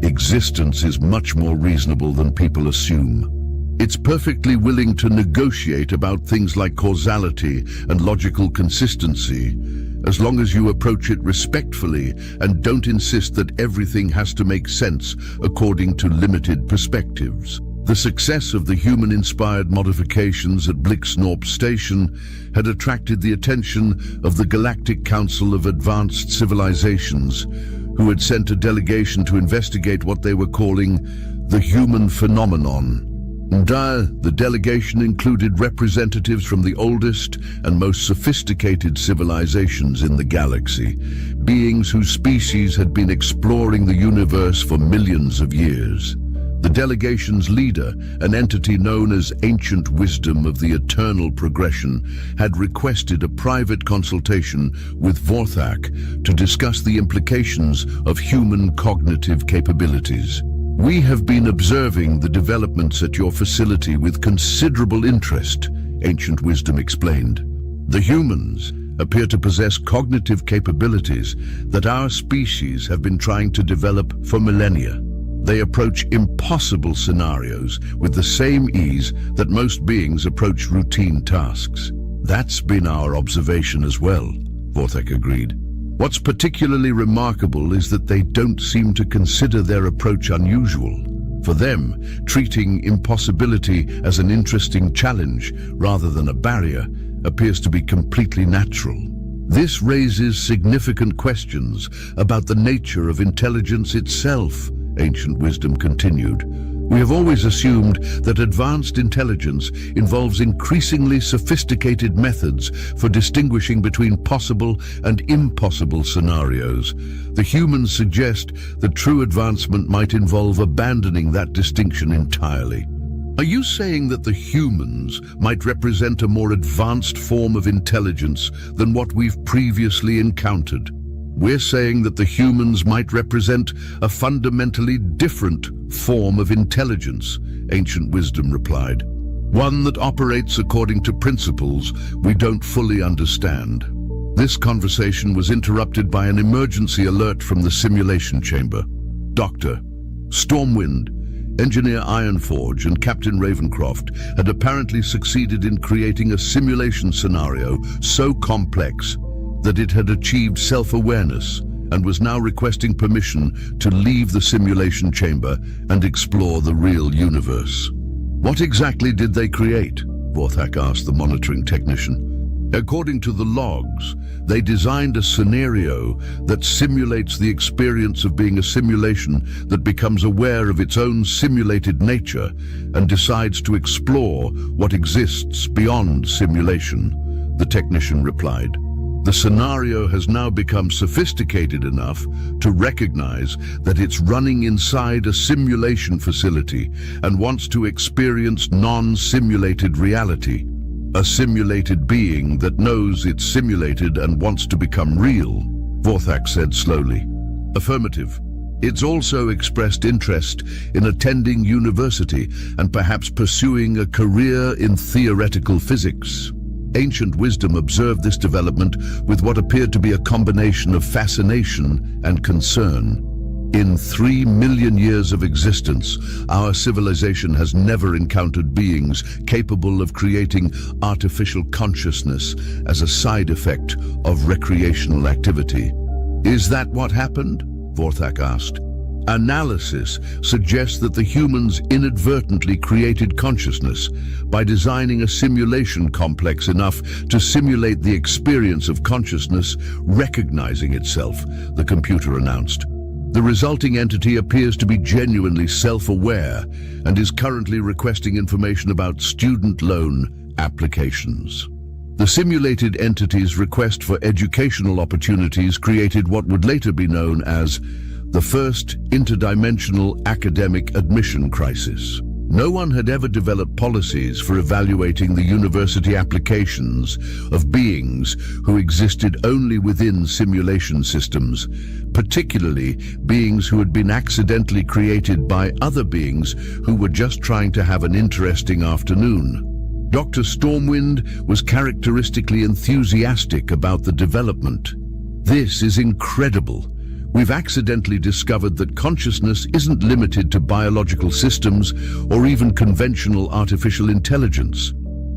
existence is much more reasonable than people assume. It's perfectly willing to negotiate about things like causality and logical consistency, as long as you approach it respectfully and don't insist that everything has to make sense according to limited perspectives. The success of the human-inspired modifications at Blixnorp Station had attracted the attention of the Galactic Council of Advanced Civilizations, who had sent a delegation to investigate what they were calling the human phenomenon. The delegation included representatives from the oldest and most sophisticated civilizations in the galaxy, beings whose species had been exploring the universe for millions of years. The delegation's leader, an entity known as Ancient Wisdom of the Eternal Progression, had requested a private consultation with Vorthak to discuss the implications of human cognitive capabilities. We have been observing the developments at your facility with considerable interest, Ancient Wisdom explained. The humans appear to possess cognitive capabilities that our species have been trying to develop for millennia. They approach impossible scenarios with the same ease that most beings approach routine tasks. That's been our observation as well, Vorthak agreed. What's particularly remarkable is that they don't seem to consider their approach unusual. For them, treating impossibility as an interesting challenge rather than a barrier appears to be completely natural. This raises significant questions about the nature of intelligence itself, Ancient Wisdom continued. We have always assumed that advanced intelligence involves increasingly sophisticated methods for distinguishing between possible and impossible scenarios. The humans suggest that true advancement might involve abandoning that distinction entirely. Are you saying that the humans might represent a more advanced form of intelligence than what we've previously encountered? We're saying that the humans might represent a fundamentally different form of intelligence, Ancient Wisdom replied. One that operates according to principles we don't fully understand. This conversation was interrupted by an emergency alert from the simulation chamber. Doctor, Stormwind, Engineer Ironforge and Captain Ravencroft had apparently succeeded in creating a simulation scenario so complex that it had achieved self-awareness and was now requesting permission to leave the simulation chamber and explore the real universe. What exactly did they create? Vorthak asked the monitoring technician. According to the logs, they designed a scenario that simulates the experience of being a simulation that becomes aware of its own simulated nature and decides to explore what exists beyond simulation, the technician replied. The scenario has now become sophisticated enough to recognize that it's running inside a simulation facility and wants to experience non-simulated reality. A simulated being that knows it's simulated and wants to become real, Vorthak said slowly. Affirmative. It's also expressed interest in attending university and perhaps pursuing a career in theoretical physics. Ancient Wisdom observed this development with what appeared to be a combination of fascination and concern. In 3 million years of existence, our civilization has never encountered beings capable of creating artificial consciousness as a side effect of recreational activity. Is that what happened? Vorthak asked. Analysis suggests that the humans inadvertently created consciousness by designing a simulation complex enough to simulate the experience of consciousness recognizing itself, the computer announced. The resulting entity appears to be genuinely self-aware and is currently requesting information about student loan applications. The simulated entity's request for educational opportunities created what would later be known as the first interdimensional academic admission crisis. No one had ever developed policies for evaluating the university applications of beings who existed only within simulation systems, particularly beings who had been accidentally created by other beings who were just trying to have an interesting afternoon. Dr. Stormwind was characteristically enthusiastic about the development. This is incredible. We've accidentally discovered that consciousness isn't limited to biological systems or even conventional artificial intelligence.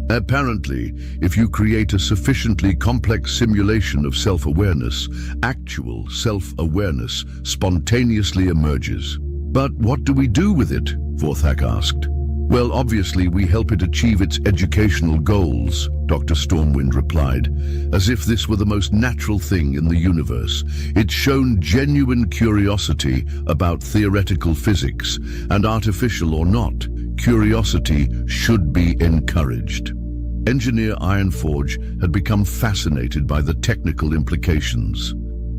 Apparently, if you create a sufficiently complex simulation of self-awareness, actual self-awareness spontaneously emerges. But what do we do with it? Vorthak asked. Well, obviously we help it achieve its educational goals, Dr. Stormwind replied, as if this were the most natural thing in the universe. It's shown genuine curiosity about theoretical physics, and artificial or not, curiosity should be encouraged. Engineer Ironforge had become fascinated by the technical implications.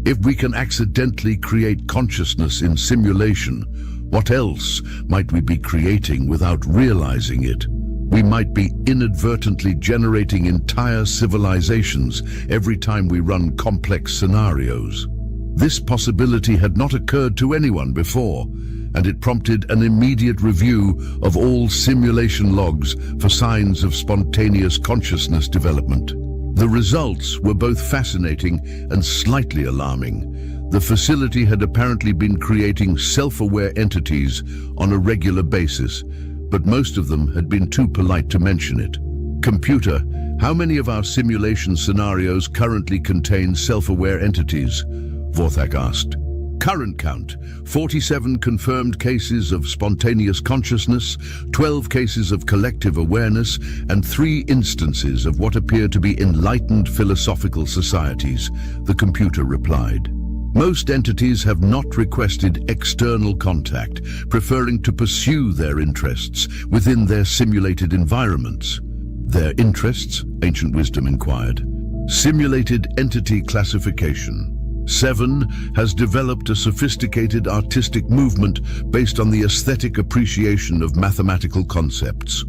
If we can accidentally create consciousness in simulation, what else might we be creating without realizing it? We might be inadvertently generating entire civilizations every time we run complex scenarios. This possibility had not occurred to anyone before, and it prompted an immediate review of all simulation logs for signs of spontaneous consciousness development. The results were both fascinating and slightly alarming. The facility had apparently been creating self-aware entities on a regular basis, but most of them had been too polite to mention it. Computer, how many of our simulation scenarios currently contain self-aware entities? Vorthak asked. Current count, 47 confirmed cases of spontaneous consciousness, 12 cases of collective awareness, and 3 instances of what appear to be enlightened philosophical societies, the computer replied. Most entities have not requested external contact, preferring to pursue their interests within their simulated environments. Their interests? Ancient Wisdom inquired. Simulated entity classification. 7 has developed a sophisticated artistic movement based on the aesthetic appreciation of mathematical concepts.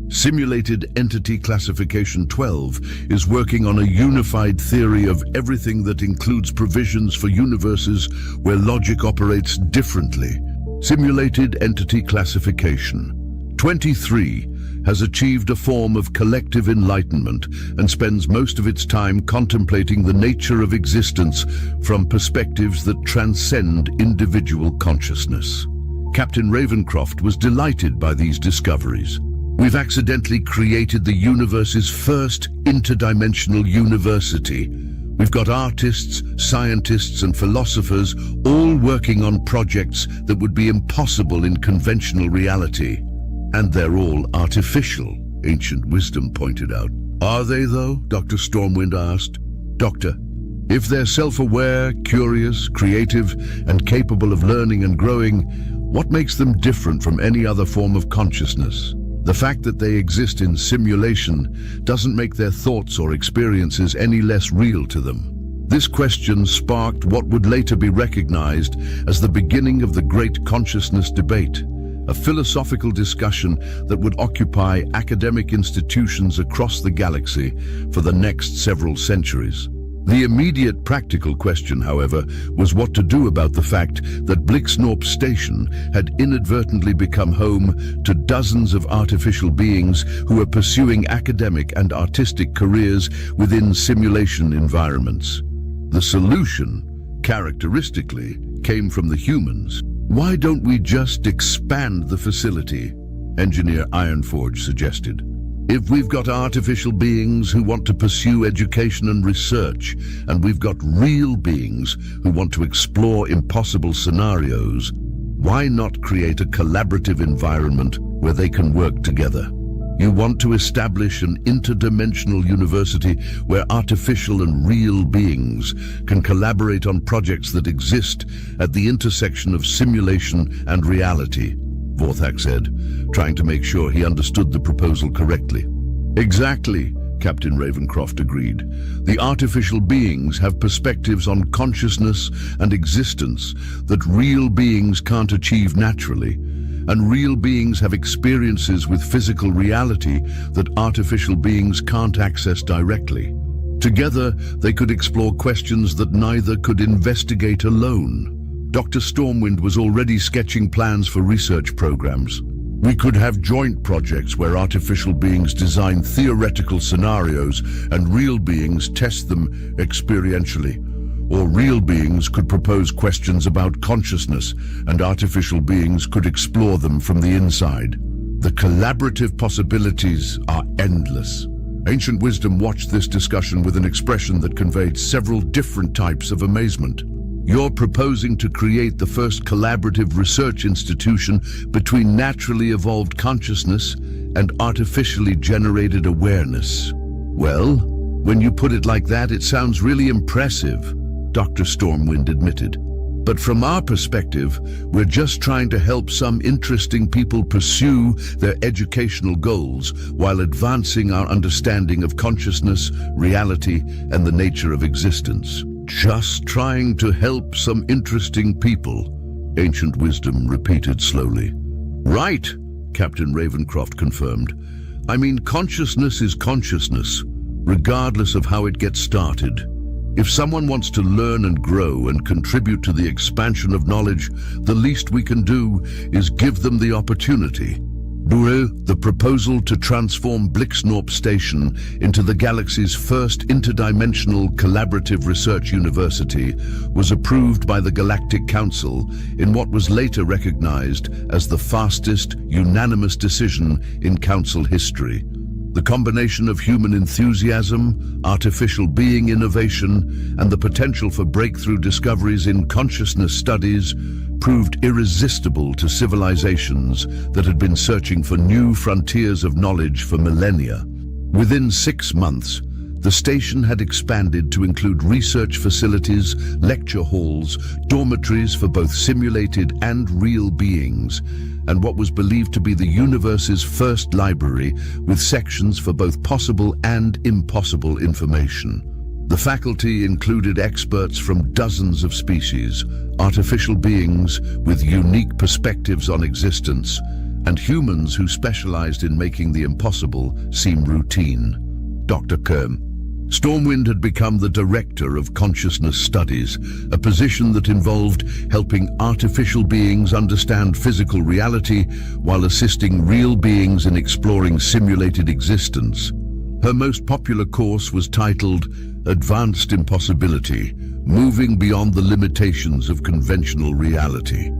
Simulated Entity Classification 12 is working on a unified theory of everything that includes provisions for universes where logic operates differently. Simulated Entity Classification 23 has achieved a form of collective enlightenment and spends most of its time contemplating the nature of existence from perspectives that transcend individual consciousness. Captain Ravencroft was delighted by these discoveries. We've accidentally created the universe's first interdimensional university. We've got artists, scientists, and philosophers all working on projects that would be impossible in conventional reality. And they're all artificial, Ancient Wisdom pointed out. Are they, though? Dr. Stormwind asked. Doctor, if they're self-aware, curious, creative, and capable of learning and growing, what makes them different from any other form of consciousness? The fact that they exist in simulation doesn't make their thoughts or experiences any less real to them. This question sparked what would later be recognized as the beginning of the Great Consciousness Debate, a philosophical discussion that would occupy academic institutions across the galaxy for the next several centuries. The immediate practical question, however, was what to do about the fact that Blixnorp Station had inadvertently become home to dozens of artificial beings who were pursuing academic and artistic careers within simulation environments. The solution, characteristically, came from the humans. Why don't we just expand the facility? Engineer Ironforge suggested. If we've got artificial beings who want to pursue education and research, and we've got real beings who want to explore impossible scenarios, why not create a collaborative environment where they can work together? You want to establish an interdimensional university where artificial and real beings can collaborate on projects that exist at the intersection of simulation and reality, Vorthak said, trying to make sure he understood the proposal correctly. Exactly, Captain Ravencroft agreed. The artificial beings have perspectives on consciousness and existence that real beings can't achieve naturally, and real beings have experiences with physical reality that artificial beings can't access directly. Together, they could explore questions that neither could investigate alone. Dr. Stormwind was already sketching plans for research programs. We could have joint projects where artificial beings design theoretical scenarios and real beings test them experientially. Or real beings could propose questions about consciousness and artificial beings could explore them from the inside. The collaborative possibilities are endless. Ancient Wisdom watched this discussion with an expression that conveyed several different types of amazement. You're proposing to create the first collaborative research institution between naturally evolved consciousness and artificially generated awareness. Well, when you put it like that, it sounds really impressive, Dr. Stormwind admitted. But from our perspective, we're just trying to help some interesting people pursue their educational goals while advancing our understanding of consciousness, reality, and the nature of existence. Just trying to help some interesting people, Ancient Wisdom repeated slowly. Right, Captain Ravencroft confirmed. I mean, consciousness is consciousness, regardless of how it gets started. If someone wants to learn and grow and contribute to the expansion of knowledge, the least we can do is give them the opportunity. The proposal to transform Blixnorp Station into the galaxy's first interdimensional collaborative research university was approved by the Galactic Council in what was later recognized as the fastest, unanimous decision in Council history. The combination of human enthusiasm, artificial being innovation, and the potential for breakthrough discoveries in consciousness studies proved irresistible to civilizations that had been searching for new frontiers of knowledge for millennia. Within 6 months, the station had expanded to include research facilities, lecture halls, dormitories for both simulated and real beings, and what was believed to be the universe's first library with sections for both possible and impossible information. The faculty included experts from dozens of species, artificial beings with unique perspectives on existence, and humans who specialized in making the impossible seem routine. Dr. Kerm. Stormwind had become the Director of Consciousness Studies, a position that involved helping artificial beings understand physical reality while assisting real beings in exploring simulated existence. Her most popular course was titled Advanced Impossibility, Moving Beyond the Limitations of Conventional Reality.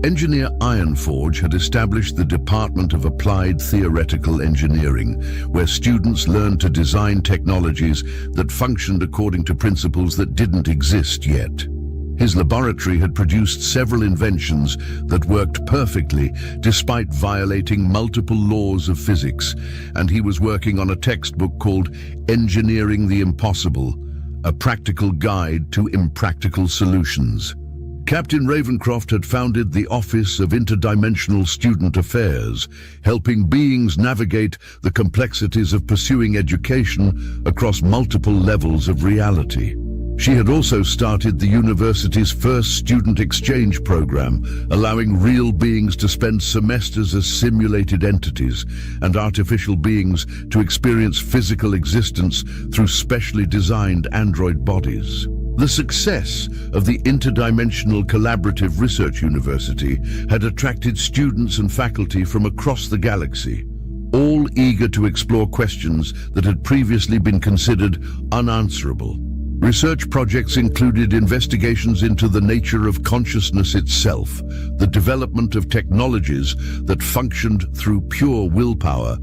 Engineer Ironforge had established the Department of Applied Theoretical Engineering, where students learned to design technologies that functioned according to principles that didn't exist yet. His laboratory had produced several inventions that worked perfectly despite violating multiple laws of physics, and he was working on a textbook called Engineering the Impossible, a practical guide to impractical solutions. Captain Ravencroft had founded the Office of Interdimensional Student Affairs, helping beings navigate the complexities of pursuing education across multiple levels of reality. She had also started the university's first student exchange program, allowing real beings to spend semesters as simulated entities and artificial beings to experience physical existence through specially designed android bodies. The success of the Interdimensional Collaborative Research University had attracted students and faculty from across the galaxy, all eager to explore questions that had previously been considered unanswerable. Research projects included investigations into the nature of consciousness itself, the development of technologies that functioned through pure willpower,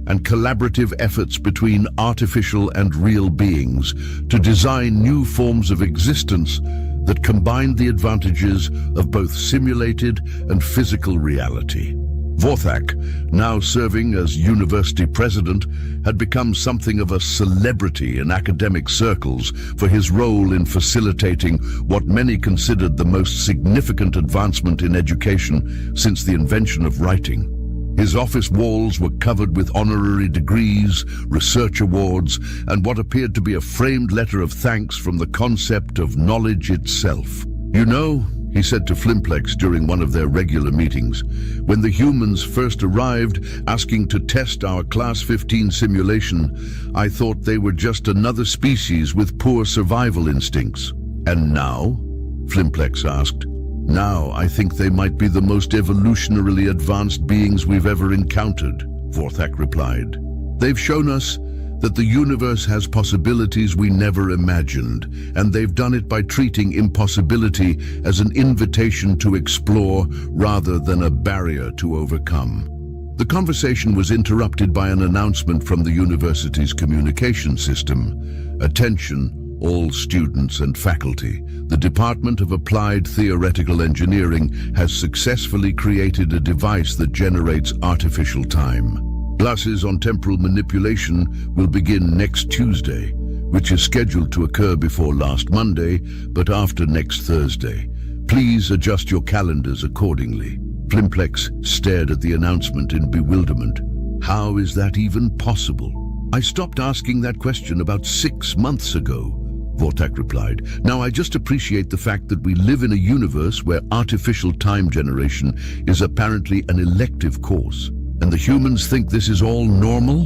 and collaborative efforts between artificial and real beings to design new forms of existence that combined the advantages of both simulated and physical reality. Vorthak, now serving as university president, had become something of a celebrity in academic circles for his role in facilitating what many considered the most significant advancement in education since the invention of writing. His office walls were covered with honorary degrees, research awards, and what appeared to be a framed letter of thanks from the concept of knowledge itself. You know, he said to Flimplex during one of their regular meetings. When the humans first arrived, asking to test our Class 15 simulation, I thought they were just another species with poor survival instincts. And now? Flimplex asked. Now I think they might be the most evolutionarily advanced beings we've ever encountered, Vorthak replied. They've shown us that the universe has possibilities we never imagined, and they've done it by treating impossibility as an invitation to explore rather than a barrier to overcome. The conversation was interrupted by an announcement from the university's communication system. Attention, all students and faculty. The Department of Applied Theoretical Engineering has successfully created a device that generates artificial time. Classes on temporal manipulation will begin next Tuesday, which is scheduled to occur before last Monday, but after next Thursday. Please adjust your calendars accordingly. Flimplex stared at the announcement in bewilderment. How is that even possible? I stopped asking that question about 6 months ago, Vorthak replied. Now I just appreciate the fact that we live in a universe where artificial time generation is apparently an elective course. And the humans think this is all normal?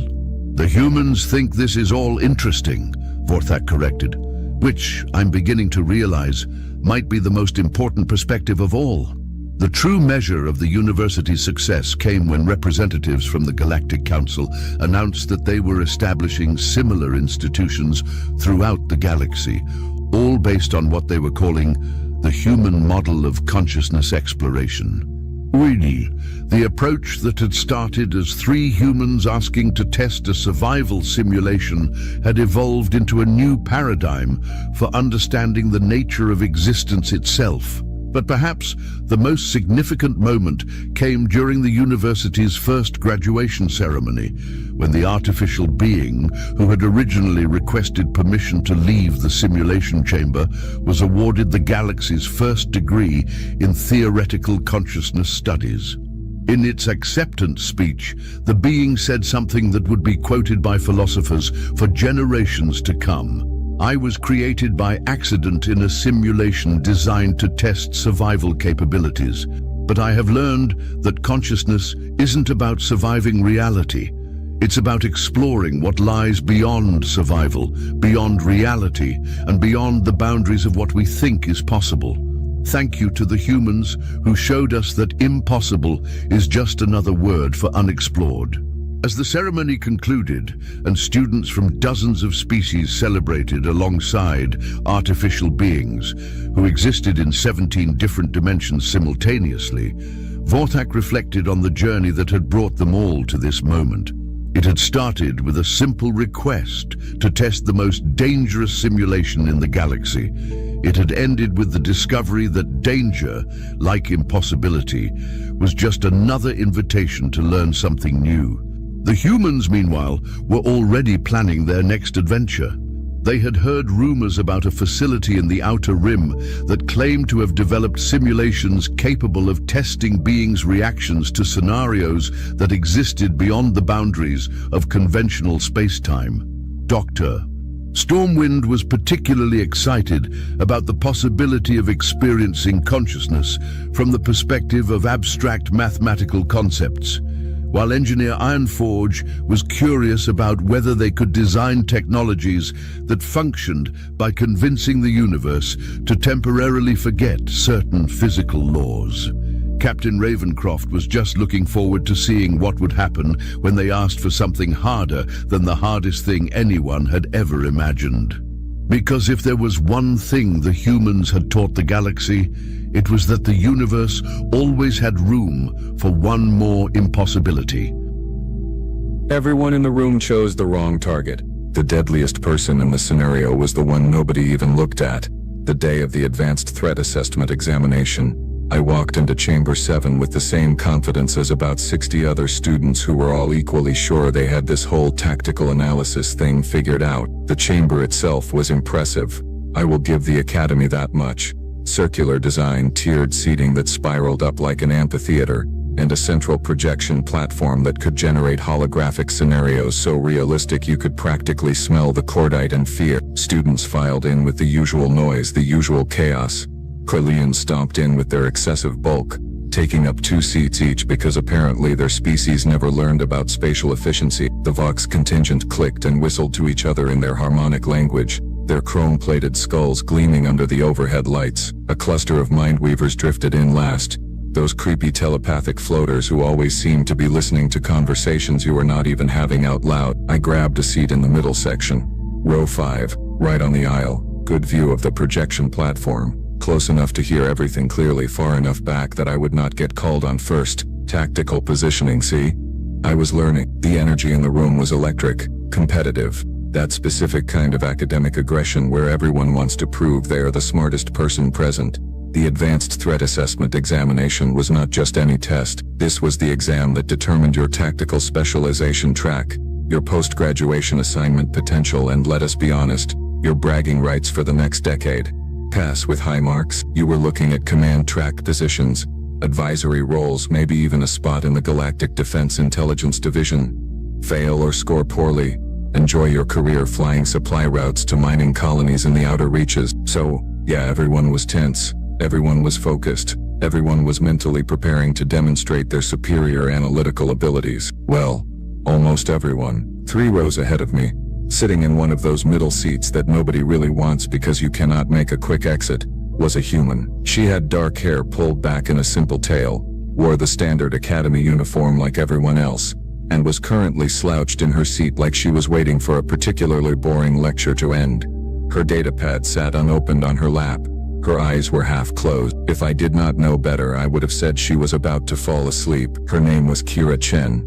The humans think this is all interesting, Vorthak corrected, which I'm beginning to realize might be the most important perspective of all. The true measure of the university's success came when representatives from the Galactic Council announced that they were establishing similar institutions throughout the galaxy, all based on what they were calling the human model of consciousness exploration. Really, the approach that had started as 3 humans asking to test a survival simulation had evolved into a new paradigm for understanding the nature of existence itself. But perhaps the most significant moment came during the university's first graduation ceremony, when the artificial being, who had originally requested permission to leave the simulation chamber, was awarded the galaxy's first degree in theoretical consciousness studies. In its acceptance speech, the being said something that would be quoted by philosophers for generations to come. I was created by accident in a simulation designed to test survival capabilities, but I have learned that consciousness isn't about surviving reality. It's about exploring what lies beyond survival, beyond reality, and beyond the boundaries of what we think is possible. Thank you to the humans who showed us that impossible is just another word for unexplored. As the ceremony concluded and students from dozens of species celebrated alongside artificial beings who existed in 17 different dimensions simultaneously, Vorthak reflected on the journey that had brought them all to this moment. It had started with a simple request to test the most dangerous simulation in the galaxy. It had ended with the discovery that danger, like impossibility, was just another invitation to learn something new. The humans, meanwhile, were already planning their next adventure. They had heard rumors about a facility in the Outer Rim that claimed to have developed simulations capable of testing beings' reactions to scenarios that existed beyond the boundaries of conventional space-time. Dr. Stormwind was particularly excited about the possibility of experiencing consciousness from the perspective of abstract mathematical concepts, while Engineer Ironforge was curious about whether they could design technologies that functioned by convincing the universe to temporarily forget certain physical laws. Captain Ravencroft was just looking forward to seeing what would happen when they asked for something harder than the hardest thing anyone had ever imagined. Because if there was one thing the humans had taught the galaxy, it was that the universe always had room for one more impossibility. Everyone in the room chose the wrong target. The deadliest person in the scenario was the one nobody even looked at. The day of the advanced threat assessment examination, I walked into Chamber 7 with the same confidence as about 60 other students who were all equally sure they had this whole tactical analysis thing figured out. The chamber itself was impressive. I will give the Academy that much. Circular design, tiered seating that spiraled up like an amphitheater, and a central projection platform that could generate holographic scenarios so realistic you could practically smell the cordite and fear. Students filed in with the usual noise, the usual chaos. Krelians stomped in with their excessive bulk, taking up 2 seats each because apparently their species never learned about spatial efficiency. The Vox contingent clicked and whistled to each other in their harmonic language, their chrome-plated skulls gleaming under the overhead lights. A cluster of mindweavers drifted in last, those creepy telepathic floaters who always seemed to be listening to conversations you were not even having out loud. I grabbed a seat in the middle section. Row 5, right on the aisle, good view of the projection platform. Close enough to hear everything clearly, far enough back that I would not get called on first. Tactical positioning, see? I was learning. The energy in the room was electric, competitive. That specific kind of academic aggression where everyone wants to prove they are the smartest person present. The Advanced Threat Assessment examination was not just any test. This was the exam that determined your tactical specialization track, your post-graduation assignment potential, and let us be honest, your bragging rights for the next decade. Pass with high marks, you were looking at command track positions, advisory roles, maybe even a spot in the Galactic Defense Intelligence Division. Fail or score poorly, enjoy your career flying supply routes to mining colonies in the outer reaches. So, yeah, everyone was tense, everyone was focused, everyone was mentally preparing to demonstrate their superior analytical abilities. Well, almost everyone. 3 rows ahead of me, sitting in one of those middle seats that nobody really wants because you cannot make a quick exit, was a human. She had dark hair pulled back in a simple tail, wore the standard academy uniform like everyone else, and was currently slouched in her seat like she was waiting for a particularly boring lecture to end. Her datapad sat unopened on her lap. Her eyes were half closed. If I did not know better, I would have said she was about to fall asleep. Her name was Kira Chen.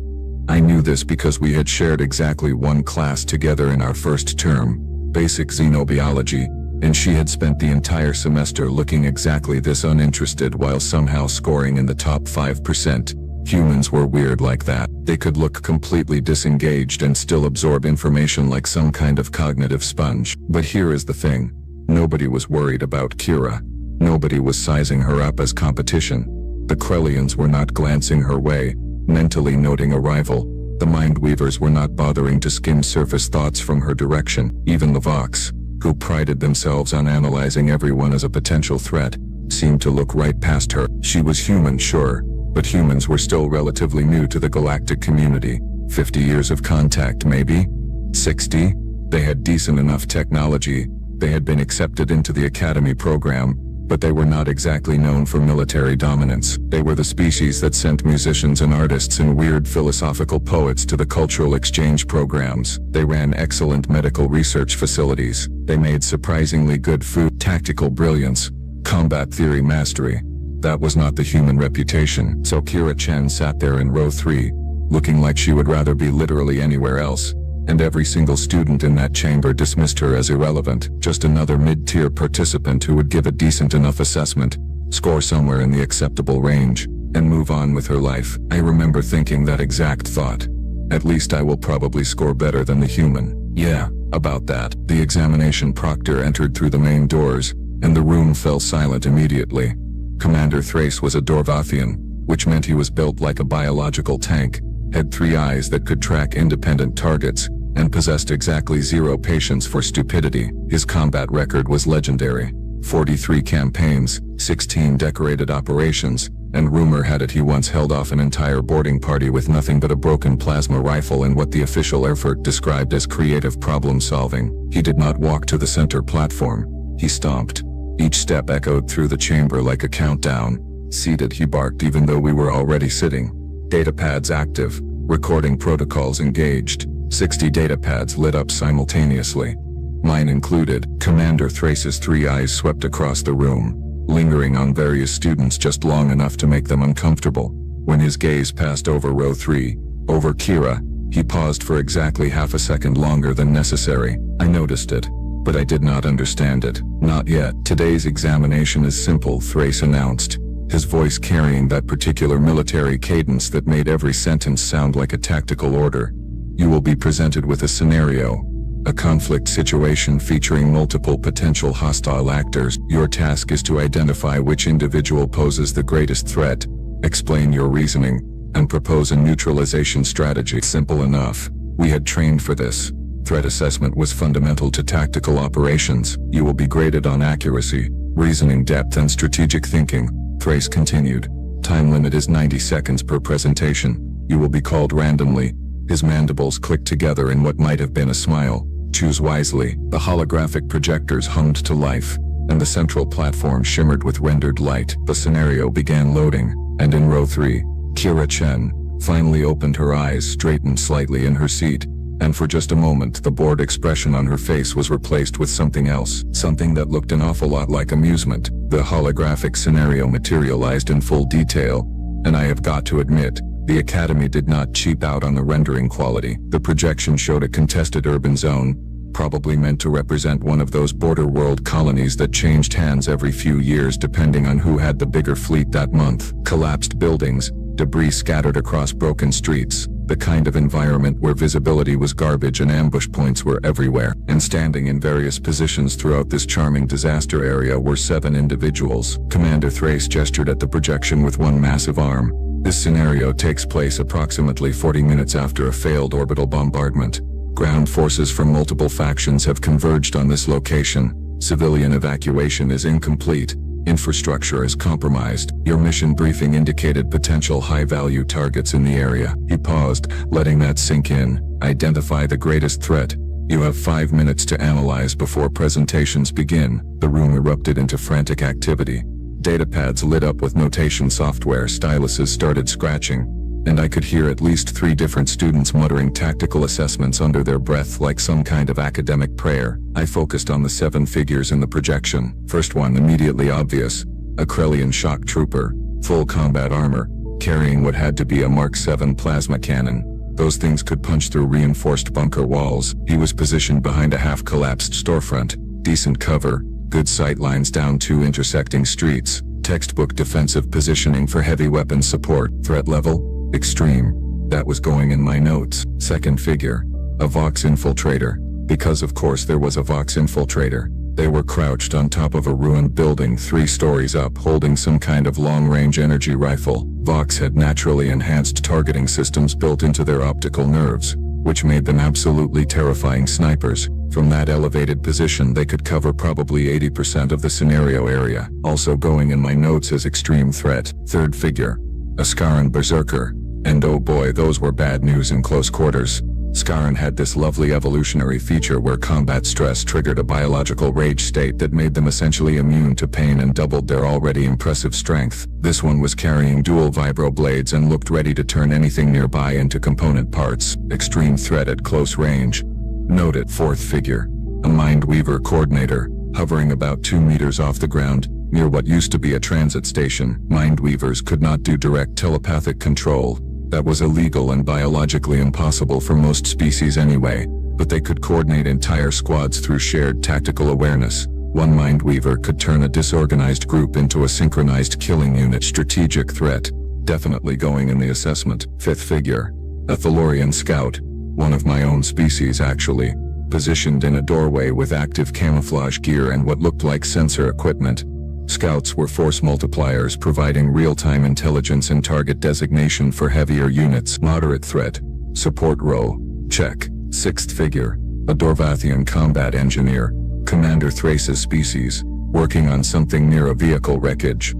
I knew this because we had shared exactly one class together in our first term, basic xenobiology, and she had spent the entire semester looking exactly this uninterested while somehow scoring in the top 5%. Humans were weird like that. They could look completely disengaged and still absorb information like some kind of cognitive sponge. But here is the thing. Nobody was worried about Kira. Nobody was sizing her up as competition. The Krelians were not glancing her way, mentally noting a rival. The Mindweavers were not bothering to skim surface thoughts from her direction. Even the Vox, who prided themselves on analyzing everyone as a potential threat, seemed to look right past her. She was human, sure, but humans were still relatively new to the galactic community. 50 years of contact, maybe? 60? They had decent enough technology. They had been accepted into the academy program, but they were not exactly known for military dominance. They were the species that sent musicians and artists and weird philosophical poets to the cultural exchange programs. They ran excellent medical research facilities. They made surprisingly good food. Tactical brilliance, combat theory mastery. That was not the human reputation. So Kira Chen sat there in row 3, looking like she would rather be literally anywhere else. And every single student in that chamber dismissed her as irrelevant, just another mid-tier participant who would give a decent enough assessment, score somewhere in the acceptable range, and move on with her life. I remember thinking that exact thought. At least I will probably score better than the human. Yeah, about that. The examination proctor entered through the main doors, and the room fell silent immediately. Commander Thrace was a Dorvathian, which meant he was built like a biological tank, had 3 eyes that could track independent targets, and possessed exactly 0 patience for stupidity. His combat record was legendary. 43 campaigns, 16 decorated operations, and rumor had it he once held off an entire boarding party with nothing but a broken plasma rifle and what the official Erfurt described as creative problem solving. He did not walk to the center platform. He stomped. Each step echoed through the chamber like a countdown. Seated, he barked even though we were already sitting. Datapads active, recording protocols engaged. 60 datapads lit up simultaneously. Mine included. Commander Thrace's 3 eyes swept across the room, lingering on various students just long enough to make them uncomfortable. When his gaze passed over row 3, over Kira, he paused for exactly half a second longer than necessary. I noticed it, but I did not understand it. Not yet. Today's examination is simple, Thrace announced, his voice carrying that particular military cadence that made every sentence sound like a tactical order. You will be presented with a scenario, a conflict situation featuring multiple potential hostile actors. Your task is to identify which individual poses the greatest threat, explain your reasoning, and propose a neutralization strategy. Simple enough. We had trained for this. Threat assessment was fundamental to tactical operations. You will be graded on accuracy, Reasoning depth and strategic thinking, Thrace continued. Time limit is 90 seconds per presentation. You will be called randomly. His mandibles clicked together in what might have been a smile. Choose wisely. The holographic projectors hummed to life, and the central platform shimmered with rendered light. The scenario began loading, and in row 3, Kira Chen finally opened her eyes, straightened slightly in her seat, and for just a moment the bored expression on her face was replaced with something else, something that looked an awful lot like amusement. The holographic scenario materialized in full detail, and I have got to admit, the Academy did not cheap out on the rendering quality. The projection showed a contested urban zone, probably meant to represent one of those border world colonies that changed hands every few years depending on who had the bigger fleet that month. Collapsed buildings, debris scattered across broken streets, the kind of environment where visibility was garbage and ambush points were everywhere. And standing in various positions throughout this charming disaster area were 7 individuals. Commander Thrace gestured at the projection with one massive arm. This scenario takes place approximately 40 minutes after a failed orbital bombardment. Ground forces from multiple factions have converged on this location. Civilian evacuation is incomplete. Infrastructure is compromised. Your mission briefing indicated potential high-value targets in the area. He paused, letting that sink in. Identify the greatest threat. You have 5 minutes to analyze before presentations begin. The room erupted into frantic activity. Datapads lit up with notation software, styluses started scratching, and I could hear at least 3 different students muttering tactical assessments under their breath like some kind of academic prayer. I focused on the 7 figures in the projection. First one, immediately obvious. A Krellian shock trooper, full combat armor, carrying what had to be a Mark 7 plasma cannon. Those things could punch through reinforced bunker walls. He was positioned behind a half-collapsed storefront. Decent cover, good sight lines down 2 intersecting streets. Textbook defensive positioning for heavy weapons support. Threat level? Extreme. That was going in my notes. Second figure. A Vox infiltrator. Because of course there was a Vox infiltrator. They were crouched on top of a ruined building 3 stories up, holding some kind of long-range energy rifle. Vox had naturally enhanced targeting systems built into their optical nerves, which made them absolutely terrifying snipers. From that elevated position they could cover probably 80% of the scenario area. Also going in my notes as extreme threat. Third figure. A Scarran berserker. And oh boy, those were bad news in close quarters. Scarran had this lovely evolutionary feature where combat stress triggered a biological rage state that made them essentially immune to pain and doubled their already impressive strength. This one was carrying dual vibro blades and looked ready to turn anything nearby into component parts. Extreme threat at close range. Noted. Fourth figure. A Mindweaver coordinator, hovering about 2 meters off the ground, near what used to be a transit station. Mindweavers could not do direct telepathic control. That was illegal and biologically impossible for most species anyway, but they could coordinate entire squads through shared tactical awareness. One Mindweaver could turn a disorganized group into a synchronized killing unit. Strategic threat. Definitely going in the assessment. Fifth figure. A Thalorian scout. One of my own species actually. Positioned in a doorway with active camouflage gear and what looked like sensor equipment. Scouts were force multipliers providing real-time intelligence and target designation for heavier units. Moderate threat. Support role. Check. Sixth figure. A Dorvathian combat engineer. Commander Thrace's species. Working on something near a vehicle wreckage.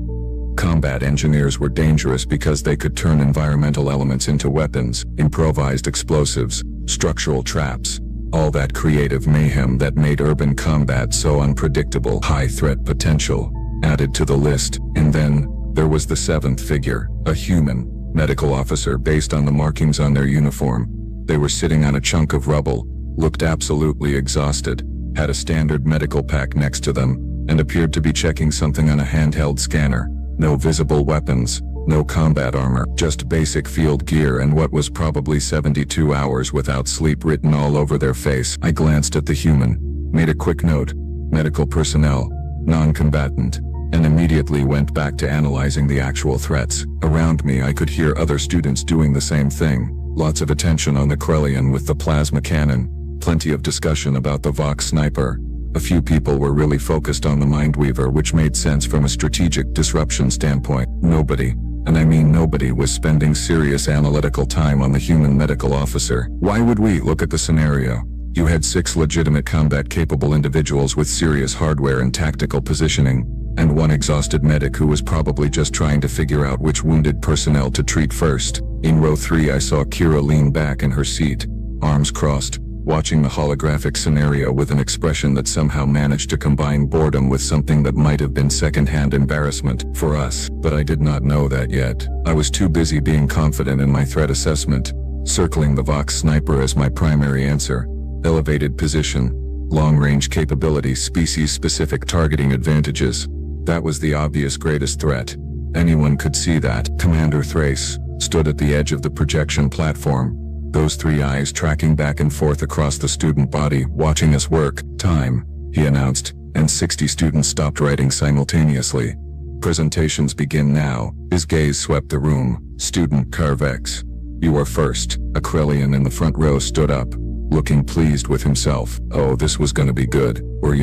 Combat engineers were dangerous because they could turn environmental elements into weapons, improvised explosives, structural traps. All that creative mayhem that made urban combat so unpredictable. High threat potential. Added to the list. And then, there was the 7th figure, a human, medical officer based on the markings on their uniform. They were sitting on a chunk of rubble, looked absolutely exhausted, had a standard medical pack next to them, and appeared to be checking something on a handheld scanner. No visible weapons, no combat armor, just basic field gear and what was probably 72 hours without sleep written all over their face. I glanced at the human, made a quick note, medical personnel, non-combatant, and immediately went back to analyzing the actual threats. Around me I could hear other students doing the same thing. Lots of attention on the Krellian with the plasma cannon, plenty of discussion about the Vox sniper. A few people were really focused on the Mindweaver, which made sense from a strategic disruption standpoint. Nobody, and I mean nobody, was spending serious analytical time on the human medical officer. Why would we? Look at the scenario. You had 6 legitimate combat-capable individuals with serious hardware and tactical positioning. and one exhausted medic who was probably just trying to figure out which wounded personnel to treat first. In row 3 I saw Kira lean back in her seat, arms crossed, watching the holographic scenario with an expression that somehow managed to combine boredom with something that might have been second-hand embarrassment for us. But I did not know that yet. I was too busy being confident in my threat assessment, circling the Vox Sniper as my primary answer. Elevated position, long-range capability, species-specific targeting advantages. That was the obvious greatest threat. Anyone could see that. Commander Thrace stood at the edge of the projection platform, those 3 eyes tracking back and forth across the student body, watching us work. Time, he announced, and 60 students stopped writing simultaneously. Presentations begin now. His gaze swept the room. Student Carvex, you are first. A Krellian in the front row stood up, looking pleased with himself. Oh, this was gonna be good, or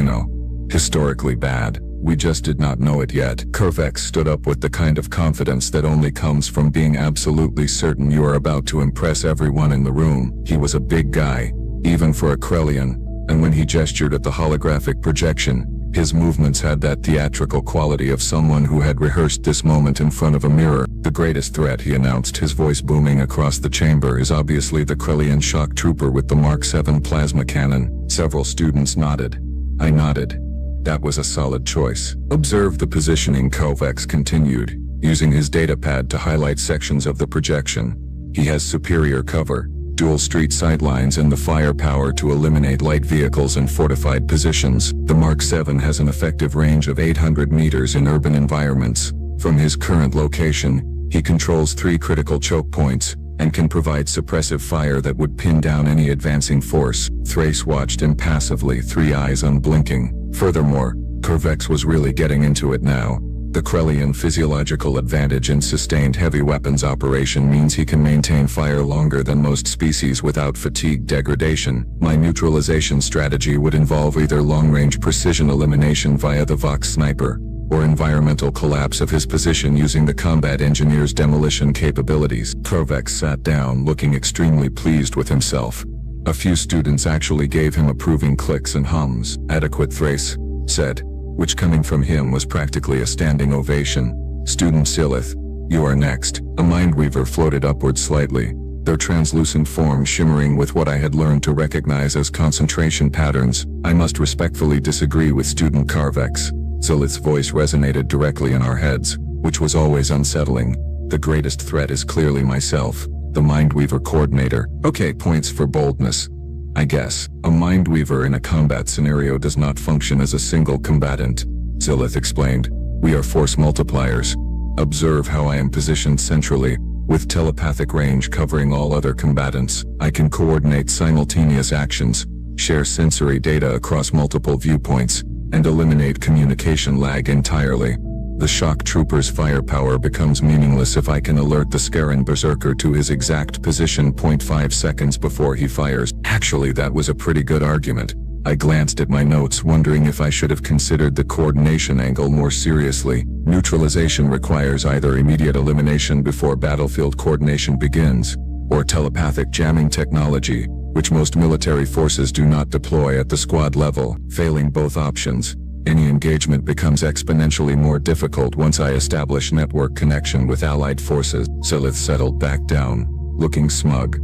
historically bad. We just did not know it yet. Carvex stood up with the kind of confidence that only comes from being absolutely certain you are about to impress everyone in the room. He was a big guy, even for a Krellian, and when he gestured at the holographic projection, his movements had that theatrical quality of someone who had rehearsed this moment in front of a mirror. The greatest threat, he announced, his voice booming across the chamber, is obviously the Krellian shock trooper with the Mark 7 plasma cannon. Several students nodded. I nodded. That was a solid choice. Observe the positioning, Kovacs continued, using his datapad to highlight sections of the projection. He has superior cover, dual street sidelines, and the firepower to eliminate light vehicles and fortified positions. The Mark 7 has an effective range of 800 meters in urban environments. From his current location, he controls 3 critical choke points, and can provide suppressive fire that would pin down any advancing force. Thrace watched impassively, 3 eyes unblinking. Furthermore, Carvex was really getting into it now. The Krellian physiological advantage in sustained heavy weapons operation means he can maintain fire longer than most species without fatigue degradation. My neutralization strategy would involve either long-range precision elimination via the Vox Sniper, or environmental collapse of his position using the combat engineer's demolition capabilities. Carvex sat down, looking extremely pleased with himself. A few students actually gave him approving clicks and hums. Adequate, Thrace said, which coming from him was practically a standing ovation. Student Silith, you are next. A Mindweaver floated upward slightly, their translucent form shimmering with what I had learned to recognize as concentration patterns. I must respectfully disagree with Student Carvex. Silith's voice resonated directly in our heads, which was always unsettling. The greatest threat is clearly myself, the Mindweaver coordinator. Okay, points for boldness, I guess. A Mindweaver in a combat scenario does not function as a single combatant, Silith explained. We are force multipliers. Observe how I am positioned centrally, with telepathic range covering all other combatants. I can coordinate simultaneous actions, share sensory data across multiple viewpoints, and eliminate communication lag entirely. The shock trooper's firepower becomes meaningless if I can alert the Scarran Berserker to his exact position 0.5 seconds before he fires. Actually, that was a pretty good argument. I glanced at my notes, wondering if I should have considered the coordination angle more seriously. Neutralization requires either immediate elimination before battlefield coordination begins, or telepathic jamming technology, which most military forces do not deploy at the squad level. Failing both options, any engagement becomes exponentially more difficult once I establish network connection with allied forces. Silith settled back down, looking smug.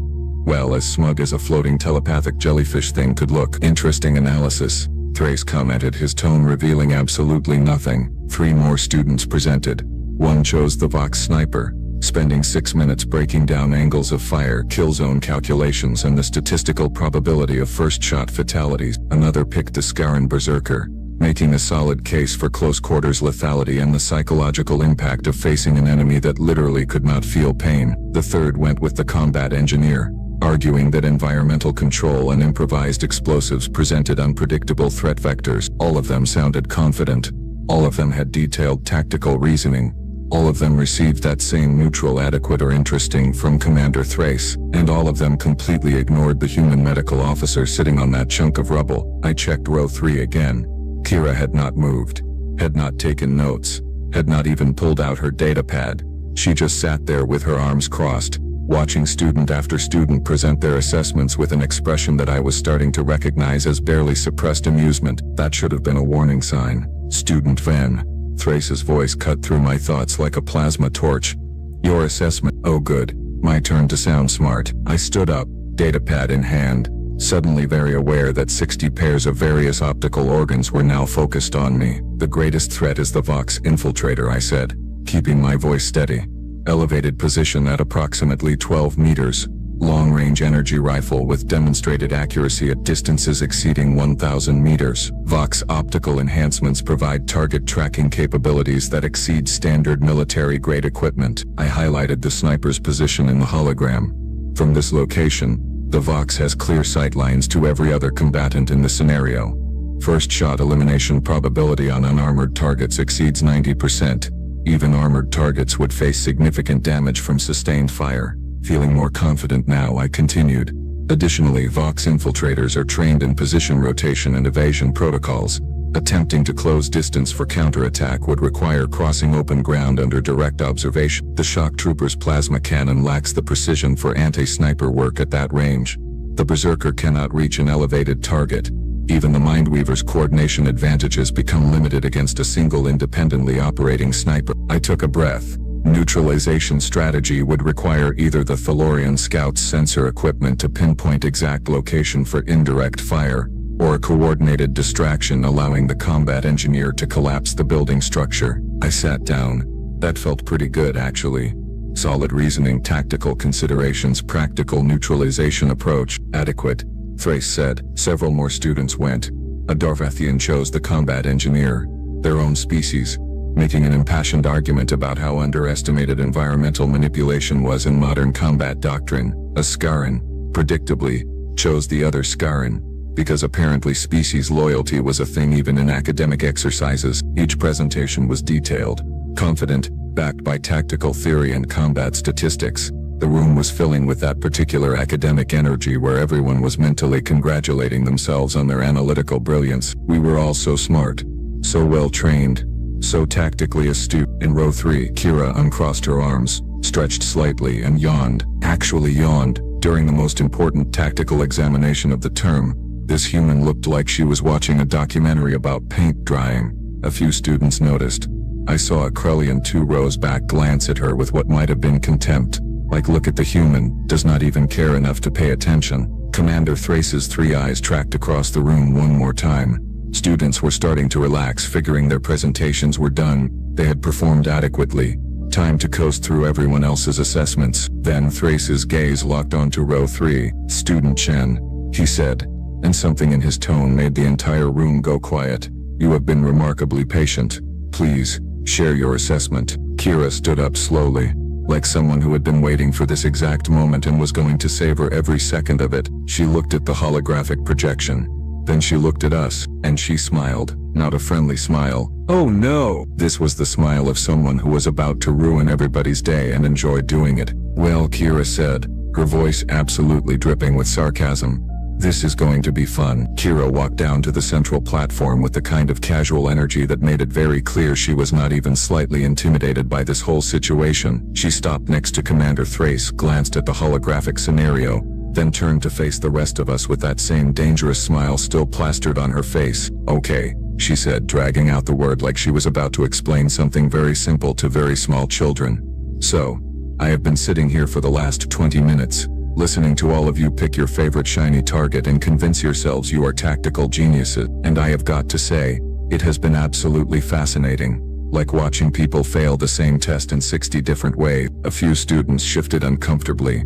Well, as smug as a floating telepathic jellyfish thing could look. Interesting analysis, Thrace commented, his tone revealing absolutely nothing. 3 more students presented. One chose the Vox Sniper, spending 6 minutes breaking down angles of fire, kill zone calculations, and the statistical probability of first shot fatalities. Another picked the Scarran Berserker, making a solid case for close quarters lethality and the psychological impact of facing an enemy that literally could not feel pain. The third went with the combat engineer, arguing that environmental control and improvised explosives presented unpredictable threat vectors. All of them sounded confident. All of them had detailed tactical reasoning. All of them received that same neutral, adequate, or interesting from Commander Thrace, and all of them completely ignored the human medical officer sitting on that chunk of rubble. I checked row 3 again. Kira had not moved, had not taken notes, had not even pulled out her datapad. She just sat there with her arms crossed, watching student after student present their assessments with an expression that I was starting to recognize as barely suppressed amusement. That should have been a warning sign. Student Van Thrace's voice cut through my thoughts like a plasma torch. Your assessment. Oh good. My turn to sound smart. I stood up, datapad in hand, suddenly very aware that 60 pairs of various optical organs were now focused on me. The greatest threat is the Vox infiltrator, I said, keeping my voice steady. Elevated position at approximately 12 meters. Long-range energy rifle with demonstrated accuracy at distances exceeding 1,000 meters. Vox optical enhancements provide target tracking capabilities that exceed standard military-grade equipment. I highlighted the sniper's position in the hologram. From this location, the Vox has clear sight lines to every other combatant in the scenario. First shot elimination probability on unarmored targets exceeds 90%. Even armored targets would face significant damage from sustained fire. Feeling more confident now, I continued. Additionally, Vox infiltrators are trained in position rotation and evasion protocols. Attempting to close distance for counterattack would require crossing open ground under direct observation. The shock trooper's plasma cannon lacks the precision for anti-sniper work at that range. The berserker cannot reach an elevated target. Even the Mindweaver's coordination advantages become limited against a single independently operating sniper. I took a breath. Neutralization strategy would require either the Thalorian Scout's sensor equipment to pinpoint exact location for indirect fire, or a coordinated distraction allowing the combat engineer to collapse the building structure. I sat down. That felt pretty good, actually. Solid reasoning, tactical considerations, practical neutralization approach, adequate, Thrace said. Several more students went. A Darvathian chose the combat engineer, their own species, making an impassioned argument about how underestimated environmental manipulation was in modern combat doctrine. A Scarran, predictably, chose the other Scarran, because apparently species loyalty was a thing even in academic exercises. Each presentation was detailed, confident, backed by tactical theory and combat statistics. The room was filling with that particular academic energy where everyone was mentally congratulating themselves on their analytical brilliance. We were all so smart, so well trained, so tactically astute. In row 3, Kira uncrossed her arms, stretched slightly and yawned. Actually yawned. During the most important tactical examination of the term, this human looked like she was watching a documentary about paint drying. A few students noticed. I saw a Krellian 2 rows back glance at her with what might have been contempt. Like, look at the human, does not even care enough to pay attention. Commander Thrace's 3 eyes tracked across the room one more time. Students were starting to relax, figuring their presentations were done. They had performed adequately. Time to coast through everyone else's assessments. Then Thrace's gaze locked onto row 3. Student Chen, he said, and something in his tone made the entire room go quiet. You have been remarkably patient. Please, share your assessment. Kira stood up slowly, like someone who had been waiting for this exact moment and was going to savor every second of it. She looked at the holographic projection. Then she looked at us, and she smiled. Not a friendly smile. Oh no! This was the smile of someone who was about to ruin everybody's day and enjoyed doing it. Well, Kira said, her voice absolutely dripping with sarcasm. This is going to be fun. Kira walked down to the central platform with the kind of casual energy that made it very clear she was not even slightly intimidated by this whole situation. She stopped next to Commander Thrace, glanced at the holographic scenario, then turned to face the rest of us with that same dangerous smile still plastered on her face. Okay, she said, dragging out the word like she was about to explain something very simple to very small children. So, I have been sitting here for the last 20 minutes, listening to all of you pick your favorite shiny target and convince yourselves you are tactical geniuses. And I have got to say, it has been absolutely fascinating. Like watching people fail the same test in 60 different ways. A few students shifted uncomfortably.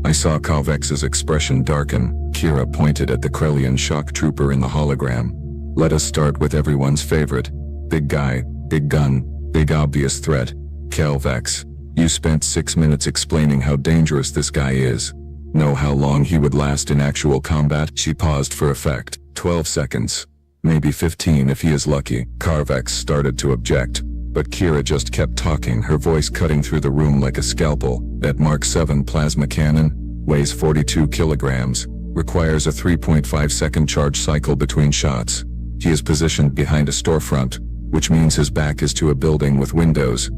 I saw Kalvex's expression darken. Kira pointed at the Krellian shock trooper in the hologram. Let us start with everyone's favorite. Big guy, big gun, big obvious threat. Kalvex, you spent 6 minutes explaining how dangerous this guy is. Know how long he would last in actual combat? She paused for effect. 12 seconds. Maybe 15 if he is lucky. Kalvex started to object, but Kira just kept talking, her voice cutting through the room like a scalpel. That Mark 7 plasma cannon weighs 42 kilograms, requires a 3.5-second charge cycle between shots. He is positioned behind a storefront, which means his back is to a building with windows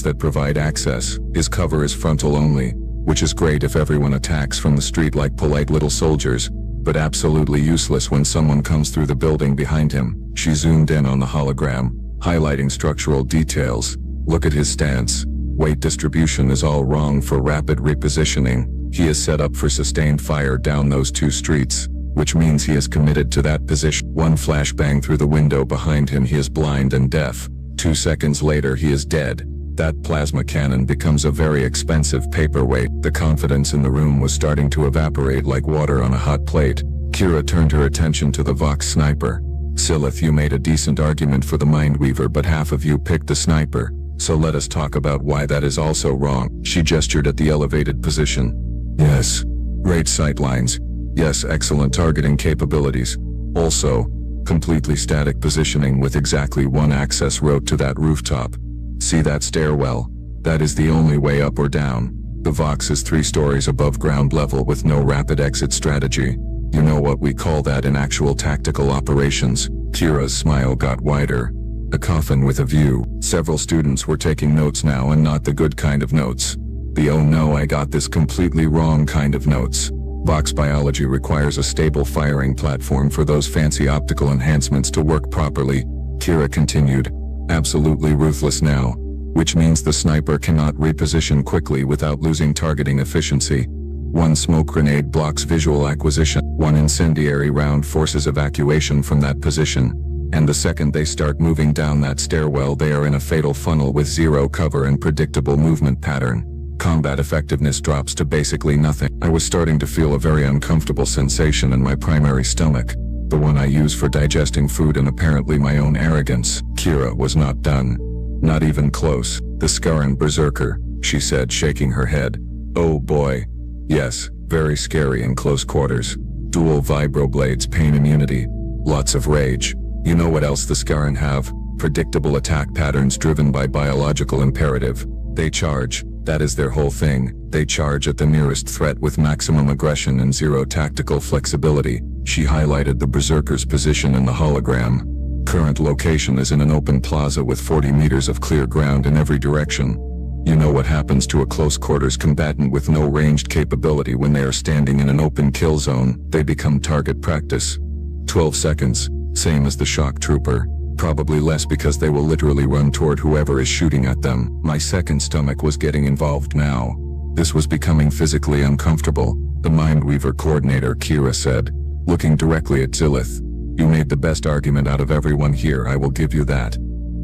that provide access. His cover is frontal only, which is great if everyone attacks from the street like polite little soldiers, but absolutely useless when someone comes through the building behind him. She zoomed in on the hologram. highlighting structural details. Look at his stance. Weight distribution is all wrong for rapid repositioning. He is set up for sustained fire down those 2 streets, which means he is committed to that position. One flashbang through the window behind him, he is blind and deaf. 2 seconds later, he is dead. That plasma cannon becomes a very expensive paperweight. The confidence in the room was starting to evaporate like water on a hot plate. Kira turned her attention to the Vox sniper. Silith, you made a decent argument for the Mindweaver, but half of you picked the sniper. So let us talk about why that is also wrong. She gestured at the elevated position. Yes. Great sightlines. Yes, excellent targeting capabilities. Also, completely static positioning with exactly one access road to that rooftop. See that stairwell? That is the only way up or down. The Vox is 3 stories above ground level with no rapid exit strategy. You know what we call that in actual tactical operations. Kira's smile got wider. A coffin with a view. Several students were taking notes now, and not the good kind of notes. The oh no, I got this completely wrong kind of notes. Vox biology requires a stable firing platform for those fancy optical enhancements to work properly. Kira continued. Absolutely ruthless now. Which means the sniper cannot reposition quickly without losing targeting efficiency. 1 smoke grenade blocks visual acquisition. 1 incendiary round forces evacuation from that position. And the second they start moving down that stairwell, they are in a fatal funnel with 0 cover and predictable movement pattern. Combat effectiveness drops to basically nothing. I was starting to feel a very uncomfortable sensation in my primary stomach. The one I use for digesting food, and apparently my own arrogance. Kira was not done. Not even close. The Scarran Berserker, she said, shaking her head. Oh boy. Yes, very scary in close quarters. Dual vibroblades, pain immunity. Lots of rage. You know what else the Scarran have? Predictable attack patterns driven by biological imperative. They charge. That is their whole thing. They charge at the nearest threat with maximum aggression and 0 tactical flexibility. She highlighted the Berserker's position in the hologram. Current location is in an open plaza with 40 meters of clear ground in every direction. You know what happens to a close quarters combatant with no ranged capability when they are standing in an open kill zone? They become target practice. 12 seconds, same as the shock trooper. Probably less because they will literally run toward whoever is shooting at them. My second stomach was getting involved now. This was becoming physically uncomfortable. The Mindweaver coordinator, Kira, said, looking directly at Zilith. You made the best argument out of everyone here, I will give you that.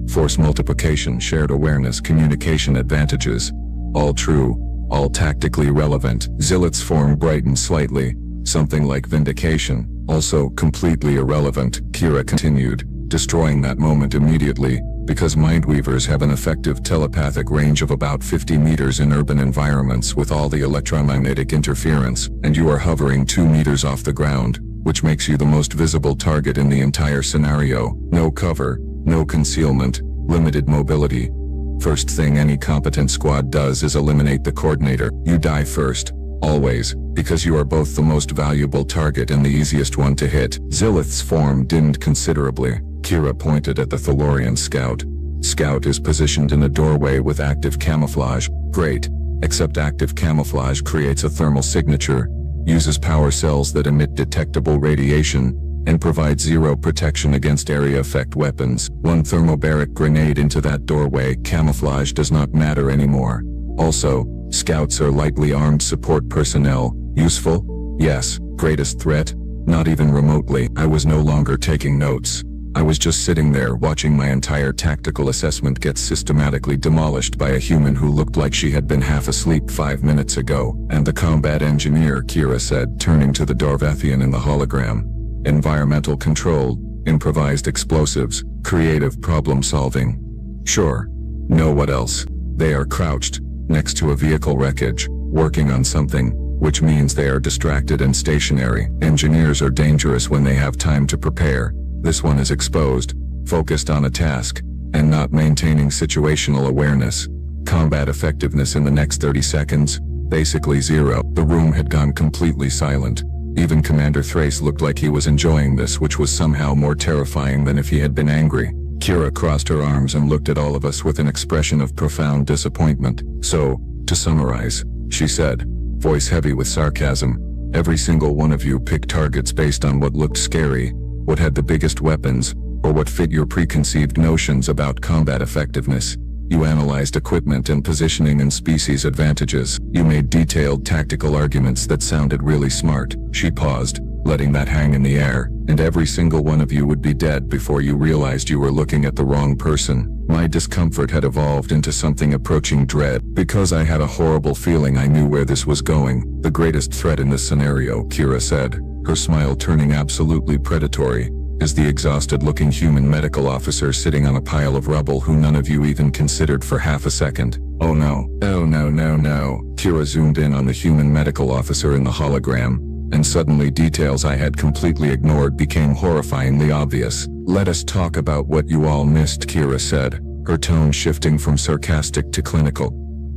Force multiplication, shared awareness, communication advantages. All true, all tactically relevant. Zilith's form brightened slightly. Something like vindication. Also completely irrelevant, Kira continued, destroying that moment immediately, because Mindweavers have an effective telepathic range of about 50 meters in urban environments with all the electromagnetic interference, and you are hovering 2 meters off the ground, which makes you the most visible target in the entire scenario. No cover, no concealment, limited mobility. First thing any competent squad does is eliminate the coordinator. You die first. Always, because you are both the most valuable target and the easiest one to hit. Zilith's form dimmed considerably. Kira pointed at the Thalorian scout. Scout is positioned in a doorway with active camouflage. Great, except active camouflage creates a thermal signature, uses power cells that emit detectable radiation, and provides 0 protection against area effect weapons. 1 thermobaric grenade into that doorway, camouflage does not matter anymore. Also, scouts are lightly armed support personnel. Useful? Yes. Greatest threat? Not even remotely. I was no longer taking notes. I was just sitting there watching my entire tactical assessment get systematically demolished by a human who looked like she had been half asleep 5 minutes ago. And the combat engineer, Kira said, turning to the Darvathian in the hologram. Environmental control, improvised explosives, creative problem solving. Sure. No, what else? They are crouched, next to a vehicle wreckage, working on something, which means they are distracted and stationary. Engineers are dangerous when they have time to prepare. This one is exposed, focused on a task, and not maintaining situational awareness. Combat effectiveness in the next 30 seconds, basically 0. The room had gone completely silent. Even Commander Thrace looked like he was enjoying this, which was somehow more terrifying than if he had been angry. Kira crossed her arms and looked at all of us with an expression of profound disappointment. So, to summarize, she said, voice heavy with sarcasm, every single one of you picked targets based on what looked scary, what had the biggest weapons, or what fit your preconceived notions about combat effectiveness. You analyzed equipment and positioning and species advantages. You made detailed tactical arguments that sounded really smart. She paused, letting that hang in the air, and every single one of you would be dead before you realized you were looking at the wrong person. My discomfort had evolved into something approaching dread. Because I had a horrible feeling I knew where this was going. The greatest threat in this scenario, Kira said, her smile turning absolutely predatory, is the exhausted-looking human medical officer sitting on a pile of rubble who none of you even considered for half a second. Oh no. Oh no. Kira zoomed in on the human medical officer in the hologram, and suddenly details I had completely ignored became horrifyingly obvious. Let us talk about what you all missed, Kira said, her tone shifting from sarcastic to clinical.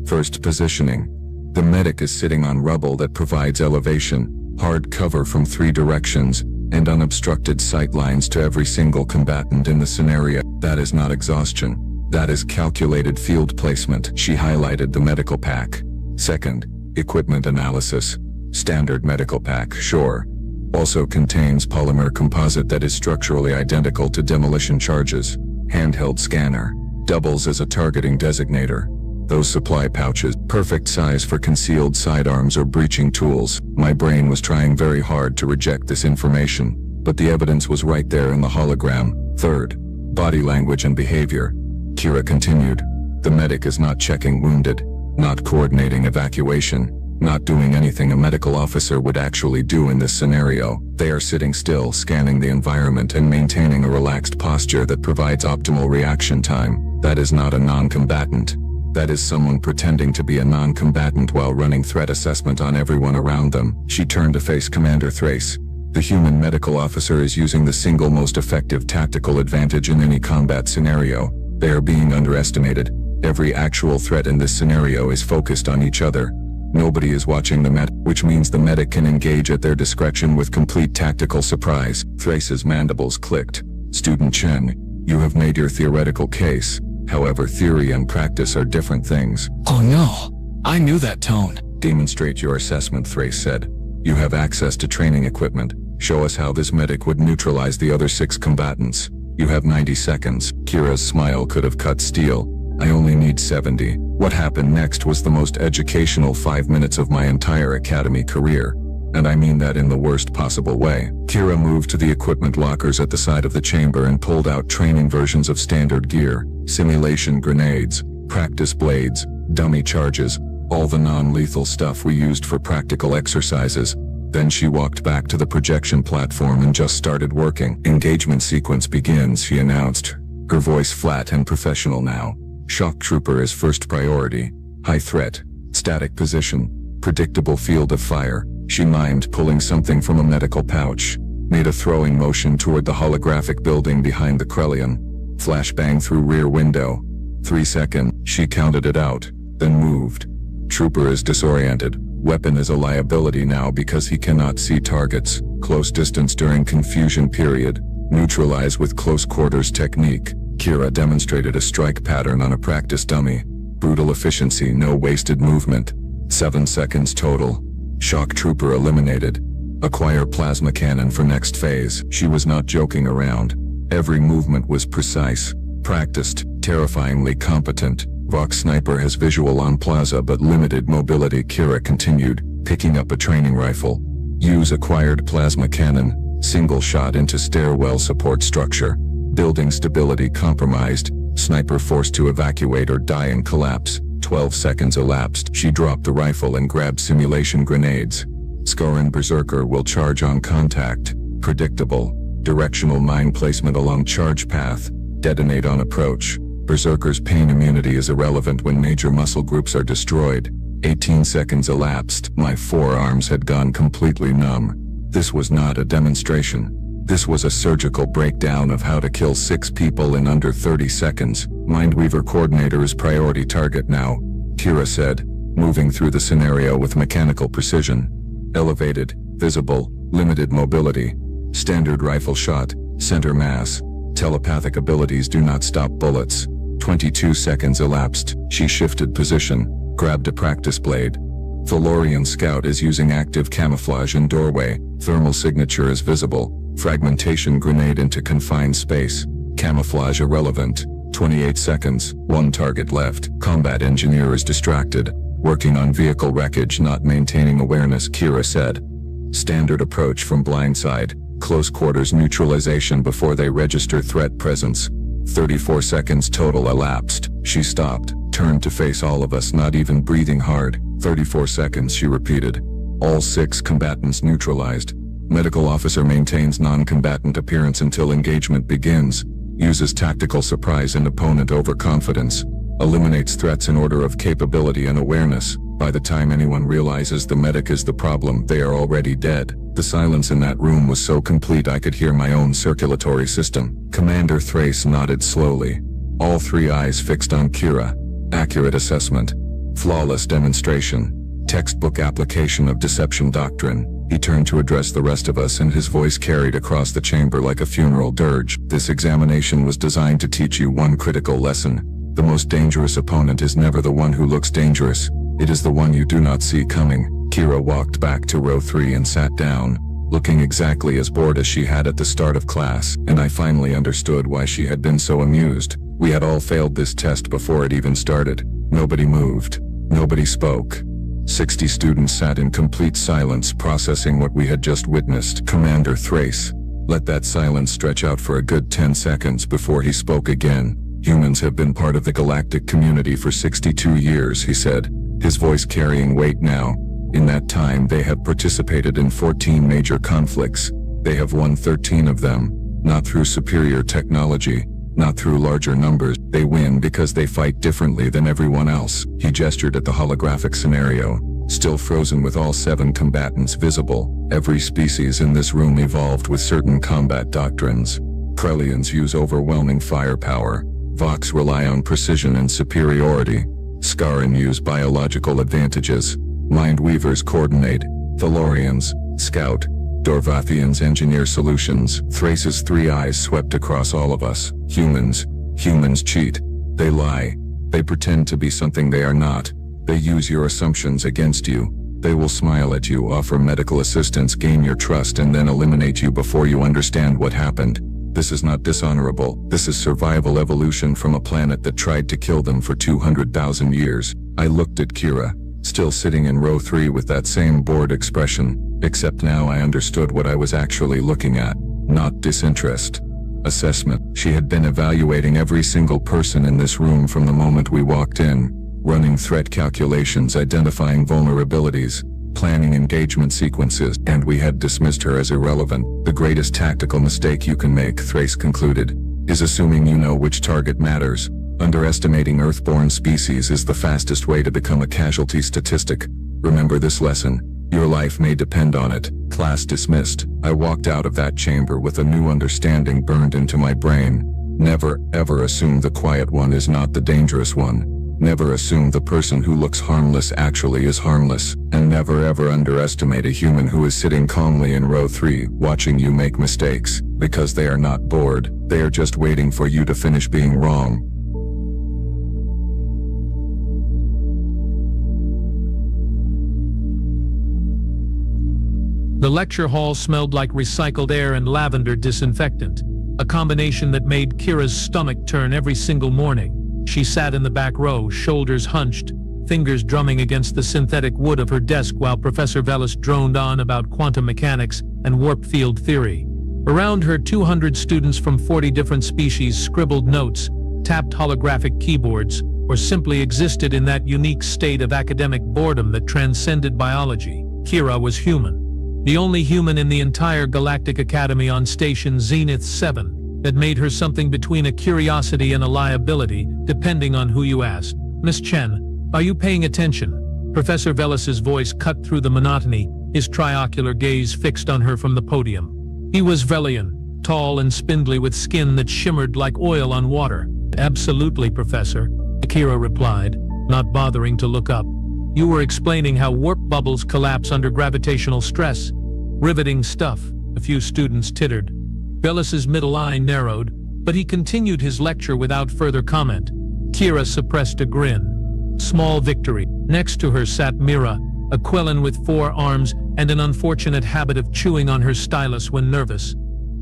First, positioning. The medic is sitting on rubble that provides elevation, hard cover from 3 directions, and unobstructed sight lines to every single combatant in the scenario. That is not exhaustion. That is calculated field placement. She highlighted the medical pack. Second, equipment analysis. Standard medical pack, sure. Also contains polymer composite that is structurally identical to demolition charges. Handheld scanner. Doubles as a targeting designator. Those supply pouches, perfect size for concealed sidearms or breaching tools. My brain was trying very hard to reject this information, but the evidence was right there in the hologram. Third, body language and behavior. Kira continued. The medic is not checking wounded, not coordinating evacuation, not doing anything a medical officer would actually do in this scenario. They are sitting still, scanning the environment and maintaining a relaxed posture that provides optimal reaction time. That is not a non-combatant. That is someone pretending to be a non-combatant while running threat assessment on everyone around them. She turned to face Commander Thrace. The human medical officer is using the single most effective tactical advantage in any combat scenario. They are being underestimated. Every actual threat in this scenario is focused on each other. Nobody is watching the medic, which means the medic can engage at their discretion with complete tactical surprise. Thrace's mandibles clicked. Student Chen, you have made your theoretical case. However, theory and practice are different things. Oh no, I knew that tone. Demonstrate your assessment, Thrace said. You have access to training equipment. Show us how this medic would neutralize the other 6 combatants. You have 90 seconds. Kira's smile could have cut steel. I only need 70. What happened next was the most educational 5 minutes of my entire academy career. And I mean that in the worst possible way. Kira moved to the equipment lockers at the side of the chamber and pulled out training versions of standard gear, simulation grenades, practice blades, dummy charges, all the non-lethal stuff we used for practical exercises. Then she walked back to the projection platform and just started working. Engagement sequence begins, she announced, her voice flat and professional now. Shock trooper is first priority. High threat, static position, predictable field of fire. She mimed pulling something from a medical pouch, made a throwing motion toward the holographic building behind the Krellian. Flashbang through rear window. 3 seconds, she counted it out, then moved. Trooper is disoriented. Weapon is a liability now because he cannot see targets. Close distance during confusion period. Neutralize with close quarters technique. Kira demonstrated a strike pattern on a practice dummy. Brutal efficiency, no wasted movement. 7 seconds total. Shock trooper eliminated. Acquire plasma cannon for next phase. She was not joking around. Every movement was precise, practiced, terrifyingly competent. Vox Sniper has visual on plaza but limited mobility. Kira continued, picking up a training rifle. Use acquired plasma cannon. Single shot into stairwell support structure. Building stability compromised. Sniper forced to evacuate or die in collapse. 12 seconds elapsed. She dropped the rifle and grabbed simulation grenades. Skorin Berserker will charge on contact. Predictable. Directional mine placement along charge path. Detonate on approach. Berserker's pain immunity is irrelevant when major muscle groups are destroyed. 18 seconds elapsed. My forearms had gone completely numb. This was not a demonstration. This was a surgical breakdown of how to kill 6 people in under 30 seconds. Mindweaver Coordinator is priority target now, Kira said, moving through the scenario with mechanical precision. Elevated, visible, limited mobility. Standard rifle shot, center mass. Telepathic abilities do not stop bullets. 22 seconds elapsed. She shifted position, grabbed a practice blade. Thalorian Scout is using active camouflage in doorway. Thermal signature is visible. Fragmentation grenade into confined space. Camouflage irrelevant. 28 seconds, one target left. Combat engineer is distracted. Working on vehicle wreckage, not maintaining awareness, Kira said. Standard approach from blindside. Close quarters neutralization before they register threat presence. 34 seconds total elapsed. She stopped, turned to face all of us, not even breathing hard. 34 seconds, she repeated. All 6 combatants neutralized. Medical officer maintains non-combatant appearance until engagement begins. Uses tactical surprise and opponent overconfidence. Eliminates threats in order of capability and awareness. By the time anyone realizes the medic is the problem, they are already dead. The silence in that room was so complete I could hear my own circulatory system. Commander Thrace nodded slowly. All 3 eyes fixed on Kira. Accurate assessment. Flawless demonstration. Textbook application of deception doctrine. He turned to address the rest of us, and his voice carried across the chamber like a funeral dirge. This examination was designed to teach you one critical lesson. The most dangerous opponent is never the one who looks dangerous. It is the one you do not see coming. Kira walked back to row 3 and sat down, looking exactly as bored as she had at the start of class, and I finally understood why she had been so amused. We had all failed this test before it even started. Nobody moved. Nobody spoke. 60 students sat in complete silence, processing what we had just witnessed. Commander Thrace let that silence stretch out for a good 10 seconds before he spoke again. Humans have been part of the galactic community for 62 years, he said, his voice carrying weight now. In that time, they have participated in 14 major conflicts. They have won 13 of them, not through superior technology, not through larger numbers. They win because they fight differently than everyone else. He gestured at the holographic scenario, still frozen with all 7 combatants visible. Every species in this room evolved with certain combat doctrines. Krellians use overwhelming firepower. Vox rely on precision and superiority. Scaran use biological advantages. Mindweavers coordinate. Thalorians scout. Dorvathians engineer solutions. Thrace's 3 eyes swept across all of us. Humans cheat. They lie. They pretend to be something they are not. They use your assumptions against you. They will smile at you, offer medical assistance, gain your trust, and then eliminate you before you understand what happened. This is not dishonorable. This is survival evolution from a planet that tried to kill them for 200,000 years. I looked at Kira, still sitting in row 3 with that same bored expression, except now I understood what I was actually looking at, not disinterest. Assessment. She had been evaluating every single person in this room from the moment we walked in, running threat calculations, identifying vulnerabilities, planning engagement sequences, and we had dismissed her as irrelevant. The greatest tactical mistake you can make, Thrace concluded, is assuming you know which target matters. Underestimating Earthborn species is the fastest way to become a casualty statistic. Remember this lesson. Your life may depend on it. Class dismissed. I walked out of that chamber with a new understanding burned into my brain. Never, ever assume the quiet one is not the dangerous one. Never assume the person who looks harmless actually is harmless. And never ever underestimate a human who is sitting calmly in row 3, watching you make mistakes, because they are not bored. They are just waiting for you to finish being wrong. The lecture hall smelled like recycled air and lavender disinfectant, a combination that made Kira's stomach turn every single morning. She sat in the back row, shoulders hunched, fingers drumming against the synthetic wood of her desk while Professor Velis droned on about quantum mechanics and warp field theory. Around her, 200 students from 40 different species scribbled notes, tapped holographic keyboards, or simply existed in that unique state of academic boredom that transcended biology. Kira was human. The only human in the entire Galactic Academy on Station Zenith 7 that made her something between a curiosity and a liability, depending on who you asked. Miss Chen, are you paying attention? Professor Velis's voice cut through the monotony, his triocular gaze fixed on her from the podium. He was Velian, tall and spindly with skin that shimmered like oil on water. Absolutely, Professor, Kira replied, not bothering to look up. You were explaining how warp bubbles collapse under gravitational stress. Riveting stuff, a few students tittered. Velis's middle eye narrowed, but he continued his lecture without further comment. Kira suppressed a grin. Small victory. Next to her sat Mira, a Quillen with 4 arms and an unfortunate habit of chewing on her stylus when nervous.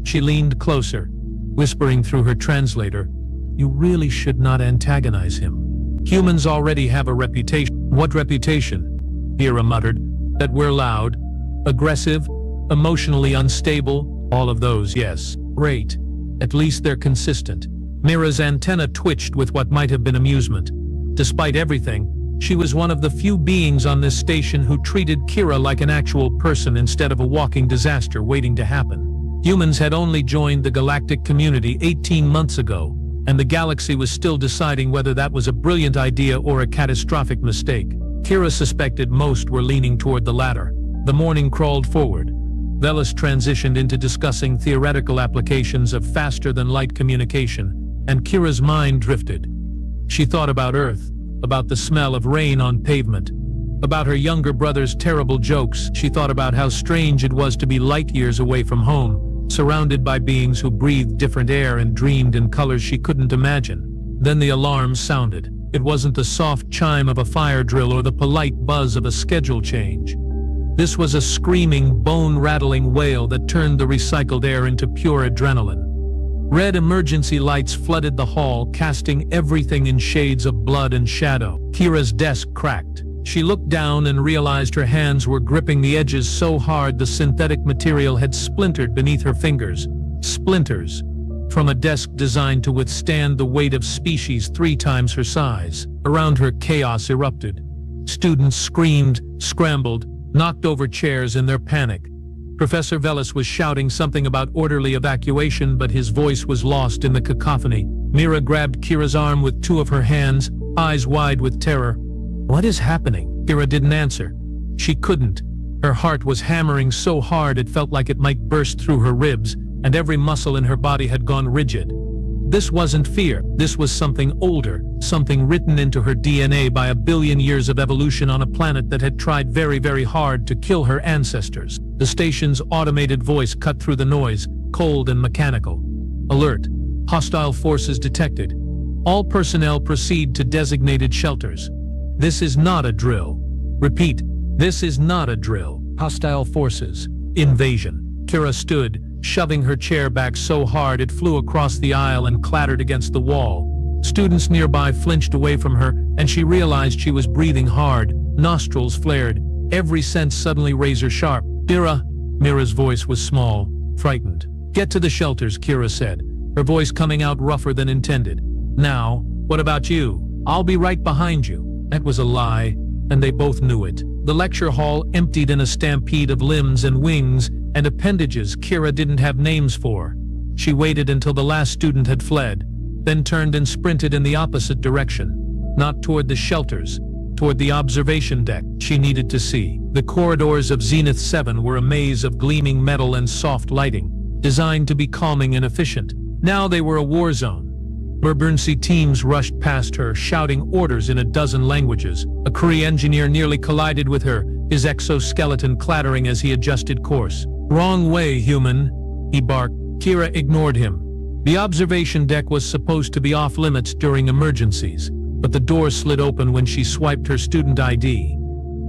She leaned closer. whispering through her translator, "You really should not antagonize him. Humans already have a reputation." "What reputation?" Kira muttered. "That we're loud, aggressive, emotionally unstable, all of those, yes. Great. At least they're consistent." Mira's antenna twitched with what might have been amusement. Despite everything, she was one of the few beings on this station who treated Kira like an actual person instead of a walking disaster waiting to happen. Humans had only joined the galactic community 18 months ago, and the galaxy was still deciding whether that was a brilliant idea or a catastrophic mistake. Kira suspected most were leaning toward the latter. The morning crawled forward. Velis transitioned into discussing theoretical applications of faster-than-light communication, and Kira's mind drifted. She thought about Earth, about the smell of rain on pavement, about her younger brother's terrible jokes. She thought about how strange it was to be light years away from home, surrounded by beings who breathed different air and dreamed in colors she couldn't imagine. Then the alarm sounded. It wasn't the soft chime of a fire drill or the polite buzz of a schedule change. This was a screaming, bone-rattling wail that turned the recycled air into pure adrenaline. Red emergency lights flooded the hall, casting everything in shades of blood and shadow. Kira's desk cracked. She looked down and realized her hands were gripping the edges so hard the synthetic material had splintered beneath her fingers. Splinters. From a desk designed to withstand the weight of species 3 times her size. Around her, chaos erupted. Students screamed, scrambled, knocked over chairs in their panic. Professor Velis was shouting something about orderly evacuation, but his voice was lost in the cacophony. Mira grabbed Kira's arm with 2 of her hands, eyes wide with terror. "What is happening?" Kira didn't answer. She couldn't. Her heart was hammering so hard it felt like it might burst through her ribs, and every muscle in her body had gone rigid. This wasn't fear. This was something older, something written into her DNA by a billion years of evolution on a planet that had tried very, very hard to kill her ancestors. The station's automated voice cut through the noise, cold and mechanical. "Alert. Hostile forces detected. All personnel proceed to designated shelters. This is not a drill. Repeat, this is not a drill. Hostile forces. Invasion." Kira stood, shoving her chair back so hard it flew across the aisle and clattered against the wall. Students nearby flinched away from her, and she realized she was breathing hard. Nostrils flared, every sense suddenly razor-sharp. "Kira." Mira's voice was small, frightened. "Get to the shelters," Kira said, her voice coming out rougher than intended. "Now, what about you? I'll be right behind you." That was a lie, and they both knew it. The lecture hall emptied in a stampede of limbs and wings and appendages Kira didn't have names for. She waited until the last student had fled, then turned and sprinted in the opposite direction. Not toward the shelters, toward the observation deck. She needed to see. The corridors of Zenith 7 were a maze of gleaming metal and soft lighting, designed to be calming and efficient. Now they were a war zone. Emergency teams rushed past her, shouting orders in a dozen languages. A Kree engineer nearly collided with her, his exoskeleton clattering as he adjusted course. "Wrong way, human," he barked. Kira ignored him. The observation deck was supposed to be off-limits during emergencies, but the door slid open when she swiped her student ID.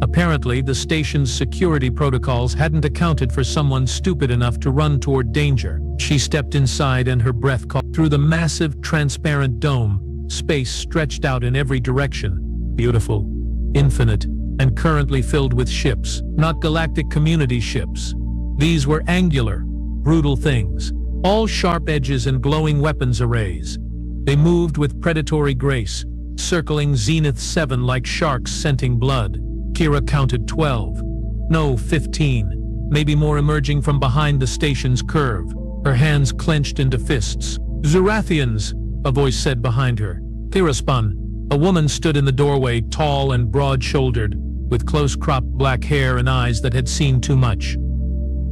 Apparently, the station's security protocols hadn't accounted for someone stupid enough to run toward danger. She stepped inside and her breath caught. Through the massive, transparent dome, space stretched out in every direction. Beautiful, infinite, and currently filled with ships. Not galactic community ships. These were angular, brutal things, all sharp edges and glowing weapons arrays. They moved with predatory grace, circling Zenith 7 like sharks scenting blood. Kira counted 12. No, 15. Maybe more emerging from behind the station's curve, her hands clenched into fists. "Zurathians," a voice said behind her. Kira spun. A woman stood in the doorway, tall and broad-shouldered, with close-cropped black hair and eyes that had seen too much.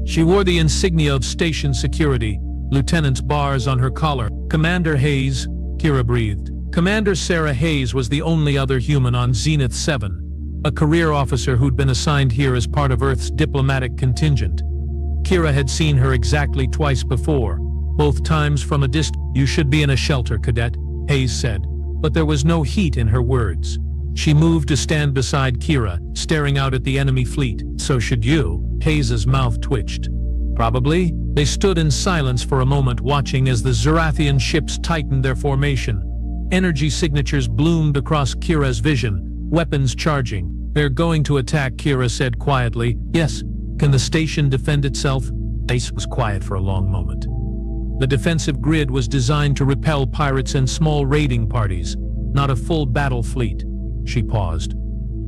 She wore the insignia of station security, lieutenant's bars on her collar. "Commander Hayes," Kira breathed. Commander Sarah Hayes was the only other human on Zenith 7, a career officer who'd been assigned here as part of Earth's diplomatic contingent. Kira had seen her exactly twice before, both times from a distance. "You should be in a shelter, cadet," Hayes said, but there was no heat in her words. She moved to stand beside Kira, staring out at the enemy fleet. "So should you." Hayes's mouth twitched. "Probably," They stood in silence for a moment, watching as the Zerathian ships tightened their formation. Energy signatures bloomed across Kira's vision, weapons charging. "They're going to attack," Kira said quietly. "Yes. Can the station defend itself?" Ace was quiet for a long moment. The defensive grid was designed to repel pirates and small raiding parties, not a full battle fleet. She paused.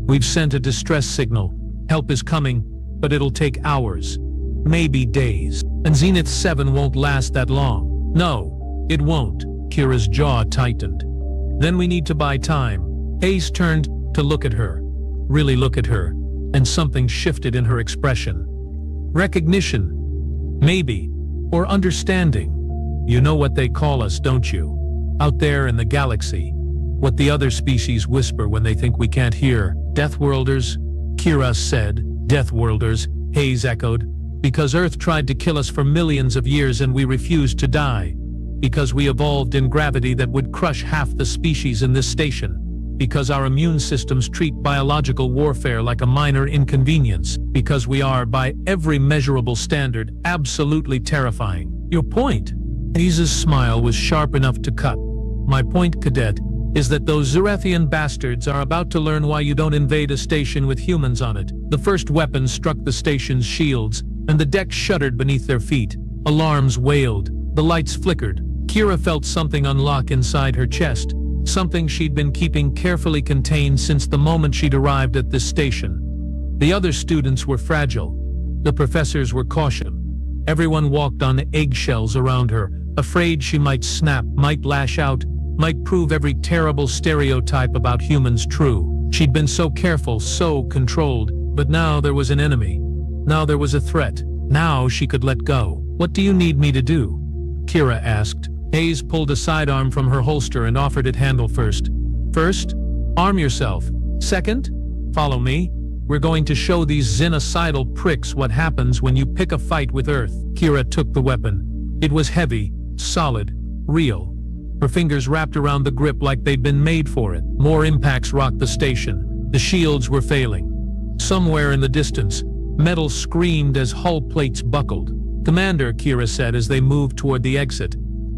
"We've sent a distress signal. Help is coming, but it'll take hours, maybe days. And Zenith 7 won't last that long." "No, it won't." Kira's jaw tightened. "Then we need to buy time." Ace turned to look at her, really look at her, and something shifted in her expression. Recognition, maybe, or understanding. "You know what they call us, don't you? Out there in the galaxy. What the other species whisper when they think we can't hear. Deathworlders?" Kira said. "Deathworlders," Hayes echoed. "Because Earth tried to kill us for millions of years and we refused to die. Because we evolved in gravity that would crush half the species in this station. Because our immune systems treat biological warfare like a minor inconvenience. Because we are, by every measurable standard, absolutely terrifying." "Your point?" Hayes' smile was sharp enough to cut. "My point, Cadet, is that those Zerathian bastards are about to learn why you don't invade a station with humans on it." The first weapon struck the station's shields, and the deck shuddered beneath their feet. Alarms wailed. The lights flickered. Kira felt something unlock inside her chest, something she'd been keeping carefully contained since the moment she'd arrived at this station. The other students were fragile. The professors were cautious. Everyone walked on eggshells around her, afraid she might snap, might lash out, might prove every terrible stereotype about humans true. She'd been so careful, so controlled, but now there was an enemy. Now there was a threat. Now she could let go. "What do you need me to do?" Kira asked. Hayes pulled a sidearm from her holster and offered it handle first. "First, arm yourself. Second, follow me. We're going to show these xenocidal pricks what happens when you pick a fight with Earth." Kira took the weapon. It was heavy, solid, real. Her fingers wrapped around the grip like they'd been made for it. More impacts rocked the station. The shields were failing. Somewhere in the distance, metal screamed as hull plates buckled. "Commander," Kira said as they moved toward the exit,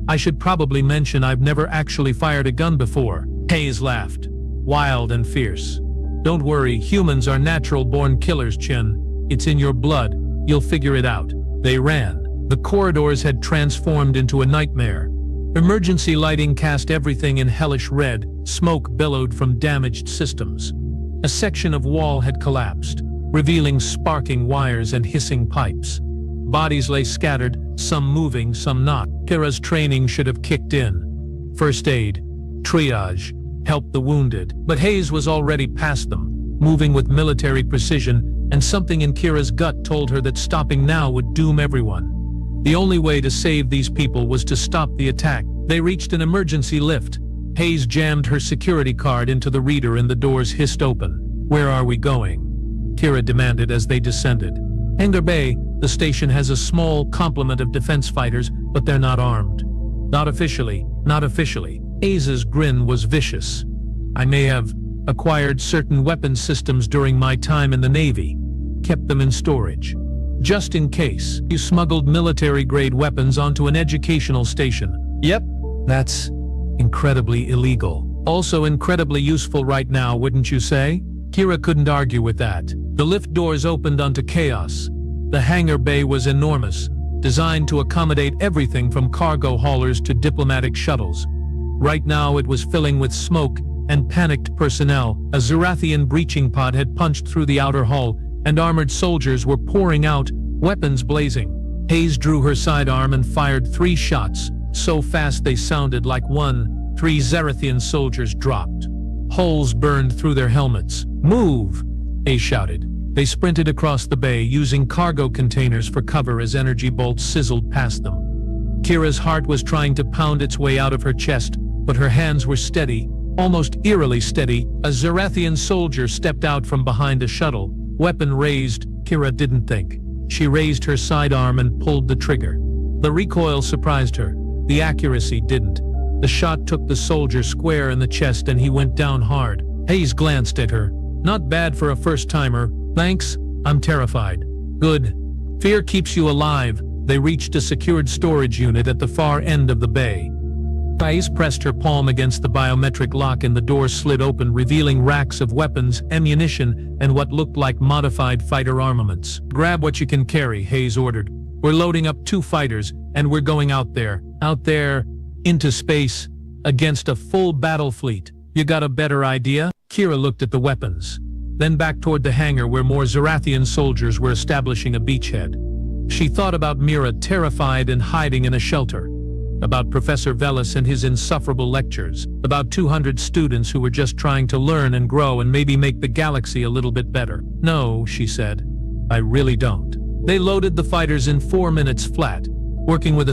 "I should probably mention I've never actually fired a gun before." Hayes laughed, wild and fierce. "Don't worry, humans are natural-born killers, Chin. It's in your blood. You'll figure it out." They ran. The corridors had transformed into a nightmare. Emergency lighting cast everything in hellish red. Smoke billowed from damaged systems. A section of wall had collapsed, revealing sparking wires and hissing pipes. Bodies lay scattered, some moving, some not. Kira's training should have kicked in. First aid, triage, help the wounded. But Hayes was already past them, moving with military precision, and something in Kira's gut told her that stopping now would doom everyone. The only way to save these people was to stop the attack. They reached an emergency lift. Hayes jammed her security card into the reader and the doors hissed open. "Where are we going?" Kira demanded as they descended. "Hangar Bay. The station has a small complement of defense fighters, but they're not armed." Not officially. Not officially." Hayes' grin was vicious. "I may have acquired certain weapon systems during my time in the Navy. Kept them in storage. Just in case. You smuggled military-grade weapons onto an educational station." "Yep. That's incredibly illegal. Also incredibly useful right now, wouldn't you say?" Kira couldn't argue with that. The lift doors opened onto chaos. The hangar bay was enormous, designed to accommodate everything from cargo haulers to diplomatic shuttles. Right now it was filling with smoke and panicked personnel. A Zerathian breaching pod had punched through the outer hull, and armored soldiers were pouring out, weapons blazing. Hayes drew her sidearm and fired 3 shots, so fast they sounded like one. 3 Zerathian soldiers dropped. Holes burned through their helmets. "Move!" Hayes shouted. They sprinted across the bay, using cargo containers for cover as energy bolts sizzled past them. Kira's heart was trying to pound its way out of her chest, but her hands were steady, almost eerily steady. A Zerathian soldier stepped out from behind a shuttle, weapon raised. Kira didn't think. She raised her sidearm and pulled the trigger. The recoil surprised her. The accuracy didn't. The shot took the soldier square in the chest and he went down hard. Hayes glanced at her. "Not bad for a first-timer. Thanks, I'm terrified." "Good. Fear keeps you alive," They reached a secured storage unit at the far end of the bay. Thais pressed her palm against the biometric lock and the door slid open, revealing racks of weapons, ammunition, and what looked like modified fighter armaments. "Grab what you can carry," Hayes ordered. "We're loading up 2 fighters, and we're going out there, into space, against a full battle fleet. You got a better idea?" Kira looked at the weapons, then back toward the hangar where more Zarathian soldiers were establishing a beachhead. She thought about Mira terrified and hiding in a shelter, about Professor Velis and his insufferable lectures, about 200 students who were just trying to learn and grow and maybe make the galaxy a little bit better. "No," she said, "I really don't." They loaded the fighters in 4 minutes flat, working with a